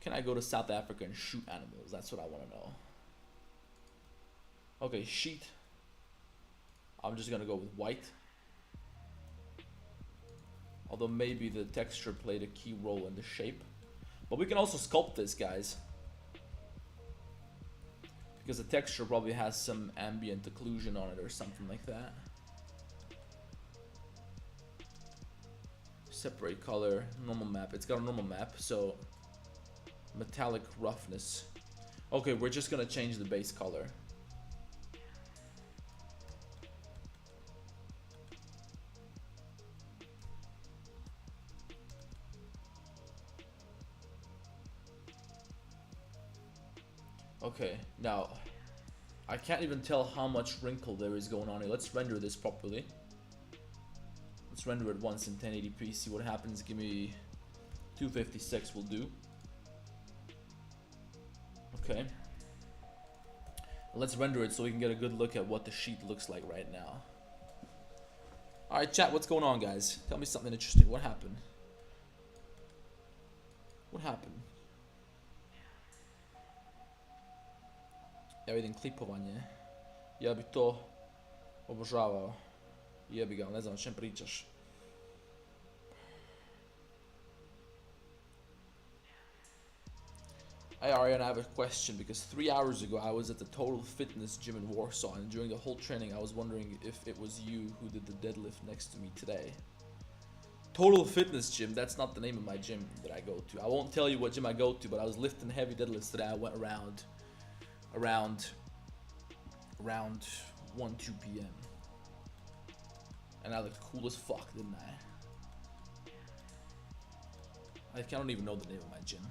Can I go to South Africa and shoot animals? That's what I want to know. Okay, sheet. I'm just gonna go with white. Although maybe the texture played a key role in the shape. But we can also sculpt this, guys. Because the texture probably has some ambient occlusion on it or something like that. Separate color, normal map. It's got a normal map, so metallic roughness. Okay, we're just gonna change the base color. Okay, now I can't even tell how much wrinkle there is going on here. Let's render this properly. Let's render it once in 1080p, see what happens. Give me 256 will do. Okay. Let's render it so we can get a good look at what the sheet looks like right now. Alright chat, what's going on guys? Tell me something interesting. What happened? What happened? Ja vidim klipovanje. Ja bi to obožavao. Jebi ga, ne znam o čem pričaš. Hey Aryan, I have a question because 3 hours ago I was at the Total Fitness gym in Warsaw, and during the whole training I was wondering if it was you who did the deadlift next to me today. Total Fitness gym, that's not the name of my gym that I go to. I won't tell you what gym I go to, but I was lifting heavy deadlifts today. I went around 1-2 p.m. and I looked cool as fuck, didn't I? I don't even know the name of my gym.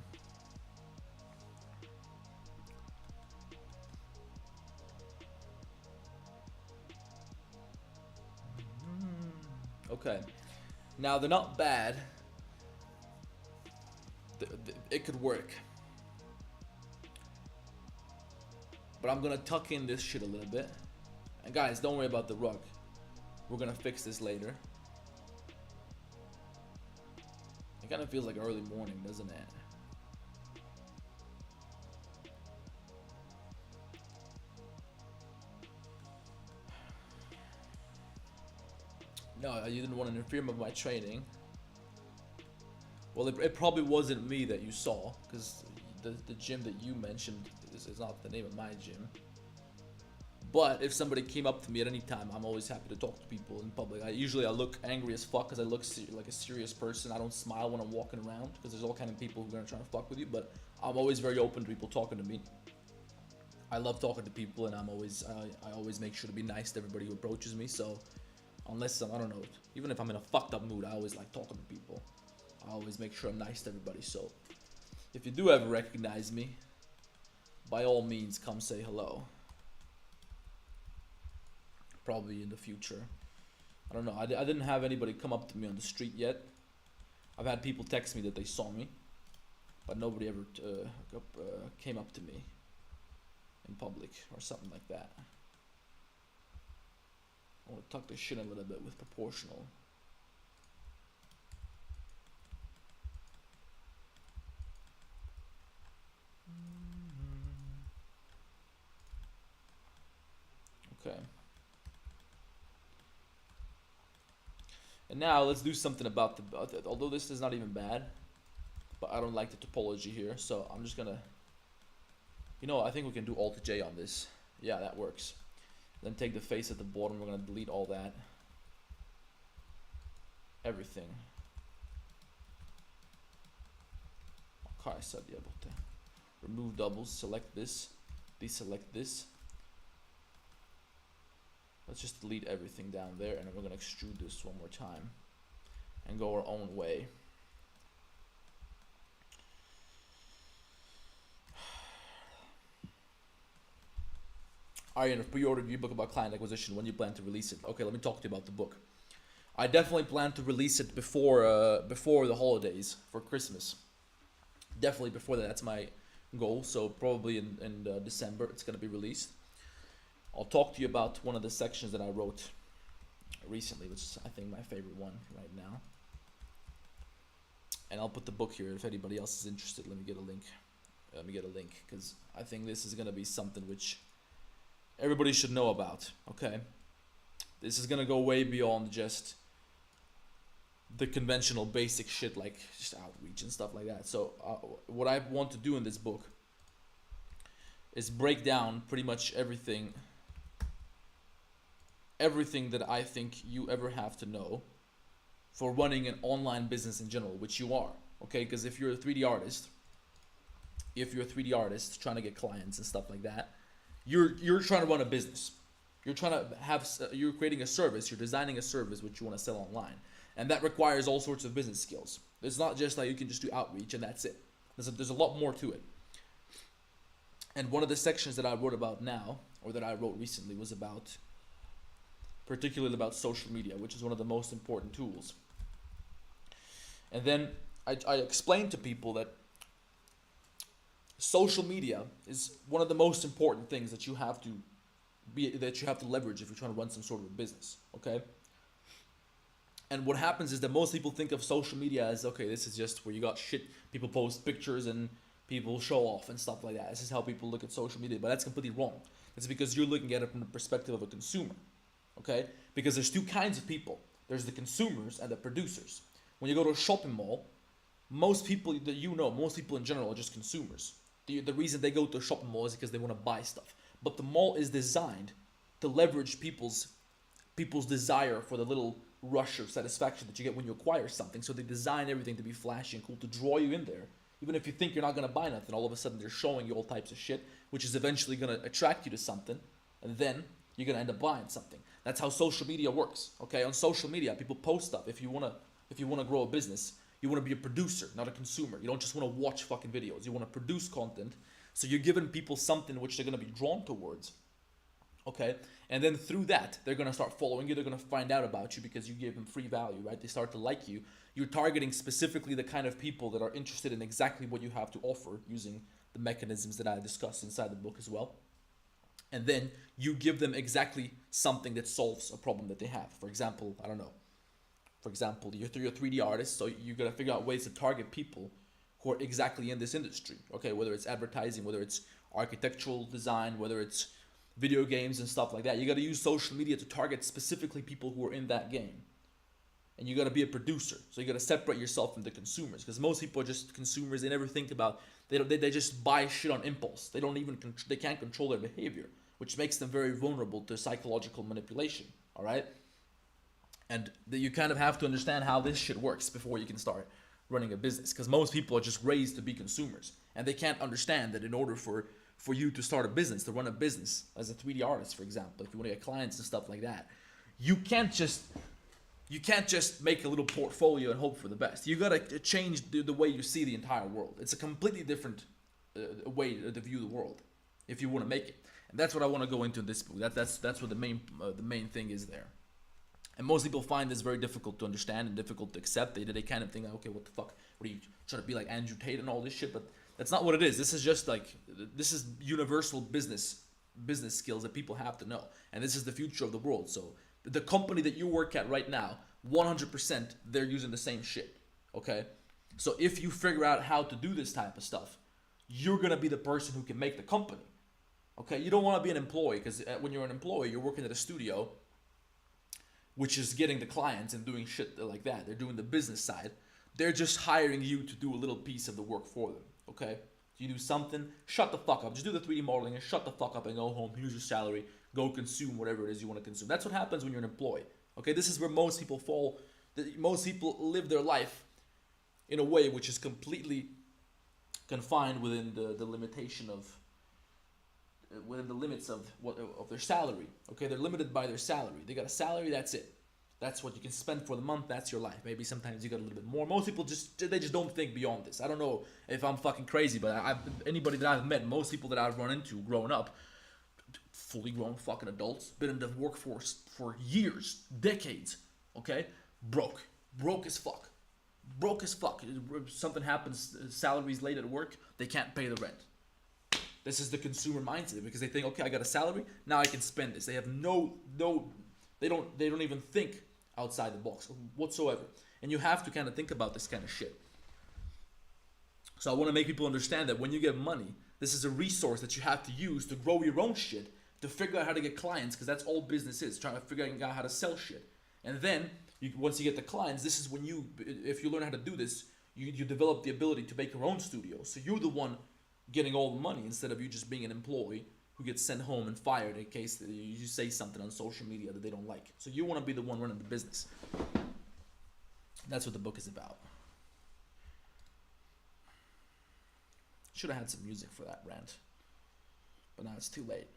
Okay, now they're not bad. It could work. But I'm gonna tuck in this shit a little bit. And guys, don't worry about the rug. We're gonna fix this later. It kind of feels like early morning, doesn't it? No, you didn't want to interfere with my training. Well, it probably wasn't me that you saw, because the gym that you mentioned is not the name of my gym. But if somebody came up to me at any time, I'm always happy to talk to people in public. Usually I look angry as fuck because I look like a serious person. I don't smile when I'm walking around because there's all kind of people who are gonna try to fuck with you. But I'm always very open to people talking to me. I love talking to people, and I always make sure to be nice to everybody who approaches me. So unless I don't know, even if I'm in a fucked up mood, I always like talking to people. I always make sure I'm nice to everybody. So if you do ever recognize me, by all means come say hello. Probably in the future. I don't know. I didn't have anybody come up to me on the street yet. I've had people text me that they saw me, but nobody ever came up to me in public or something like that. I want to tuck this shit a little bit with proportional. Okay. And now let's do something about the, although this is not even bad, but I don't like the topology here, so I'm just gonna, you know, I think we can do Alt J on this. Yeah, that works. Then take the face at the bottom, we're gonna delete all that. Everything. Okay, så jag borta. Remove doubles, select this, deselect this. Let's just delete everything down there, and then we're gonna extrude this one more time and go our own way. Aryan, pre-ordered your book about client acquisition. When do you plan to release it? Okay, let me talk to you about the book. I definitely plan to release it before the holidays, for Christmas. Definitely before that. That's my goal. So probably in December it's gonna be released. I'll talk to you about one of the sections that I wrote recently, which is I think my favorite one right now. And I'll put the book here if anybody else is interested. Let me get a link. Because I think this is gonna be something which everybody should know about. Okay, this is gonna go way beyond just the conventional basic shit like just outreach and stuff like that. So what I want to do in this book is break down pretty much everything that I think you ever have to know for running an online business in general, which you are, okay? Because if you're a 3D artist, trying to get clients and stuff like that, you're trying to run a business. You're trying to have, you're creating a service, you're designing a service which you want to sell online. And that requires all sorts of business skills. It's not just like you can just do outreach and that's it. There's a lot more to it. And one of the sections that I wrote about now, or that I wrote recently, was about, particularly about social media, which is one of the most important tools. And then I explained to people that social media is one of the most important things that you have to leverage if you're trying to run some sort of a business, okay? And what happens is that most people think of social media as, okay, this is just where you got shit, people post pictures and people show off and stuff like that. This is how people look at social media, but that's completely wrong. It's because you're looking at it from the perspective of a consumer, okay? Because there's two kinds of people. There's the consumers and the producers. When you go to a shopping mall, most people that you know, most people in general are just consumers. The reason they go to a shopping mall is because they want to buy stuff. But the mall is designed to leverage people's desire for the little rush of satisfaction that you get when you acquire something. So they design everything to be flashy and cool to draw you in there. Even if you think you're not going to buy nothing, all of a sudden they're showing you all types of shit, which is eventually going to attract you to something, and then you're going to end up buying something. That's how social media works. Okay, on social media, people post stuff. If you want to grow a business, you want to be a producer, not a consumer. You don't just want to watch fucking videos. You want to produce content. So you're giving people something which they're going to be drawn towards. Okay, and then through that, they're going to start following you. They're going to find out about you because you gave them free value, right? They start to like you. You're targeting specifically the kind of people that are interested in exactly what you have to offer using the mechanisms that I discussed inside the book as well. And then you give them exactly something that solves a problem that they have. For example, I don't know. For example, you're a 3D artist, so you got to figure out ways to target people who are exactly in this industry. Okay, whether it's advertising, whether it's architectural design, whether it's video games and stuff like that. You got to use social media to target specifically people who are in that game. And you got to be a producer. So you got to separate yourself from the consumers, because most people are just consumers. They never think about, they just buy shit on impulse. They can't control their behavior, which makes them very vulnerable to psychological manipulation. All right? And you kind of have to understand how this shit works before you can start running a business, because most people are just raised to be consumers, and they can't understand that in order for you to start a business, to run a business as a 3D artist, for example, if you want to get clients and stuff like that, you can't just make a little portfolio and hope for the best. You gotta change the way you see the entire world. It's a completely different way to view the world. if you want to make it. And that's what I want to go into in this book. That's what the main thing is there. And most people find this very difficult to understand and difficult to accept. They kind of think, okay, what the fuck? What are you trying to be like Andrew Tate and all this shit? But that's not what it is. This is just like, this is universal business skills that people have to know. And this is the future of the world. So the company that you work at right now, 100% they're using the same shit. Okay? So if you figure out how to do this type of stuff, you're going to be the person who can make the company. Okay? You don't want to be an employee, because when you're an employee, you're working at a studio, which is getting the clients and doing shit like that. They're doing the business side. They're just hiring you to do a little piece of the work for them, okay? You do something, shut the fuck up. Just do the 3D modeling and shut the fuck up and go home. Here's your salary. Go consume whatever it is you want to consume. That's what happens when you're an employee, okay? This is where most people fall. Most people live their life in a way which is completely confined within the limitation of, within the limits of their salary. Okay, they're limited by their salary. They got a salary, that's it. That's what you can spend for the month. That's your life. Maybe sometimes you got a little bit more. Most people just don't think beyond this. I don't know if I'm fucking crazy, but anybody that I've met, most people that I've run into growing up, fully grown fucking adults, been in the workforce for years, decades. Okay, broke as fuck. If something happens, salary's late at work, they can't pay the rent. This is the consumer mindset, because they think, okay, I got a salary, now I can spend this. They have they don't even think outside the box whatsoever. And you have to kind of think about this kind of shit. So I want to make people understand that when you get money, this is a resource that you have to use to grow your own shit, to figure out how to get clients, because that's all business is, trying to figure out how to sell shit. And then, once you get the clients, this is when if you learn how to do this, you develop the ability to make your own studio. So you're the one getting all the money, instead of you just being an employee who gets sent home and fired in case you say something on social media that they don't like. So you want to be the one running the business. That's what the book is about. Should have had some music for that rant, but now it's too late.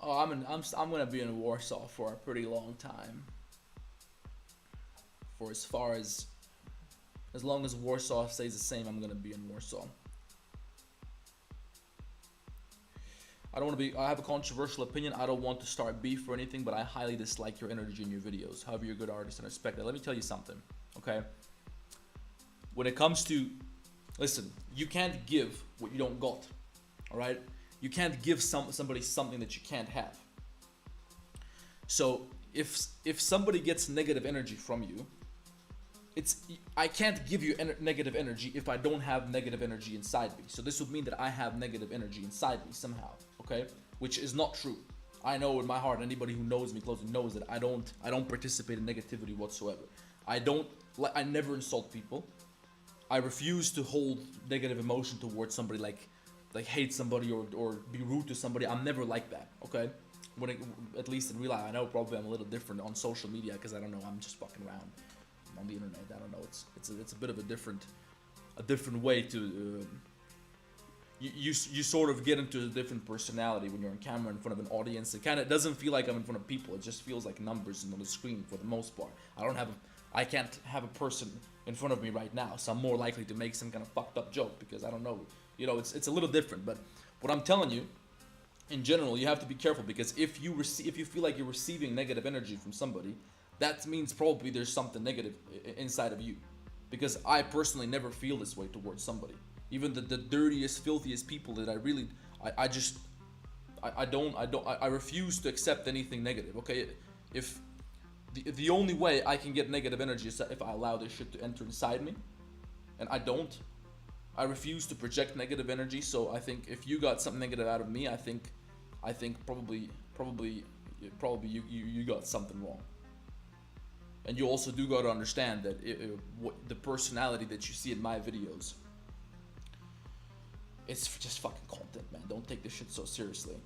Oh, I'm gonna be in Warsaw for a pretty long time. For as long as Warsaw stays the same, I'm gonna be in Warsaw. I have a controversial opinion. I don't want to start beef or anything, but I highly dislike your energy in your videos. However, you're a good artist and I respect that. Let me tell you something, okay? When it comes to, listen, you can't give what you don't got, all right? You can't give somebody something that you can't have. So if somebody gets negative energy from you, I can't give you negative energy if I don't have negative energy inside me. So this would mean that I have negative energy inside me somehow, okay? Which is not true. I know in my heart, anybody who knows me closely knows that I don't participate in negativity whatsoever. I never insult people. I refuse to hold negative emotion towards somebody, like hate somebody or be rude to somebody. I'm never like that, okay? At least in real life, I know probably I'm a little different on social media, because I don't know, I'm just fucking around on the internet. I don't know, it's a bit of a different way to you sort of get into a different personality when you're on camera in front of an audience. It kind of doesn't feel like I'm in front of people. It just feels like numbers on the screen for the most part. I can't have a person in front of me right now, so I'm more likely to make some kind of fucked up joke, because I don't know, you know, it's a little different. But what I'm telling you, in general, you have to be careful, because if you feel like you're receiving negative energy from somebody, that means probably there's something negative inside of you. Because I personally never feel this way towards somebody. Even the dirtiest, filthiest people that I refuse to accept anything negative. Okay, if the only way I can get negative energy is if I allow this shit to enter inside me, and I refuse to project negative energy. So I think if you got something negative out of me, I think probably you got something wrong. And you also do got to understand that the personality that you see in my videos It's just fucking content, man. Don't take this shit so seriously.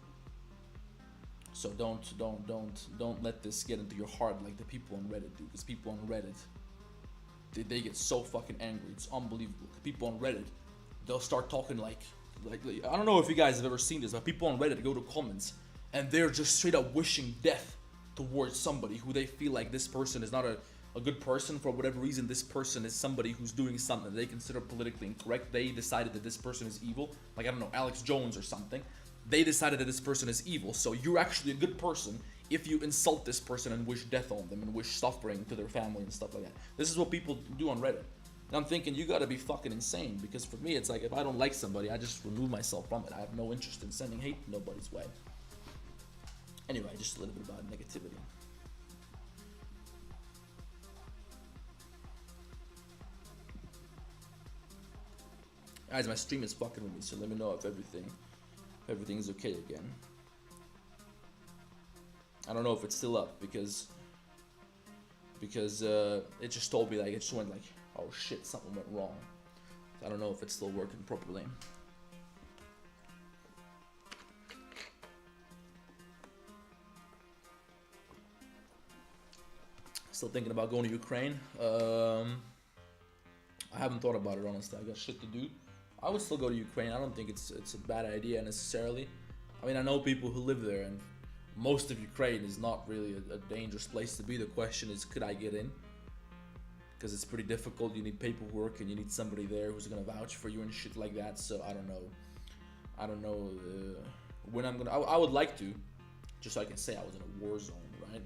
So don't let this get into your heart like the people on Reddit do. Because people on Reddit, they get so fucking angry. It's unbelievable. The people on Reddit, they'll start talking like I don't know if you guys have ever seen this, but people on Reddit go to comments and they're just straight up wishing death towards somebody who they feel like this person is not a good person for whatever reason. This person is somebody who's doing something they consider politically incorrect. They decided that this person is evil. Like, I don't know, Alex Jones or something. They decided that this person is evil. So you're actually a good person if you insult this person and wish death on them and wish suffering to their family and stuff like that. This is what people do on Reddit. And I'm thinking, you gotta be fucking insane, because for me, it's like, if I don't like somebody, I just remove myself from it. I have no interest in sending hate nobody's way. Anyway, just a little bit about negativity. Guys, my stream is fucking with me, so let me know if everything's okay again. I don't know if it's still up, because it just told me, like, it just went like, oh shit, something went wrong. So I don't know if it's still working properly. Still thinking about going to Ukraine. I haven't thought about it, honestly. I got shit to do. I would still go to Ukraine. I don't think it's a bad idea necessarily. I mean, I know people who live there, and most of Ukraine is not really a dangerous place to be. The question is, could I get in? Because it's pretty difficult. You need paperwork, and you need somebody there who's gonna vouch for you and shit like that. So I don't know when I'm gonna. I would like to, just so I can say I was in a war zone, right?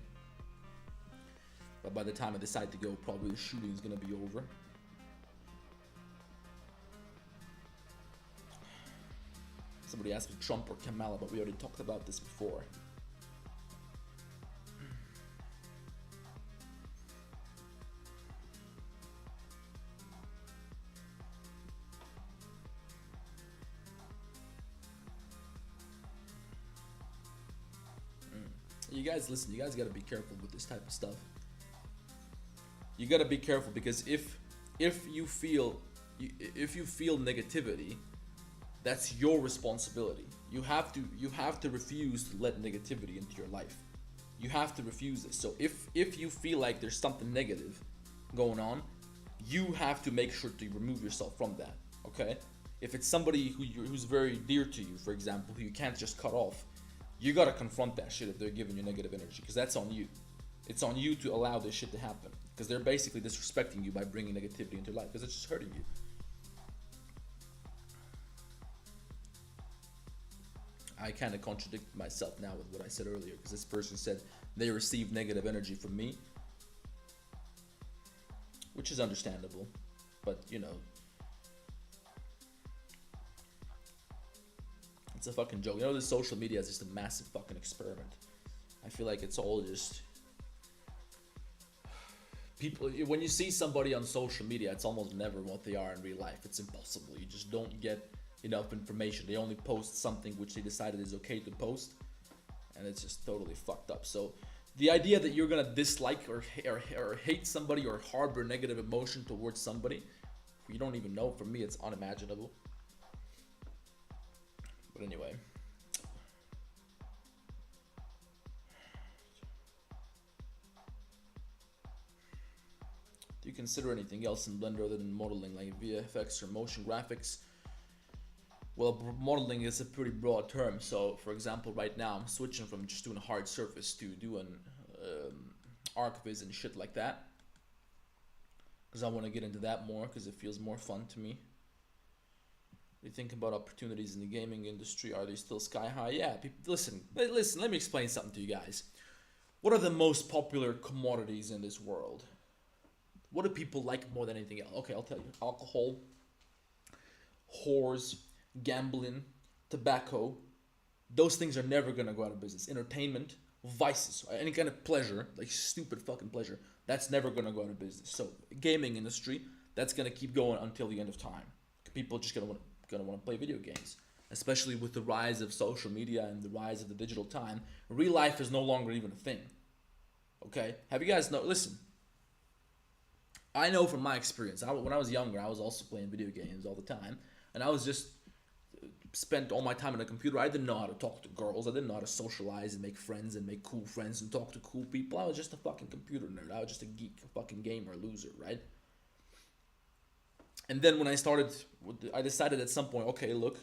But by the time I decide to go, probably the shooting is gonna be over. Somebody asked me Trump or Kamala, but we already talked about this before. You guys, listen, you guys gotta be careful with this type of stuff. You gotta be careful, because if you feel negativity, that's your responsibility. You have to refuse to let negativity into your life. You have to refuse this. So if you feel like there's something negative going on, you have to make sure to remove yourself from that. Okay? If it's somebody who's very dear to you, for example, who you can't just cut off, you gotta confront that shit if they're giving you negative energy, because that's on you. It's on you to allow this shit to happen, because they're basically disrespecting you by bringing negativity into your life, because it's just hurting you. I kind of contradict myself now with what I said earlier, because this person said they received negative energy from me, which is understandable, but you know, it's a fucking joke. You know, this social media is just a massive fucking experiment. I feel like it's all just people. When you see somebody on social media, it's almost never what they are in real life. It's impossible. You just don't get enough information. They only post something which they decided is okay to post, and it's just totally fucked up. So the idea that you're gonna dislike or hate somebody or harbor negative emotion towards somebody who you don't even know, for me, it's unimaginable. But anyway, do you consider anything else in Blender other than modeling, like VFX or motion graphics? Well, modeling is a pretty broad term. So, for example, right now I'm switching from just doing a hard surface to doing arc-viz and shit like that, because I want to get into that more, because it feels more fun to me. You think about opportunities in the gaming industry, are they still sky high? Yeah, people, listen, let me explain something to you guys. What are the most popular commodities in this world? What do people like more than anything else? Okay, I'll tell you. Alcohol, whores, gambling, tobacco. Those things are never gonna go out of business. Entertainment, vices, any kind of pleasure, like stupid fucking pleasure, that's never gonna go out of business. So gaming industry, that's gonna keep going until the end of time. People are just gonna want to play video games, especially with the rise of social media and the rise of the digital time. Real life is no longer even a thing. Okay, have you guys know? Listen, I know from my experience. When I was younger, I was also playing video games all the time, and I was just spent all my time on a computer, I didn't know how to talk to girls. I didn't know how to socialize and make friends and make cool friends and talk to cool people. I was just a fucking computer nerd. I was just a geek, a fucking gamer, loser, right? And then when I decided at some point, okay, look,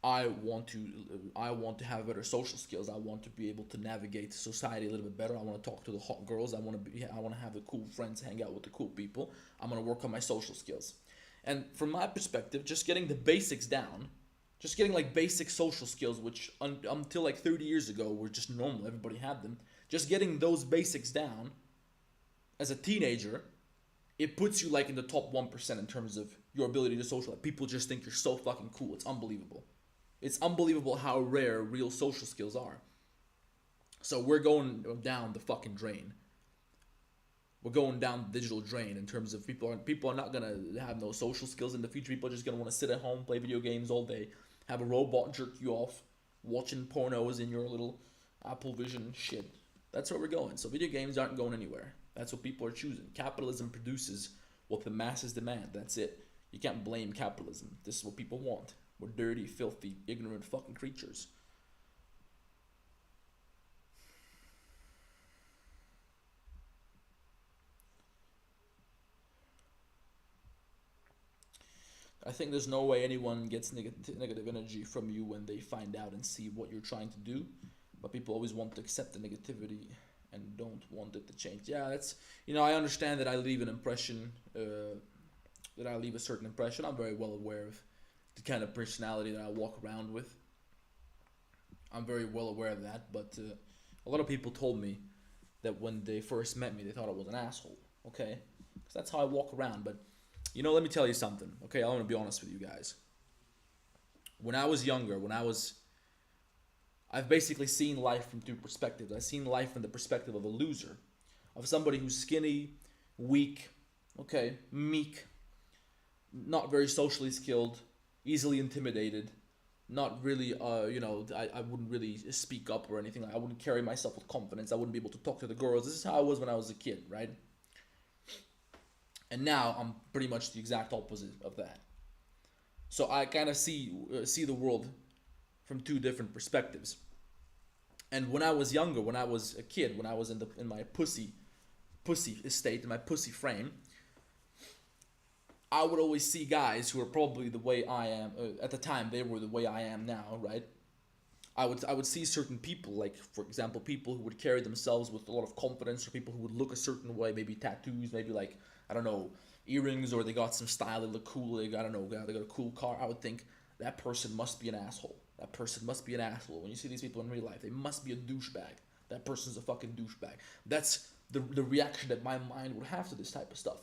I want to have better social skills. I want to be able to navigate society a little bit better. I want to talk to the hot girls. I want to have the cool friends, hang out with the cool people. I'm going to work on my social skills. And from my perspective, just getting the basics down, just getting like basic social skills, which until like 30 years ago were just normal, everybody had them. Just getting those basics down as a teenager, it puts you like in the top 1% in terms of your ability to socialize. People just think you're so fucking cool. It's unbelievable. It's unbelievable how rare real social skills are. So we're going down the fucking drain. We're going down the digital drain in terms of people are not gonna have no social skills in the future. People are just gonna want to sit at home, play video games all day, have a robot jerk you off, watching pornos in your little Apple Vision shit. That's where we're going. So video games aren't going anywhere. That's what people are choosing. Capitalism produces what the masses demand. That's it. You can't blame capitalism. This is what people want. We're dirty, filthy, ignorant fucking creatures. I think there's no way anyone gets negative energy from you when they find out and see what you're trying to do. But people always want to accept the negativity and don't want it to change. Yeah, that's, I understand that I leave an impression, that I leave a certain impression. I'm very well aware of the kind of personality that I walk around with. I'm very well aware of that, but a lot of people told me that when they first met me, they thought I was an asshole, okay? Because that's how I walk around, but, let me tell you something, okay? I want to be honest with you guys. When I was younger, I've basically seen life from two perspectives. I've seen life from the perspective of a loser, of somebody who's skinny, weak, okay, meek, not very socially skilled, easily intimidated, not really, I wouldn't really speak up or anything. I wouldn't carry myself with confidence. I wouldn't be able to talk to the girls. This is how I was when I was a kid, right? And now I'm pretty much the exact opposite of that. So I kind of see the world from two different perspectives. And when I was younger, when I was a kid, when I was in my pussy state, in my pussy frame, I would always see guys who were probably the way I am at the time. They were the way I am now, right? I would see certain people, like for example, people who would carry themselves with a lot of confidence, or people who would look a certain way, maybe tattoos, maybe like, I don't know, earrings, or they got some style, they look cool, they got a cool car. I would think that person must be an asshole. That person must be an asshole. When you see these people in real life, they must be a douchebag. That person's a fucking douchebag. That's the reaction that my mind would have to this type of stuff.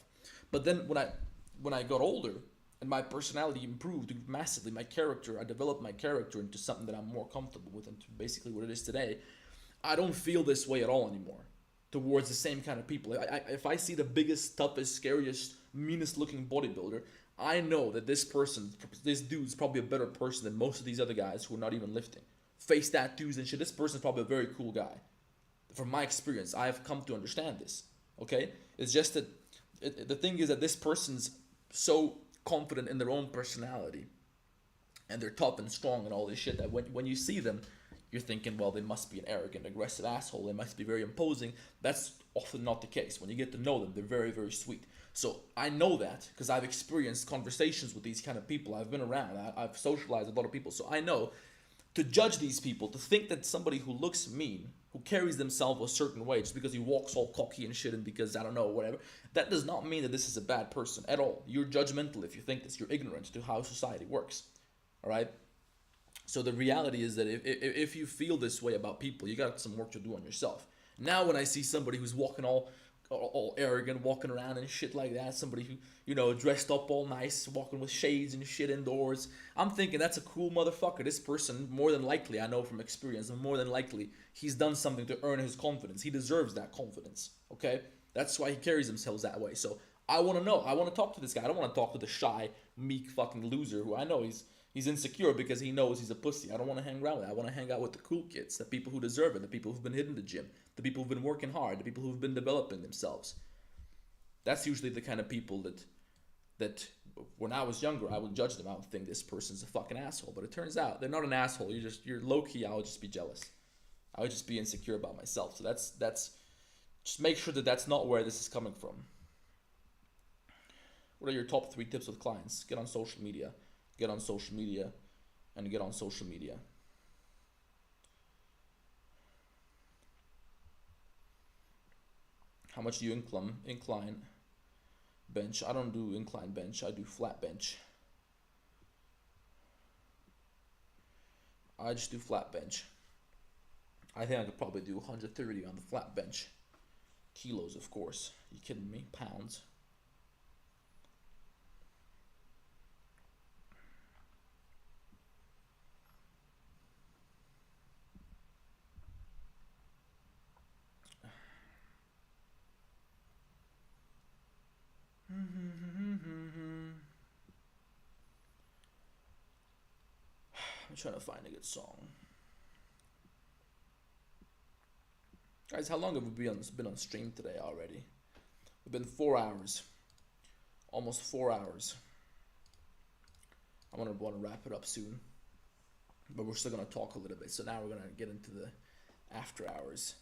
But then when I got older and my personality improved massively, I developed my character into something that I'm more comfortable with, and basically what it is today, I don't feel this way at all anymore towards the same kind of people. If I see the biggest, toughest, scariest, meanest looking bodybuilder, I know that this dude's probably a better person than most of these other guys who are not even lifting. Face tattoos and shit, this person's probably a very cool guy. From my experience, I've come to understand this, okay? It's just that, the thing is that this person's so confident in their own personality, and they're tough and strong and all this shit, that when you see them, you're thinking, well, they must be an arrogant, aggressive asshole. They must be very imposing. That's often not the case. When you get to know them, they're very, very sweet. So I know that because I've experienced conversations with these kind of people. I've been around. I've socialized with a lot of people. So I know to judge these people, to think that somebody who looks mean, who carries themselves a certain way just because he walks all cocky and shit and because, I don't know, whatever, that does not mean that this is a bad person at all. You're judgmental if you think this. You're ignorant to how society works. All right? So the reality is that if you feel this way about people, you got some work to do on yourself. Now when I see somebody who's walking all arrogant, walking around and shit like that, somebody who, dressed up all nice, walking with shades and shit indoors, I'm thinking that's a cool motherfucker. This person, more than likely, I know from experience, more than likely, he's done something to earn his confidence. He deserves that confidence, okay? That's why he carries himself that way. So I want to know. I want to talk to this guy. I don't want to talk to the shy, meek fucking loser who I know he's insecure because he knows he's a pussy. I don't want to hang around with that. I want to hang out with the cool kids, the people who deserve it, the people who've been hitting the gym, the people who've been working hard, the people who've been developing themselves. That's usually the kind of people that that when I was younger, I would judge them. I would think this person's a fucking asshole. But it turns out they're not an asshole. You're low key. I would just be jealous. I would just be insecure about myself. So that's just make sure that that's not where this is coming from. What are your top 3 tips with clients? Get on social media. Get on social media. And get on social media. How much do you incline bench? I don't do incline bench. I do flat bench. I just do flat bench. I think I could probably do 130 on the flat bench. Kilos, of course. You kidding me? Pounds. I'm trying to find a good song. Guys, how long have we been on stream today already? We've been 4 hours. Almost 4 hours. I'm gonna want to wrap it up soon. But we're still gonna talk a little bit. So now we're gonna get into the after hours.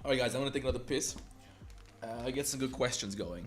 Alright guys, I'm gonna take another piss. Get some good questions going.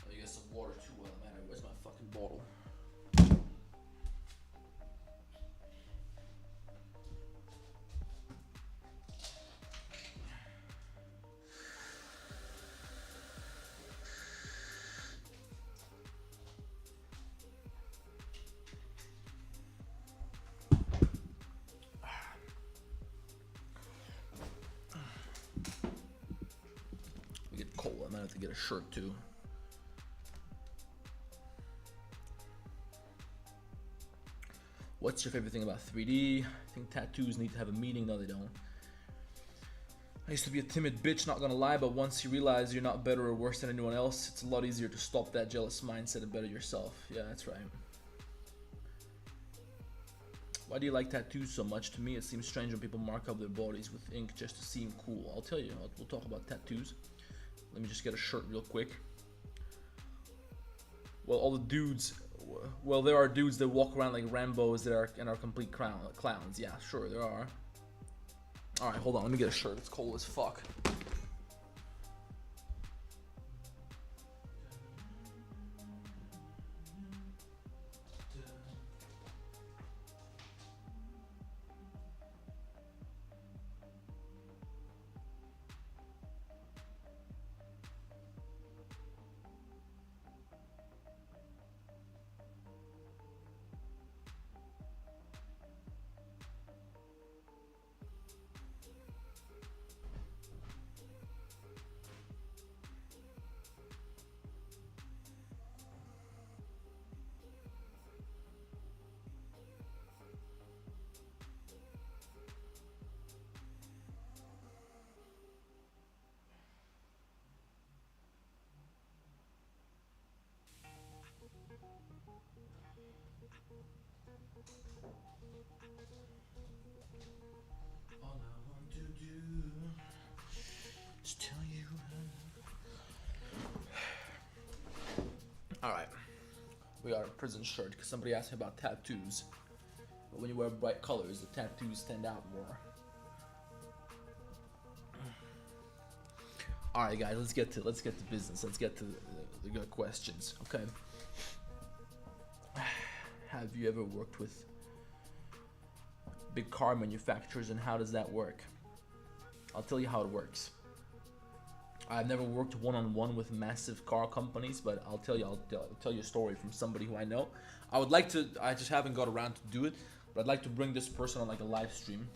Oh, you got some water too, well, man. Where's my fucking bottle? Cold. I might have to get a shirt too. What's your favorite thing about 3D? I think tattoos need to have a meaning. No, they don't. I used to be a timid bitch, not gonna lie, but once you realize you're not better or worse than anyone else, it's a lot easier to stop that jealous mindset and better yourself. Yeah, that's right. Why do you like tattoos so much? To me, it seems strange when people mark up their bodies with ink just to seem cool. I'll tell you, we'll talk about tattoos. Let me just get a shirt real quick. Well, all the dudes, well, there are dudes that walk around like Rambos that are complete clowns. Yeah, sure, there are. All right, hold on, let me get a shirt. It's cold as fuck. All right, we got a prison shirt because somebody asked me about tattoos. But when you wear bright colors, the tattoos stand out more. All right, guys, let's get to business. Let's get to the good questions. Okay. Have you ever worked with big car manufacturers, and how does that work? I'll tell you how it works. I've never worked one-on-one with massive car companies, but I'll tell you a story from somebody who I know. I would like to. I just haven't got around to do it, but I'd like to bring this person on like a live stream.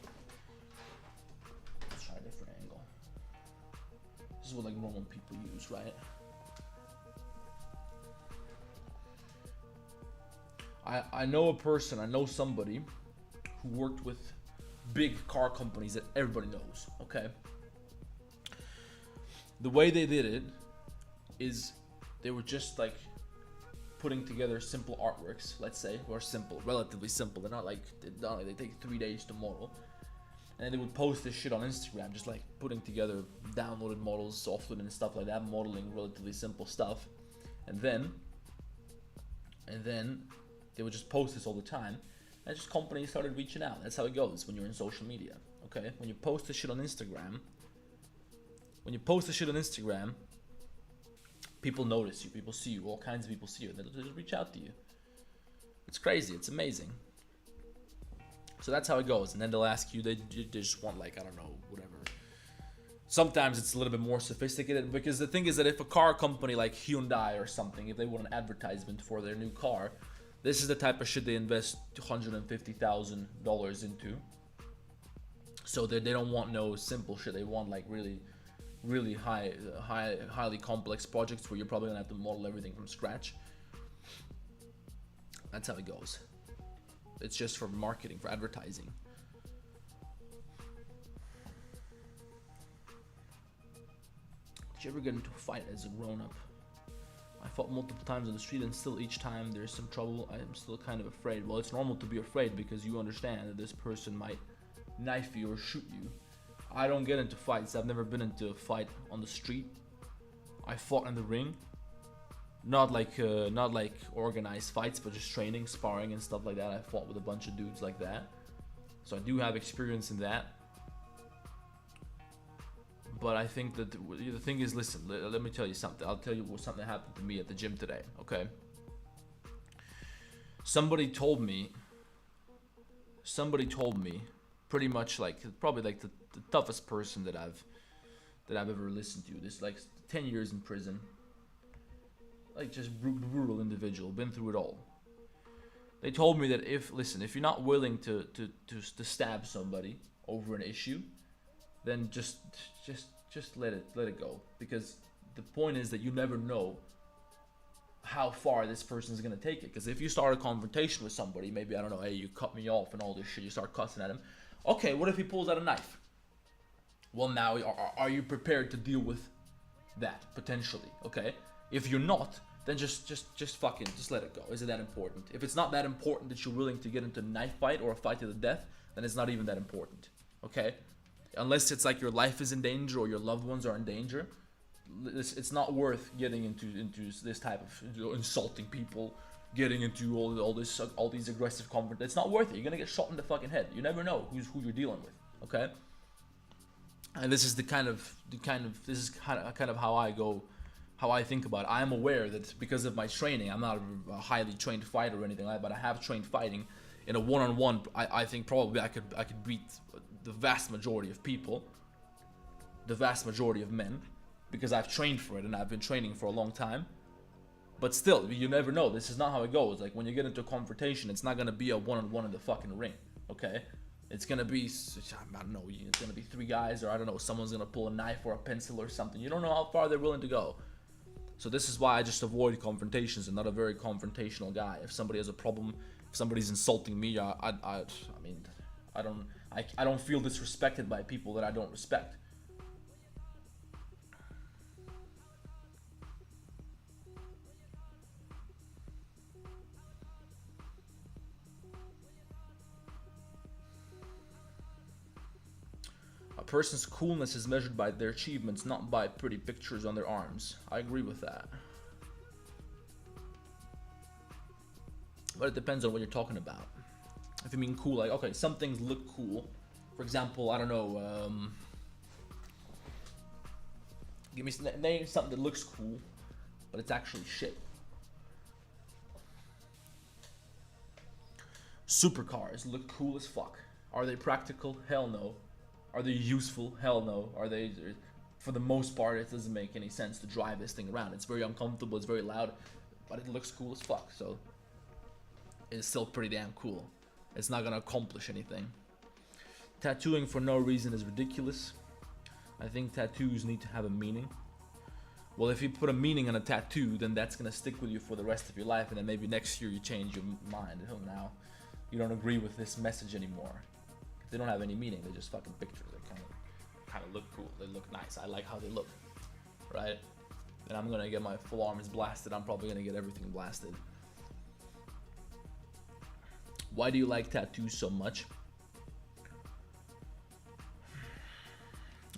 Let's try a different angle. This is what like normal people use, right? I know a person. I know somebody who worked with big car companies that everybody knows. Okay. The way they did it is they were just like putting together simple artworks, let's say, or simple, relatively simple. They're not like they take 3 days to model, and they would post this shit on Instagram, just like putting together downloaded models, software and stuff like that, modeling relatively simple stuff, and then they would just post this all the time, and just companies started reaching out. That's how it goes when you're in social media. Okay, when you post this shit on Instagram. When you post this shit on Instagram, people notice you, people see you, all kinds of people see you, and they'll just reach out to you. It's crazy, it's amazing. So that's how it goes, and then they'll ask you, they just want like, I don't know, whatever. Sometimes it's a little bit more sophisticated, because the thing is that if a car company like Hyundai or something, if they want an advertisement for their new car, this is the type of shit they invest $250,000 into. So they don't want no simple shit, they want like really highly complex projects where you're probably gonna have to model everything from scratch. That's how it goes. It's just for marketing, for advertising. Did you ever get into a fight as a grown-up? I fought multiple times on the street, and still each time there's some trouble, I'm still kind of afraid. Well, it's normal to be afraid because you understand that this person might knife you or shoot you. I don't get into fights. I've never been into a fight on the street. I fought in the ring. Not like organized fights, but just training, sparring and stuff like that. I fought with a bunch of dudes like that. So I do have experience in that. But I think that the thing is, listen, let me tell you something. I'll tell you something that happened to me at the gym today, okay? Somebody told me pretty much like, probably like the toughest person that I've ever listened to. This like 10 years in prison, like just brutal individual, been through it all. They told me that if you're not willing to stab somebody over an issue, then just let it go, because the point is that you never know how far this person is gonna take it. Because if you start a confrontation with somebody, maybe, I don't know, hey, you cut me off and all this shit, you start cussing at him. Okay, what if he pulls out a knife? Well, now are you prepared to deal with that potentially? Okay, if you're not, then just let it go. Is it that important? If it's not that important that you're willing to get into a knife fight or a fight to the death, then it's not even that important. Okay, unless it's like your life is in danger or your loved ones are in danger, it's not worth getting into this type of insulting people, getting into all these aggressive confrontations. It's not worth it. You're gonna get shot in the fucking head. You never know who you're dealing with. Okay, and this is kind of how I think about it. I'm aware that because of my training, I'm not a highly trained fighter or anything like that, but I have trained fighting. In a one-on-one, I think probably I could beat the vast majority of people, the vast majority of men, because I've trained for it and I've been training for a long time. But still, you never know. This is not how it goes. Like, when you get into a confrontation, it's not gonna be a one-on-one in the fucking ring. Okay, it's gonna be, I don't know, it's gonna be 3 guys, or I don't know, someone's gonna pull a knife or a pencil or something. You don't know how far they're willing to go. So this is why I just avoid confrontations. I'm not a very confrontational guy. If somebody has a problem, if somebody's insulting me, I mean, I don't feel disrespected by people that I don't respect. A person's coolness is measured by their achievements, not by pretty pictures on their arms. I agree with that. But it depends on what you're talking about. If you mean cool, like, okay, some things look cool. For example, I don't know, name something that looks cool, but it's actually shit. Supercars look cool as fuck. Are they practical? Hell no. Are they useful? Hell no. Are they, for the most part, it doesn't make any sense to drive this thing around. It's very uncomfortable, it's very loud, but it looks cool as fuck, so it's still pretty damn cool. It's not gonna accomplish anything. Tattooing for no reason is ridiculous. I think tattoos need to have a meaning. Well, if you put a meaning on a tattoo, then that's gonna stick with you for the rest of your life, and then maybe next year you change your mind. Oh, now you don't agree with this message anymore. They don't have any meaning. They're just fucking pictures. They kind of look cool. They look nice. I like how they look, right? And I'm gonna get my full arms blasted. I'm probably gonna get everything blasted. Why do you like tattoos so much?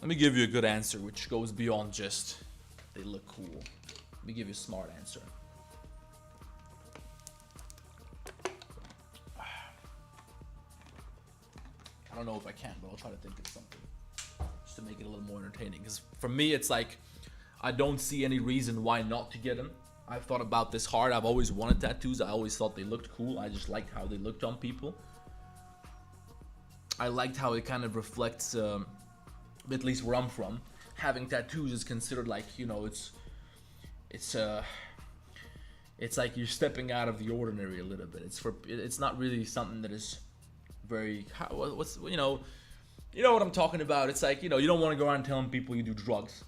Let me give you a good answer, which goes beyond just they look cool. Let me give you a smart answer. I don't know if I can, but I'll try to think of something just to make it a little more entertaining. Because for me, it's like I don't see any reason why not to get them. I've thought about this hard. I've always wanted tattoos. I always thought they looked cool. I just liked how they looked on people. I liked how it kind of reflects, at least where I'm from, having tattoos is considered like, you know, it's like you're stepping out of the ordinary a little bit. It's not really something that is very, you know what I'm talking about. It's like, you know, you don't want to go around telling people you do drugs.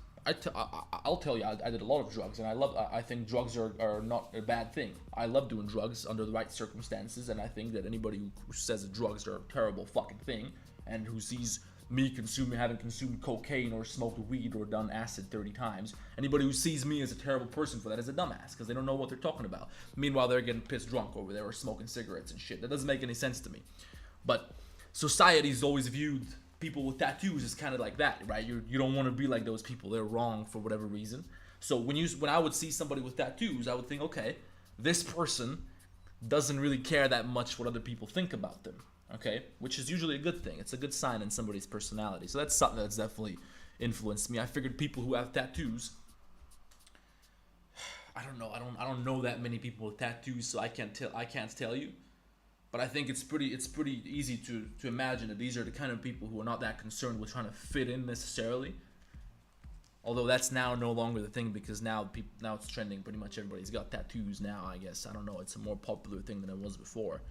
I'll tell you, I did a lot of drugs, and I think drugs are not a bad thing. I love doing drugs under the right circumstances, and I think that anybody who says that drugs are a terrible fucking thing, and who sees me having consumed cocaine or smoked weed or done acid 30 times, anybody who sees me as a terrible person for that is a dumbass, because they don't know what they're talking about. Meanwhile, they're getting pissed drunk over there or smoking cigarettes and shit. That doesn't make any sense to me. But society's always viewed people with tattoos is kind of like that, right? You don't want to be like those people. They're wrong for whatever reason. So when I would see somebody with tattoos, I would think, okay, this person doesn't really care that much what other people think about them, okay? Which is usually a good thing. It's a good sign in somebody's personality. So that's something that's definitely influenced me. I figured people who have tattoos, I don't know. I don't know that many people with tattoos, so I can't tell you. But I think it's pretty easy to imagine that these are the kind of people who are not that concerned with trying to fit in necessarily. Although that's now no longer the thing, because now it's trending. Pretty much everybody's got tattoos now, I guess. I don't know. It's a more popular thing than it was before.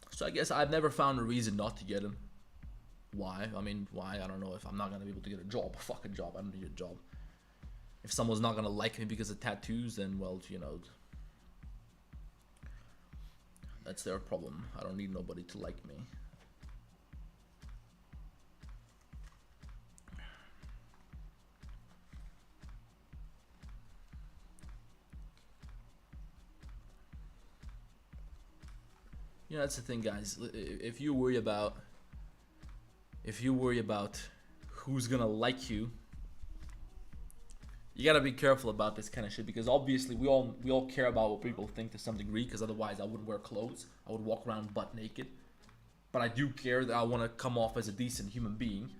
So I guess I've never found a reason not to get them. Why? I mean, why? I don't know. If I'm not going to be able to get a job, a fucking job. I don't need a job. If someone's not going to like me because of tattoos, then, well, you know, that's their problem. I don't need nobody to like me. You know, that's the thing, guys. If you worry about who's gonna like you, you gotta be careful about this kind of shit, because obviously we all care about what people think to some degree, because otherwise I wouldn't wear clothes. I would walk around butt naked. But I do care that I want to come off as a decent human being.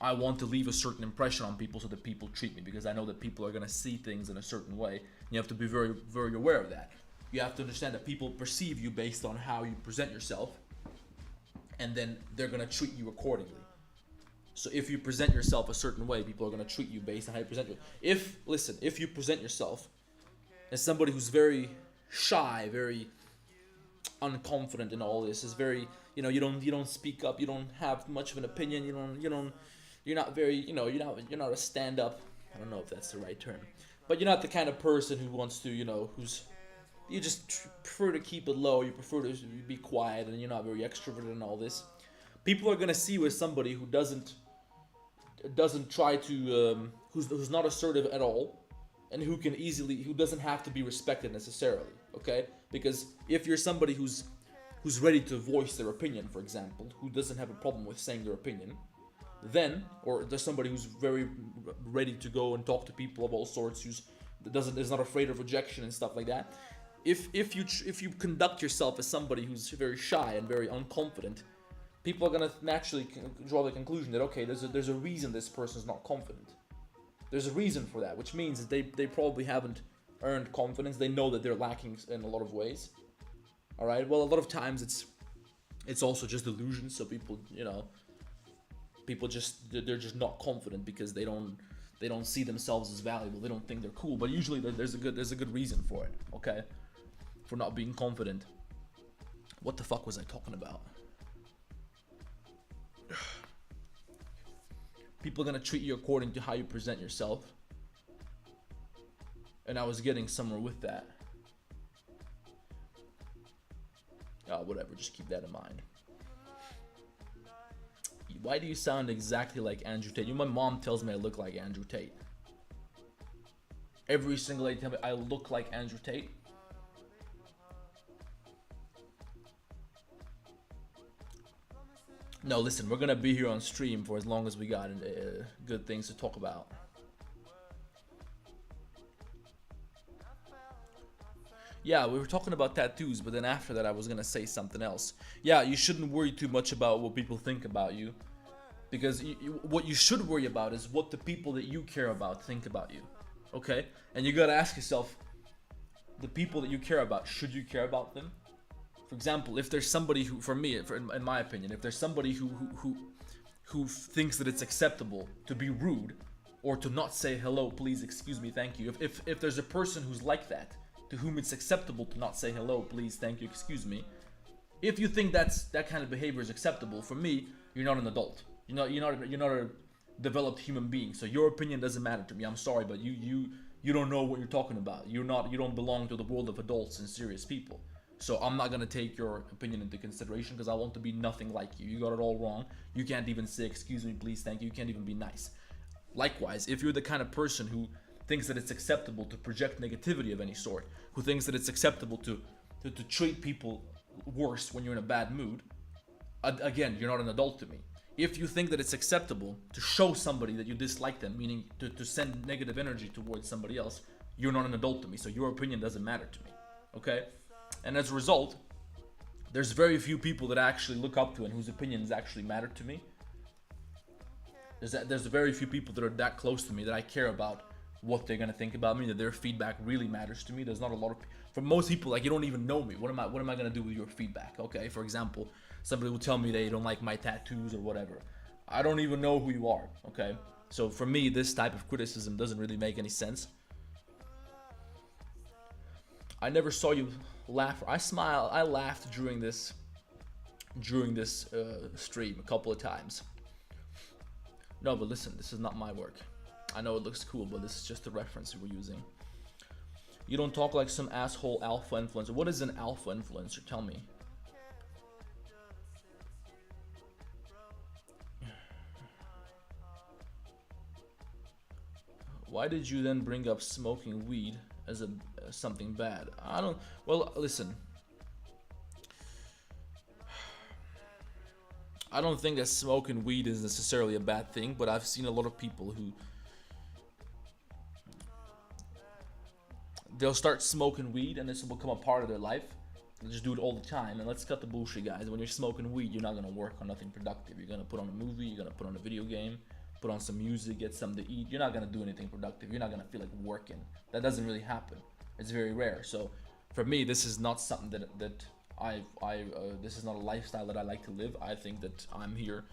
I want to leave a certain impression on people so that people treat me, because I know that people are gonna see things in a certain way. You have to be very, very aware of that. You have to understand that people perceive you based on how you present yourself, and then they're gonna treat you accordingly. So if you present yourself a certain way, people are going to treat you based on how you present yourself. If you present yourself as somebody who's very shy, very unconfident in all this, is very, you know, you don't speak up, you don't have much of an opinion, you're not very, you know, you're not a stand-up, I don't know if that's the right term, but you're not the kind of person who wants to, you know, you just prefer to keep it low, you prefer to be quiet, and you're not very extroverted and all this. People are going to see you as somebody who doesn't try to, who's not assertive at all, and who doesn't have to be respected necessarily, okay? Because if you're somebody who's ready to voice their opinion, for example, who doesn't have a problem with saying their opinion, then, or there's somebody who's very ready to go and talk to people of all sorts, is not afraid of rejection and stuff like that, if you conduct yourself as somebody who's very shy and very unconfident, people are gonna naturally draw the conclusion that okay, there's a reason this person's not confident. There's a reason for that, which means that they probably haven't earned confidence. They know that they're lacking in a lot of ways. All right. Well, a lot of times it's also just illusion. So people, people they're just not confident because they don't see themselves as valuable. They don't think they're cool. But usually there's a good reason for it. Okay, for not being confident. What the fuck was I talking about? People are gonna treat you according to how you present yourself. And I was getting somewhere with that. Whatever, just keep that in mind. Why do you sound exactly like Andrew Tate? My mom tells me I look like Andrew Tate. Every single day, tell me I look like Andrew Tate. No, listen, we're gonna be here on stream for as long as we got good things to talk about. Yeah, we were talking about tattoos, but then after that I was gonna say something else. Yeah, you shouldn't worry too much about what people think about you. Because what you should worry about is what the people that you care about think about you. Okay? And you gotta ask yourself, the people that you care about, should you care about them? For example, if there's somebody who, for me, in my opinion, if there's somebody who thinks that it's acceptable to be rude, or to not say hello, please, excuse me, thank you. If there's a person who's like that, to whom it's acceptable to not say hello, please, thank you, excuse me. If you think that kind of behavior is acceptable, for me, you're not an adult. You're not a developed human being. So your opinion doesn't matter to me. I'm sorry, but you don't know what you're talking about. You don't belong to the world of adults and serious people. So I'm not gonna take your opinion into consideration because I want to be nothing like you. You got it all wrong. You can't even say excuse me, please, thank you. You can't even be nice. Likewise, if you're the kind of person who thinks that it's acceptable to project negativity of any sort, who thinks that it's acceptable to treat people worse when you're in a bad mood, again, you're not an adult to me. If you think that it's acceptable to show somebody that you dislike them, meaning to send negative energy towards somebody else, you're not an adult to me, so your opinion doesn't matter to me, okay? And as a result, there's very few people that I actually look up to and whose opinions actually matter to me. There's very few people that are that close to me that I care about what they're gonna think about me, that their feedback really matters to me. There's not a lot of, for most people, like, you don't even know me. What am I gonna do with your feedback? Okay, for example, somebody will tell me they don't like my tattoos or whatever. I don't even know who you are, okay? So for me, this type of criticism doesn't really make any sense. I never saw you laugh. I laughed during this stream a couple of times. No, but listen, this is not my work. I know it looks cool, but this is just a reference we're using. You don't talk like some asshole alpha influencer. What is an alpha influencer? Tell me. Why did you then bring up smoking weed as something bad? I don't. Well, listen. I don't think that smoking weed is necessarily a bad thing, but I've seen a lot of people who they'll start smoking weed and this will become a part of their life. They'll just do it all the time. And let's cut the bullshit, guys. When you're smoking weed, you're not gonna work on nothing productive. You're gonna put on a movie, you're gonna put on a video game, put on some music, get something to eat. You're not gonna do anything productive. You're not gonna feel like working. That doesn't really happen. It's very rare. So for me, this is not something that this is not a lifestyle that I like to live. I think that I'm here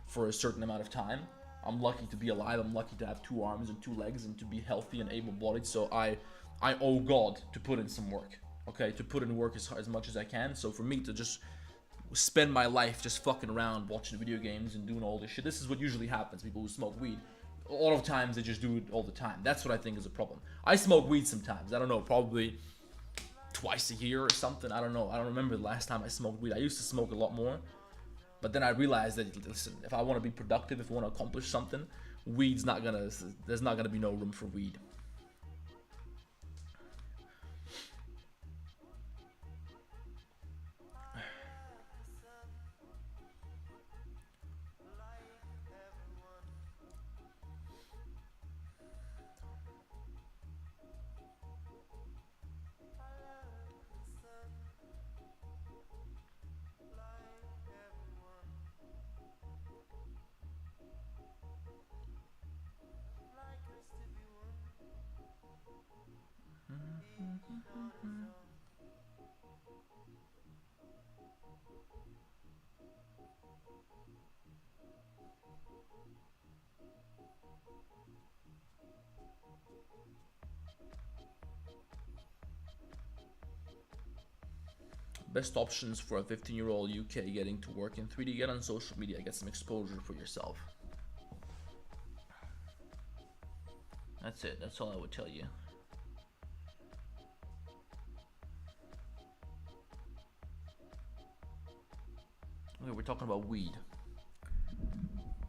for a certain amount of time. I'm lucky to be alive. I'm lucky to have 2 arms and 2 legs and to be healthy and able-bodied. So I owe God to put in some work, okay? To put in work as much as I can. So for me to just spend my life just fucking around watching video games and doing all this shit, this is what usually happens. People who smoke weed, a lot of times they just do it all the time. That's what I think is a problem. I smoke weed sometimes. I don't know, probably twice a year or something. I don't know. I don't remember the last time I smoked weed. I used to smoke a lot more. But then I realized that, listen, if I want to be productive, if I want to accomplish something, there's not gonna be no room for weed. Best options for a 15-year-old UK getting to work in 3D. Get on social media, get some exposure for yourself. That's it. That's all I would tell you. Okay, we're talking about weed.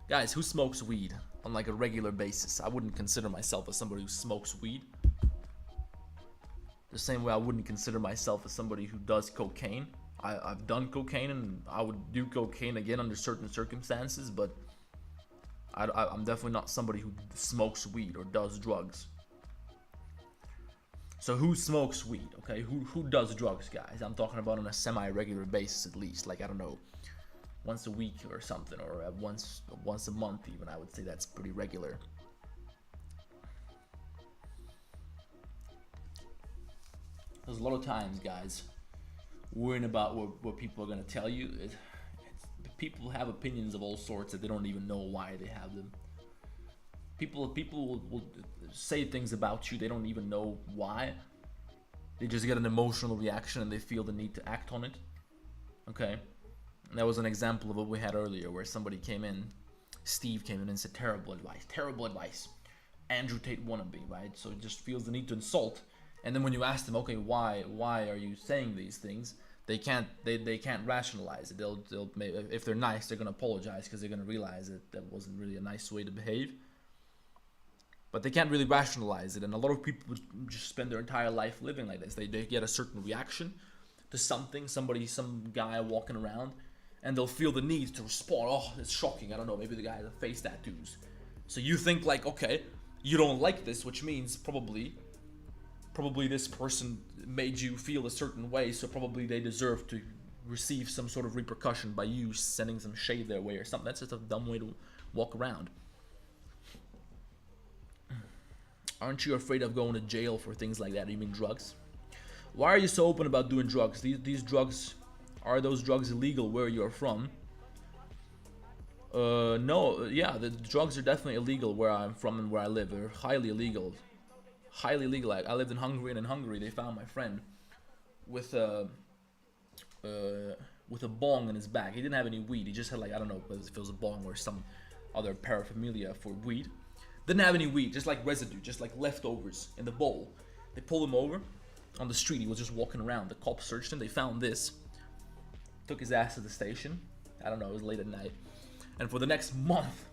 Guys, who smokes weed on like a regular basis? I wouldn't consider myself as somebody who smokes weed. The same way I wouldn't consider myself as somebody who does cocaine. I've done cocaine and I would do cocaine again under certain circumstances, but I'm definitely not somebody who smokes weed or does drugs. So who smokes weed, okay? Who does drugs, guys? I'm talking about on a semi-regular basis at least. Like, I don't know, once a week or something, or once a month even. I would say that's pretty regular. There's a lot of times, guys, worrying about what people are going to tell you. People have opinions of all sorts that they don't even know why they have them. People will say things about you, they don't even know why. They just get an emotional reaction and they feel the need to act on it. Okay? And that was an example of what we had earlier, where somebody came in, Steve came in and said, terrible advice. Andrew Tate wannabe, right? So it just feels the need to insult. And then when you ask them, okay, why are you saying these things? They can't rationalize it. They'll if they're nice, they're gonna apologize because they're gonna realize that wasn't really a nice way to behave. But they can't really rationalize it, and a lot of people just spend their entire life living like this. They get a certain reaction to something, some guy walking around, and they'll feel the need to respond. Oh, it's shocking. I don't know. Maybe the guy has face tattoos. So you think like, okay, you don't like this, which means probably this person made you feel a certain way, so probably they deserve to receive some sort of repercussion by you sending some shade their way or something. That's just a dumb way to walk around. Aren't you afraid of going to jail for things like that? You mean drugs? Why are you so open about doing drugs? These drugs, are those drugs illegal where you're from? No, yeah, the drugs are definitely illegal where I'm from and where I live. They're highly illegal. Highly illegal. I lived in Hungary, and in Hungary they found my friend with a bong in his bag. He didn't have any weed. He just had, like, I don't know if it was a bong or some other paraphernalia for weed. Didn't have any weed, just like residue, just like leftovers in the bowl. They pulled him over on the street. He was just walking around. The cops searched him. They found this. Took his ass to the station. I don't know, it was late at night. And for the next month,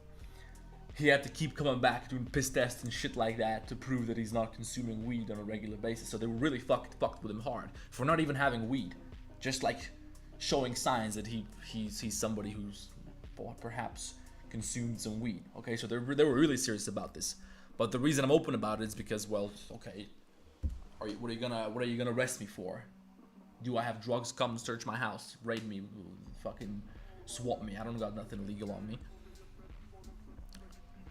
he had to keep coming back doing piss tests and shit like that to prove that he's not consuming weed on a regular basis. So they were really fucked with him hard for not even having weed, just like showing signs that he's somebody who's perhaps consumed some weed. Okay, so they were really serious about this. But the reason I'm open about it is because, well, okay, what are you gonna arrest me for? Do I have drugs? Come search my house, raid me, fucking swap me. I don't got nothing illegal on me.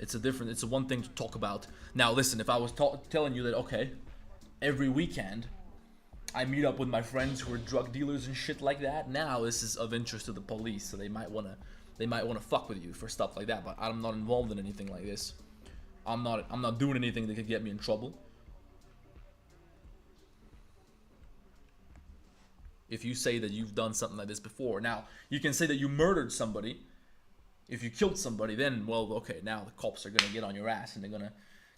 It's a one thing to talk about. Now listen, if I was telling you that, okay, every weekend I meet up with my friends who are drug dealers and shit like that, now this is of interest to the police, so they might wanna fuck with you for stuff like that. But I'm not involved in anything like this. I'm not doing anything that could get me in trouble. If you say that you've done something like this before, now you can say that you murdered somebody. If you killed somebody, then, well, okay, now the cops are gonna get on your ass and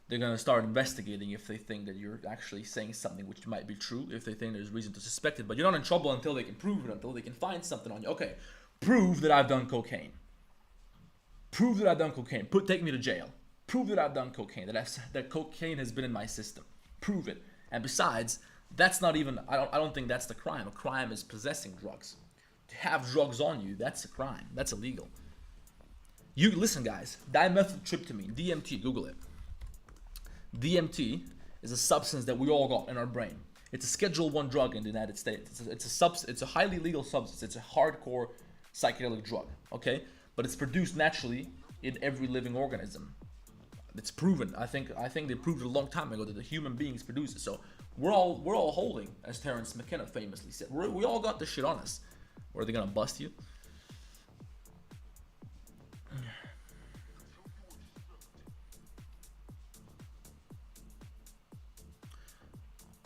they're gonna start investigating if they think that you're actually saying something which might be true, if they think there's reason to suspect it. But you're not in trouble until they can prove it, until they can find something on you. Okay, prove that I've done cocaine. Prove that I've done cocaine. Take me to jail. Prove that I've done cocaine. That cocaine has been in my system. Prove it. And besides, that's not even. I don't think that's the crime. A crime is possessing drugs. To have drugs on you, that's a crime. That's illegal. You listen, guys. Dimethyltryptamine, DMT. Google it. DMT is a substance that we all got in our brain. It's a Schedule 1 drug in the United States. It's a highly legal substance. It's a hardcore psychedelic drug, okay? But it's produced naturally in every living organism. It's proven. I think they proved it a long time ago that the human beings produce it. So we're all holding, as Terence McKenna famously said. We all got this shit on us. Or are they gonna bust you?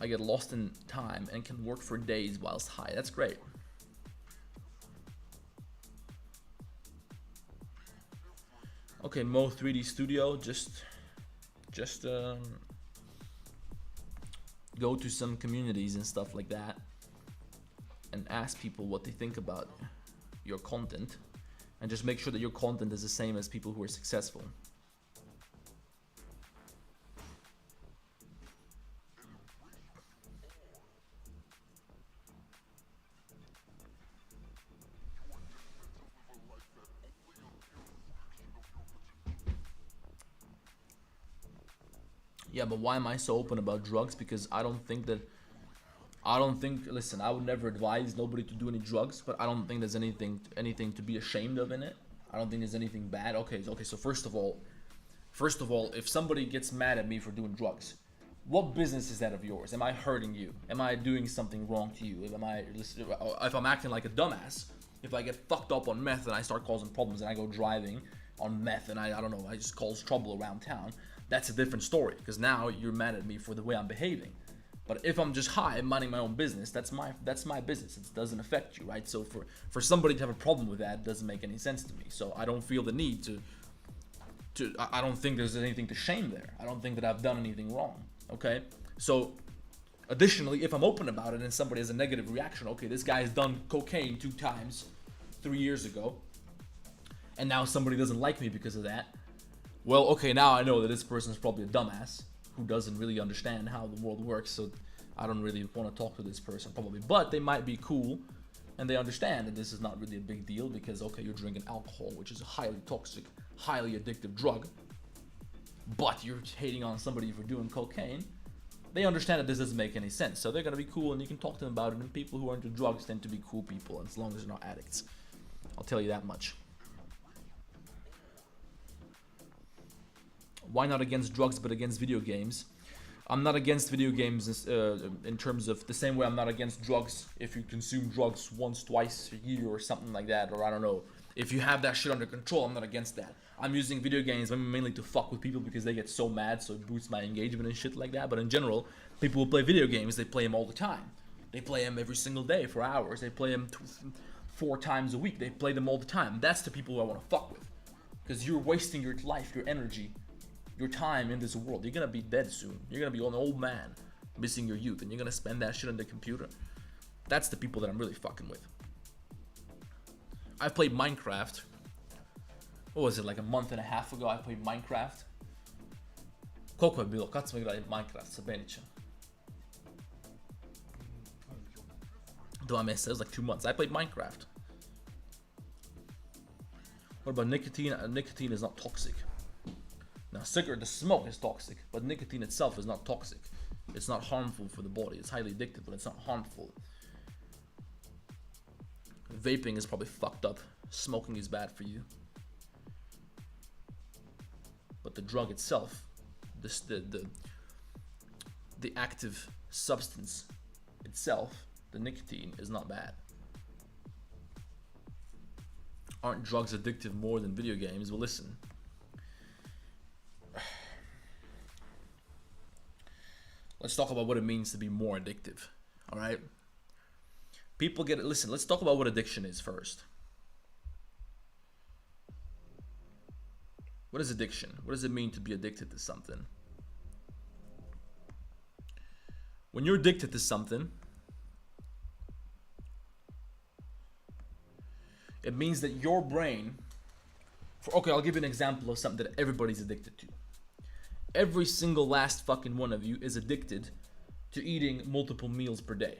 I get lost in time and can work for days whilst high. That's great. Okay, Mo 3D Studio, just go to some communities and stuff like that and ask people what they think about your content, and just make sure that your content is the same as people who are successful. Yeah, but why am I so open about drugs? Because I don't think, listen, I would never advise nobody to do any drugs, but I don't think there's anything to be ashamed of in it. I don't think there's anything bad. Okay, so first of all, if somebody gets mad at me for doing drugs, what business is that of yours? Am I hurting you? Am I doing something wrong to you? If I'm acting like a dumbass, if I get fucked up on meth and I start causing problems and I go driving on meth and I don't know, I just cause trouble around town, that's a different story, because now you're mad at me for the way I'm behaving. But if I'm just high and minding my own business, that's my business. It doesn't affect you, right? So for somebody to have a problem with that doesn't make any sense to me. So I don't feel the need to I don't think there's anything to shame there. I don't think that I've done anything wrong, okay? So additionally, if I'm open about it and somebody has a negative reaction, okay, this guy has done cocaine 2 times 3 years ago, and now somebody doesn't like me because of that. Well, okay, now I know that this person is probably a dumbass who doesn't really understand how the world works, so I don't really want to talk to this person probably. But they might be cool, and they understand that this is not really a big deal because, okay, you're drinking alcohol, which is a highly toxic, highly addictive drug, but you're hating on somebody for doing cocaine. They understand that this doesn't make any sense, so they're going to be cool, and you can talk to them about it, and people who are into drugs tend to be cool people, as long as they're not addicts. I'll tell you that much. Why not against drugs but against video games? I'm not against video games in terms of the same way I'm not against drugs if you consume drugs once, twice a year or something like that, or I don't know. If you have that shit under control, I'm not against that. I'm using video games mainly to fuck with people because they get so mad, so it boosts my engagement and shit like that. But in general, people who play video games, they play them all the time. They play them every single day for hours. They play them 4 times a week. They play them all the time. That's the people who I want to fuck with. Because you're wasting your life, your energy, your time in this world. You're gonna be dead soon. You're gonna be an old man missing your youth, and you're gonna spend that shit on the computer. That's the people that I'm really fucking with. I played Minecraft. What was it, like a month and a half ago? I played Minecraft. Koliko je bilo? Kad smo igrali Minecraft sa Benićem? 2 mjeseca, it was like 2 months. I played Minecraft. What about nicotine? Nicotine is not toxic. Now, the smoke is toxic, but nicotine itself is not toxic. It's not harmful for the body. It's highly addictive, but it's not harmful. Vaping is probably fucked up. Smoking is bad for you. But the drug itself, the active substance itself, the nicotine, is not bad. Aren't drugs addictive more than video games? Well, listen. Let's talk about what it means to be more addictive, all right? People get it. Listen, let's talk about what addiction is first. What is addiction? What does it mean to be addicted to something? When you're addicted to something, it means that your brain, okay, I'll give you an example of something that everybody's addicted to. Every single last fucking one of you is addicted to eating multiple meals per day.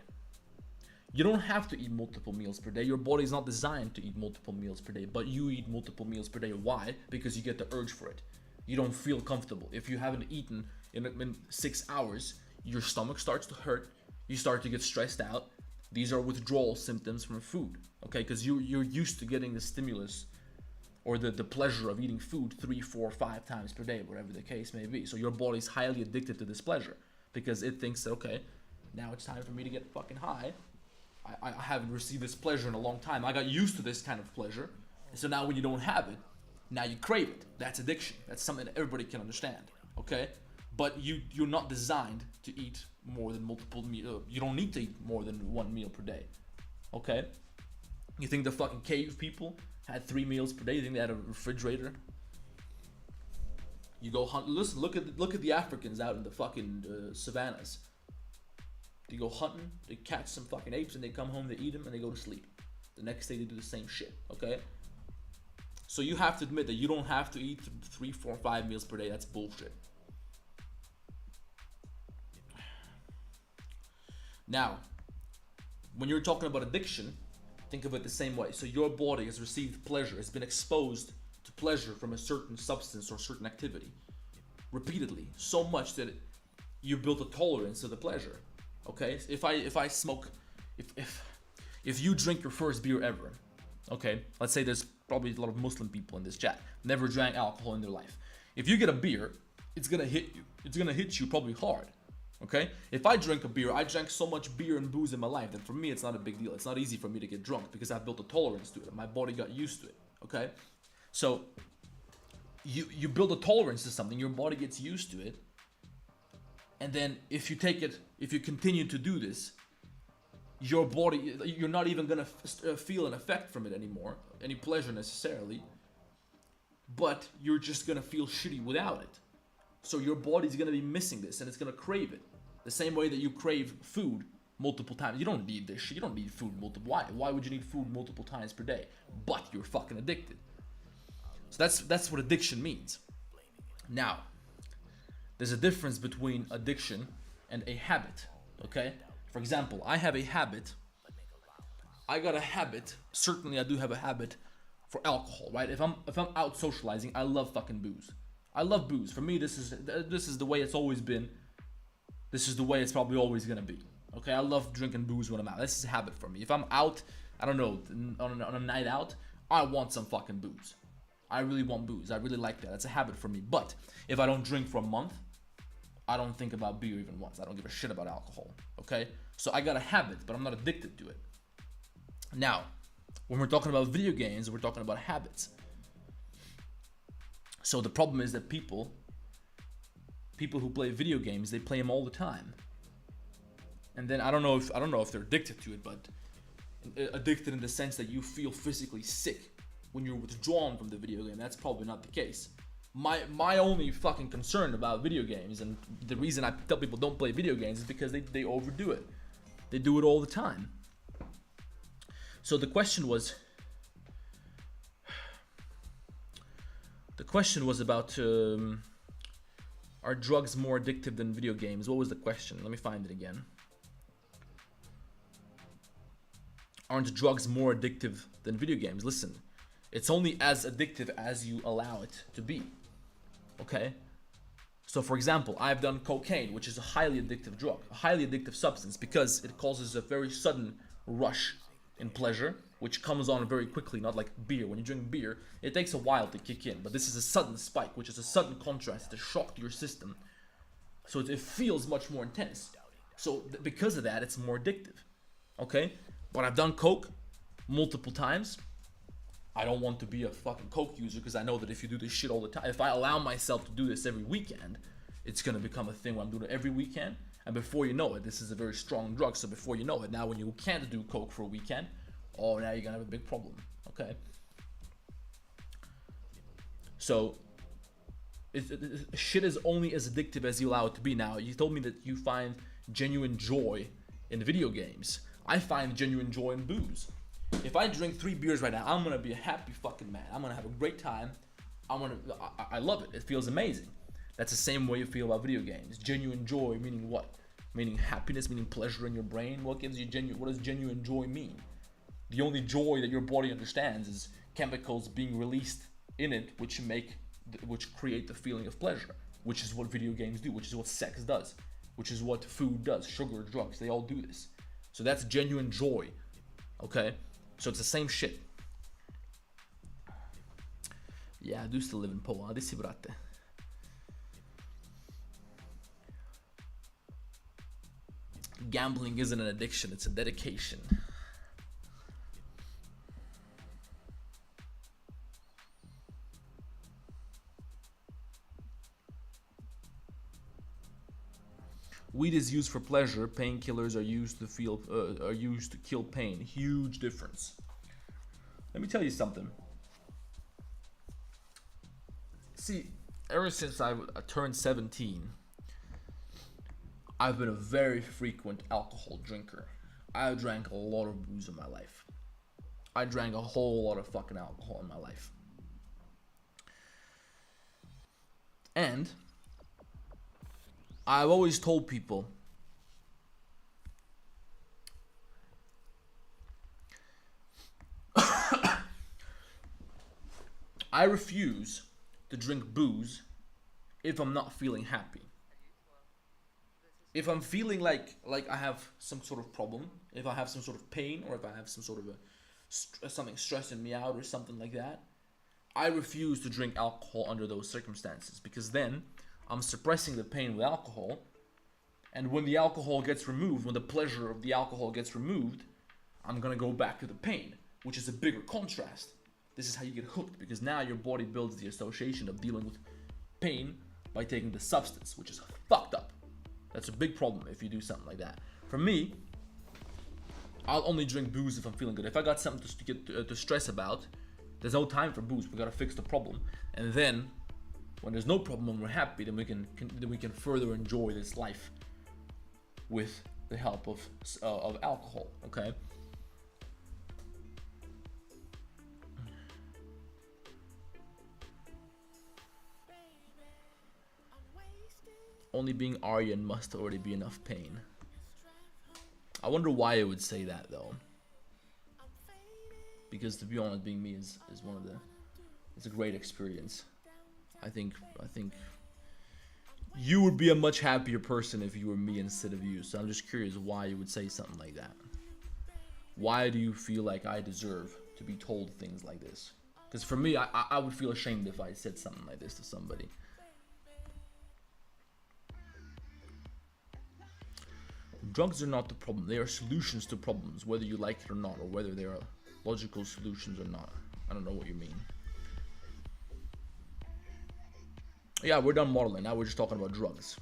You don't have to eat multiple meals per day. Your body's not designed to eat multiple meals per day, but you eat multiple meals per day. Why? Because you get the urge for it. You don't feel comfortable. If you haven't eaten in 6 hours, your stomach starts to hurt, You start to get stressed out. These are withdrawal symptoms from food, okay? Because you're used to getting the stimulus or the pleasure of eating food 3, 4, 5 times per day, whatever the case may be. So your body's highly addicted to this pleasure because it thinks that, okay, now it's time for me to get fucking high. I haven't received this pleasure in a long time. I got used to this kind of pleasure. So now when you don't have it, now you crave it. That's addiction. That's something that everybody can understand, okay? But you're not designed to eat more than multiple meals. You don't need to eat more than 1 meal per day, okay? You think the fucking cave people had 3 meals per day? You think they had a refrigerator? You go hunt. Listen, look at the Africans out in the fucking savannas. They go hunting, they catch some fucking apes, and they come home, they eat them, and they go to sleep. The next day they do the same shit, okay? So you have to admit that you don't have to eat 3, 4, 5 meals per day. That's bullshit. Now, when you're talking about addiction, think of it the same way. So your body has received pleasure, has been exposed to pleasure from a certain substance or certain activity repeatedly, so much that you built a tolerance to the pleasure. Okay, if I smoke, if you drink your first beer ever, okay, let's say there's probably a lot of Muslim people in this chat, never drank alcohol in their life. If you get a beer, it's gonna hit you. It's gonna hit you probably hard. Okay, if I drink a beer, I drank so much beer and booze in my life that for me it's not a big deal. It's not easy for me to get drunk because I've built a tolerance to it. My body got used to it. Okay, so you build a tolerance to something, your body gets used to it. And then if you continue to do this, your body, you're not even gonna feel an effect from it anymore, any pleasure necessarily, but you're just gonna feel shitty without it. So your body's gonna be missing this and it's gonna crave it. The same way that you crave food multiple times. You don't need this shit, you don't need food multiple, why would you need food multiple times per day? But you're fucking addicted. So that's what addiction means. Now, there's a difference between addiction and a habit, okay? For example, I have a habit. I got a habit. Certainly, I do have a habit for alcohol, right? If I'm out socializing, I love fucking booze. I love booze. For me, this is the way it's always been. This is the way it's probably always gonna be. Okay, I love drinking booze when I'm out. This is a habit for me. If I'm out, I don't know, on a night out, I want some fucking booze. I really want booze. I really like that. That's a habit for me. But if I don't drink for a month, I don't think about beer even once. I don't give a shit about alcohol, okay? So I got a habit, but I'm not addicted to it. Now, when we're talking about video games, we're talking about habits. So the problem is that people who play video games, they play them all the time. And then I don't know if they're addicted to it, but addicted in the sense that you feel physically sick when you're withdrawn from the video game. That's probably not the case. My only fucking concern about video games, and the reason I tell people don't play video games, is because they overdo it. They do it all the time. So the question was about are drugs more addictive than video games? What was the question? Let me find it again. Aren't drugs more addictive than video games? Listen, it's only as addictive as you allow it to be. Okay? So for example, I've done cocaine, which is a highly addictive drug, a highly addictive substance, because it causes a very sudden rush in pleasure, which comes on very quickly, not like beer. When you drink beer, it takes a while to kick in, but this is a sudden spike, which is a sudden contrast, a shock to your system. So it feels much more intense. So because of that, it's more addictive. Okay? But I've done coke multiple times. I don't want to be a fucking coke user because I know that if you do this shit all the time, if I allow myself to do this every weekend, it's gonna become a thing where I'm doing it every weekend. And before you know it, this is a very strong drug. So before you know it, now when you can't do coke for a weekend, oh, now you're gonna have a big problem. Okay. So shit is only as addictive as you allow it to be. Now, you told me that you find genuine joy in video games. I find genuine joy in booze. If I drink 3 beers right now, I'm gonna be a happy fucking man. I'm gonna have a great time. I love it. It feels amazing. That's the same way you feel about video games. Genuine joy meaning what? Meaning happiness, meaning pleasure in your brain. What does genuine joy mean? The only joy that your body understands is chemicals being released in it, which create the feeling of pleasure, which is what video games do, which is what sex does, which is what food does. Sugar, drugs, they all do this. So that's genuine joy, okay? So it's the same shit. Yeah, I do still live in Poland. Det är brate. Gambling isn't an addiction, it's a dedication. Weed is used for pleasure. Painkillers are used to kill pain. Huge difference. Let me tell you something. See, ever since I turned 17, I've been a very frequent alcohol drinker. I drank a lot of booze in my life. I drank a whole lot of fucking alcohol in my life. And I've always told people I refuse to drink booze if I'm not feeling happy. If I'm feeling like I have some sort of problem, if I have some sort of pain, or if I have some sort of something stressing me out or something like that, I refuse to drink alcohol under those circumstances, because then I'm suppressing the pain with alcohol, and when the alcohol gets removed, when the pleasure of the alcohol gets removed, I'm gonna go back to the pain, which is a bigger contrast. This is how you get hooked, because now your body builds the association of dealing with pain by taking the substance, which is fucked up. That's a big problem if you do something like that. For me, I'll only drink booze if I'm feeling good. If I got something to stress about, there's no time for booze. We gotta fix the problem, and then when there's no problem and we're happy, then we can further enjoy this life with the help of alcohol. Okay. Only being Aryan must already be enough pain. I wonder why it would say that though. Because to be honest, being me is one of the, it's a great experience. I think you would be a much happier person if you were me instead of you. So I'm just curious why you would say something like that. Why do you feel like I deserve to be told things like this? Because for me, I would feel ashamed if I said something like this to somebody. Drugs are not the problem. They are solutions to problems, whether you like it or not, or whether they are logical solutions or not. I don't know what you mean. Yeah, we're done modeling. Now we're just talking about drugs.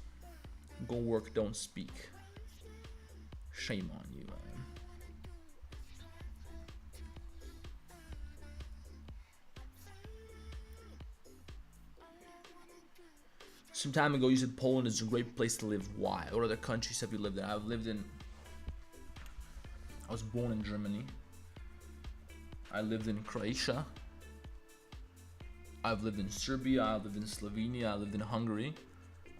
Go work, don't speak. Shame on you, man. Some time ago, you said Poland is a great place to live. Why? What other countries have you lived in? I was born in Germany. I lived in Croatia. I've lived in Serbia. I lived in Slovenia. I lived in Hungary.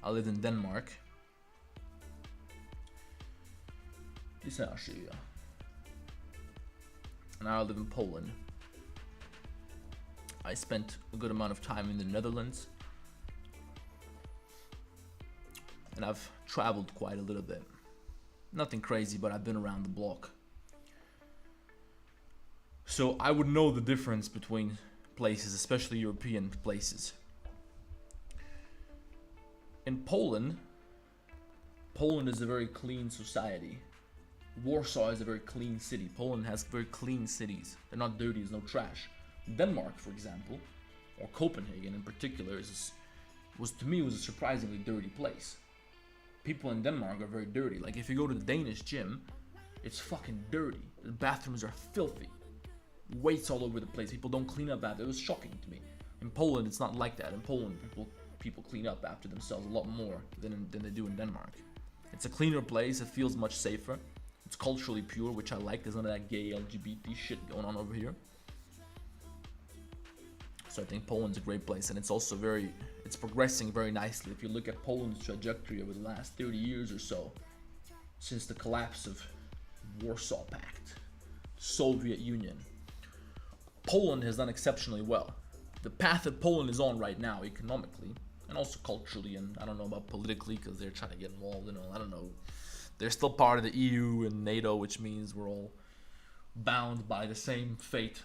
I lived in Denmark. And now I live in Poland. I spent a good amount of time in the Netherlands. And I've traveled quite a little bit. Nothing crazy, but I've been around the block. So I would know the difference between places, especially European places. In Poland is a very clean society. Warsaw is a very clean city. Poland has very clean cities. They're not dirty, there's no trash. Denmark, for example, or Copenhagen in particular, was a surprisingly dirty place. People in Denmark are very dirty. Like if you go to the Danish gym, it's fucking dirty. The bathrooms are filthy. Weights all over the place. People don't clean up after. It was shocking to me. In Poland, it's not like that. In Poland, people clean up after themselves a lot more than they do in Denmark. It's a cleaner place. It feels much safer. It's culturally pure, which I like. There's none of that gay LGBT shit going on over here. So I think Poland's a great place, and it's also it's progressing very nicely. If you look at Poland's trajectory over the last 30 years or so, since the collapse of Warsaw Pact, Soviet Union, Poland has done exceptionally well. The path that Poland is on right now, economically, and also culturally, and I don't know about politically because they're trying to get involved. You know, I don't know. They're still part of the EU and NATO, which means we're all bound by the same fate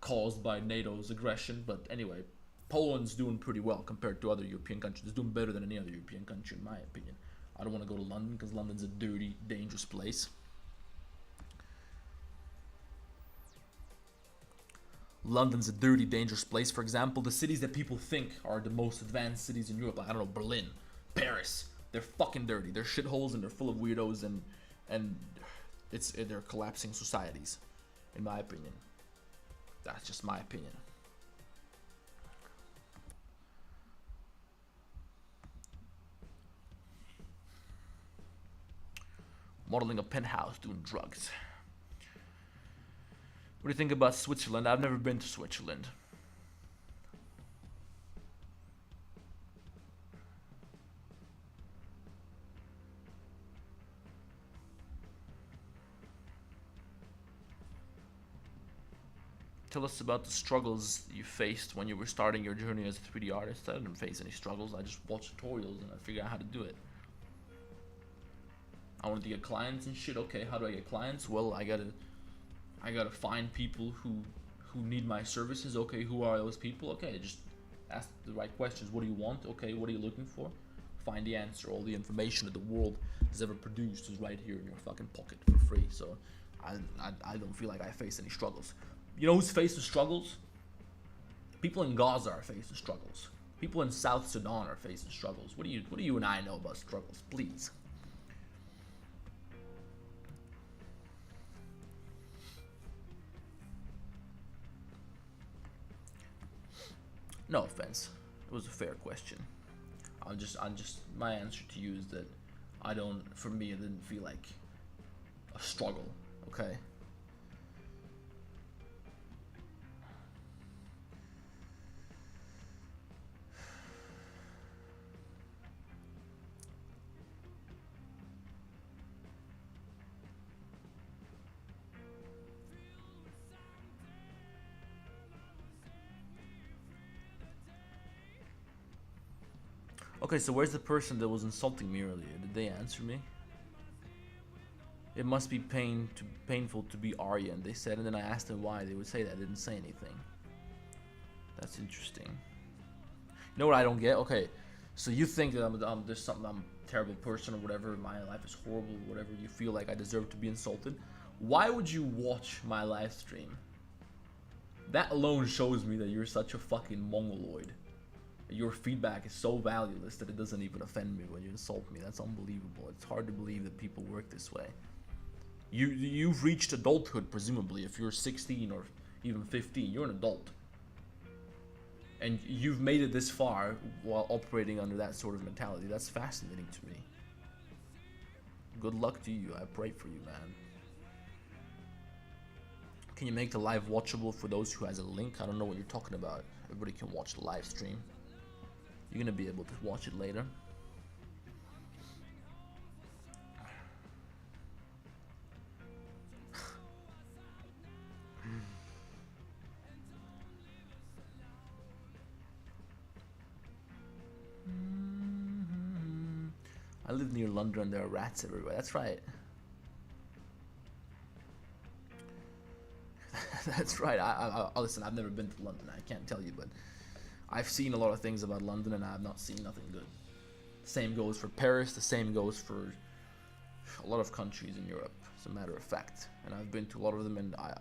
caused by NATO's aggression. But anyway, Poland's doing pretty well compared to other European countries. It's doing better than any other European country, in my opinion. I don't want to go to London because London's a dirty, dangerous place. London's a dirty, dangerous place. For example, the cities that people think are the most advanced cities in Europe, like, I don't know, Berlin, Paris, they're fucking dirty. They're shitholes and they're full of weirdos, and they're collapsing societies, in my opinion. That's just my opinion. Modeling a penthouse, doing drugs. What do you think about Switzerland? I've never been to Switzerland. Tell us about the struggles you faced when you were starting your journey as a 3D artist. I didn't face any struggles. I just watched tutorials and I figured out how to do it. I wanted to get clients and shit. Okay, how do I get clients? Well, I gotta find people who need my services. Okay, who are those people? Okay, just ask the right questions. What do you want? Okay, what are you looking for? Find the answer. All the information that the world has ever produced is right here in your fucking pocket for free. So I don't feel like I face any struggles. You know who's facing struggles? People in Gaza are facing struggles. People in South Sudan are facing struggles. What do you and I know about struggles? Please. No offense. It was a fair question. My answer to you is that for me, it didn't feel like a struggle, okay? Okay, so where's the person that was insulting me earlier? Did they answer me? It must be painful to be Aryan, they said, and then I asked them why they would say that. I didn't say anything. That's interesting. You know what I don't get? Okay, so you think that I'm a terrible person or whatever, my life is horrible, whatever, you feel like I deserve to be insulted. Why would you watch my live stream? That alone shows me that you're such a fucking mongoloid. Your feedback is so valueless that it doesn't even offend me when you insult me. That's unbelievable. It's hard to believe that people work this way. You've reached adulthood, presumably. If you're 16 or even 15, you're an adult. And you've made it this far while operating under that sort of mentality. That's fascinating to me. Good luck to you. I pray for you, man. Can you make the live watchable for those who has a link? I don't know what you're talking about. Everybody can watch the live stream. You're gonna be able to watch it later. I live near London and there are rats everywhere. That's right. That's right. I listen, I've never been to London. I can't tell you, but I've seen a lot of things about London and I have not seen nothing good. The same goes for Paris. The same goes for a lot of countries in Europe, as a matter of fact. And I've been to a lot of them, and I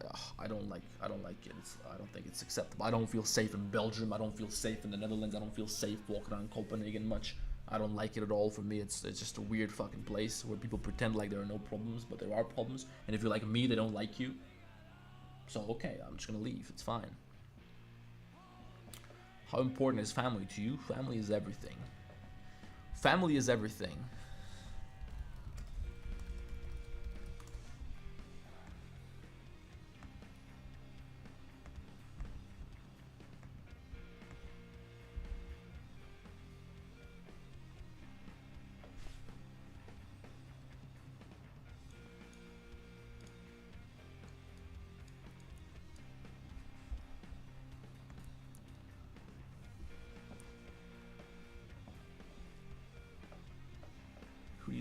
don't like it. I don't think it's acceptable. I don't feel safe in Belgium. I don't feel safe in the Netherlands. I don't feel safe walking around Copenhagen much. I don't like it at all. For me, it's just a weird fucking place where people pretend like there are no problems, but there are problems. And if you're like me, they don't like you. So okay, I'm just gonna leave. It's fine. How important is family to you? Family is everything. Family is everything.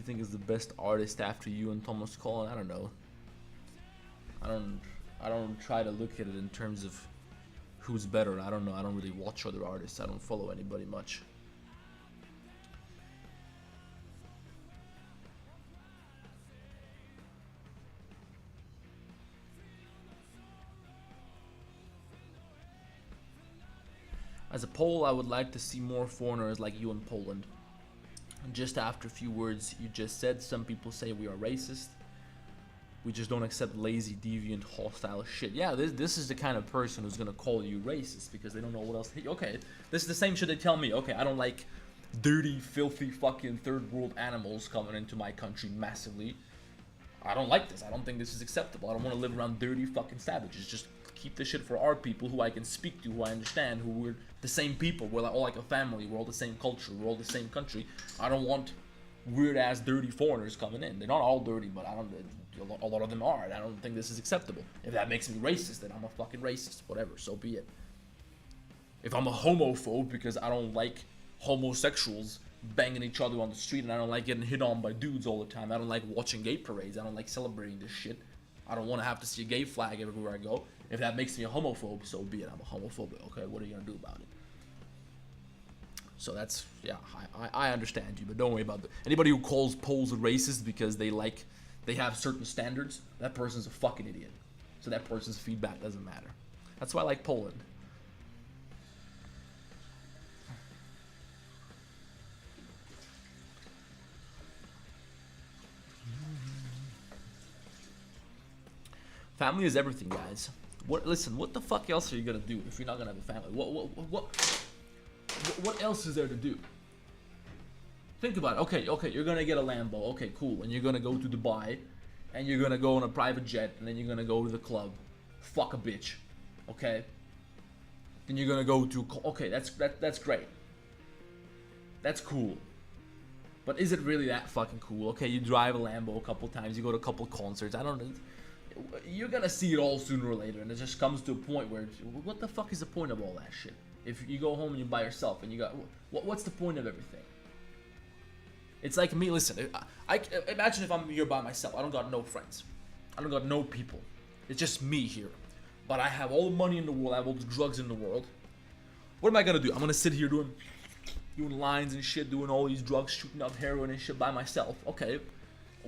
think is the best artist after you and Thomas Cullen? I don't know. I don't try to look at it in terms of who's better. I don't know. I don't really watch other artists. I don't follow anybody much. As a poll, I would like to see more foreigners like you in Poland. Just after a few words you just said, some people say we are racist. We just don't accept lazy, deviant, hostile shit. Yeah, this is the kind of person who's gonna call you racist because they don't know what else to... Okay, this is the same shit they tell me. Okay, I don't like dirty, filthy, fucking third world animals coming into my country massively. I don't like this. I don't think this is acceptable. I don't want to live around dirty fucking savages. Just keep this shit for our people who I can speak to, who I understand, who we're the same people. We're all like a family. We're all the same culture. We're all the same country. I don't want weird ass dirty foreigners coming in. They're not all dirty, but a lot of them are. And I don't think this is acceptable. If that makes me racist, then I'm a fucking racist. Whatever, so be it. If I'm a homophobe because I don't like homosexuals banging each other on the street and I don't like getting hit on by dudes all the time, I don't like watching gay parades, I don't like celebrating this shit, I don't want to have to see a gay flag everywhere I go. If that makes me a homophobe, so be it. I'm a homophobe. Okay, what are you gonna do about it? So that's, yeah, I understand you, but don't worry about that. Anybody who calls Poles racist because they have certain standards, that person's a fucking idiot. So that person's feedback doesn't matter. That's why I like Poland. Family is everything, guys. Listen, what the fuck else are you gonna do if you're not gonna have a family? What else is there to do? Think about it. Okay, you're gonna get a Lambo. Okay, cool. And you're gonna go to Dubai, and you're gonna go on a private jet, and then you're gonna go to the club. Fuck a bitch. Okay. Then you're gonna go to. Okay, that's great. That's cool. But is it really that fucking cool? Okay, you drive a Lambo a couple times. You go to a couple concerts. I don't know. You're gonna see it all sooner or later, and it just comes to a point where, what the fuck is the point of all that shit? If you go home and you're by yourself and you got, what's the point of everything? It's like me. Listen, I imagine if I'm here by myself. I don't got no friends. I don't got no people. It's just me here. But I have all the money in the world. I have all the drugs in the world. What am I gonna do? I'm gonna sit here doing lines and shit, doing all these drugs, shooting up heroin and shit by myself. Okay,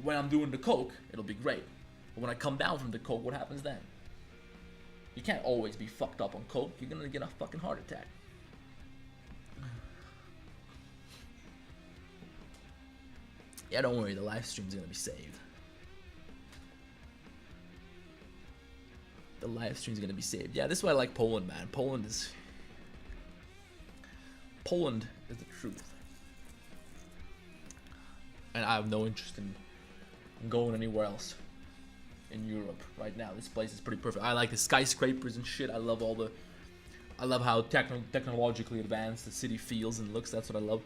when I'm doing the coke, it'll be great. But when I come down from the coke, what happens then? You can't always be fucked up on coke. You're gonna get a fucking heart attack. Yeah, don't worry, the live stream's gonna be saved. The live stream's gonna be saved. Yeah, this is why I like Poland, man. Poland is the truth. And I have no interest in going anywhere else in Europe right now. This place is pretty perfect. I like the skyscrapers and shit. I love how technologically advanced the city feels and looks. That's what I love.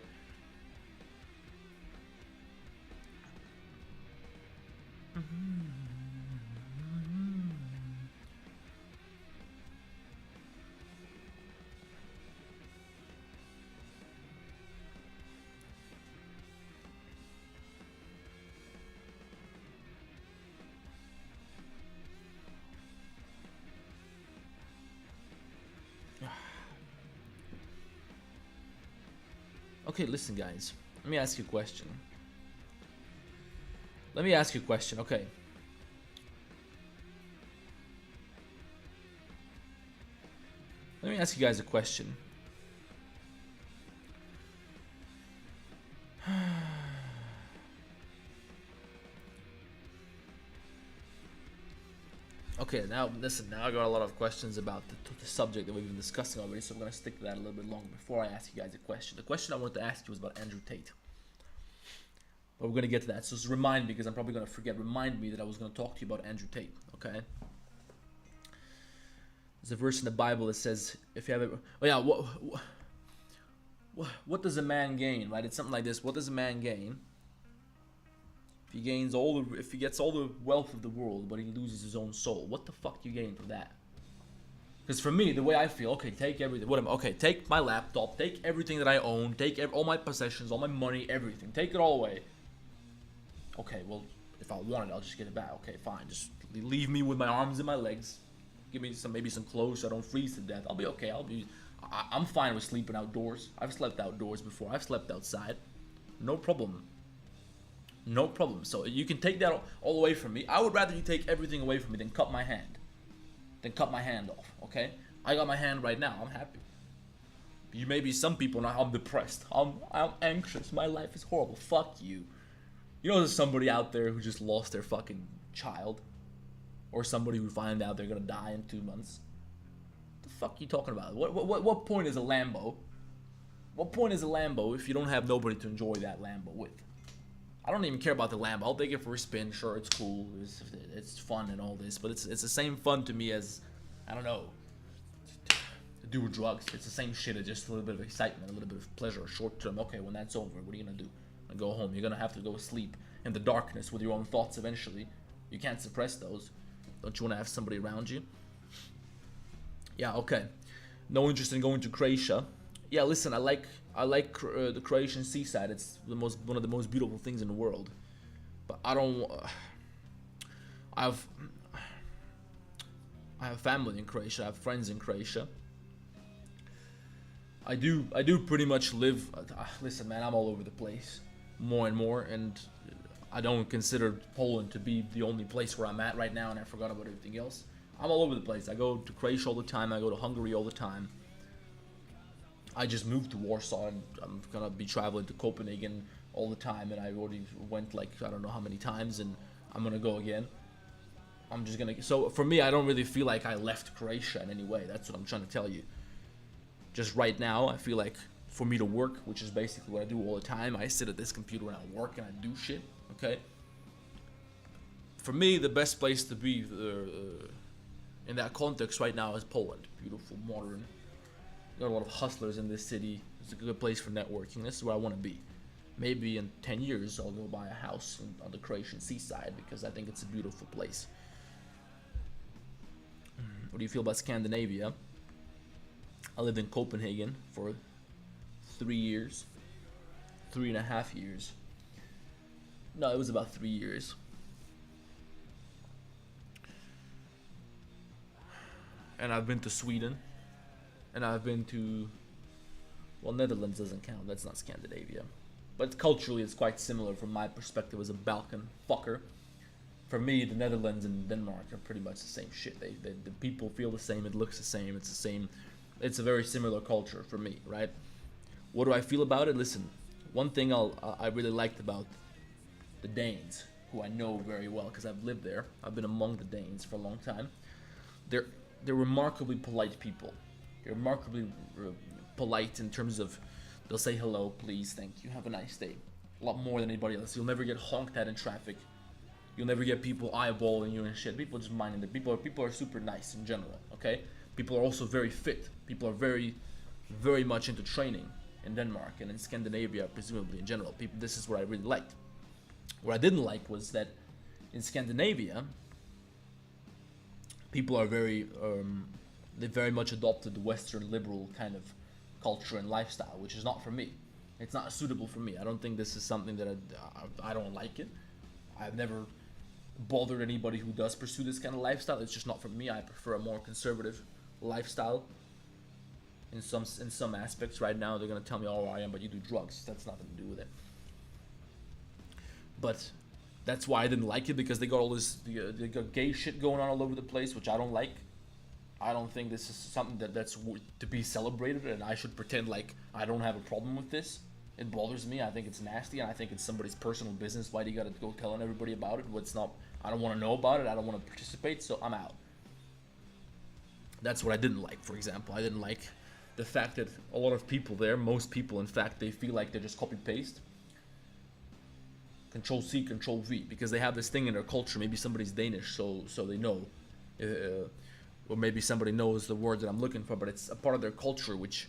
Okay, listen, guys. Let me ask you a question. Okay. Let me ask you guys a question. Okay, now listen. Now I got a lot of questions about the subject that we've been discussing already, so I'm gonna stick to that a little bit longer before I ask you guys a question. The question I wanted to ask you was about Andrew Tate, but we're gonna get to that. So just remind me, because I'm probably gonna forget. Remind me that I was gonna talk to you about Andrew Tate. Okay. There's a verse in the Bible that says, "If you have it," oh yeah, what does a man gain? Right? It's something like this. What does a man gain if he gets all the wealth of the world, but he loses his own soul? What the fuck do you gain from that? Because for me, the way I feel, okay, take everything. Take my laptop, take everything that I own, take all my possessions, all my money, everything. Take it all away. Okay, well, if I want it, I'll just get it back. Okay, fine. Just leave me with my arms and my legs. Give me maybe some clothes so I don't freeze to death. I'll be okay. I'm fine with sleeping outdoors. I've slept outdoors before. I've slept outside. No problem. No problem. So you can take that all away from me. I would rather you take everything away from me than cut my hand. Then cut my hand off, okay? I got my hand right now. I'm happy. You may be some people now. I'm depressed. I'm anxious. My life is horrible. Fuck you. You know there's somebody out there who just lost their fucking child, or somebody who find out they're gonna die in 2 months. What the fuck are you talking about? What point is a Lambo? What point is a Lambo if you don't have nobody to enjoy that Lambo with? I don't even care about the Lambo. I'll take it for a spin. Sure, it's cool. It's fun and all this, but it's the same fun to me as, I don't know, do drugs. It's the same shit. It's just a little bit of excitement, a little bit of pleasure, short term. Okay, when that's over, what are you gonna do? Go home. You're gonna have to go sleep in the darkness with your own thoughts eventually. You can't suppress those. Don't you want to have somebody around you? Yeah, okay. No interest in going to Croatia. Yeah, listen, I like the Croatian seaside. It's one of the most beautiful things in the world. But I don't. I have family in Croatia. I have friends in Croatia. I do pretty much live. Listen, man, I'm all over the place, more and more, and I don't consider Poland to be the only place where I'm at right now, and I forgot about everything else. I'm all over the place. I go to Croatia all the time. I go to Hungary all the time. I just moved to Warsaw, and I'm gonna be traveling to Copenhagen all the time, and I already went like I don't know how many times, and I'm gonna go again. I'm just gonna. So for me, I don't really feel like I left Croatia in any way. That's what I'm trying to tell you. Just right now, I feel like for me to work, which is basically what I do all the time, I sit at this computer and I work and I do shit. Okay. For me, the best place to be in that context right now is Poland. Beautiful, modern. Got a lot of hustlers in this city. It's a good place for networking. This is where I want to be. Maybe in 10 years, I'll go buy a house on the Croatian seaside because I think it's a beautiful place. What do you feel about Scandinavia? I lived in Copenhagen for 3 years. 3.5 years. No, it was about 3 years. And I've been to Sweden. And I've been to... Well, Netherlands doesn't count. That's not Scandinavia. But culturally, it's quite similar from my perspective as a Balkan fucker. For me, the Netherlands and Denmark are pretty much the same shit. The people feel the same. It looks the same. It's the same. It's a very similar culture for me, right? What do I feel about it? Listen, one thing I really liked about the Danes, who I know very well because I've lived there. I've been among the Danes for a long time. They're remarkably polite people. They're remarkably polite in terms of they'll say hello, please, thank you, have a nice day. A lot more than anybody else. You'll never get honked at in traffic. You'll never get people eyeballing you and shit. People just minding it. People are super nice in general, okay? People are also very fit. People are very, very much into training in Denmark and in Scandinavia, presumably in general. This is what I really liked. What I didn't like was that in Scandinavia, people are they very much adopted the Western liberal kind of culture and lifestyle, which is not for me. It's not suitable for me. I don't think this is something that I don't like it. I've never bothered anybody who does pursue this kind of lifestyle. It's just not for me. I prefer a more conservative lifestyle. In some aspects, right now they're gonna tell me, "Oh, Aryan, but you do drugs." That's nothing to do with it. But that's why I didn't like it, because they got all this, they got gay shit going on all over the place, which I don't like. I don't think this is something that's to be celebrated, and I should pretend like I don't have a problem with this. It bothers me. I think it's nasty, and I think it's somebody's personal business. Why do you gotta go telling everybody about it? What's not? I don't want to know about it. I don't want to participate, so I'm out. That's what I didn't like. For example, I didn't like the fact that a lot of people there, most people, in fact, they feel like they're just copy paste. Control C, Control V, because they have this thing in their culture. Maybe somebody's Danish, so they know, or maybe somebody knows the word that I'm looking for. But it's a part of their culture, which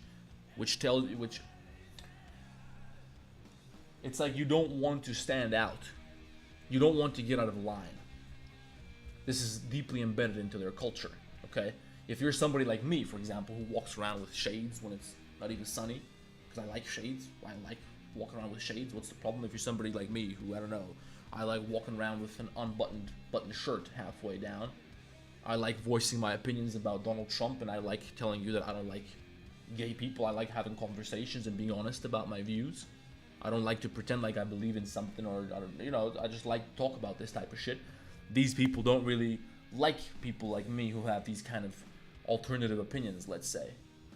it's like you don't want to stand out. You don't want to get out of line. This is deeply embedded into their culture. Okay, if you're somebody like me, for example, who walks around with shades when it's not even sunny, because I like shades. I like walking around with shades. What's the problem if you're somebody like me who, I don't know, I like walking around with an unbuttoned shirt halfway down. I like voicing my opinions about Donald Trump, and I like telling you that I don't like gay people. I like having conversations and being honest about my views. I don't like to pretend like I believe in something, or I don't, you know, I just like to talk about this type of shit. These people don't really like people like me who have these kind of alternative opinions, let's say,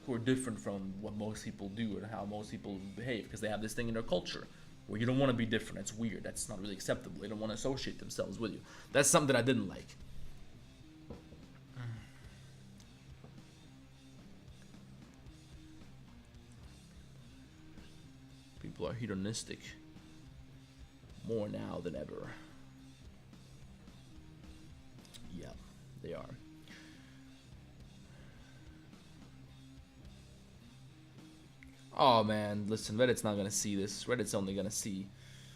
who are different from what most people do and how most people behave, because they have this thing in their culture where you don't want to be different. It's weird. That's not really acceptable. They don't want to associate themselves with you. That's something that I didn't like. People are hedonistic more now than ever. Yeah, they are. Oh man, listen, Reddit's not gonna see this. Reddit's only gonna see,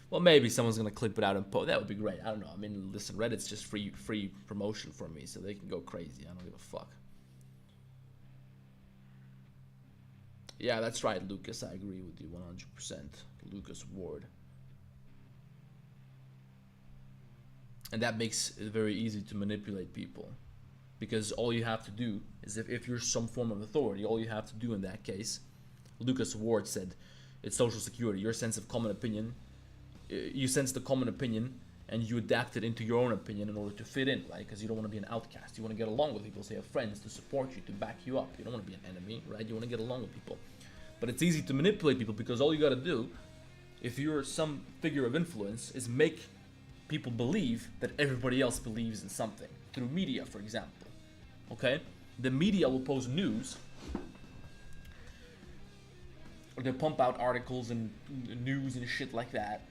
well, maybe someone's gonna clip it out and post. That would be great. I don't know. I mean, listen, Reddit's just free promotion for me, so they can go crazy. I don't give a fuck. Yeah, that's right, Lucas. I agree with you 100%. Lucas Ward. And that makes it very easy to manipulate people, because all you have to do is, if you're some form of authority, all you have to do in that case, Lucas Ward said, it's social security, your sense of common opinion. You sense the common opinion and you adapt it into your own opinion in order to fit in, right? Because you don't want to be an outcast. You want to get along with people, so you have friends to support you, to back you up. You don't want to be an enemy, right? You want to get along with people. But it's easy to manipulate people, because all you got to do, if you're some figure of influence, is make people believe that everybody else believes in something. Through media, for example. Okay? The media will post news, or they'll pump out articles and news and shit like that.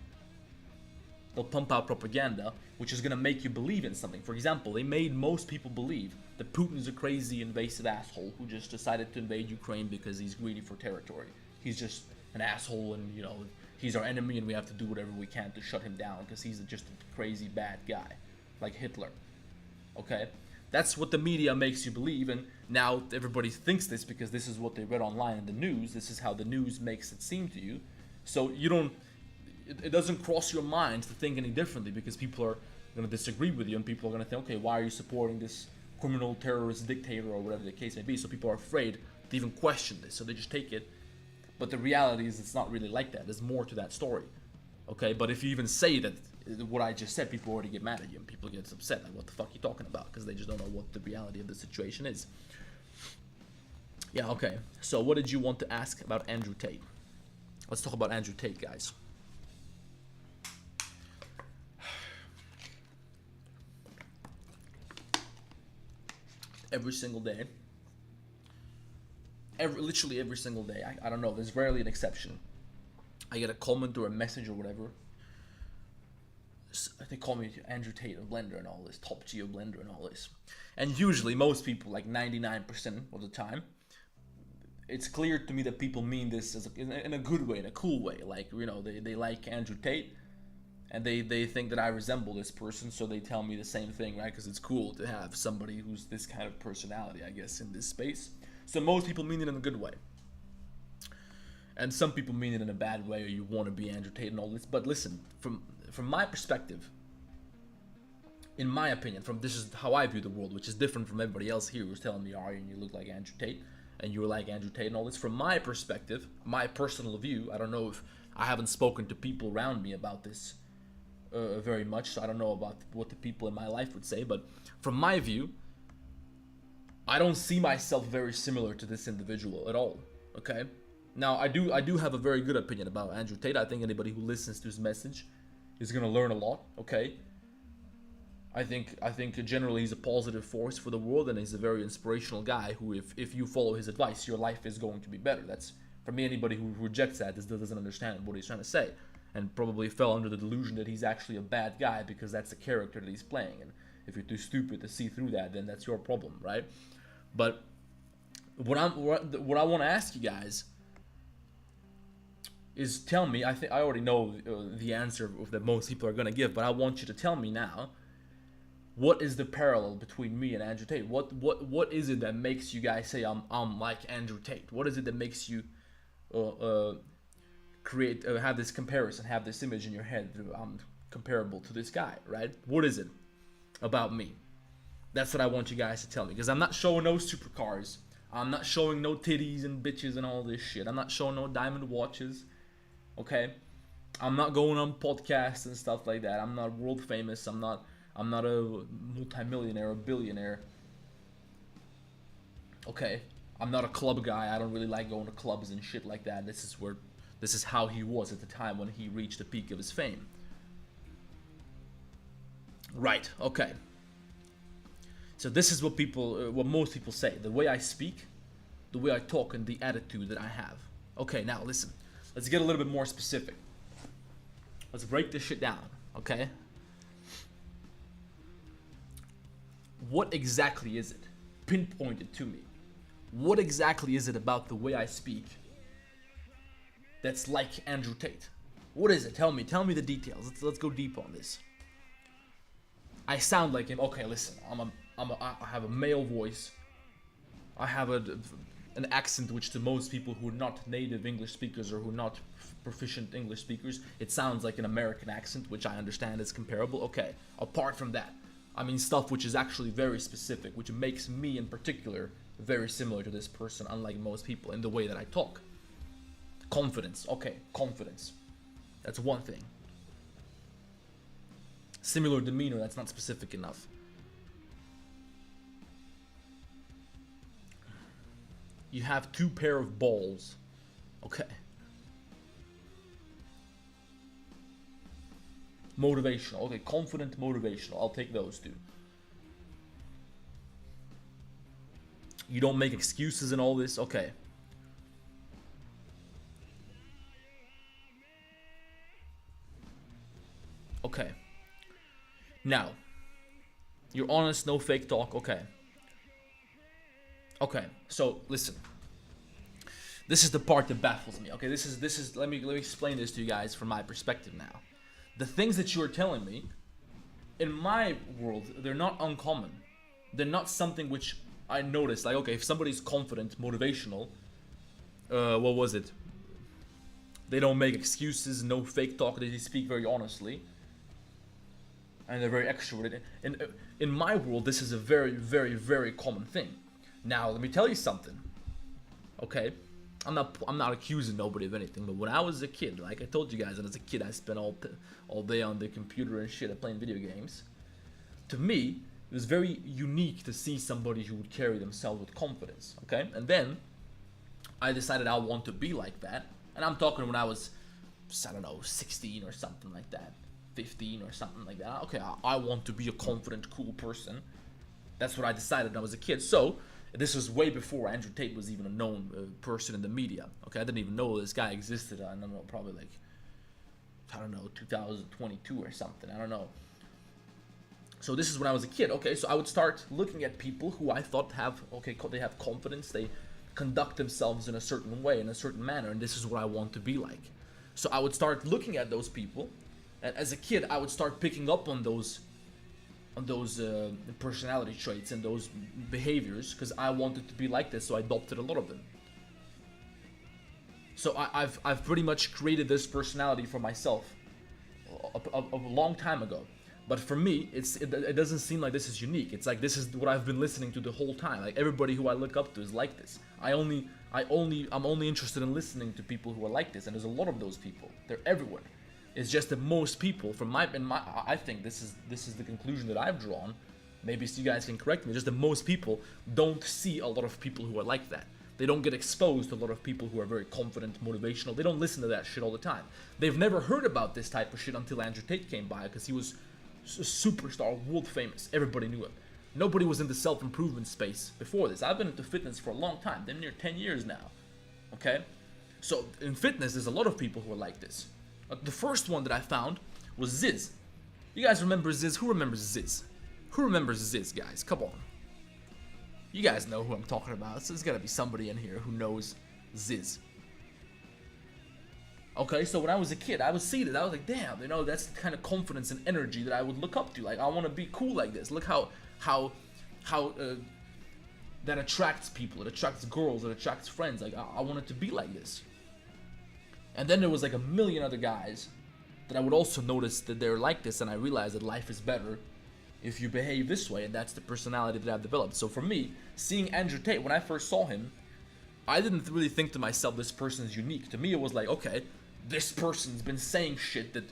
They'll pump out propaganda, which is going to make you believe in something. For example, they made most people believe that Putin's a crazy, invasive asshole who just decided to invade Ukraine because he's greedy for territory. He's just an asshole, and, you know, he's our enemy, and we have to do whatever we can to shut him down because he's just a crazy, bad guy, like Hitler. Okay? That's what the media makes you believe, and now everybody thinks this because this is what they read online in the news. This is how the news makes it seem to you. So you don't, it doesn't cross your mind to think any differently, because people are going to disagree with you, and people are going to think, okay, why are you supporting this criminal, terrorist, dictator, or whatever the case may be? So people are afraid to even question this, so they just take it. But the reality is, it's not really like that. There's more to that story. Okay, but if you even say that, what I just said, people already get mad at you, and people get upset, like, what the fuck are you talking about? Because they just don't know what the reality of the situation is. Yeah, okay. So what did you want to ask about Andrew Tate? Let's talk about Andrew Tate, guys. Every single day. Literally every single day. I don't know, there's rarely an exception. I get a comment or a message or whatever. They call me Andrew Tate of Blender and all this, top G of Blender and all this. And usually, most people, like 99% of the time, it's clear to me that people mean this as in a good way, in a cool way. Like, you know, they like Andrew Tate, and they think that I resemble this person, so they tell me the same thing, right? Because it's cool to have somebody who's this kind of personality, I guess, in this space. So most people mean it in a good way. And some people mean it in a bad way, or you want to be Andrew Tate and all this. But listen, from my perspective, in my opinion, this is how I view the world, which is different from everybody else here who's telling me, Aryan, you look like Andrew Tate, and you're like Andrew Tate and all this. From my perspective, my personal view, I don't know, if I haven't spoken to people around me about this very much, so I don't know about what the people in my life would say, but from my view, I don't see myself very similar to this individual at all, okay? Now, I do have a very good opinion about Andrew Tate. I think anybody who listens to his message is going to learn a lot, okay? I think generally he's a positive force for the world, and he's a very inspirational guy who, if you follow his advice, your life is going to be better. That's, for me, anybody who rejects that doesn't understand what he's trying to say, and probably fell under the delusion that he's actually a bad guy because that's the character that he's playing. And if you're too stupid to see through that, then that's your problem, right? But what I want to ask you guys is, tell me, I already know the answer that most people are going to give, but I want you to tell me now, what is the parallel between me and Andrew Tate? What is it that makes you guys say I'm like Andrew Tate? What is it that makes you have this comparison, have this image in your head? I'm comparable to this guy, right? What is it about me? That's what I want you guys to tell me, because I'm not showing no supercars. I'm not showing no titties and bitches and all this shit. I'm not showing no diamond watches, okay? I'm not going on podcasts and stuff like that. I'm not world famous. I'm not a multimillionaire or billionaire, okay? I'm not a club guy. I don't really like going to clubs and shit like that. This is how he was at the time when he reached the peak of his fame. Right, okay. So this is what most people say. The way I speak, the way I talk, and the attitude that I have. Okay, now listen. Let's get a little bit more specific. Let's break this shit down, okay? What exactly is it? Pinpoint it to me. What exactly is it about the way I speak that's like Andrew Tate? What is it? Tell me the details. Let's go deep on this. I sound like him. Okay, listen. I have a male voice. I have an accent which to most people who are not native English speakers or who are not proficient English speakers, it sounds like an American accent, which I understand is comparable. Okay, apart from that, I mean stuff which is actually very specific, which makes me in particular very similar to this person, unlike most people, in the way that I talk. Confidence. Okay, confidence. That's one thing. Similar demeanor, that's not specific enough. You have 2 pair of balls. Okay. Motivational. Okay, confident, motivational. I'll take those 2. You don't make excuses and all this. Okay. Okay. Now, you're honest, no fake talk. Okay. Okay, so listen. This is the part that baffles me. Okay, this is let me explain this to you guys from my perspective now. The things that you are telling me, in my world, they're not uncommon. They're not something which I noticed. Like, okay, if somebody's confident, motivational, what was it? They don't make excuses, no fake talk. They speak very honestly, and they're very extroverted. In my world, this is a very, very, very common thing. Now, let me tell you something. Okay, I'm not accusing nobody of anything, but when I was a kid, like I told you guys, that as a kid I spent all day on the computer and shit, playing video games. To me, it was very unique to see somebody who would carry themselves with confidence. Okay, and then I decided I want to be like that, and I'm talking when I was, I don't know, 16 or something like that, 15 or something like that. Okay, I want to be a confident, cool person. That's what I decided when I was a kid. So this was way before Andrew Tate was even a known person in the media. Okay, I didn't even know this guy existed. I don't know, probably like, I don't know, 2022 or something. I don't know. So this is when I was a kid. Okay, so I would start looking at people who I thought they have confidence. They conduct themselves in a certain way, in a certain manner, and this is what I want to be like. So I would start looking at those people, and as a kid, I would start picking up on those personality traits and those behaviors because I wanted to be like this, so I adopted a lot of them. So I've pretty much created this personality for myself a long time ago. But for me, it doesn't seem like this is unique. It's like this is what I've been listening to the whole time. Like everybody who I look up to is like this. I'm only interested in listening to people who are like this, and there's a lot of those people. They're everywhere. It's just that most people, I think this is the conclusion that I've drawn. Maybe you guys can correct me. Just that most people don't see a lot of people who are like that. They don't get exposed to a lot of people who are very confident, motivational. They don't listen to that shit all the time. They've never heard about this type of shit until Andrew Tate came by, because he was a superstar, world famous. Everybody knew him. Nobody was in the self-improvement space before this. I've been into fitness for a long time. They're near 10 years now. Okay? So in fitness, there's a lot of people who are like this. The first one that I found was Ziz. You guys remember Ziz? Who remembers Ziz? Who remembers Ziz, guys? Come on. You guys know who I'm talking about. So there's gotta be somebody in here who knows Ziz. Okay, so when I was a kid, I would see that. I was like, damn, that's the kind of confidence and energy that I would look up to. Like, I want to be cool like this. Look how that attracts people. It attracts girls. It attracts friends. Like, I wanted to be like this. And then there was like a million other guys that I would also notice that they're like this, and I realized that life is better if you behave this way, and that's the personality that I've developed. So for me, seeing Andrew Tate, when I first saw him, I didn't really think to myself, this person is unique. To me, it was like, okay, this person's been saying shit that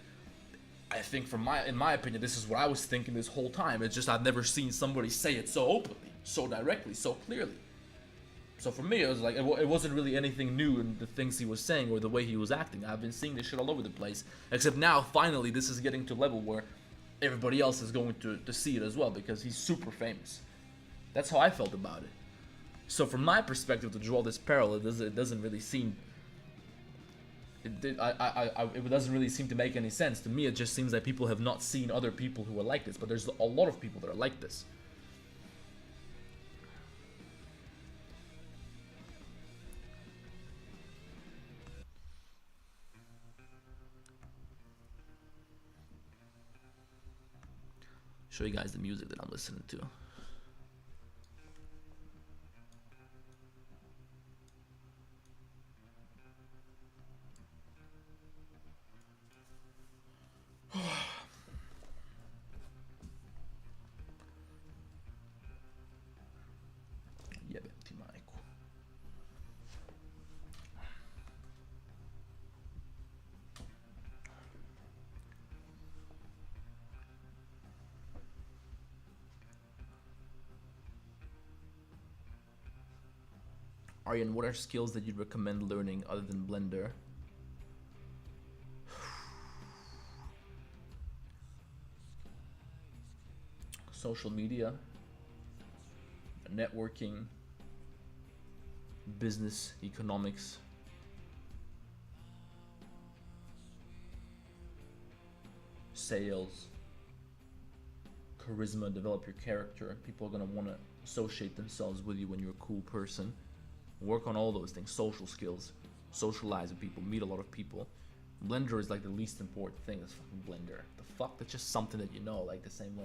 I think, in my opinion, this is what I was thinking this whole time. It's just I've never seen somebody say it so openly, so directly, so clearly. So for me, it was like, it wasn't really anything new in the things he was saying or the way he was acting. I've been seeing this shit all over the place. Except now, finally, this is getting to a level where everybody else is going to see it as well, because he's super famous. That's how I felt about it. So from my perspective, to draw this parallel, it doesn't really seem... It doesn't really seem to make any sense. To me, it just seems like people have not seen other people who are like this, but there's a lot of people that are like this. Show you guys the music that I'm listening to. Aryan, what are skills that you'd recommend learning other than Blender? Social media, networking, business, economics, sales, charisma, develop your character. People are gonna want to associate themselves with you when you're a cool person. Work on all those things. Social skills, socialize with people, meet a lot of people. Blender is like the least important thing. That's fucking Blender. The fuck? That's just something that you know, like the same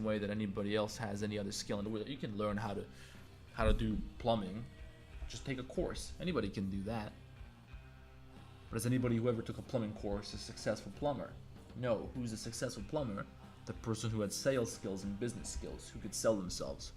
way that anybody else has any other skill in the world. You can learn how to do plumbing. Just take a course. Anybody can do that. But is anybody who ever took a plumbing course a successful plumber? No. Who's a successful plumber? The person who had sales skills and business skills, who could sell themselves.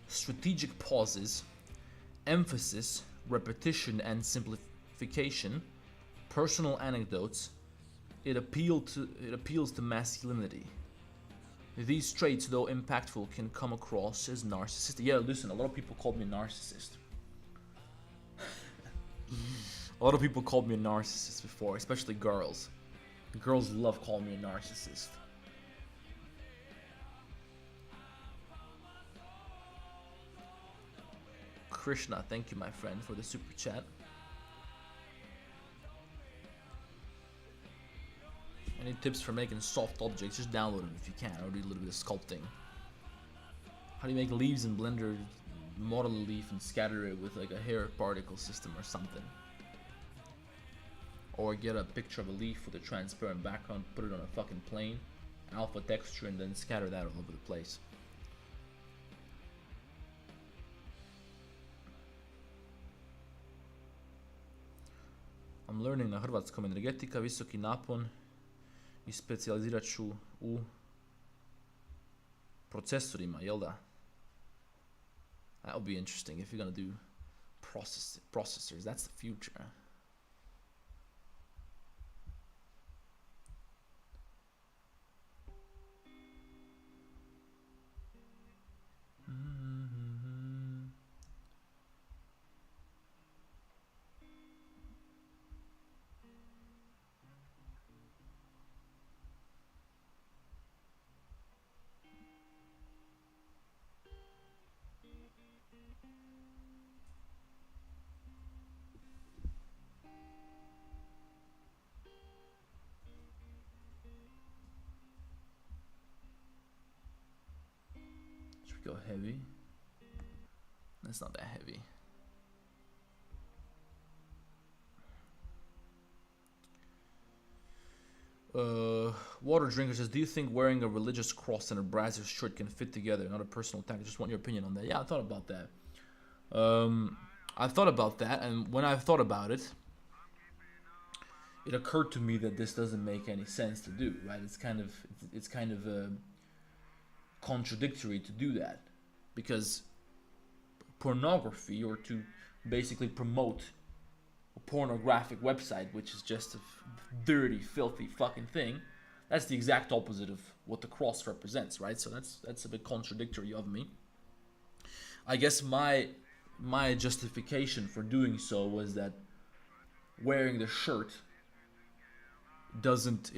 Strategic pauses, emphasis, repetition and simplification, personal anecdotes. It appeals to masculinity. These traits, though impactful, can come across as narcissistic. Yeah, listen, a lot of people called me a narcissist. A lot of people called me a narcissist before, especially girls. Girls love calling me a narcissist. Krishna, thank you, my friend, for the super chat. Any tips for making soft objects? Just download them if you can, or do a little bit of sculpting. How do you make leaves in Blender? Model a leaf and scatter it with like a hair particle system or something. Or get a picture of a leaf with a transparent background, put it on a fucking plane, alpha texture, and then scatter that all over the place. I'm learning na hrvatskom energetika, visoki napon I specijalizirat ću u procesorima, jel da? That would be interesting if you're gonna do processors. That's the future. heavy. That's not that heavy. Water Drinker says, do you think wearing a religious cross and a Brazzers shirt can fit together? Not a personal attack. I just want your opinion on that. Yeah, I thought about that. I thought about that, and when I thought about it, it occurred to me that this doesn't make any sense to do, right? It's kind of contradictory to do that, because pornography, or to basically promote a pornographic website, which is just a dirty, filthy fucking thing, that's the exact opposite of what the cross represents, right? So that's a bit contradictory of me. I guess my justification for doing so was that wearing the shirt doesn't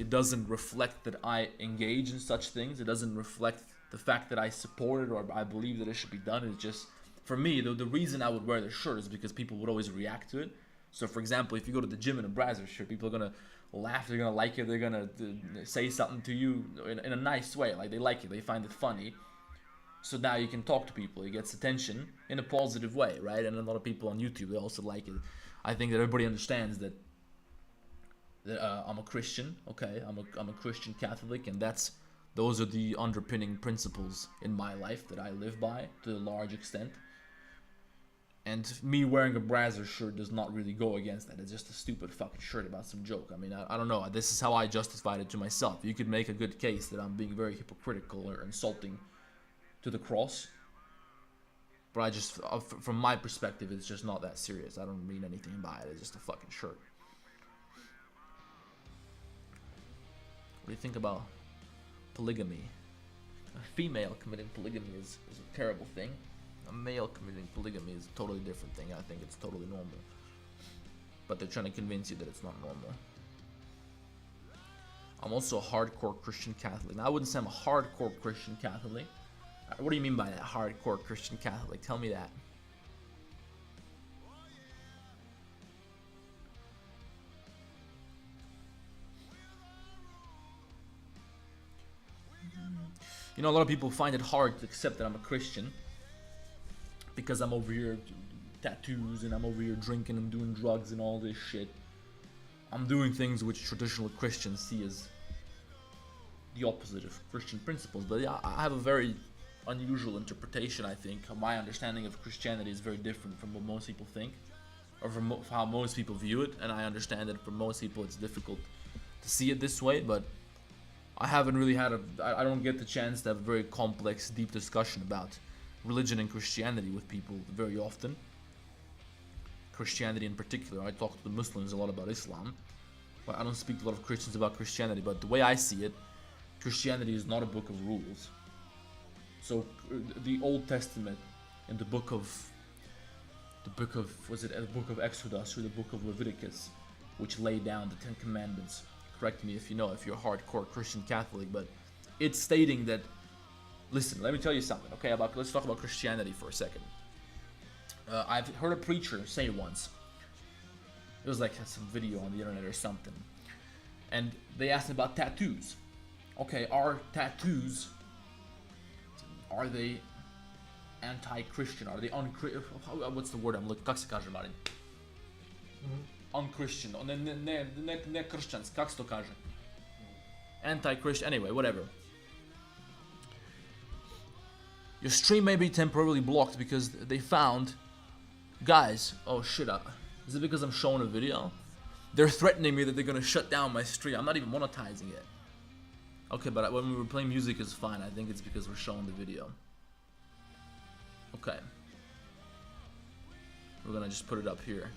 reflect that I engage in such things. It doesn't reflect the fact that I support it or I believe that it should be done. It's just, for me, the reason I would wear the shirt is because people would always react to it. So, for example, if you go to the gym in a Brazzers shirt, people are gonna laugh, they're gonna like it, they're gonna say something to you in a nice way, like they like it, they find it funny. So now you can talk to people, it gets attention in a positive way, right? And a lot of people on YouTube, they also like it. I think that everybody understands that I'm a Christian, okay? I'm a Christian Catholic, and those are the underpinning principles in my life that I live by to a large extent. And me wearing a Brazzers shirt does not really go against that. It's just a stupid fucking shirt about some joke. I mean, I don't know. This is how I justified it to myself. You could make a good case that I'm being very hypocritical or insulting to the cross. But I just, from my perspective, it's just not that serious. I don't mean anything by it. It's just a fucking shirt. What do you think about polygamy? A female committing polygamy is a terrible thing. A male committing polygamy is a totally different thing. I think it's totally normal. But they're trying to convince you that it's not normal. I'm also a hardcore Christian Catholic. Now, I wouldn't say I'm a hardcore Christian Catholic. What do you mean by that, hardcore Christian Catholic? Tell me that. You know, a lot of people find it hard to accept that I'm a Christian because I'm over here tattoos and I'm over here drinking and doing drugs and all this shit. I'm doing things which traditional Christians see as the opposite of Christian principles. But yeah, I have a very unusual interpretation, I think. My understanding of Christianity is very different from what most people think, or from how most people view it, and I understand that for most people it's difficult to see it this way, but I haven't really had I don't get the chance to have a very complex, deep discussion about religion and Christianity with people very often. Christianity in particular. I talk to the Muslims a lot about Islam, but I don't speak to a lot of Christians about Christianity. But the way I see it, Christianity is not a book of rules. So the Old Testament and the book of was it the book of Exodus or the book of Leviticus, which lay down the 10 Commandments. Correct me if you know, if you're a hardcore Christian Catholic, but it's stating that, listen, let me tell you something, okay, let's talk about Christianity for a second. I've heard a preacher say once, it was like some video on the internet or something, and they asked him about tattoos. Okay, are tattoos, are they anti-Christian? Are they what's the word I'm looking? Как се каже, Marin? Unchristian, ne Christians, как се to kaže? Anti-Christian, anyway, whatever. Your stream may be temporarily blocked because they found, guys, oh shit, is it because I'm showing a video? They're threatening me that they're gonna shut down my stream. I'm not even monetizing it. Okay, but when we were playing music is fine. I think it's because we're showing the video. Okay. We're gonna just put it up here.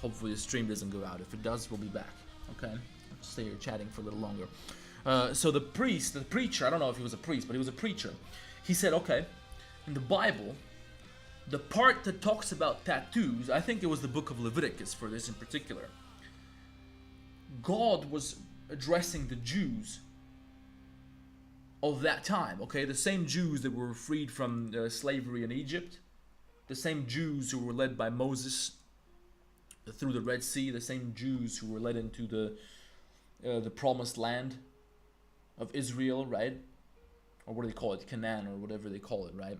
Hopefully the stream doesn't go out. If it does, we'll be back. Okay? I'll stay here chatting for a little longer. So the preacher, I don't know if he was a priest, but he was a preacher. He said, okay, in the Bible, the part that talks about tattoos, I think it was the book of Leviticus for this in particular. God was addressing the Jews of that time, okay? The same Jews that were freed from slavery in Egypt, the same Jews who were led by Moses through the Red Sea, the same Jews who were led into the promised land of Israel, right? Or what do they call it? Canaan, or whatever they call it, right?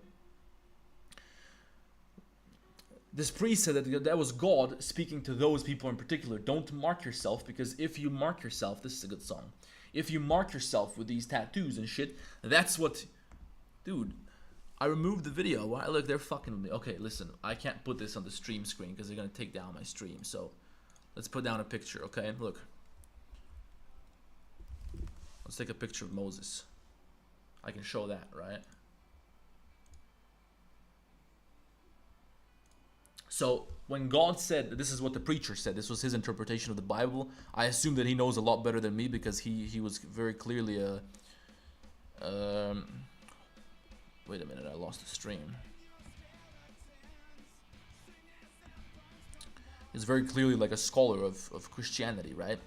this priest said that that was God speaking to those people in particular. Don't mark yourself, because if you mark yourself, this is a good song. If you mark yourself with these tattoos and shit, that's what, dude. I removed the video. Why? Look, they're fucking with me. Okay, listen, I can't put this on the stream screen because they're gonna take down my stream. So, let's put down a picture. Okay, look. Let's take a picture of Moses. I can show that, right? So when God said, this is what the preacher said, this was his interpretation of the Bible. I assume that he knows a lot better than me because he was very clearly a wait a minute, I lost the stream. He's very clearly like a scholar of Christianity, right?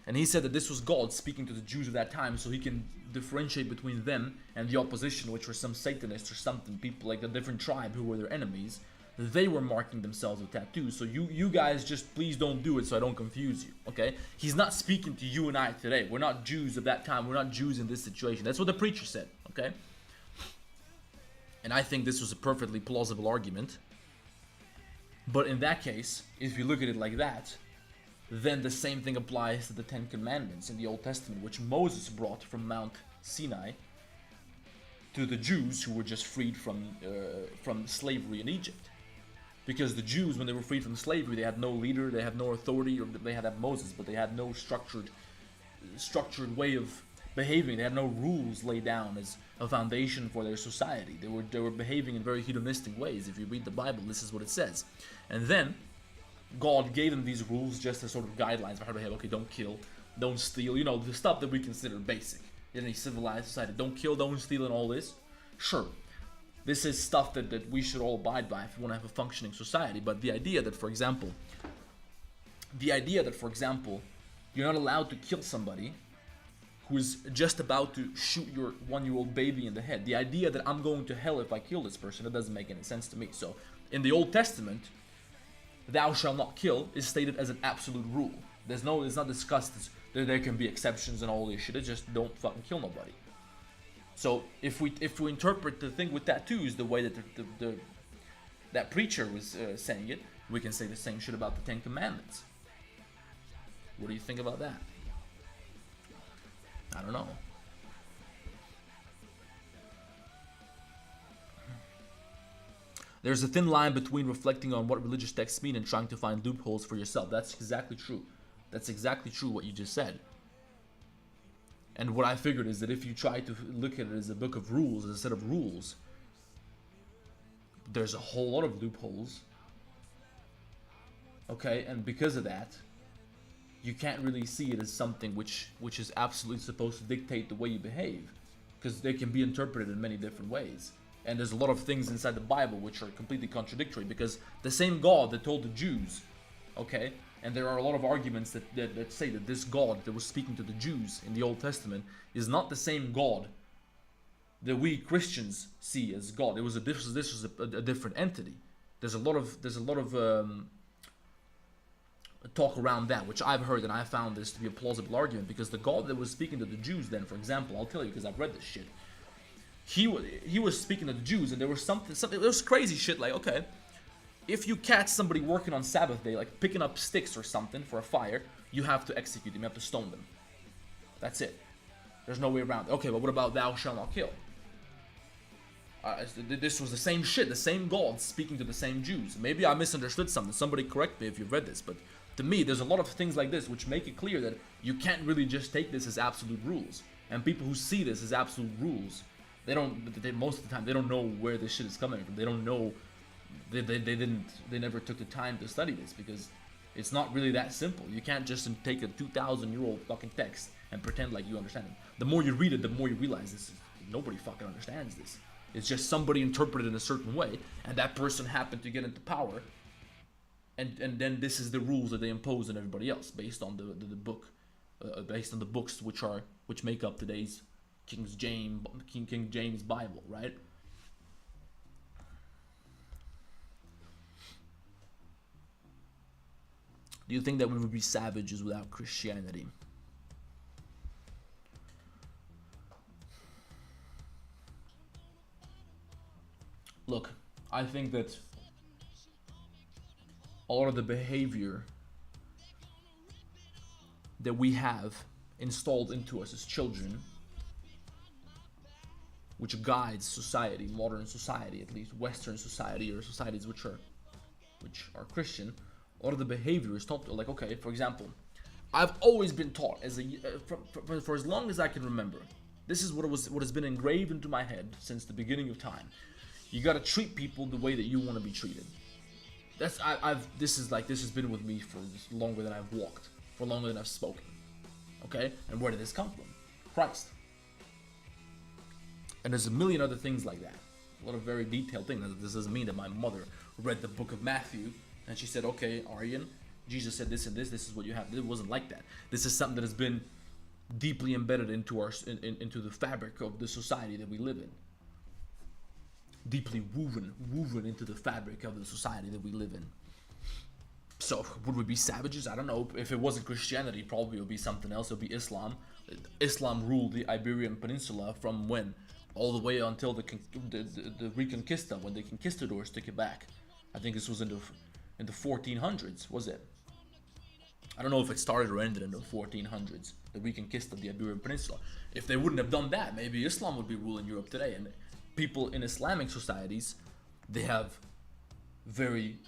And he said that this was God speaking to the Jews of that time, so he can differentiate between them and the opposition, which were some Satanists or something, people like a different tribe who were their enemies. They were marking themselves with tattoos. So you guys just please don't do it so I don't confuse you, okay? He's not speaking to you and I today. We're not Jews of that time. We're not Jews in this situation. That's what the preacher said, okay? And I think this was a perfectly plausible argument. But in that case, if you look at it like that, then the same thing applies to the Ten Commandments in the Old Testament, which Moses brought from Mount Sinai to the Jews who were just freed from slavery in Egypt. Because the Jews, when they were freed from slavery, they had no leader, they had no authority, or they had Moses, but they had no structured way of behaving. They had no rules laid down as a foundation for their society. They were behaving in very hedonistic ways. If you read the Bible, this is what it says. And then God gave them these rules just as sort of guidelines for how to behave. Okay, don't kill, don't steal, you know, the stuff that we consider basic in any civilized society. Don't kill, don't steal, and all this. Sure. This is stuff that we should all abide by if we want to have a functioning society. But the idea that, for example, you're not allowed to kill somebody who's just about to shoot your 1-year-old baby in the head. The idea that I'm going to hell if I kill this person, that doesn't make any sense to me. So, in the Old Testament, thou shalt not kill is stated as an absolute rule. It's not discussed as there can be exceptions and all this shit. It's just don't fucking kill nobody. So if we interpret the thing with tattoos the way that that preacher was saying it, we can say the same shit about the Ten Commandments. What do you think about that? I don't know. There's a thin line between reflecting on what religious texts mean and trying to find loopholes for yourself. That's exactly true. That's exactly true what you just said. And what I figured is that if you try to look at it as a book of rules, as a set of rules, there's a whole lot of loopholes. Okay, and because of that, you can't really see it as something which is absolutely supposed to dictate the way you behave, because they can be interpreted in many different ways. And there's a lot of things inside the Bible which are completely contradictory, because the same God that told the Jews, okay, and there are a lot of arguments that say that this God that was speaking to the Jews in the Old Testament is not the same God that we Christians see as God. This was a different entity. There's a lot of talk around that, which I've heard, and I found this to be a plausible argument, because the God that was speaking to the Jews then, for example, I'll tell you because I've read this shit. He was speaking to the Jews, and there was something there was crazy shit like, okay, if you catch somebody working on Sabbath day, like picking up sticks or something for a fire, you have to execute them, you have to stone them. That's it. There's no way around it. Okay, but what about thou shalt not kill? This was the same shit, the same God speaking to the same Jews. Maybe I misunderstood something. Somebody correct me if you've read this, but to me, there's a lot of things like this which make it clear that you can't really just take this as absolute rules. And people who see this as absolute rules, most of the time, they don't know where this shit is coming from. They don't know. They never took the time to study this, because it's not really that simple. You can't just take a 2,000-year-old fucking text and pretend like you understand it. The more you read it, the more you realize nobody fucking understands this. It's just somebody interpreted in a certain way, and that person happened to get into power, and then this is the rules that they impose on everybody else based on the book, based on the books which make up today's King James Bible, right? Do you think that we would be savages without Christianity? Look, I think that a lot of the behavior that we have installed into us as children, which guides society, modern society, at least Western society, or societies which are Christian, a lot of the behavior is taught. Like, okay, for example, I've always been taught as for as long as I can remember. This is what has been engraved into my head since the beginning of time. You gotta treat people the way that you want to be treated. This has been with me for longer than I've walked, for longer than I've spoken. Okay, and where did this come from? Christ. And there's a million other things like that. A lot of very detailed things. This doesn't mean that my mother read the book of Matthew and she said, okay, Aryan, Jesus said this and this is what you have. It wasn't like that. This is something that has been deeply embedded into into the fabric of the society that we live in. Deeply woven into the fabric of the society that we live in. So, would we be savages? I don't know. If it wasn't Christianity, probably it would be something else. It would be Islam. Islam ruled the Iberian Peninsula from when? All the way until the Reconquista, when the conquistadors took it back. I think this was in the 1400s, was it? I don't know if it started or ended in the 1400s, the Reconquista of the Iberian Peninsula. If they wouldn't have done that, maybe Islam would be ruling Europe today. And people in Islamic societies, they have very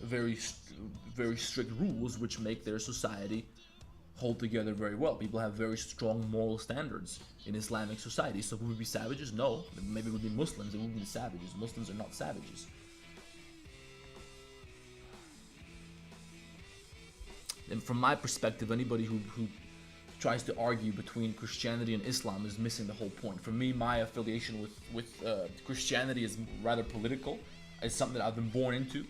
strict rules which make their society hold together very well. People have very strong moral standards in Islamic society. So would we be savages? No. Maybe it would be Muslims. It wouldn't be savages. Muslims are not savages. And from my perspective, anybody who tries to argue between Christianity and Islam is missing the whole point. For me, my affiliation with Christianity is rather political. It's something that I've been born into.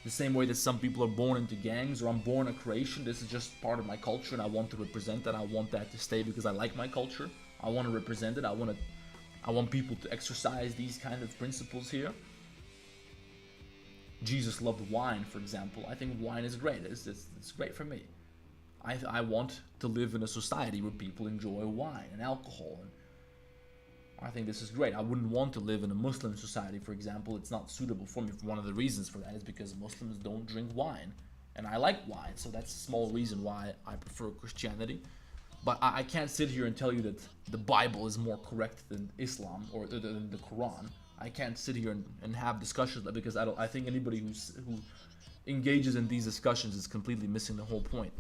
The same way that some people are born into gangs, or I'm born a creation. This is just part of my culture, and I want to represent that. I want that to stay because I like my culture. I want to represent it. I want people to exercise these kind of principles here. Jesus loved wine, for example. I think wine is great. It's great for me. I want to live in a society where people enjoy wine and alcohol, and I think this is great. I wouldn't want to live in a Muslim society, for example. It's not suitable for me. One of the reasons for that is because Muslims don't drink wine, and I like wine, so that's a small reason why I prefer Christianity. But I can't sit here and tell you that the Bible is more correct than Islam or than the Quran. I can't sit here and have discussions because I think anybody who engages in these discussions is completely missing the whole point.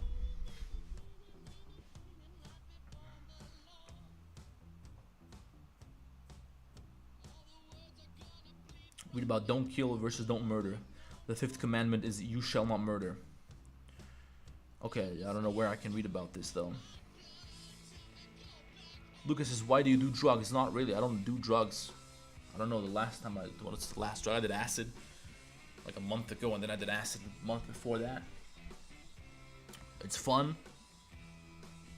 Read about don't kill versus don't murder. The fifth commandment is you shall not murder. Okay, I don't know where I can read about this though. Lucas says, why do you do drugs? Not really, I don't do drugs. I don't know the last time what's the last drug? I did acid like a month ago, and then I did acid a month before that. It's fun.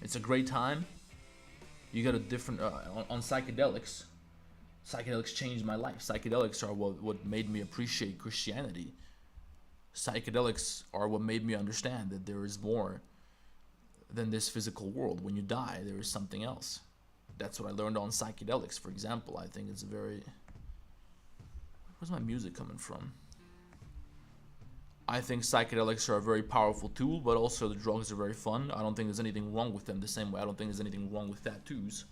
It's a great time. You get a different, on psychedelics. Psychedelics changed my life. Psychedelics are what made me appreciate Christianity. Psychedelics are what made me understand that there is more than this physical world. When you die, there is something else. That's what I learned on psychedelics, for example. I think it's a very... Where's my music coming from? I think psychedelics are a very powerful tool, but also the drugs are very fun. I don't think there's anything wrong with them the same way I don't think there's anything wrong with tattoos.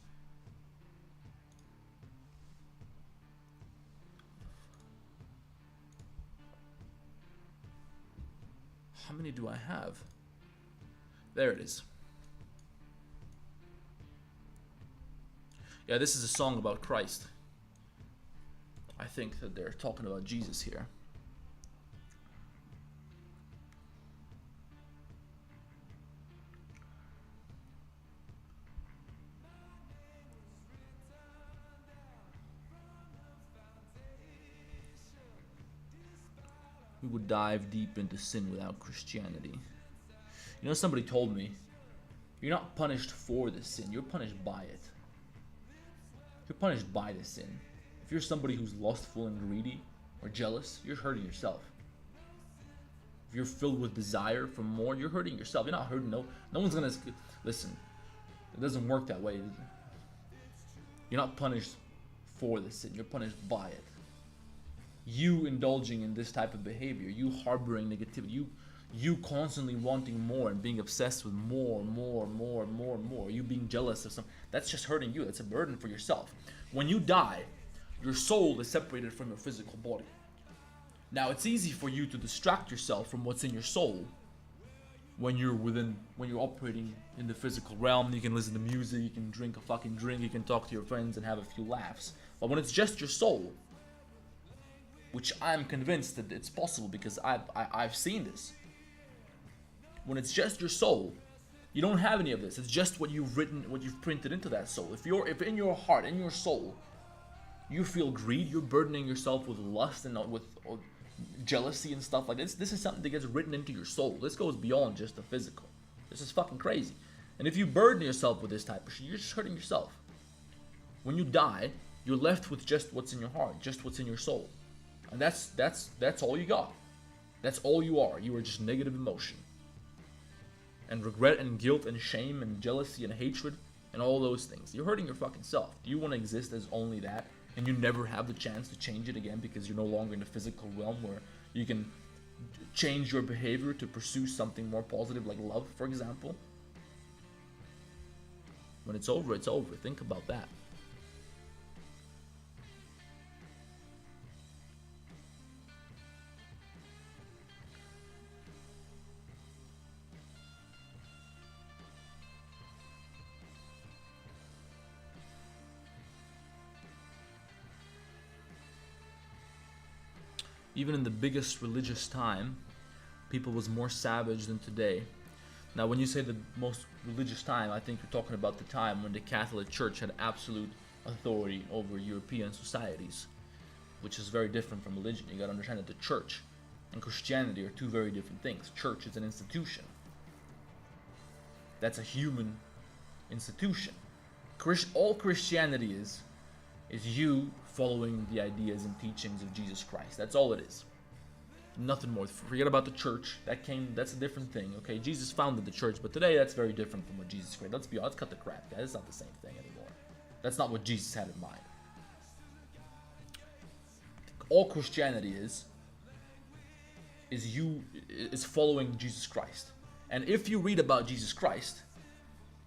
How many do I have? There it is. Yeah, this is a song about Christ. I think that they're talking about Jesus here. We would dive deep into sin without Christianity. You know, somebody told me, you're not punished for the sin, you're punished by it. You're punished by the sin. If you're somebody who's lustful and greedy or jealous, you're hurting yourself. If you're filled with desire for more, you're hurting yourself. You're not hurting, no one's gonna, listen, it doesn't work that way. You're not punished for the sin, you're punished by it. you indulging in this type of behavior, you harboring negativity, you constantly wanting more and being obsessed with more, you being jealous of something, that's just hurting you. That's a burden for yourself. When you die, your soul is separated from your physical body. Now, it's easy for you to distract yourself from what's in your soul when you're operating in the physical realm. You can listen to music, you can drink a fucking drink, you can talk to your friends and have a few laughs. But when it's just your soul, which I'm convinced that it's possible because I've seen this. When it's just your soul, you don't have any of this. It's just what you've written, what you've printed into that soul. If in your heart, in your soul, you feel greed, you're burdening yourself with lust and with jealousy and stuff like this. This is something that gets written into your soul. This goes beyond just the physical. This is fucking crazy. And if you burden yourself with this type of shit, you're just hurting yourself. When you die, you're left with just what's in your heart, just what's in your soul. And that's all you got. That's all you are. You are just negative emotion. And regret and guilt and shame and jealousy and hatred and all those things. You're hurting your fucking self. Do you want to exist as only that and you never have the chance to change it again because you're no longer in the physical realm where you can change your behavior to pursue something more positive like love, for example? When it's over, it's over. Think about that. Even in the biggest religious time, people was more savage than today. Now, when you say the most religious time, I think you're talking about the time when the Catholic Church had absolute authority over European societies, which is very different from religion. You gotta understand that the church and Christianity are two very different things. Church is an institution. That's a human institution. All Christianity is you following the ideas and teachings of Jesus Christ. That's all it is. Nothing more. Forget about the church. That's a different thing. Okay, Jesus founded the church, but today that's very different from what Jesus created. Let's be honest, let's cut the crap, guys. It's not the same thing anymore. That's not what Jesus had in mind. All Christianity is following Jesus Christ. And if you read about Jesus Christ,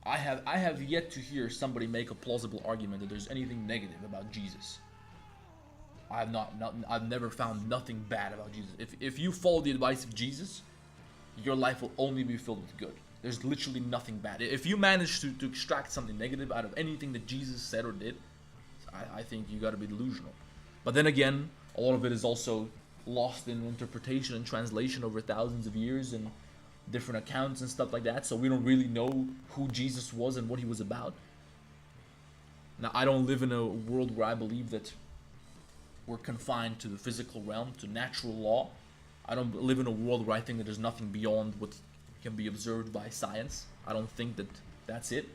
I have yet to hear somebody make a plausible argument that there's anything negative about Jesus. I've never found nothing bad about Jesus. If you follow the advice of Jesus, your life will only be filled with good. There's literally nothing bad. If you manage to extract something negative out of anything that Jesus said or did, I think you got to be delusional. But then again, a lot of it is also lost in interpretation and translation over thousands of years and different accounts and stuff like that. So we don't really know who Jesus was and what he was about. Now, I don't live in a world where I believe that we're confined to the physical realm, to natural law. I don't live in a world where I think that there's nothing beyond what can be observed by science. I don't think that that's it.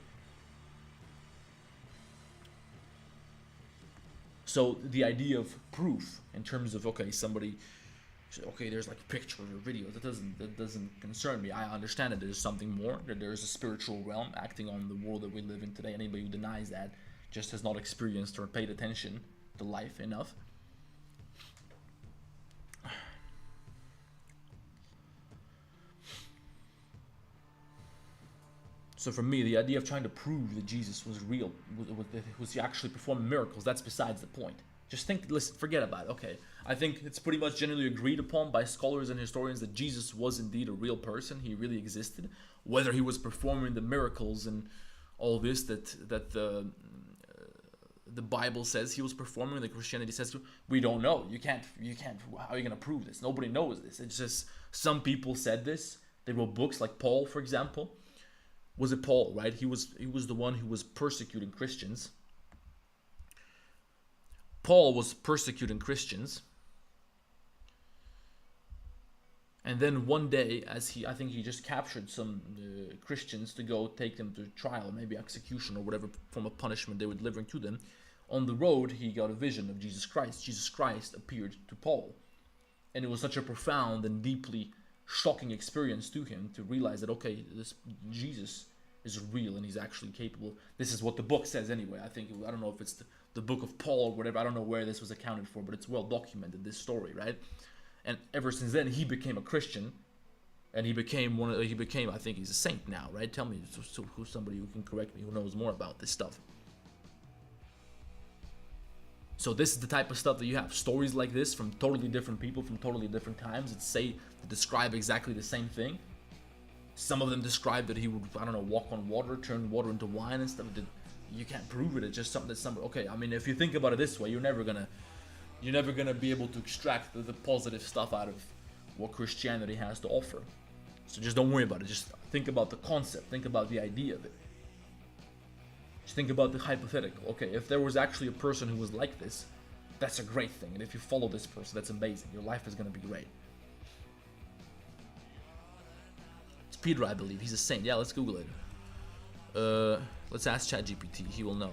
So the idea of proof in terms of, okay, there's like pictures or videos, that doesn't concern me. I understand that there's something more, that there's a spiritual realm acting on the world that we live in today. Anybody who denies that just has not experienced or paid attention to life enough. So for me, the idea of trying to prove that Jesus was real, was he actually performing miracles, that's besides the point. Just listen, forget about it. Okay, I think it's pretty much generally agreed upon by scholars and historians that Jesus was indeed a real person. He really existed. Whether he was performing the miracles and all this that the Bible says he was performing, that Christianity says, we don't know. You can't. How are you gonna prove this? Nobody knows this. It's just some people said this. They wrote books, like Paul, for example. Was it Paul, right? He was the one who was persecuting Christians. Paul was persecuting Christians. And then one day, I think he just captured some Christians to go take them to trial, maybe execution or whatever form of punishment they were delivering to them. On the road, he got a vision of Jesus Christ. Jesus Christ appeared to Paul. And it was such a profound and deeply shocking experience to him to realize that, okay, this Jesus is real and he's actually capable. This is what the book says anyway. I don't know if it's the book of Paul or whatever. I don't know where this was accounted for, but it's well documented, this story, right? And ever since then, he became a Christian, and he became I think he's a saint now, right? Tell me, who's somebody who can correct me, who knows more about this stuff. So this is the type of stuff that you have. Stories like this from totally different people, from totally different times, that describe exactly the same thing. Some of them describe that he would, I don't know, walk on water, turn water into wine and stuff. You can't prove it. It's just something that somebody. Okay, I mean, if you think about it this way, you're never gonna be able to extract the positive stuff out of what Christianity has to offer. So just don't worry about it. Just think about the concept. Think about the idea of it. Just think about the hypothetical. Okay, if there was actually a person who was like this, that's a great thing. And if you follow this person, that's amazing. Your life is gonna be great. It's Peter, I believe. He's a saint. Yeah, let's Google it. Let's ask ChatGPT. He will know.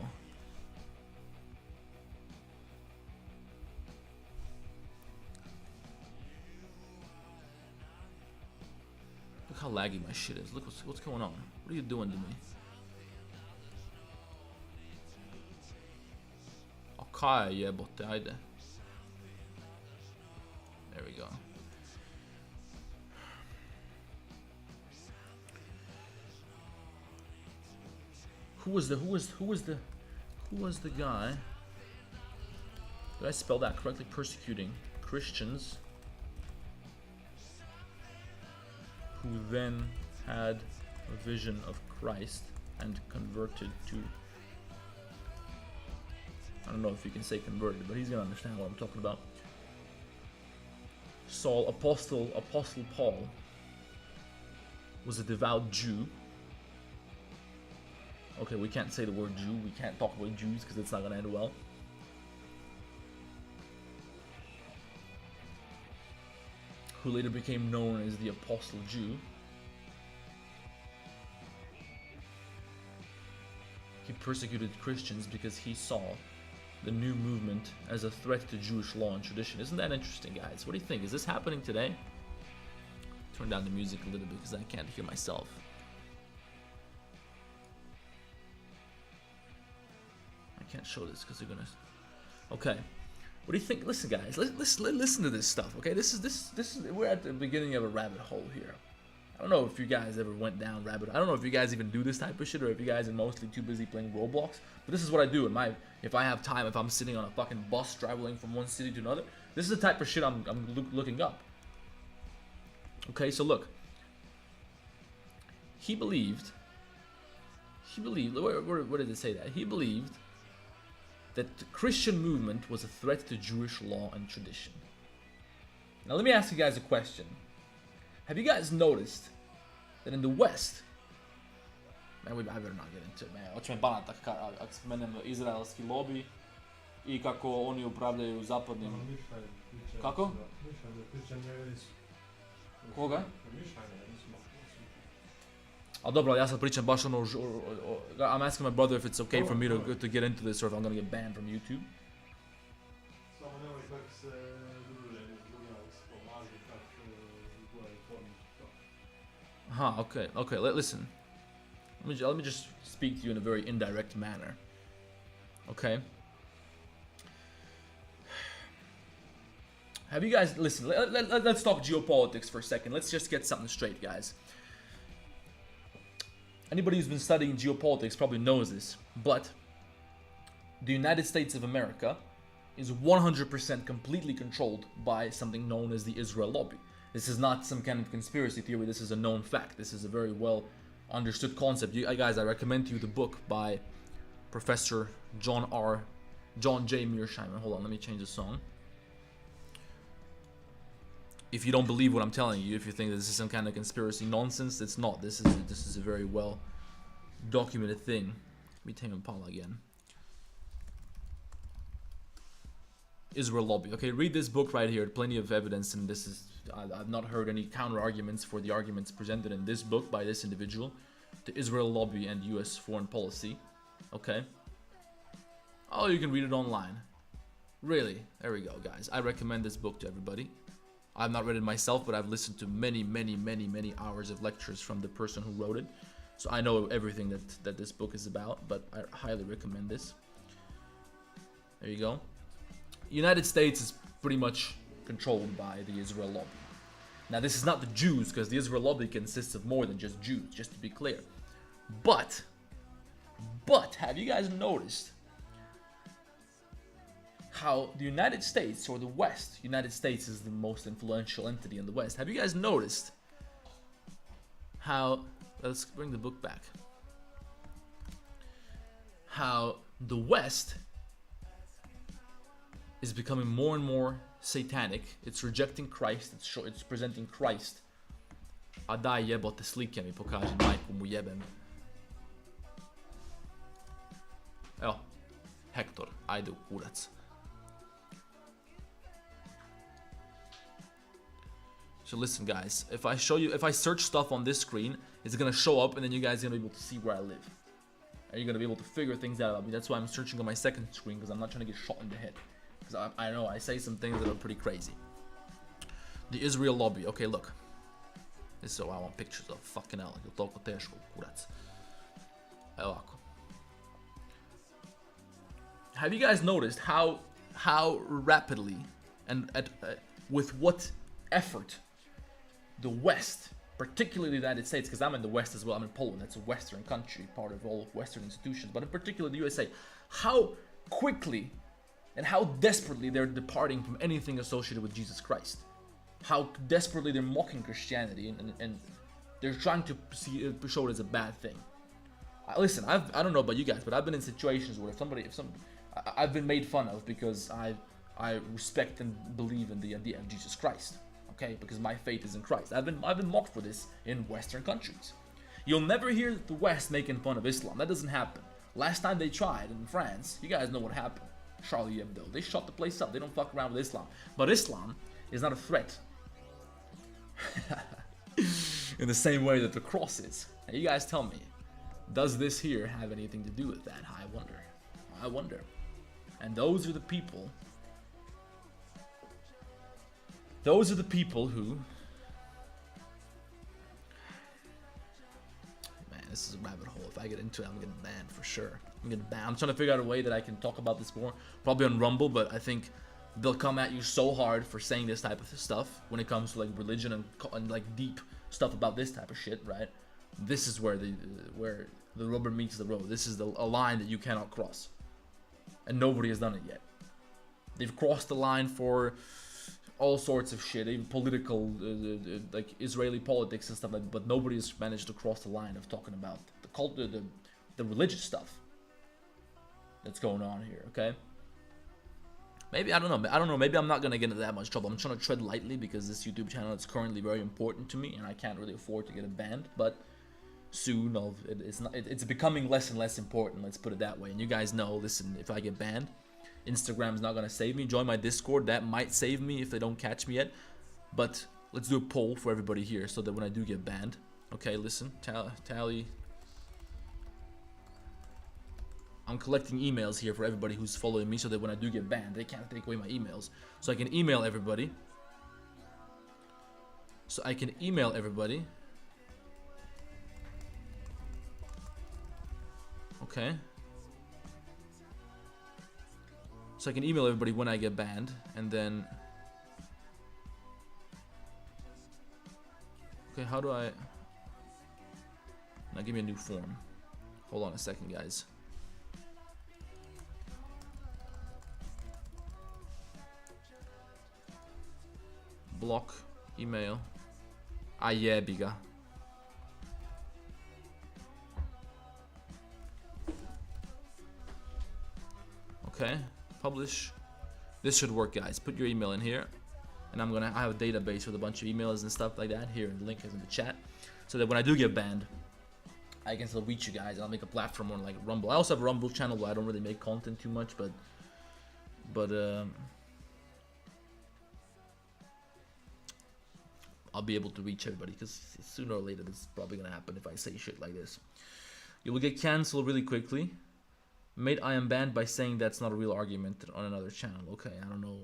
Look how laggy my shit is. Look what's going on. What are you doing to me? Okay, yeah, but hayde. There we go. Who was the guy? Did I spell that correctly? Persecuting Christians who then had a vision of Christ and converted to. I don't know if you can say converted, but he's gonna understand what I'm talking about. Saul, Apostle Paul, was a devout Jew. Okay, we can't say the word Jew. We can't talk about Jews because it's not gonna end well. Who later became known as the Apostle Jew. He persecuted Christians because he saw the new movement as a threat to Jewish law and tradition. Isn't that interesting, guys? What do you think? Is this happening today? Turn down the music a little bit because I can't hear myself. I can't show this because they're gonna. Okay, what do you think? Listen, guys, listen to this stuff. Okay, this is we're at the beginning of a rabbit hole here. I don't know if you guys ever went down rabbit. I don't know if you guys even do this type of shit, or if you guys are mostly too busy playing Roblox. But this is what I do if I have time, if I'm sitting on a fucking bus traveling from one city to another. This is the type of shit I'm looking up. Okay, so look. He believed. Where did it say that? He believed that the Christian movement was a threat to Jewish law and tradition. Now let me ask you guys a question. Have you guys noticed that in the West, man, I better not get into it, man. Hoće me banat ako spomenem izraelski lobby I kako oni upravljaju zapadnim. Kako? Koga? A dobro, ja sad pričam baš ono, I'm asking my brother if it's okay for me to get into this or if I'm gonna get banned from YouTube. Okay, listen. Let me just speak to you in a very indirect manner. Okay? Have you guys, listen, let's talk geopolitics for a second. Let's just get something straight, guys. Anybody who's been studying geopolitics probably knows this, but the United States of America is 100% completely controlled by something known as the Israel lobby. This is not some kind of conspiracy theory. This is a known fact. This is a very well understood concept. Guys, I recommend to you the book by Professor John J. Mearsheimer. Hold on, let me change the song. If you don't believe what I'm telling you, if you think that this is some kind of conspiracy nonsense, it's not. This is a very well documented thing. Let me tame Kamala again. Israel lobby. Okay, read this book right here. Plenty of evidence, and this is. I've not heard any counter arguments for the arguments presented in this book by this individual. The Israel lobby and U.S. foreign policy. Okay. Oh, you can read it online. Really? There we go, guys. I recommend this book to everybody. I've not read it myself, but I've listened to many hours of lectures from the person who wrote it. So I know everything that this book is about, but I highly recommend this. There you go. United States is pretty much controlled by the Israel lobby. Now, this is not the Jews, because the Israel lobby consists of more than just Jews, just to be clear. But, have you guys noticed how the United States, or the West, United States is the most influential entity in the West. Have you guys noticed how, let's bring the book back, how the West is becoming more and more satanic. It's rejecting Christ, it's presenting Christ. A daj jebote, slike mi pokaži, majku mu jebem. Evo, Hector, ajde u kurac. So listen guys, if I search stuff on this screen, it's gonna show up and then you guys are gonna be able to see where I live. And you're gonna be able to figure things out about me. That's why I'm searching on my second screen, because I'm not trying to get shot in the head. Because I know I say some things that are pretty crazy. The Israel lobby, okay look. This is what I want pictures of, fucking hell, je toliko teško, kurac. Evo ovako. Have you guys noticed how rapidly and with what effort the West, particularly the United States, because I'm in the West as well, I'm in Poland, that's a Western country, part of all Western institutions, but in particular the USA, how quickly and how desperately they're departing from anything associated with Jesus Christ. How desperately they're mocking Christianity and they're trying to show it as a bad thing. Listen, I don't know about you guys, but I've been in situations where I've been made fun of because I respect and believe in the idea of Jesus Christ. Okay, because my faith is in Christ. I've been mocked for this in Western countries. You'll never hear the West making fun of Islam. That doesn't happen. Last time they tried in France, you guys know what happened. Charlie Hebdo. They shut the place up. They don't fuck around with Islam. But Islam is not a threat. In the same way that the cross is. Now you guys tell me, does this here have anything to do with that? I wonder. And those are the people who, man, this is a rabbit hole. If I get into it, I'm getting banned for sure. I'm trying to figure out a way that I can talk about this more, probably on Rumble, but I think they'll come at you so hard for saying this type of stuff when it comes to like religion and like deep stuff about this type of shit, right? This is where the rubber meets the road. This is a line that you cannot cross, and nobody has done it yet. They've crossed the line for all sorts of shit, even political, like Israeli politics and stuff like that, but nobody has managed to cross the line of talking about the cult, the religious stuff that's going on here, okay? Maybe, I don't know, maybe I'm not gonna get into that much trouble. I'm trying to tread lightly because this YouTube channel is currently very important to me and I can't really afford to get it banned, but soon it's becoming less and less important, let's put it that way. And you guys know, listen, if I get banned, Instagram's not gonna save me. Join my Discord, that might save me if they don't catch me yet. But let's do a poll for everybody here so that when I do get banned, okay, listen, tally. I'm collecting emails here for everybody who's following me so that when I do get banned, they can't take away my emails. So I can email everybody. Okay. So I can email everybody when I get banned, and then... Okay, how do I... Now give me a new form. Hold on a second, guys. Block, email. Ah yeah, biga. Okay. Publish. This should work, guys. Put your email in here, and I have a database with a bunch of emails and stuff like that. Here, the link is in the chat, so that when I do get banned, I can still reach you guys. I'll make a platform on like Rumble. I also have a Rumble channel where I don't really make content too much, but I'll be able to reach everybody because sooner or later this is probably gonna happen if I say shit like this. You will get canceled really quickly. Mate, I am banned by saying that's not a real argument on another channel. Okay, I don't know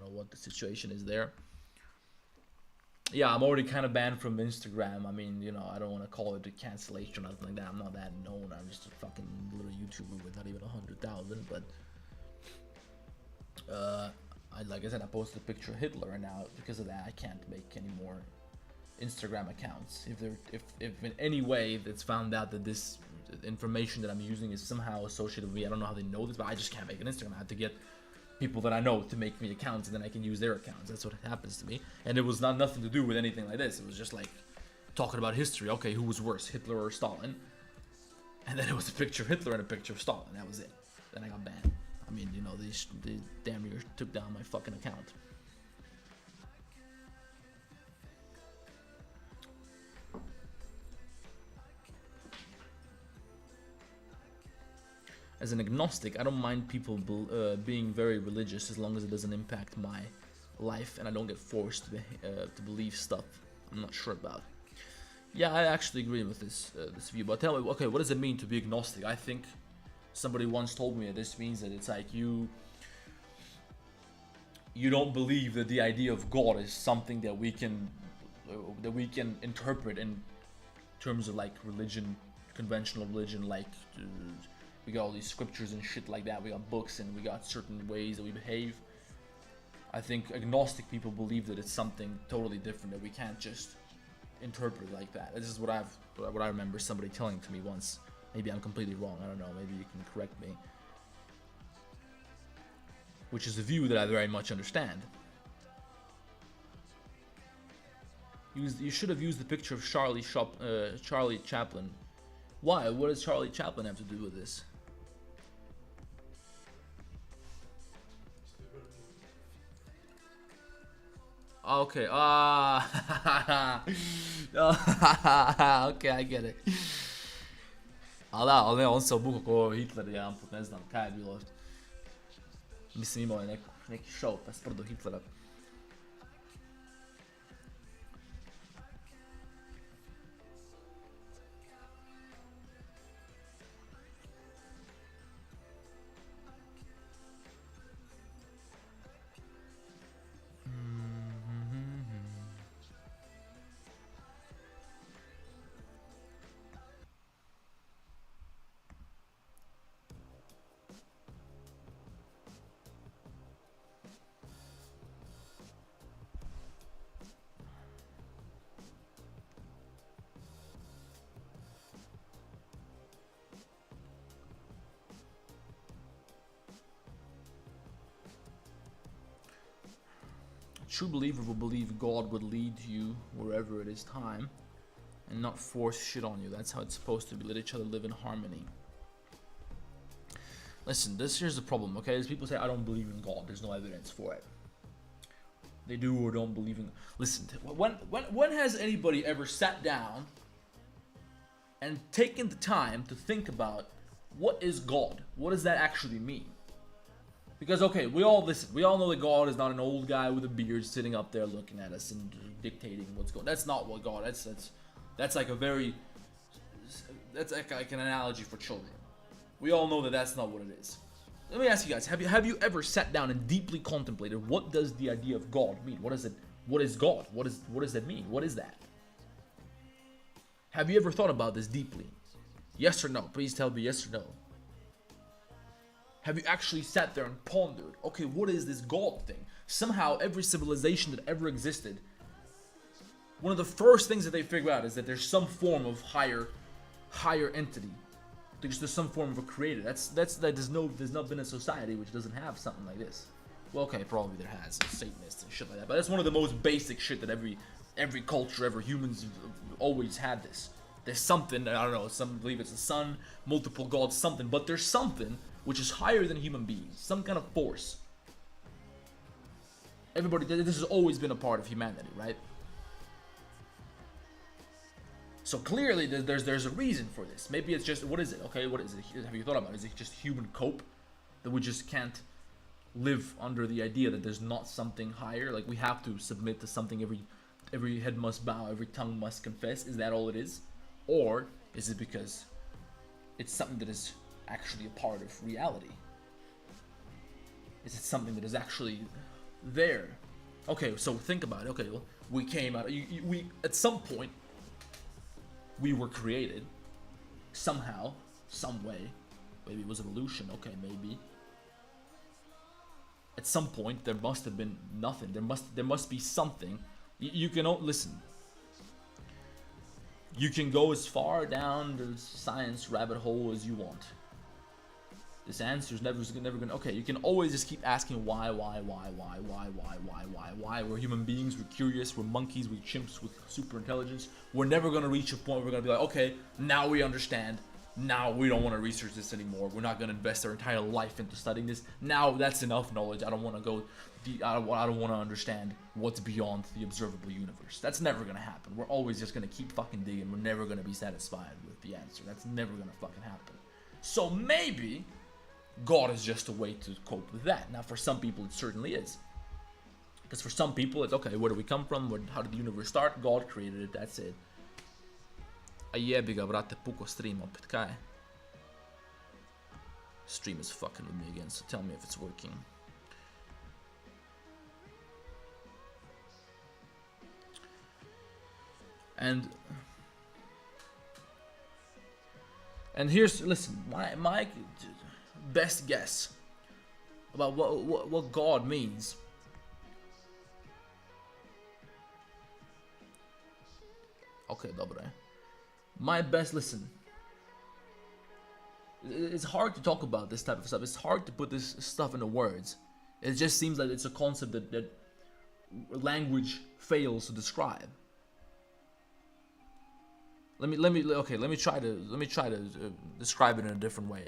what the situation is there. Yeah, I'm already kind of banned from Instagram. I mean, you know, I don't want to call it a cancellation or nothing like that. I'm not that known. I'm just a fucking little YouTuber with not even 100,000. But Like I said, I posted a picture of Hitler, and now because of that, I can't make any more Instagram accounts. If in any way it's found out that this information that I'm using is somehow associated with me, I don't know how they know this, but I just can't make an Instagram. I have to get people that I know to make me accounts, and then I can use their accounts. That's what happens to me. And it was nothing to do with anything like this. It was just like talking about history. Okay, who was worse, Hitler or Stalin? And then it was a picture of Hitler and a picture of Stalin. That was it. Then I got banned. I mean, you know, they damn near took down my fucking account. As an agnostic, I don't mind people being very religious as long as it doesn't impact my life and I don't get forced to believe stuff I'm not sure about. Yeah, I actually agree with this view. But tell me, okay, what does it mean to be agnostic? I think somebody once told me that this means that it's like you don't believe that the idea of God is something that we can interpret in terms of like religion, conventional religion, like. We got all these scriptures and shit like that. We got books and we got certain ways that we behave. I think agnostic people believe that it's something totally different, that we can't just interpret like that. This is what I remember somebody telling to me once. Maybe I'm completely wrong. I don't know. Maybe you can correct me. Which is a view that I very much understand. You should have used the picture of Charlie Chaplin. Why? What does Charlie Chaplin have to do with this? Okay, okay, I get it. A da, ali ne, on se obukao ko Hitler jedan put, ne znam, kaj je bilo. Mislim imao je neki show pa sprdo Hitlera. True believer will believe God would lead you wherever it is time and not force shit on you. That's how it's supposed to be. Let each other live in harmony. Listen, here's the problem, okay? As people say, I don't believe in God. There's no evidence for it. They do or don't believe in... Listen, when has anybody ever sat down and taken the time to think about what is God? What does that actually mean? Because, okay, we all know that God is not an old guy with a beard sitting up there looking at us and dictating what's going on. That's not what God, that's like a very, that's like an analogy for children. We all know that that's not what it is. Let me ask you guys, have you ever sat down and deeply contemplated what does the idea of God mean? What is God? What does that mean? What is that? Have you ever thought about this deeply? Yes or no? Please tell me yes or no. Have you actually sat there and pondered, okay, what is this God thing? Somehow, every civilization that ever existed, one of the first things that they figure out is that there's some form of higher entity. There's some form of a creator. There's not been a society which doesn't have something like this. Well, okay, probably there has Satanists and shit like that, but that's one of the most basic shit that every culture, every humans always had this. There's something, I don't know, some believe it's a sun, multiple gods, something, but there's something which is higher than human beings, some kind of force. Everybody, this has always been a part of humanity, right? So clearly, there's a reason for this. Maybe it's just, what is it? Okay, what is it? Have you thought about it? Is it just human cope? That we just can't live under the idea that there's not something higher? Like we have to submit to something, every head must bow, every tongue must confess. Is that all it is? Or is it because it's something that is actually a part of reality? Is it something that is actually there? Okay, so think about it. Okay, well, we came out, we at some point, we were created somehow, some way. Maybe it was evolution, okay, maybe. At some point, there must have been nothing. There must be something. You can listen. You can go as far down the science rabbit hole as you want. This answer's never gonna. Okay, you can always just keep asking why. We're human beings. We're curious. We're monkeys. We're chimps with super intelligence. We're never gonna reach a point where we're gonna be like, okay, now we understand. Now we don't want to research this anymore. We're not gonna invest our entire life into studying this. Now that's enough knowledge. I don't want to go. I don't want to understand what's beyond the observable universe. That's never gonna happen. We're always just gonna keep fucking digging. We're never gonna be satisfied with the answer. That's never gonna fucking happen. So maybe God is just a way to cope with that. Now, for some people, it certainly is. Because for some people, it's okay, where do we come from? How did the universe start? God created it, that's it. A jebi ga, brate, puko stream opet, kaj? Stream is fucking with me again, so tell me if it's working. And here's, listen, my best guess about what God means. Okay, dobre. My best, listen. It's hard to talk about this type of stuff. It's hard to put this stuff into words. It just seems like it's a concept that language fails to describe. Let me try to describe it in a different way.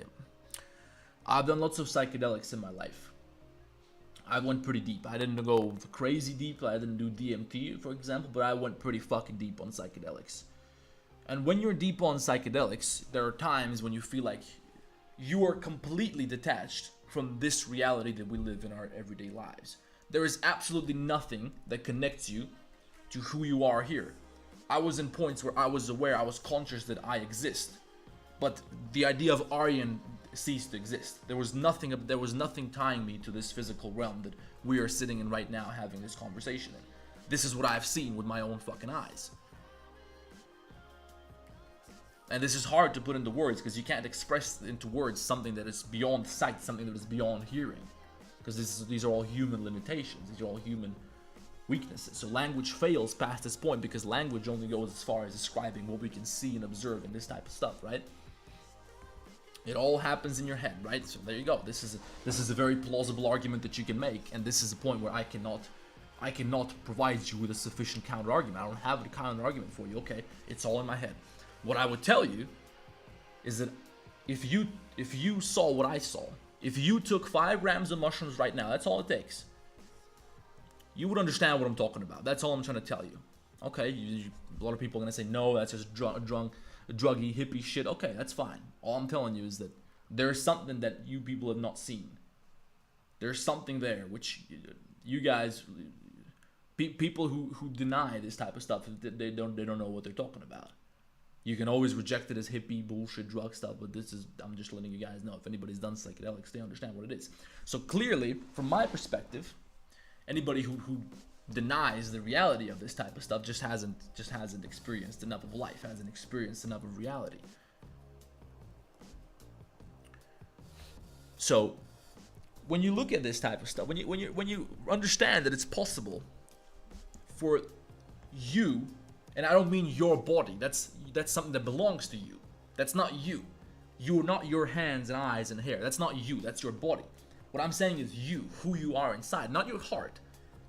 I've done lots of psychedelics in my life. I went pretty deep. I didn't go crazy deep. I didn't do DMT, for example, but I went pretty fucking deep on psychedelics. And when you're deep on psychedelics, there are times when you feel like you are completely detached from this reality that we live in our everyday lives. There is absolutely nothing that connects you to who you are here. I was in points where I was aware, I was conscious that I exist. But the idea of Aryan ceased to exist. There was nothing tying me to this physical realm that we are sitting in right now having this conversation in. This is what I've seen with my own fucking eyes. And this is hard to put into words because you can't express into words something that is beyond sight, something that is beyond hearing. Because these are all human limitations, these are all human weaknesses. So language fails past this point because language only goes as far as describing what we can see and observe in this type of stuff, right? It all happens in your head, right? So there you go. This is a very plausible argument that you can make, and this is a point where I cannot provide you with a sufficient counter argument. I don't have a counter argument for you. Okay, it's all in my head. What I would tell you is that if you saw what I saw, if you took 5 grams of mushrooms right now, that's all it takes. You would understand what I'm talking about. That's all I'm trying to tell you. Okay, a lot of people are gonna say no, that's just druggy hippie shit. Okay, that's fine. All I'm telling you is that there's something that you people have not seen. There's something there which you guys, people who deny this type of stuff, they don't know what they're talking about. You can always reject it as hippie bullshit drug stuff, but I'm just letting you guys know. If anybody's done psychedelics, they understand what it is. So clearly, from my perspective, anybody who denies the reality of this type of stuff just hasn't experienced enough of life, hasn't experienced enough of reality. So when you look at this type of stuff, when you understand that it's possible for you, and I don't mean your body, that's something that belongs to you. That's not you. You're not your hands and eyes and hair. That's not you. That's your body. What I'm saying is you, who you are inside, not your heart.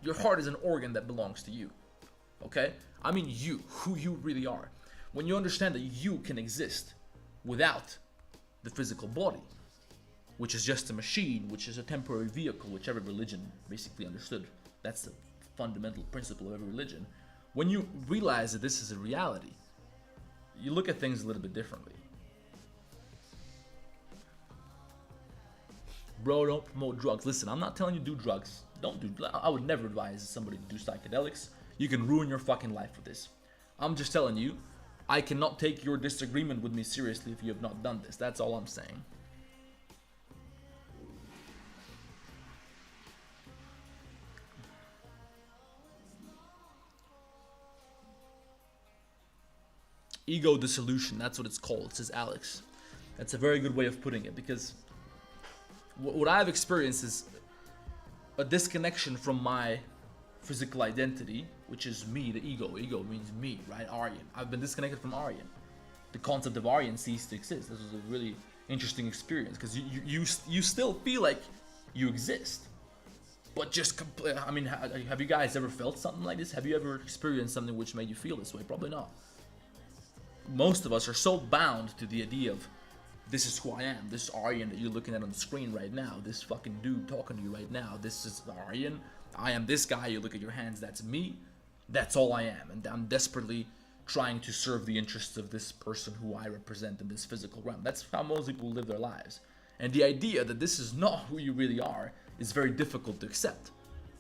Your heart is an organ that belongs to you. Okay? I mean you, who you really are. When you understand that you can exist without the physical body, which is just a machine, which is a temporary vehicle, which every religion basically understood. That's the fundamental principle of every religion. When you realize that this is a reality, you look at things a little bit differently. Bro, don't promote drugs. Listen, I'm not telling you to do drugs. I would never advise somebody to do psychedelics. You can ruin your fucking life with this. I'm just telling you, I cannot take your disagreement with me seriously if you have not done this. That's all I'm saying. Ego dissolution, that's what it's called, says Alex. That's a very good way of putting it, because what I've experienced is a disconnection from my physical identity, which is me, the ego. Ego means me, right? Aryan. I've been disconnected from Aryan. The concept of Aryan ceased to exist. This was a really interesting experience because you still feel like you exist, but just I mean, have you guys ever felt something like this? Have you ever experienced something which made you feel this way? Probably not. Most of us are so bound to the idea of this is who I am. This Aryan that you're looking at on the screen right now. This fucking dude talking to you right now. This is Aryan. I am this guy. You look at your hands. That's me. That's all I am. And I'm desperately trying to serve the interests of this person who I represent in this physical realm. That's how most people live their lives. And the idea that this is not who you really are is very difficult to accept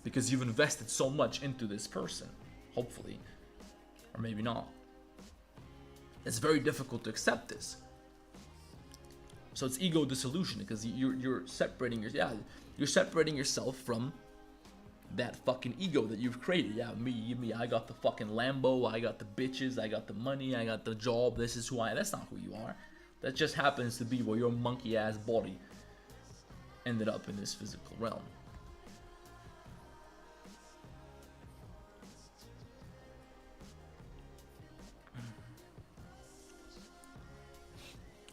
because you've invested so much into this person, hopefully, or maybe not. It's very difficult to accept this. So it's ego dissolution because you're separating you're separating yourself from that fucking ego that you've created. Yeah, me, I got the fucking Lambo, I got the bitches, I got the money, I got the job, this is who I am. That's not who you are. That just happens to be where your monkey ass body ended up in this physical realm.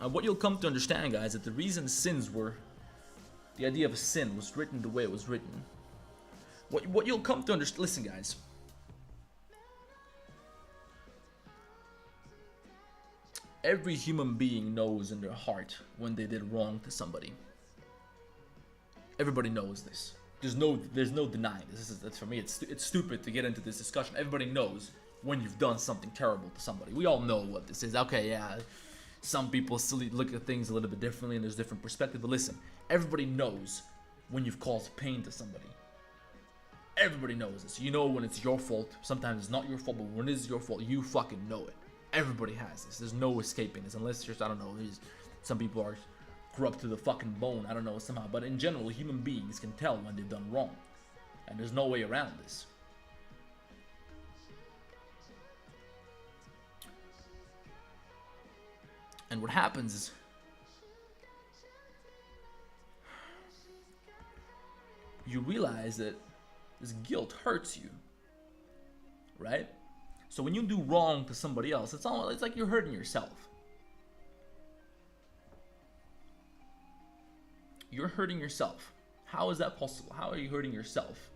What you'll come to understand, guys, that the reason the idea of a sin was written the way it was written. What you'll come to understand, listen, guys. Every human being knows in their heart when they did wrong to somebody. Everybody knows this. There's no denying this. That's for me. It's stupid to get into this discussion. Everybody knows when you've done something terrible to somebody. We all know what this is. Okay, yeah. Some people still look at things a little bit differently and there's different perspective. But listen, everybody knows when you've caused pain to somebody. Everybody knows this. You know when it's your fault. Sometimes it's not your fault, but when it is your fault, you fucking know it. Everybody has this. There's no escaping this unless you're, I don't know, some people are corrupt to the fucking bone. I don't know, somehow. But in general, human beings can tell when they've done wrong. And there's no way around this. And what happens is you realize that this guilt hurts you, right? So when you do wrong to somebody else, it's like you're hurting yourself. You're hurting yourself. How is that possible? How are you hurting yourself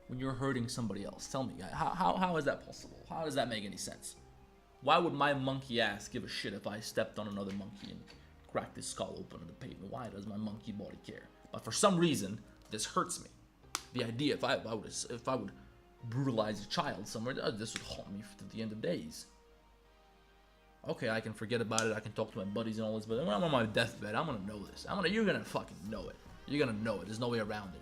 when you're hurting somebody else? Tell me, guys, how is that possible? How does that make any sense? Why would my monkey ass give a shit if I stepped on another monkey and cracked his skull open on the pavement? Why does my monkey body care? But for some reason, this hurts me. The idea if I would brutalize a child somewhere, this would haunt me to the end of days. Okay, I can forget about it. I can talk to my buddies and all this, but when I'm on my deathbed, I'm gonna know this. You're gonna fucking know it. You're gonna know it. There's no way around it.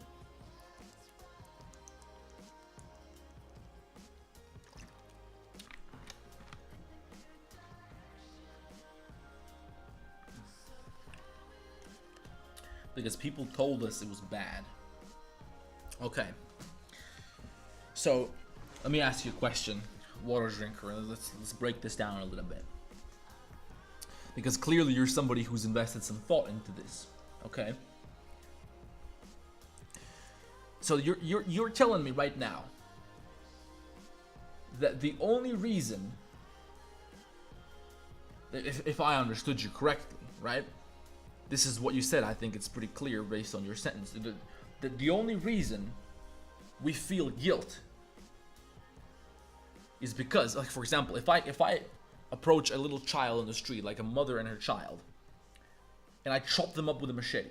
Because people told us it was bad. Okay. So, let me ask you a question, water drinker. Let's break this down a little bit. Because clearly you're somebody who's invested some thought into this. Okay. So you're telling me right now that the only reason, if I understood you correctly, right? This is what you said. I think it's pretty clear based on your sentence. The only reason we feel guilt is because, like, for example, if I approach a little child on the street, like a mother and her child, and I chop them up with a machete,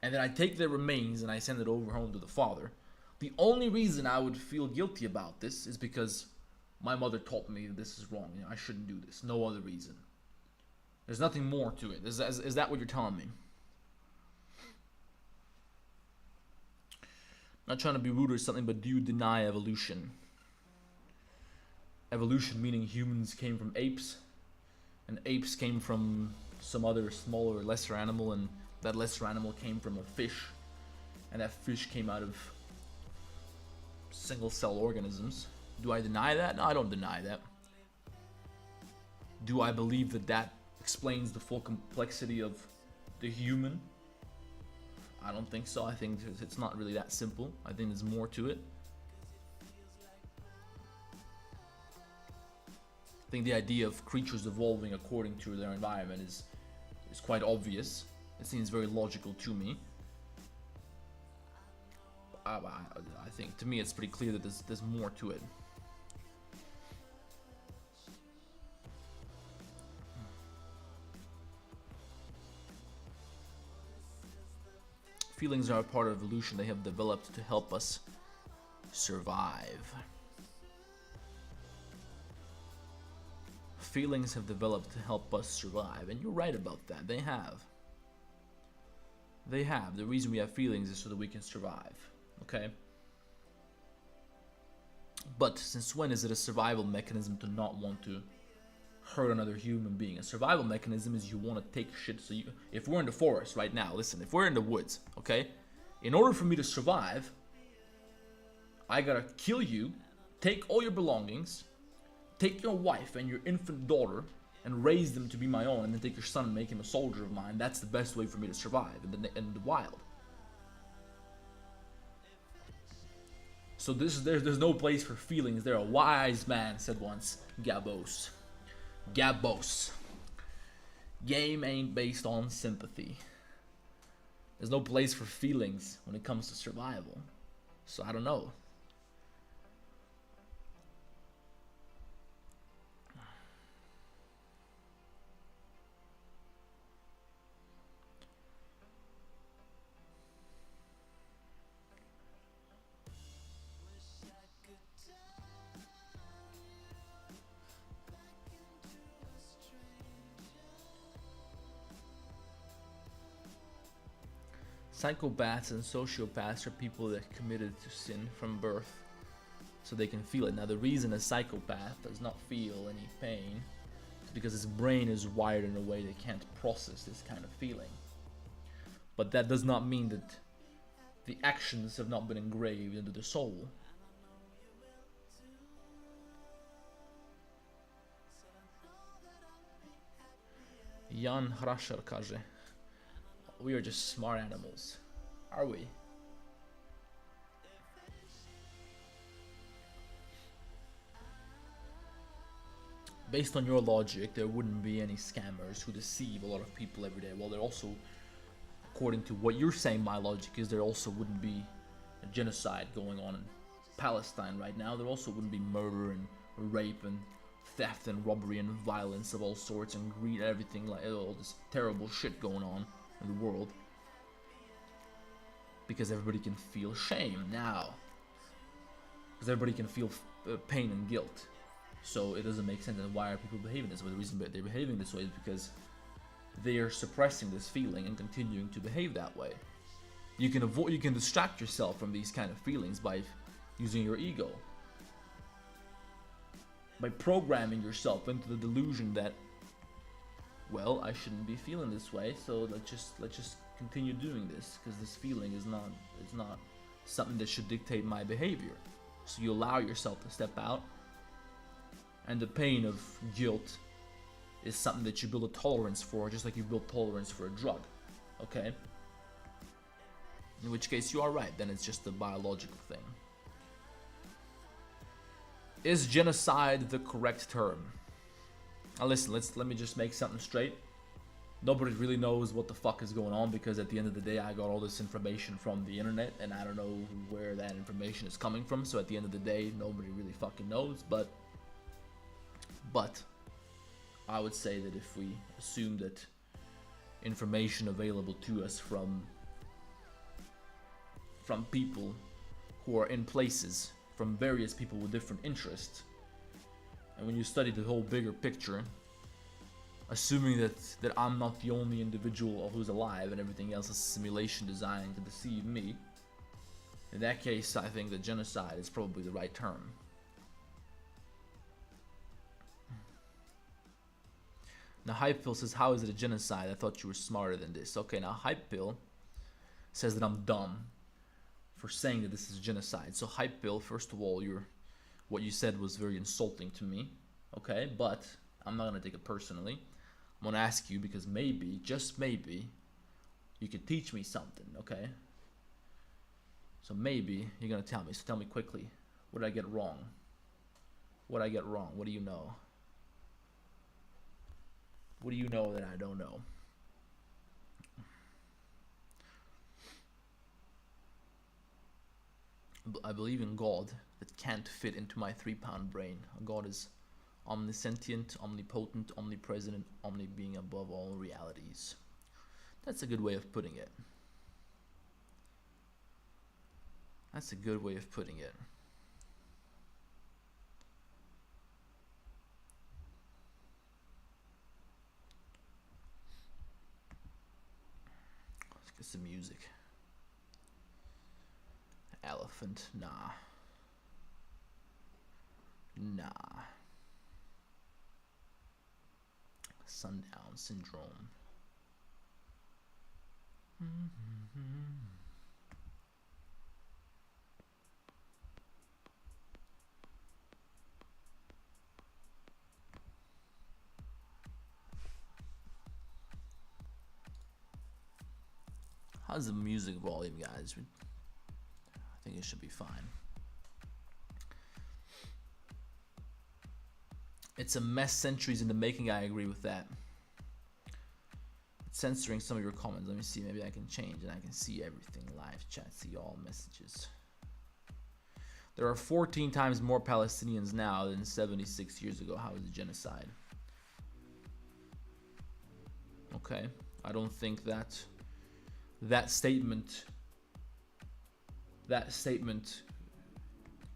and then I take their remains and I send it over home to the father, the only reason I would feel guilty about this is because my mother taught me that this is wrong. You know, I shouldn't do this. No other reason. There's nothing more to it. Is that what you're telling me? I'm not trying to be rude or something, but do you deny evolution? Evolution meaning humans came from apes, and apes came from some other smaller, lesser animal, and that lesser animal came from a fish, and that fish came out of single-cell organisms. Do I deny that? No, I don't deny that. Do I believe that explains the full complexity of the human? I don't think so. I think it's not really that simple. I think there's more to it. I think the idea of creatures evolving according to their environment is quite obvious. It seems very logical to me. I think, to me, it's pretty clear that there's more to it. Feelings are a part of evolution. They have developed to help us survive. Feelings have developed to help us survive, and you're right about that. They have. They have. The reason we have feelings is so that we can survive. Okay? But since when is it a survival mechanism to not want to hurt another human being? A survival mechanism is you want to take shit. So if we're in the forest right now, listen, if we're in the woods, okay? In order for me to survive, I gotta kill you, take all your belongings, take your wife and your infant daughter and raise them to be my own, and then take your son and make him a soldier of mine. That's the best way for me to survive in the wild. So there's no place for feelings there. A wise man said once, Gabos. Gabos. Game ain't based on sympathy. There's no place for feelings when it comes to survival. So I don't know. Psychopaths and sociopaths are people that committed to sin from birth, so they can feel it. Now, the reason a psychopath does not feel any pain is because his brain is wired in a way that can't process this kind of feeling. But that does not mean that the actions have not been engraved into the soul. Jan Hrashar kaže, we are just smart animals. Are we? Based on your logic, there wouldn't be any scammers who deceive a lot of people every day. Well, there also, according to what you're saying, my logic is there also wouldn't be a genocide going on in Palestine right now. There also wouldn't be murder and rape and theft and robbery and violence of all sorts and greed, everything, like all this terrible shit going on in the world, because everybody can feel shame now, because everybody can feel pain and guilt. So it doesn't make sense. And why are people behaving this way? The reason they're behaving this way is because they are suppressing this feeling and continuing to behave that way. You can distract yourself from these kind of feelings by using your ego, by programming yourself into the delusion that, well, I shouldn't be feeling this way, so let's just continue doing this, because this feeling is not something that should dictate my behavior. So you allow yourself to step out, and the pain of guilt is something that you build a tolerance for, just like you build tolerance for a drug. Okay? In which case you are right, then it's just a biological thing. Is genocide the correct term? Now listen, let me just make something straight. Nobody really knows what the fuck is going on, because at the end of the day I got all this information from the internet and I don't know where that information is coming from. So at the end of the day, nobody really fucking knows. But I would say that if we assume that information available to us from people who are in places, from various people with different interests, and when you study the whole bigger picture, assuming that I'm not the only individual who's alive and everything else is a simulation designed to deceive me, in that case I think that genocide is probably the right term. Now Hypepill says, how is it a genocide? I thought you were smarter than this. Okay, now Hypepill says that I'm dumb for saying that this is genocide. So Hypepill, first of all, what you said was very insulting to me. Okay, but I'm not gonna take it personally. I'm gonna ask you, because maybe, just maybe, you could teach me something, okay? So maybe you're gonna tell me. So tell me quickly, what did I get wrong? What did I get wrong? What do you know? What do you know that I don't know? I believe in God that can't fit into my 3-pound brain. God is omniscient, omnipotent, omnipresent, and omni-being above all realities. That's a good way of putting it. That's a good way of putting it. Let's get some music. Elephant, nah. Nah. Sundown Syndrome. How's the music volume, guys? I think it should be fine. It's a mess, centuries in the making. I agree with that. It's censoring some of your comments. Let me see. Maybe I can change and I can see everything. Live chat, see all messages. There are 14 times more Palestinians now than 76 years ago. How is it genocide? Okay. I don't think that statement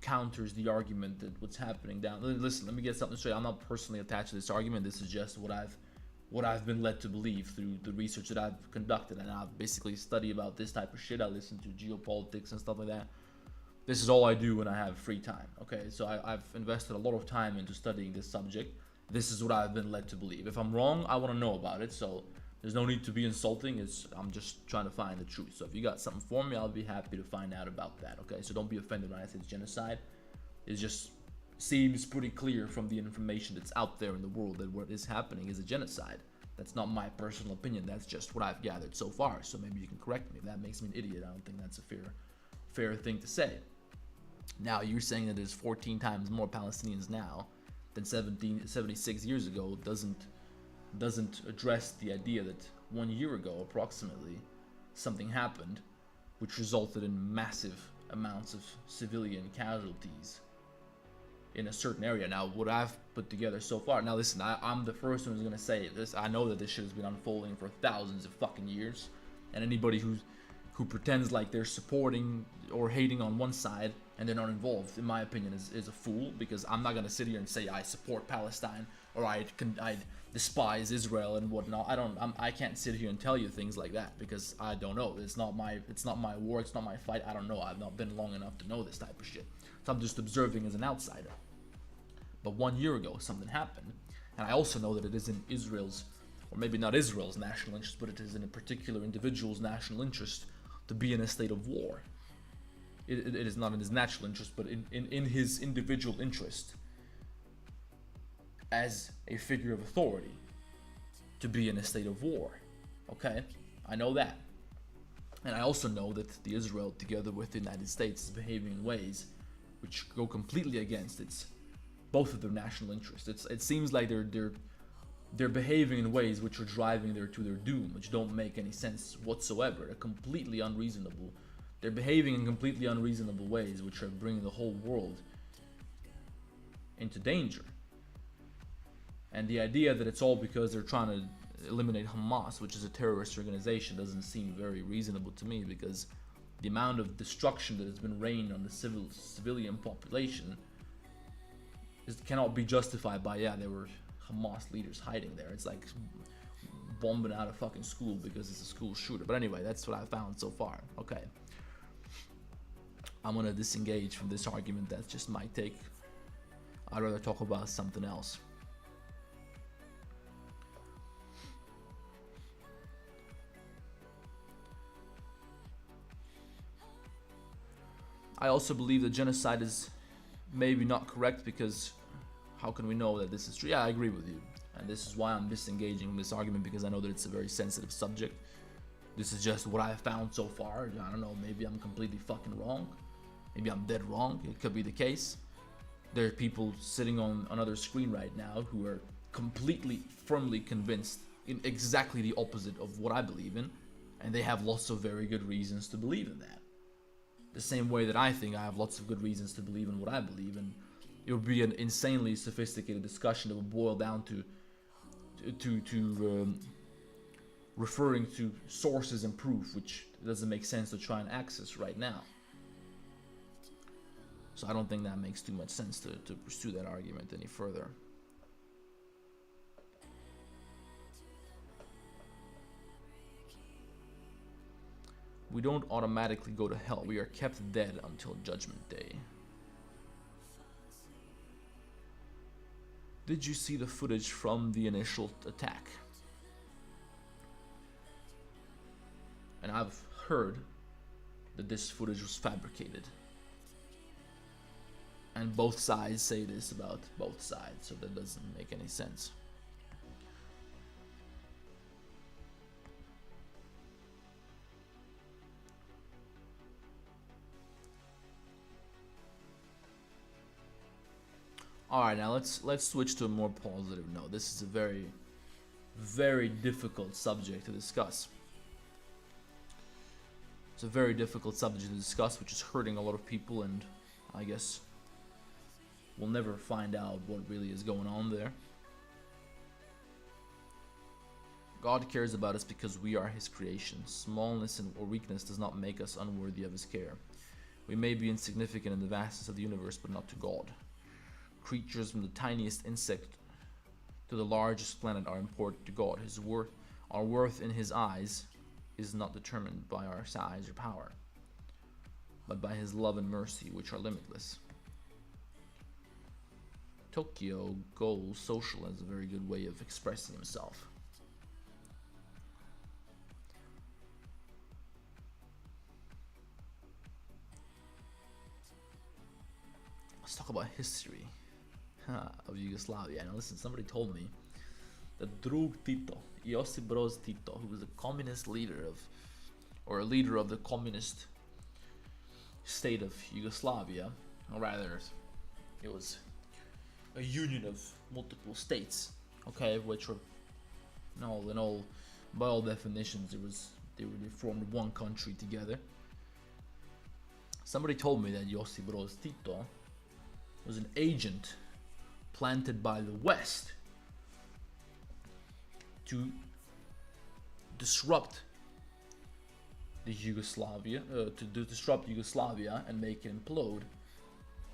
counters the argument that what's happening down. Listen, let me get something straight. I'm not personally attached to this argument. This is just what I've been led to believe through the research that I've conducted, and I've basically studied about this type of shit. I listen to geopolitics and stuff like that. This is all I do when I have free time. Okay, so I've invested a lot of time into studying this subject. This is what I've been led to believe. If I'm wrong, I want to know about it. So there's no need to be insulting. I'm just trying to find the truth. So if you got something for me, I'll be happy to find out about that. Okay, so don't be offended when I say it's genocide. It just seems pretty clear from the information that's out there in the world that what is happening is a genocide. That's not my personal opinion. That's just what I've gathered so far. So maybe you can correct me. If that makes me an idiot, I don't think that's a fair thing to say. Now, you're saying that there's 14 times more Palestinians now than 76 years ago doesn't address the idea that 1 year ago, approximately, something happened which resulted in massive amounts of civilian casualties in a certain area. Now, what I've put together so far, now listen, I'm the first one who's gonna say this. I know that this shit has been unfolding for thousands of fucking years, and anybody who pretends like they're supporting or hating on one side and they're not involved, in my opinion, is a fool, because I'm not gonna sit here and say I support Palestine or I despise Israel and whatnot. I can't sit here and tell you things like that, because I don't know. It's not my war. It's not my fight. I don't know. I've not been long enough to know this type of shit. So I'm just observing as an outsider. But 1 year ago, something happened, and I also know that it is in Israel's, or maybe not Israel's national interest, but it is in a particular individual's national interest to be in a state of war. It is not in his natural interest, but in his individual interest as a figure of authority to be in a state of war. Okay, I know that. And I also know that the Israel, together with the United States, is behaving in ways which go completely against both of their national interests. It seems like they're behaving in ways which are driving to their doom, which don't make any sense whatsoever. They're completely unreasonable. They're behaving in completely unreasonable ways, which are bringing the whole world into danger. And the idea that it's all because they're trying to eliminate Hamas, which is a terrorist organization, doesn't seem very reasonable to me, because the amount of destruction that has been rained on the civilian population cannot be justified by, yeah, there were Hamas leaders hiding there. It's like bombing out a fucking school because it's a school shooter. But anyway, that's what I found so far. Okay. I'm gonna disengage from this argument. That's just my take. I'd rather talk about something else. I also believe that genocide is maybe not correct, because how can we know that this is true? Yeah, I agree with you. And this is why I'm disengaging from this argument, because I know that it's a very sensitive subject. This is just what I found so far. I don't know, maybe I'm completely fucking wrong. Maybe I'm dead wrong. It could be the case. There are people sitting on another screen right now who are completely firmly convinced in exactly the opposite of what I believe in, and they have lots of very good reasons to believe in that. The same way that I think I have lots of good reasons to believe in what I believe in. It would be an insanely sophisticated discussion that would boil down to referring to sources and proof, which doesn't make sense to try and access right now. So I don't think that makes too much sense to pursue that argument any further. We don't automatically go to hell. We are kept dead until Judgment Day. Did you see the footage from the initial attack? And I've heard that this footage was fabricated. And both sides say this about both sides, so that doesn't make any sense. Alright, now let's switch to a more positive note. This is a very, very difficult subject to discuss. It's a very difficult subject to discuss, which is hurting a lot of people, and I guess we'll never find out what really is going on there. God cares about us because we are his creation. Smallness or weakness does not make us unworthy of his care. We may be insignificant in the vastness of the universe, but not to God. Creatures from the tiniest insect to the largest planet are important to God. Our worth in his eyes is not determined by our size or power, but by his love and mercy, which are limitless. Tokyo Goals Social has a very good way of expressing himself. Let's talk about history of Yugoslavia. Now listen, somebody told me that Drug Tito, Josip Broz Tito, who was a communist leader or a leader of the communist state of Yugoslavia, or rather, it was a union of multiple states, okay, which were, in all, by all definitions, they formed one country together. Somebody told me that Josip Broz Tito was an agent planted by the West to disrupt Yugoslavia and make it implode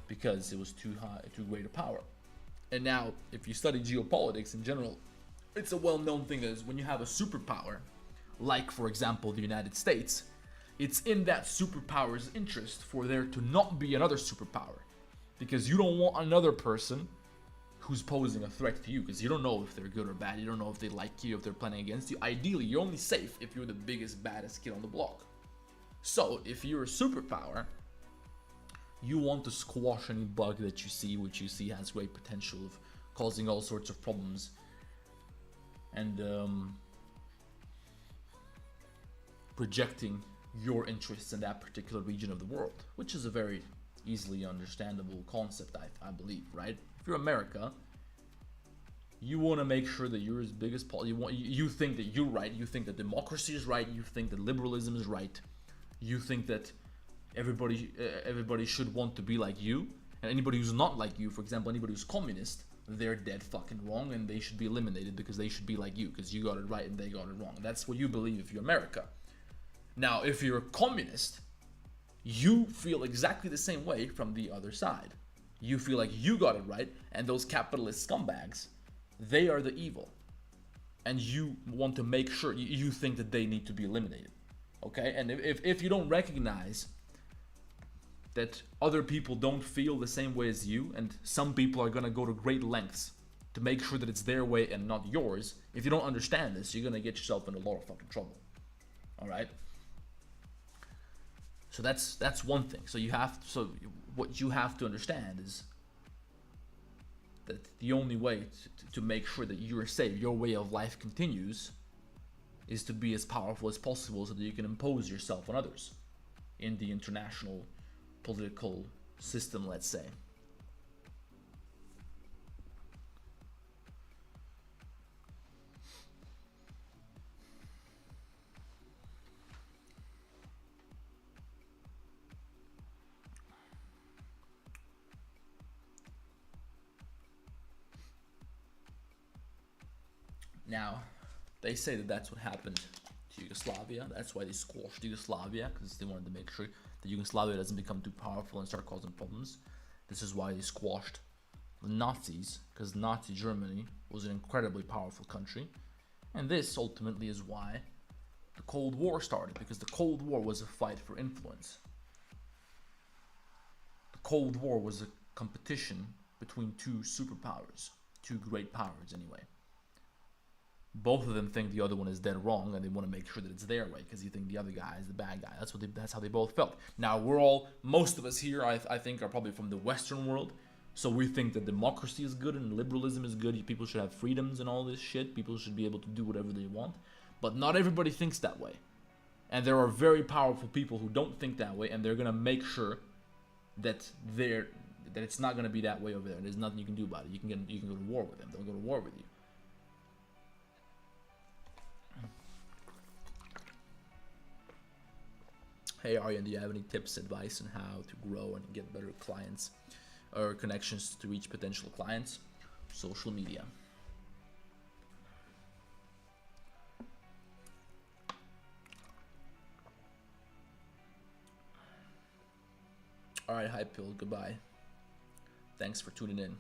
because it was too great a power. And now, if you study geopolitics in general, it's a well-known thing that is when you have a superpower, like for example the United States, it's in that superpower's interest for there to not be another superpower, because you don't want another person who's posing a threat to you, because you don't know if they're good or bad, you don't know if they like you, if they're planning against you. Ideally, you're only safe if you're the biggest, baddest kid on the block. So, if you're a superpower, you want to squash any bug that you see, which you see has great potential of causing all sorts of problems, and projecting your interests in that particular region of the world, which is a very easily understandable concept, I believe, right? If you're America, you want to make sure that you're as big as possible. You think that you're right. You think that democracy is right. You think that liberalism is right. You think that everybody should want to be like you, and anybody who's not like you, for example, anybody who's communist, they're dead fucking wrong, and they should be eliminated because they should be like you, because you got it right and they got it wrong. That's what you believe if you're America. Now, if you're a communist, you feel exactly the same way from the other side. You feel like you got it right, and those capitalist scumbags, they are the evil. And you want to make sure, you think that they need to be eliminated. Okay? And if you don't recognize that other people don't feel the same way as you, and some people are gonna go to great lengths to make sure that it's their way and not yours, if you don't understand this, you're gonna get yourself in a lot of fucking trouble. Alright? So that's one thing. So what you have to understand is that the only way to make sure that you're safe, your way of life continues, is to be as powerful as possible so that you can impose yourself on others in the international political system, let's say. Now, they say that that's what happened to Yugoslavia. That's why they squashed Yugoslavia, because they wanted to make sure that Yugoslavia doesn't become too powerful and start causing problems. This is why they squashed the Nazis, because Nazi Germany was an incredibly powerful country. And this ultimately is why the Cold War started, because the Cold War was a fight for influence. The Cold War was a competition between two superpowers, two great powers anyway. Both of them think the other one is dead wrong, and they want to make sure that it's their way because you think the other guy is the bad guy. That's how they both felt. Now most of us here, I think, are probably from the Western world, so we think that democracy is good and liberalism is good. People should have freedoms and all this shit. People should be able to do whatever they want, but not everybody thinks that way, and there are very powerful people who don't think that way, and they're gonna make sure that it's not gonna be that way over there. There's nothing you can do about it. You can go to war with them. They'll go to war with you. Hey Aryan, do you have any tips, advice on how to grow and get better clients or connections to reach potential clients? Social media. Alright, Hype Pill, goodbye. Thanks for tuning in.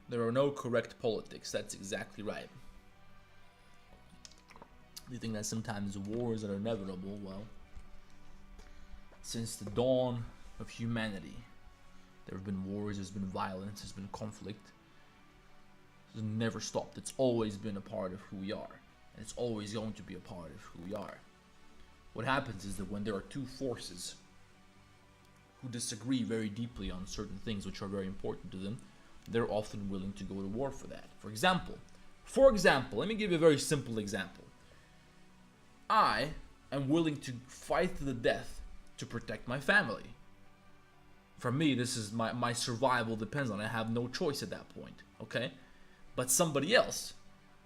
There are no correct politics. That's exactly right. You think that sometimes wars are inevitable? Well, since the dawn of humanity, there have been wars, there's been violence, there's been conflict. It's never stopped. It's always been a part of who we are. And it's always going to be a part of who we are. What happens is that when there are two forces who disagree very deeply on certain things which are very important to them, they're often willing to go to war for that. For example, let me give you a very simple example. I am willing to fight to the death to protect my family. For me, this is my survival depends on it. I have no choice at that point, okay? But somebody else,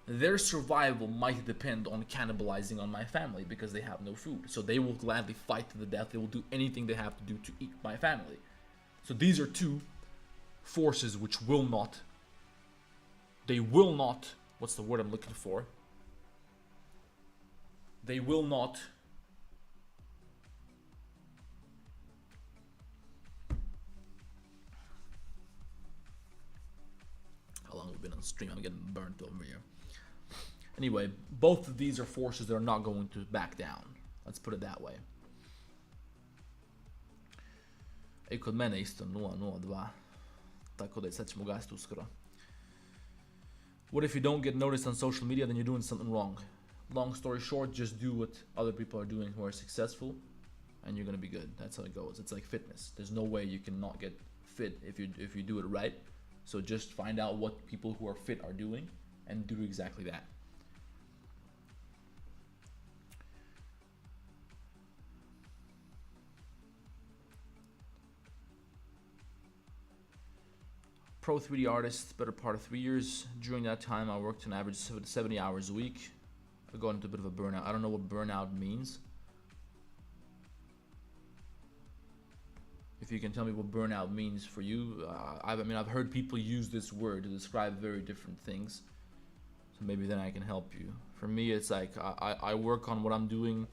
their survival might depend on cannibalizing on my family because they have no food. So they will gladly fight to the death. They will do anything they have to do to eat my family. So these are two forces which will not, what's the word I'm looking for? They will not how long have we been on stream? I'm getting burnt over here. Anyway, both of these are forces that are not going to back down. Let's put it that way. I kod mene isto 002. Tako da sad ćemo gasiti uskoro. What if you don't get noticed on social media, then you're doing something wrong? Long story short, just do what other people are doing who are successful, and you're gonna be good. That's how it goes. It's like fitness. There's no way you can not get fit if you do it right. So just find out what people who are fit are doing, and do exactly that. Pro 3D artist, better part of 3 years. During that time, I worked an average 70 hours a week. I got into a bit of a burnout. I don't know what burnout means. If you can tell me what burnout means for you. I've heard people use this word to describe very different things. So maybe then I can help you. For me, it's like I work on what I'm doing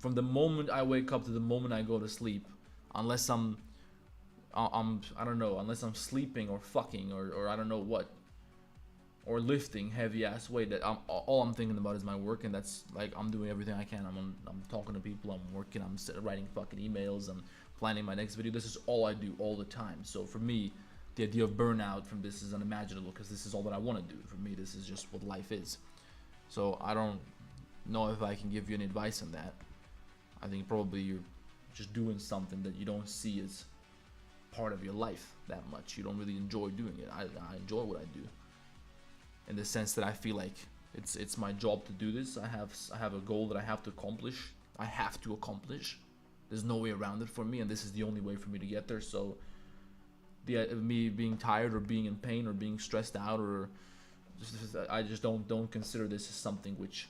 from the moment I wake up to the moment I go to sleep. Unless I don't know, unless I'm sleeping or fucking or I don't know what, or lifting heavy ass weight. That all I'm thinking about is my work, and that's like I'm doing everything I can. I'm talking to people, I'm working, I'm writing fucking emails, I'm planning my next video. This is all I do all the time. So for me, the idea of burnout from this is unimaginable because this is all that I want to do. For me, this is just what life is. So I don't know if I can give you any advice on that. I think probably you're just doing something that you don't see as part of your life that much. You don't really enjoy doing it. I enjoy what I do, in the sense that I feel like it's my job to do this. I have a goal that I have to accomplish. There's no way around it for me, and this is the only way for me to get there. So me being tired or being in pain or being stressed out, or I just don't consider this as something which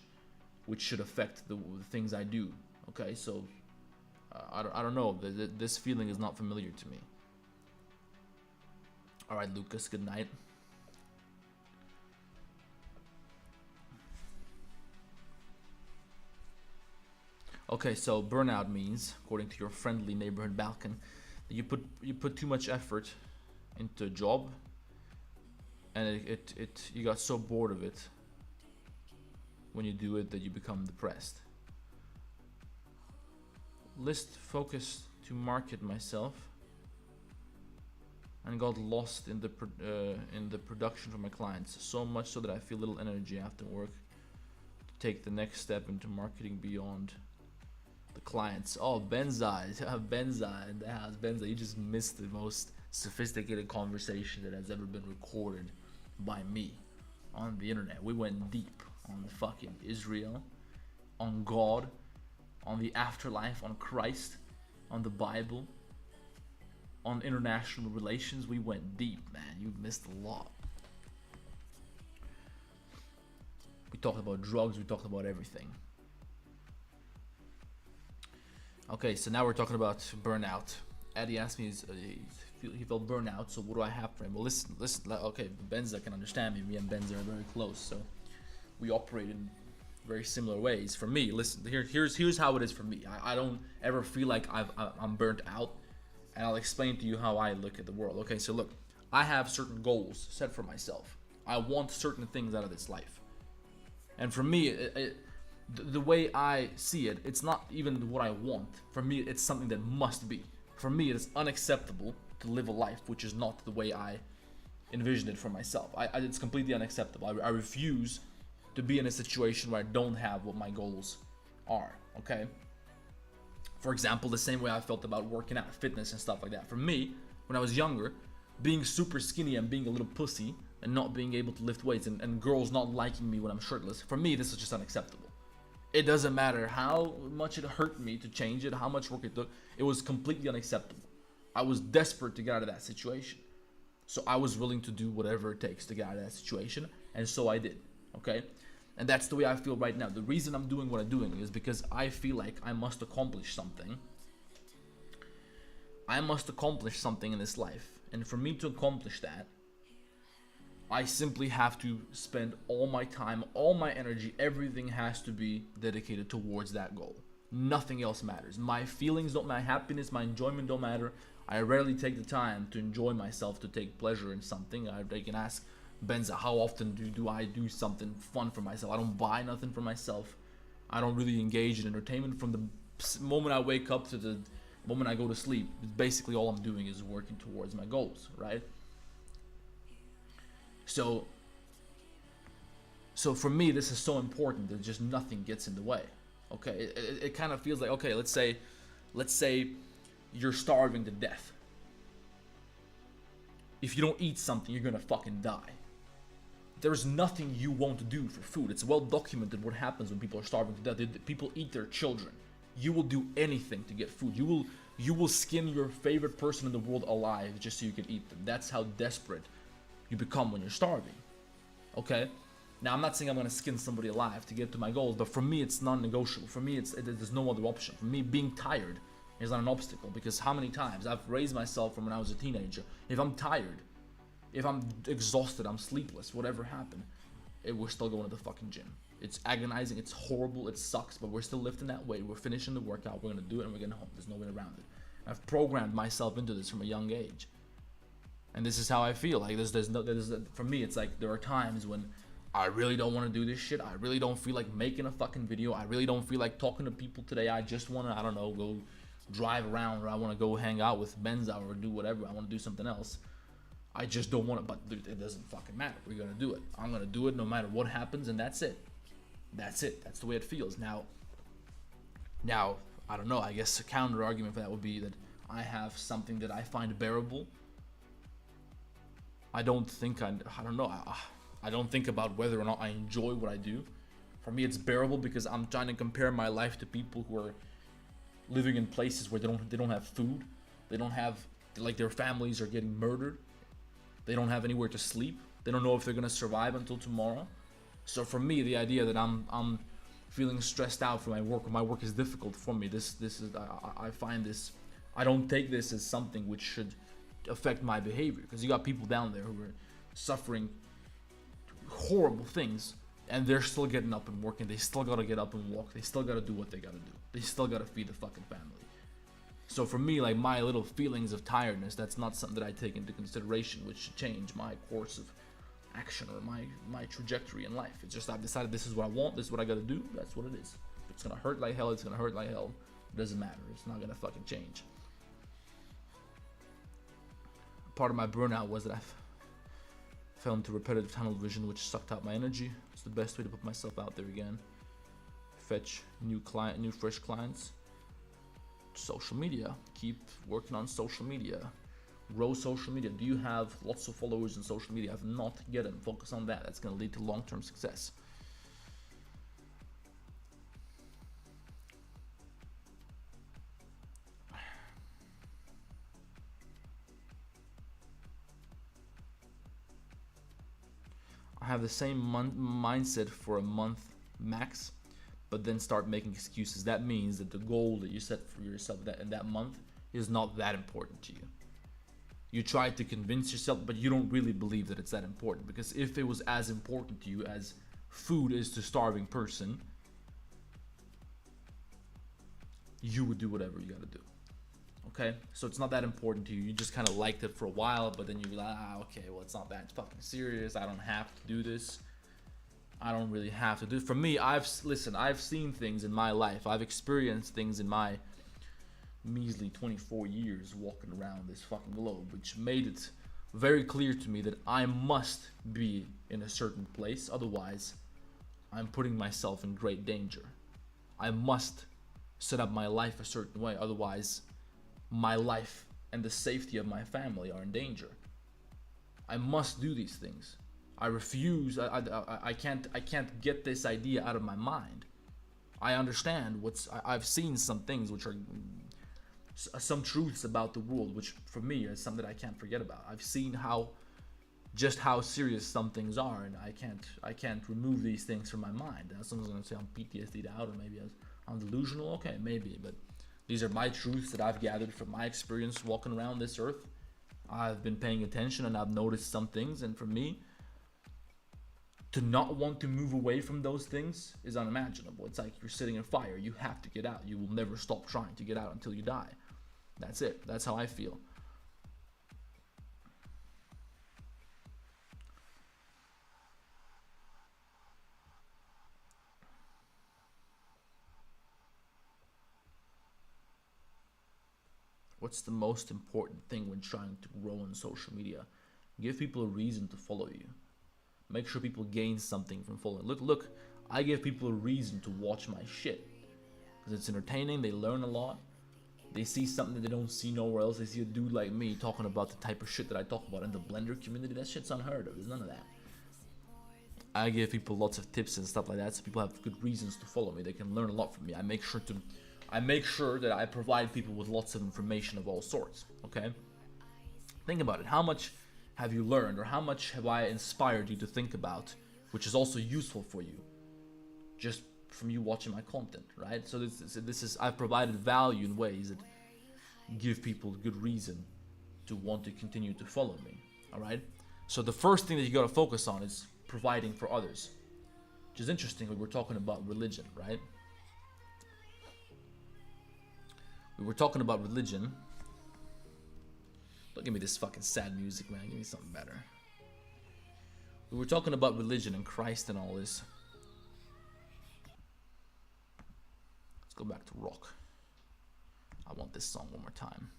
should affect the things I do. Okay, so I don't know. This feeling is not familiar to me. All right, Lucas. Good night. Okay, so burnout means, according to your friendly neighborhood Balkan, that you put too much effort into a job, and you got so bored of it when you do it that you become depressed. List focused to market myself, and got lost in the production for my clients, so much so that I feel little energy after work to take the next step into marketing beyond the clients. Oh, Benza in the house. Benza, you just missed the most sophisticated conversation that has ever been recorded by me on the internet. We went deep on the fucking Israel, on God, on the afterlife, on Christ, on the Bible, on international relations. We went deep, man. You missed a lot. We talked about drugs, we talked about everything. Okay, so now we're talking about burnout. Eddie asked me, he felt burnout, so what do I have for him? Well, listen, okay, Benza can understand me. Me and Benza are very close, so we operate in very similar ways. For me, listen, here's how it is for me. I don't ever feel like I'm burnt out, and I'll explain to you how I look at the world. Okay, so look, I have certain goals set for myself. I want certain things out of this life. And for me, the way I see it, it's not even what I want. For me, it's something that must be. For me, it is unacceptable to live a life which is not the way I envisioned it for myself. It's completely unacceptable. I refuse to be in a situation where I don't have what my goals are, okay? For example, the same way I felt about working out, fitness and stuff like that. For me, when I was younger, being super skinny and being a little pussy and not being able to lift weights and girls not liking me when I'm shirtless, for me, this is just unacceptable. It doesn't matter how much it hurt me to change it, how much work it took, it was completely unacceptable. I was desperate to get out of that situation. So I was willing to do whatever it takes to get out of that situation, and so I did, okay? And that's the way I feel right now. The reason I'm doing what I'm doing is because I feel like I must accomplish something. I must accomplish something in this life. And for me to accomplish that, I simply have to spend all my time, all my energy, everything has to be dedicated towards that goal. Nothing else matters. My feelings don't matter, my happiness, my enjoyment don't matter. I rarely take the time to enjoy myself, to take pleasure in something. I can ask Benza, how often do I do something fun for myself? I don't buy nothing for myself. I don't really engage in entertainment from the moment I wake up to the moment I go to sleep. Basically all I'm doing is working towards my goals, right? So for me, this is so important that just nothing gets in the way. Okay, it kind of feels like, okay, let's say you're starving to death. If you don't eat something, you're gonna fucking die. There's nothing you won't do for food. It's well documented what happens when people are starving to death. People eat their children. You will do anything to get food. You will skin your favorite person in the world alive just so you can eat them. That's how desperate you become when you're starving. Okay? Now, I'm not saying I'm gonna skin somebody alive to get to my goals, but for me, it's non-negotiable. For me, there's no other option. For me, being tired is not an obstacle, because how many times I've raised myself from when I was a teenager. If I'm tired, if I'm exhausted, I'm sleepless, whatever happened, we're still going to the fucking gym. It's agonizing, it's horrible, it sucks, but we're still lifting that weight. We're finishing the workout, we're gonna do it, and we're getting home. There's no way around it. I've programmed myself into this from a young age, and this is how I feel. Like for me, it's like there are times when I really don't want to do this shit. I really don't feel like making a fucking video. I really don't feel like talking to people today. I just want to, I don't know, go drive around, or I want to go hang out with Benza or do whatever. I want to do something else. I just don't want to, but dude, it doesn't fucking matter. We're going to do it. I'm going to do it no matter what happens, and that's it. That's it. That's the way it feels. Now, I don't know. I guess a counter argument for that would be that I have something that I find bearable, I don't think I don't know. I don't think about whether or not I enjoy what I do. For me, it's bearable because I'm trying to compare my life to people who are living in places where they don't have food, they don't have, like, their families are getting murdered, they don't have anywhere to sleep, they don't know if they're gonna survive until tomorrow. So for me, the idea that I'm feeling stressed out for my work, or my work is difficult for me, this is I find this, I don't take this as something which should affect my behavior, because you got people down there who are suffering horrible things, and they're still getting up and working. They still gotta get up and walk. They still gotta do what they gotta do. They still gotta feed the fucking family. So for me, like, my little feelings of tiredness, that's not something that I take into consideration, which should change my course of action or my trajectory in life. It's just I've decided this is what I want, this is what I gotta do, that's what it is. If it's gonna hurt like hell, it's gonna hurt like hell. It doesn't matter. It's not gonna fucking change. Part of my burnout was that I fell into repetitive tunnel vision, which sucked out my energy. It's the best way to put myself out there again. Fetch new fresh clients. Social media. Keep working on social media. Grow social media. Do you have lots of followers in social media? If not, get them. Focus on that. That's going to lead to long-term success. I have the same mindset for a month max, but then start making excuses. That means that the goal that you set for yourself in that month is not that important to you. You try to convince yourself, but you don't really believe that it's that important, because if it was as important to you as food is to a starving person, you would do whatever you gotta do. Okay, so it's not that important to you. You just kind of liked it for a while, but then you're like, okay, well, it's not that fucking serious. I don't have to do this. I don't really have to do it. For me, I've seen things in my life. I've experienced things in my measly 24 years walking around this fucking globe, which made it very clear to me that I must be in a certain place. Otherwise, I'm putting myself in great danger. I must set up my life a certain way. Otherwise, my life and the safety of my family are in danger. I must do these things. I refuse. I can't get this idea out of my mind. I understand I've seen some things which are some truths about the world, which for me is something that I can't forget about. I've seen how serious some things are, and I can't remove these things from my mind. Now, someone's gonna say I'm PTSD'd out, or maybe I'm delusional. Okay, maybe, but these are my truths that I've gathered from my experience walking around this earth. I've been paying attention and I've noticed some things, and for me, to not want to move away from those things is unimaginable. It's like you're sitting in fire. You have to get out. You will never stop trying to get out until you die. That's it. That's how I feel. What's the most important thing when trying to grow on social media? Give people a reason to follow you. Make sure people gain something from following. Look, I give people a reason to watch my shit, because it's entertaining. They learn a lot. They see something that they don't see nowhere else. They see a dude like me talking about the type of shit that I talk about in the Blender community. That shit's unheard of. There's none of that. I give people lots of tips and stuff like that, so people have good reasons to follow me. They can learn a lot from me. I make sure that I provide people with lots of information of all sorts. Okay? Think about it. How much have you learned, or how much have I inspired you to think about, which is also useful for you, just from you watching my content, right? So this is I've provided value in ways that give people good reason to want to continue to follow me. All right. So the first thing that you got to focus on is providing for others, which is interesting. We were talking about religion, right? We were talking about religion. Don't give me this fucking sad music, man. Give me something better. We were talking about religion and Christ and all this. Let's go back to rock. I want this song one more time.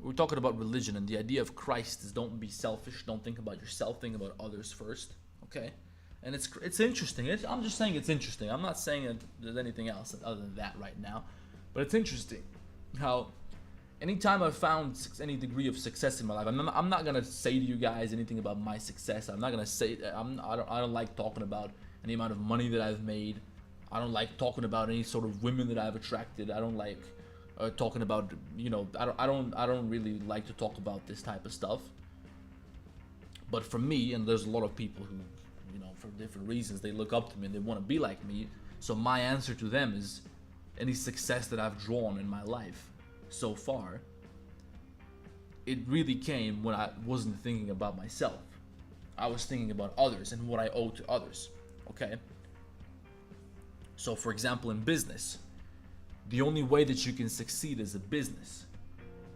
We were talking about religion, and the idea of Christ is don't be selfish. Don't think about yourself. Think about others first. Okay? And it's interesting. I'm just saying it's interesting. I'm not saying that there's anything else other than that right now. But it's interesting how anytime I've found any degree of success in my life, I'm not gonna say to you guys anything about my success. I'm not gonna say I don't like talking about any amount of money that I've made. I don't like talking about any sort of women that I've attracted. I don't like talking about, you know, I don't really like to talk about this type of stuff. But for me, and there's a lot of people who, you know, for different reasons, they look up to me and they want to be like me. So my answer to them is any success that I've drawn in my life so far, it really came when I wasn't thinking about myself. I was thinking about others and what I owe to others. Okay? So for example, in business, the only way that you can succeed as a business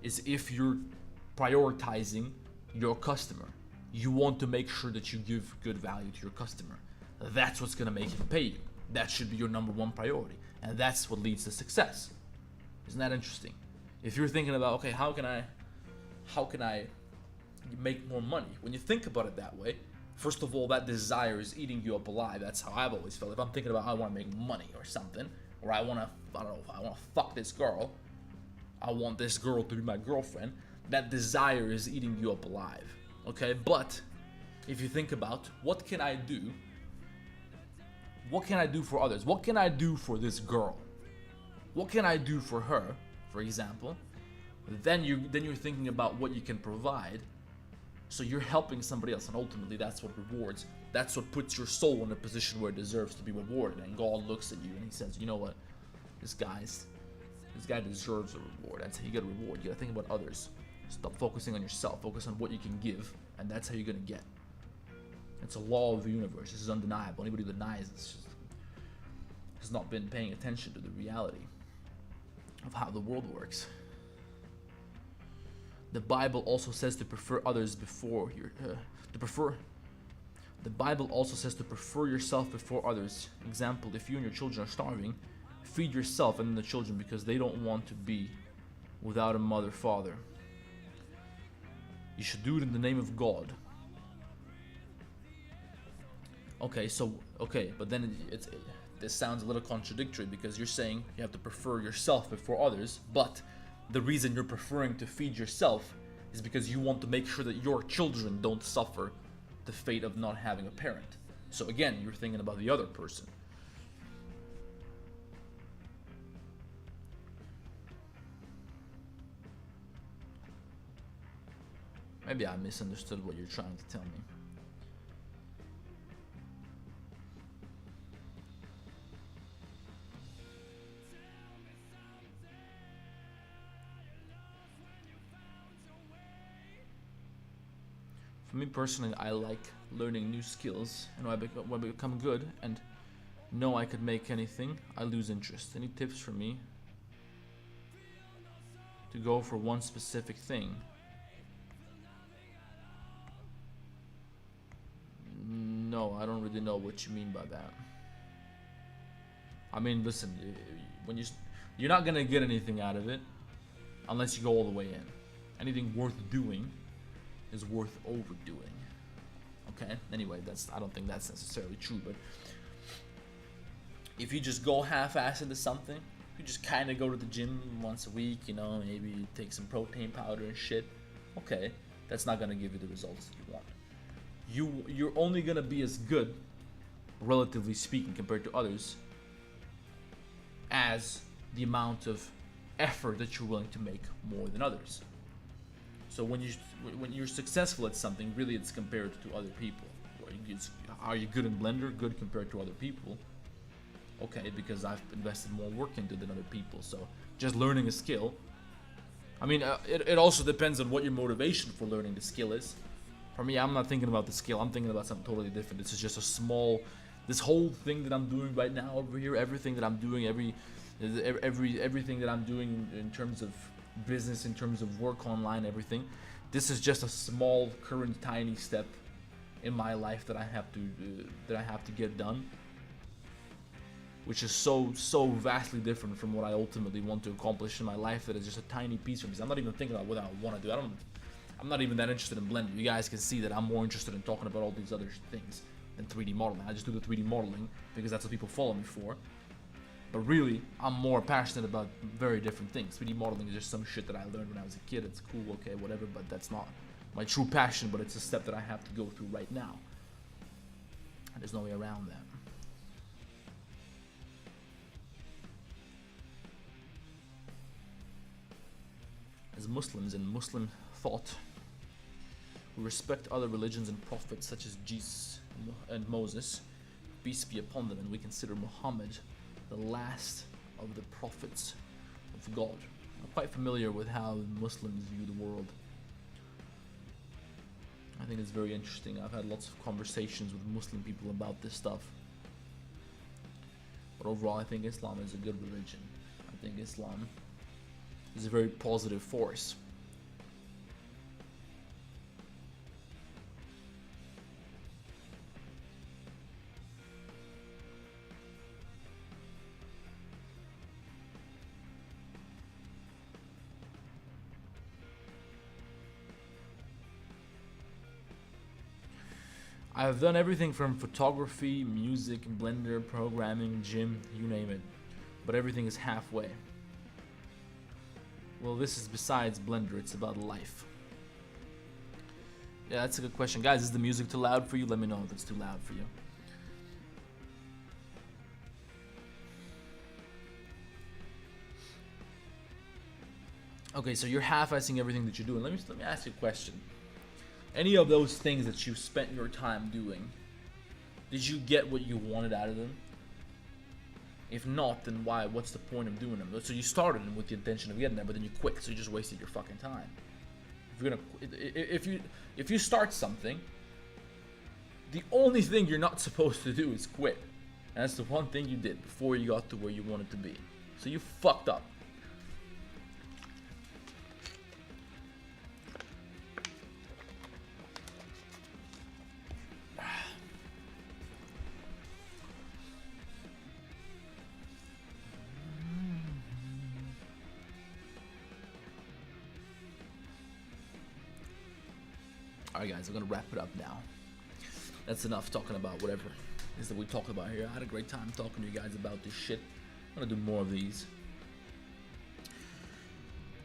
is if you're prioritizing your customer. You want to make sure that you give good value to your customer. That's what's gonna make him pay you. That should be your number one priority. And that's what leads to success. Isn't that interesting? If you're thinking about, okay, how can I make more money? When you think about it that way, first of all, that desire is eating you up alive. That's how I've always felt. If I'm thinking about I want to make money or something, or I want to fuck this girl, I want this girl to be my girlfriend, that desire is eating you up alive. Okay, but if you think about what can I do? What can I do for others? What can I do for this girl? What can I do for her, for example? Then you're thinking about what you can provide. So you're helping somebody else, and ultimately that's what rewards. That's what puts your soul in a position where it deserves to be rewarded. And God looks at you and he says, you know what? This guy deserves a reward. That's how you get a reward. You gotta think about others. Stop focusing on yourself. Focus on what you can give, and that's how you're gonna get. It's a law of the universe. This is undeniable. Anybody who denies this has not been paying attention to the reality of how the world works. The Bible also says to prefer others before your The Bible also says to prefer yourself before others. Example: if you and your children are starving, feed yourself and then the children, because they don't want to be without a mother, father. You should do it in the name of God. Okay, but then this sounds a little contradictory, because you're saying you have to prefer yourself before others, but the reason you're preferring to feed yourself is because you want to make sure that your children don't suffer the fate of not having a parent. So again, you're thinking about the other person. Maybe I misunderstood what you're trying to tell me. For me personally, I like learning new skills, and when I become good and know I could make anything, I lose interest. Any tips for me to go for one specific thing? No, I don't really know what you mean by that. I mean, listen, when you're not gonna get anything out of it unless you go all the way in. Anything worth doing is worth overdoing. Okay? Anyway, I don't think that's necessarily true, but if you just go half-ass into something, you just kind of go to the gym once a week, you know, maybe take some protein powder and shit, okay, that's not gonna give you the results that you want. You're only gonna be as good, relatively speaking, compared to others, as the amount of effort that you're willing to make more than others. So when you're successful at something, really it's compared to other people. Are you good in Blender? Good compared to other people. Okay, because I've invested more work into it than other people. So just learning a skill. I mean, it also depends on what your motivation for learning the skill is. For me, I'm not thinking about the skill. I'm thinking about something totally different. This is just this whole thing that I'm doing right now over here, everything that I'm doing, everything that I'm doing in terms of business, in terms of work online, everything. This is just a small, current, tiny step in my life that I have to get done, which is so vastly different from what I ultimately want to accomplish in my life. That is just a tiny piece of me. I'm not even thinking about what I want to do. I'm not even that interested in Blender. You guys can see that I'm more interested in talking about all these other things. than 3D modeling. I just do the 3D modeling because that's what people follow me for. But really, I'm more passionate about very different things. 3D modeling is just some shit that I learned when I was a kid. It's cool, okay, whatever, but that's not my true passion, but it's a step that I have to go through right now. And there's no way around that. As Muslims and Muslim thought, we respect other religions and prophets such as Jesus and Moses, peace be upon them, and we consider Muhammad the last of the prophets of God. I'm quite familiar with how Muslims view the world. I think it's very interesting. I've had lots of conversations with Muslim people about this stuff. But overall, I think Islam is a good religion. I think Islam is a very positive force. I've done everything from photography, music, Blender, programming, gym, you name it. But everything is halfway. Well, this is besides Blender, it's about life. Yeah, that's a good question. Guys, is the music too loud for you? Let me know if it's too loud for you. Okay, so you're half-assing everything that you're doing. Let me ask you a question. Any of those things that you spent your time doing, did you get what you wanted out of them? If not, then why? What's the point of doing them? So you started them with the intention of getting there, but then you quit, so you just wasted your fucking time. If you're gonna, if you start something, the only thing you're not supposed to do is quit, and that's the one thing you did before you got to where you wanted to be. So you fucked up. Alright guys, I'm gonna wrap it up now. That's enough talking about whatever it is that we talk about here. I had a great time talking to you guys about this shit. I'm gonna do more of these.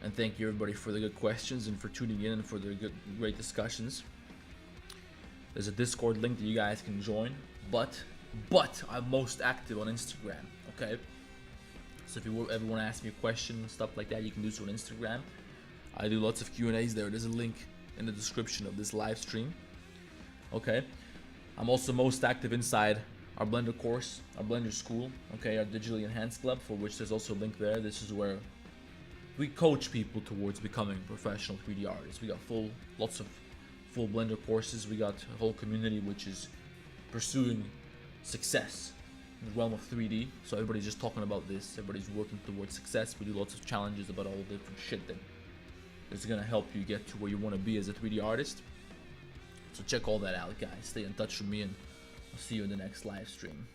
And thank you everybody for the good questions and for tuning in and for the great discussions. There's a Discord link that you guys can join, but I'm most active on Instagram, okay? So if you ever want to ask me a question and stuff like that, you can do so on Instagram. I do lots of Q&As there. There's a link in the description of this live stream. Okay, I'm also most active inside our Blender course, our Blender school, okay, our digitally enhanced club, for which there's also a link there. This is where we coach people towards becoming professional 3D artists. We got lots of full Blender courses. We got a whole community which is pursuing success in the realm of 3D. So everybody's just talking about this. Everybody's working towards success. We do lots of challenges about all the different shit that is gonna help you get to where you want to be as a 3D artist. So check all that out, guys. Stay in touch with me, and I'll see you in the next live stream.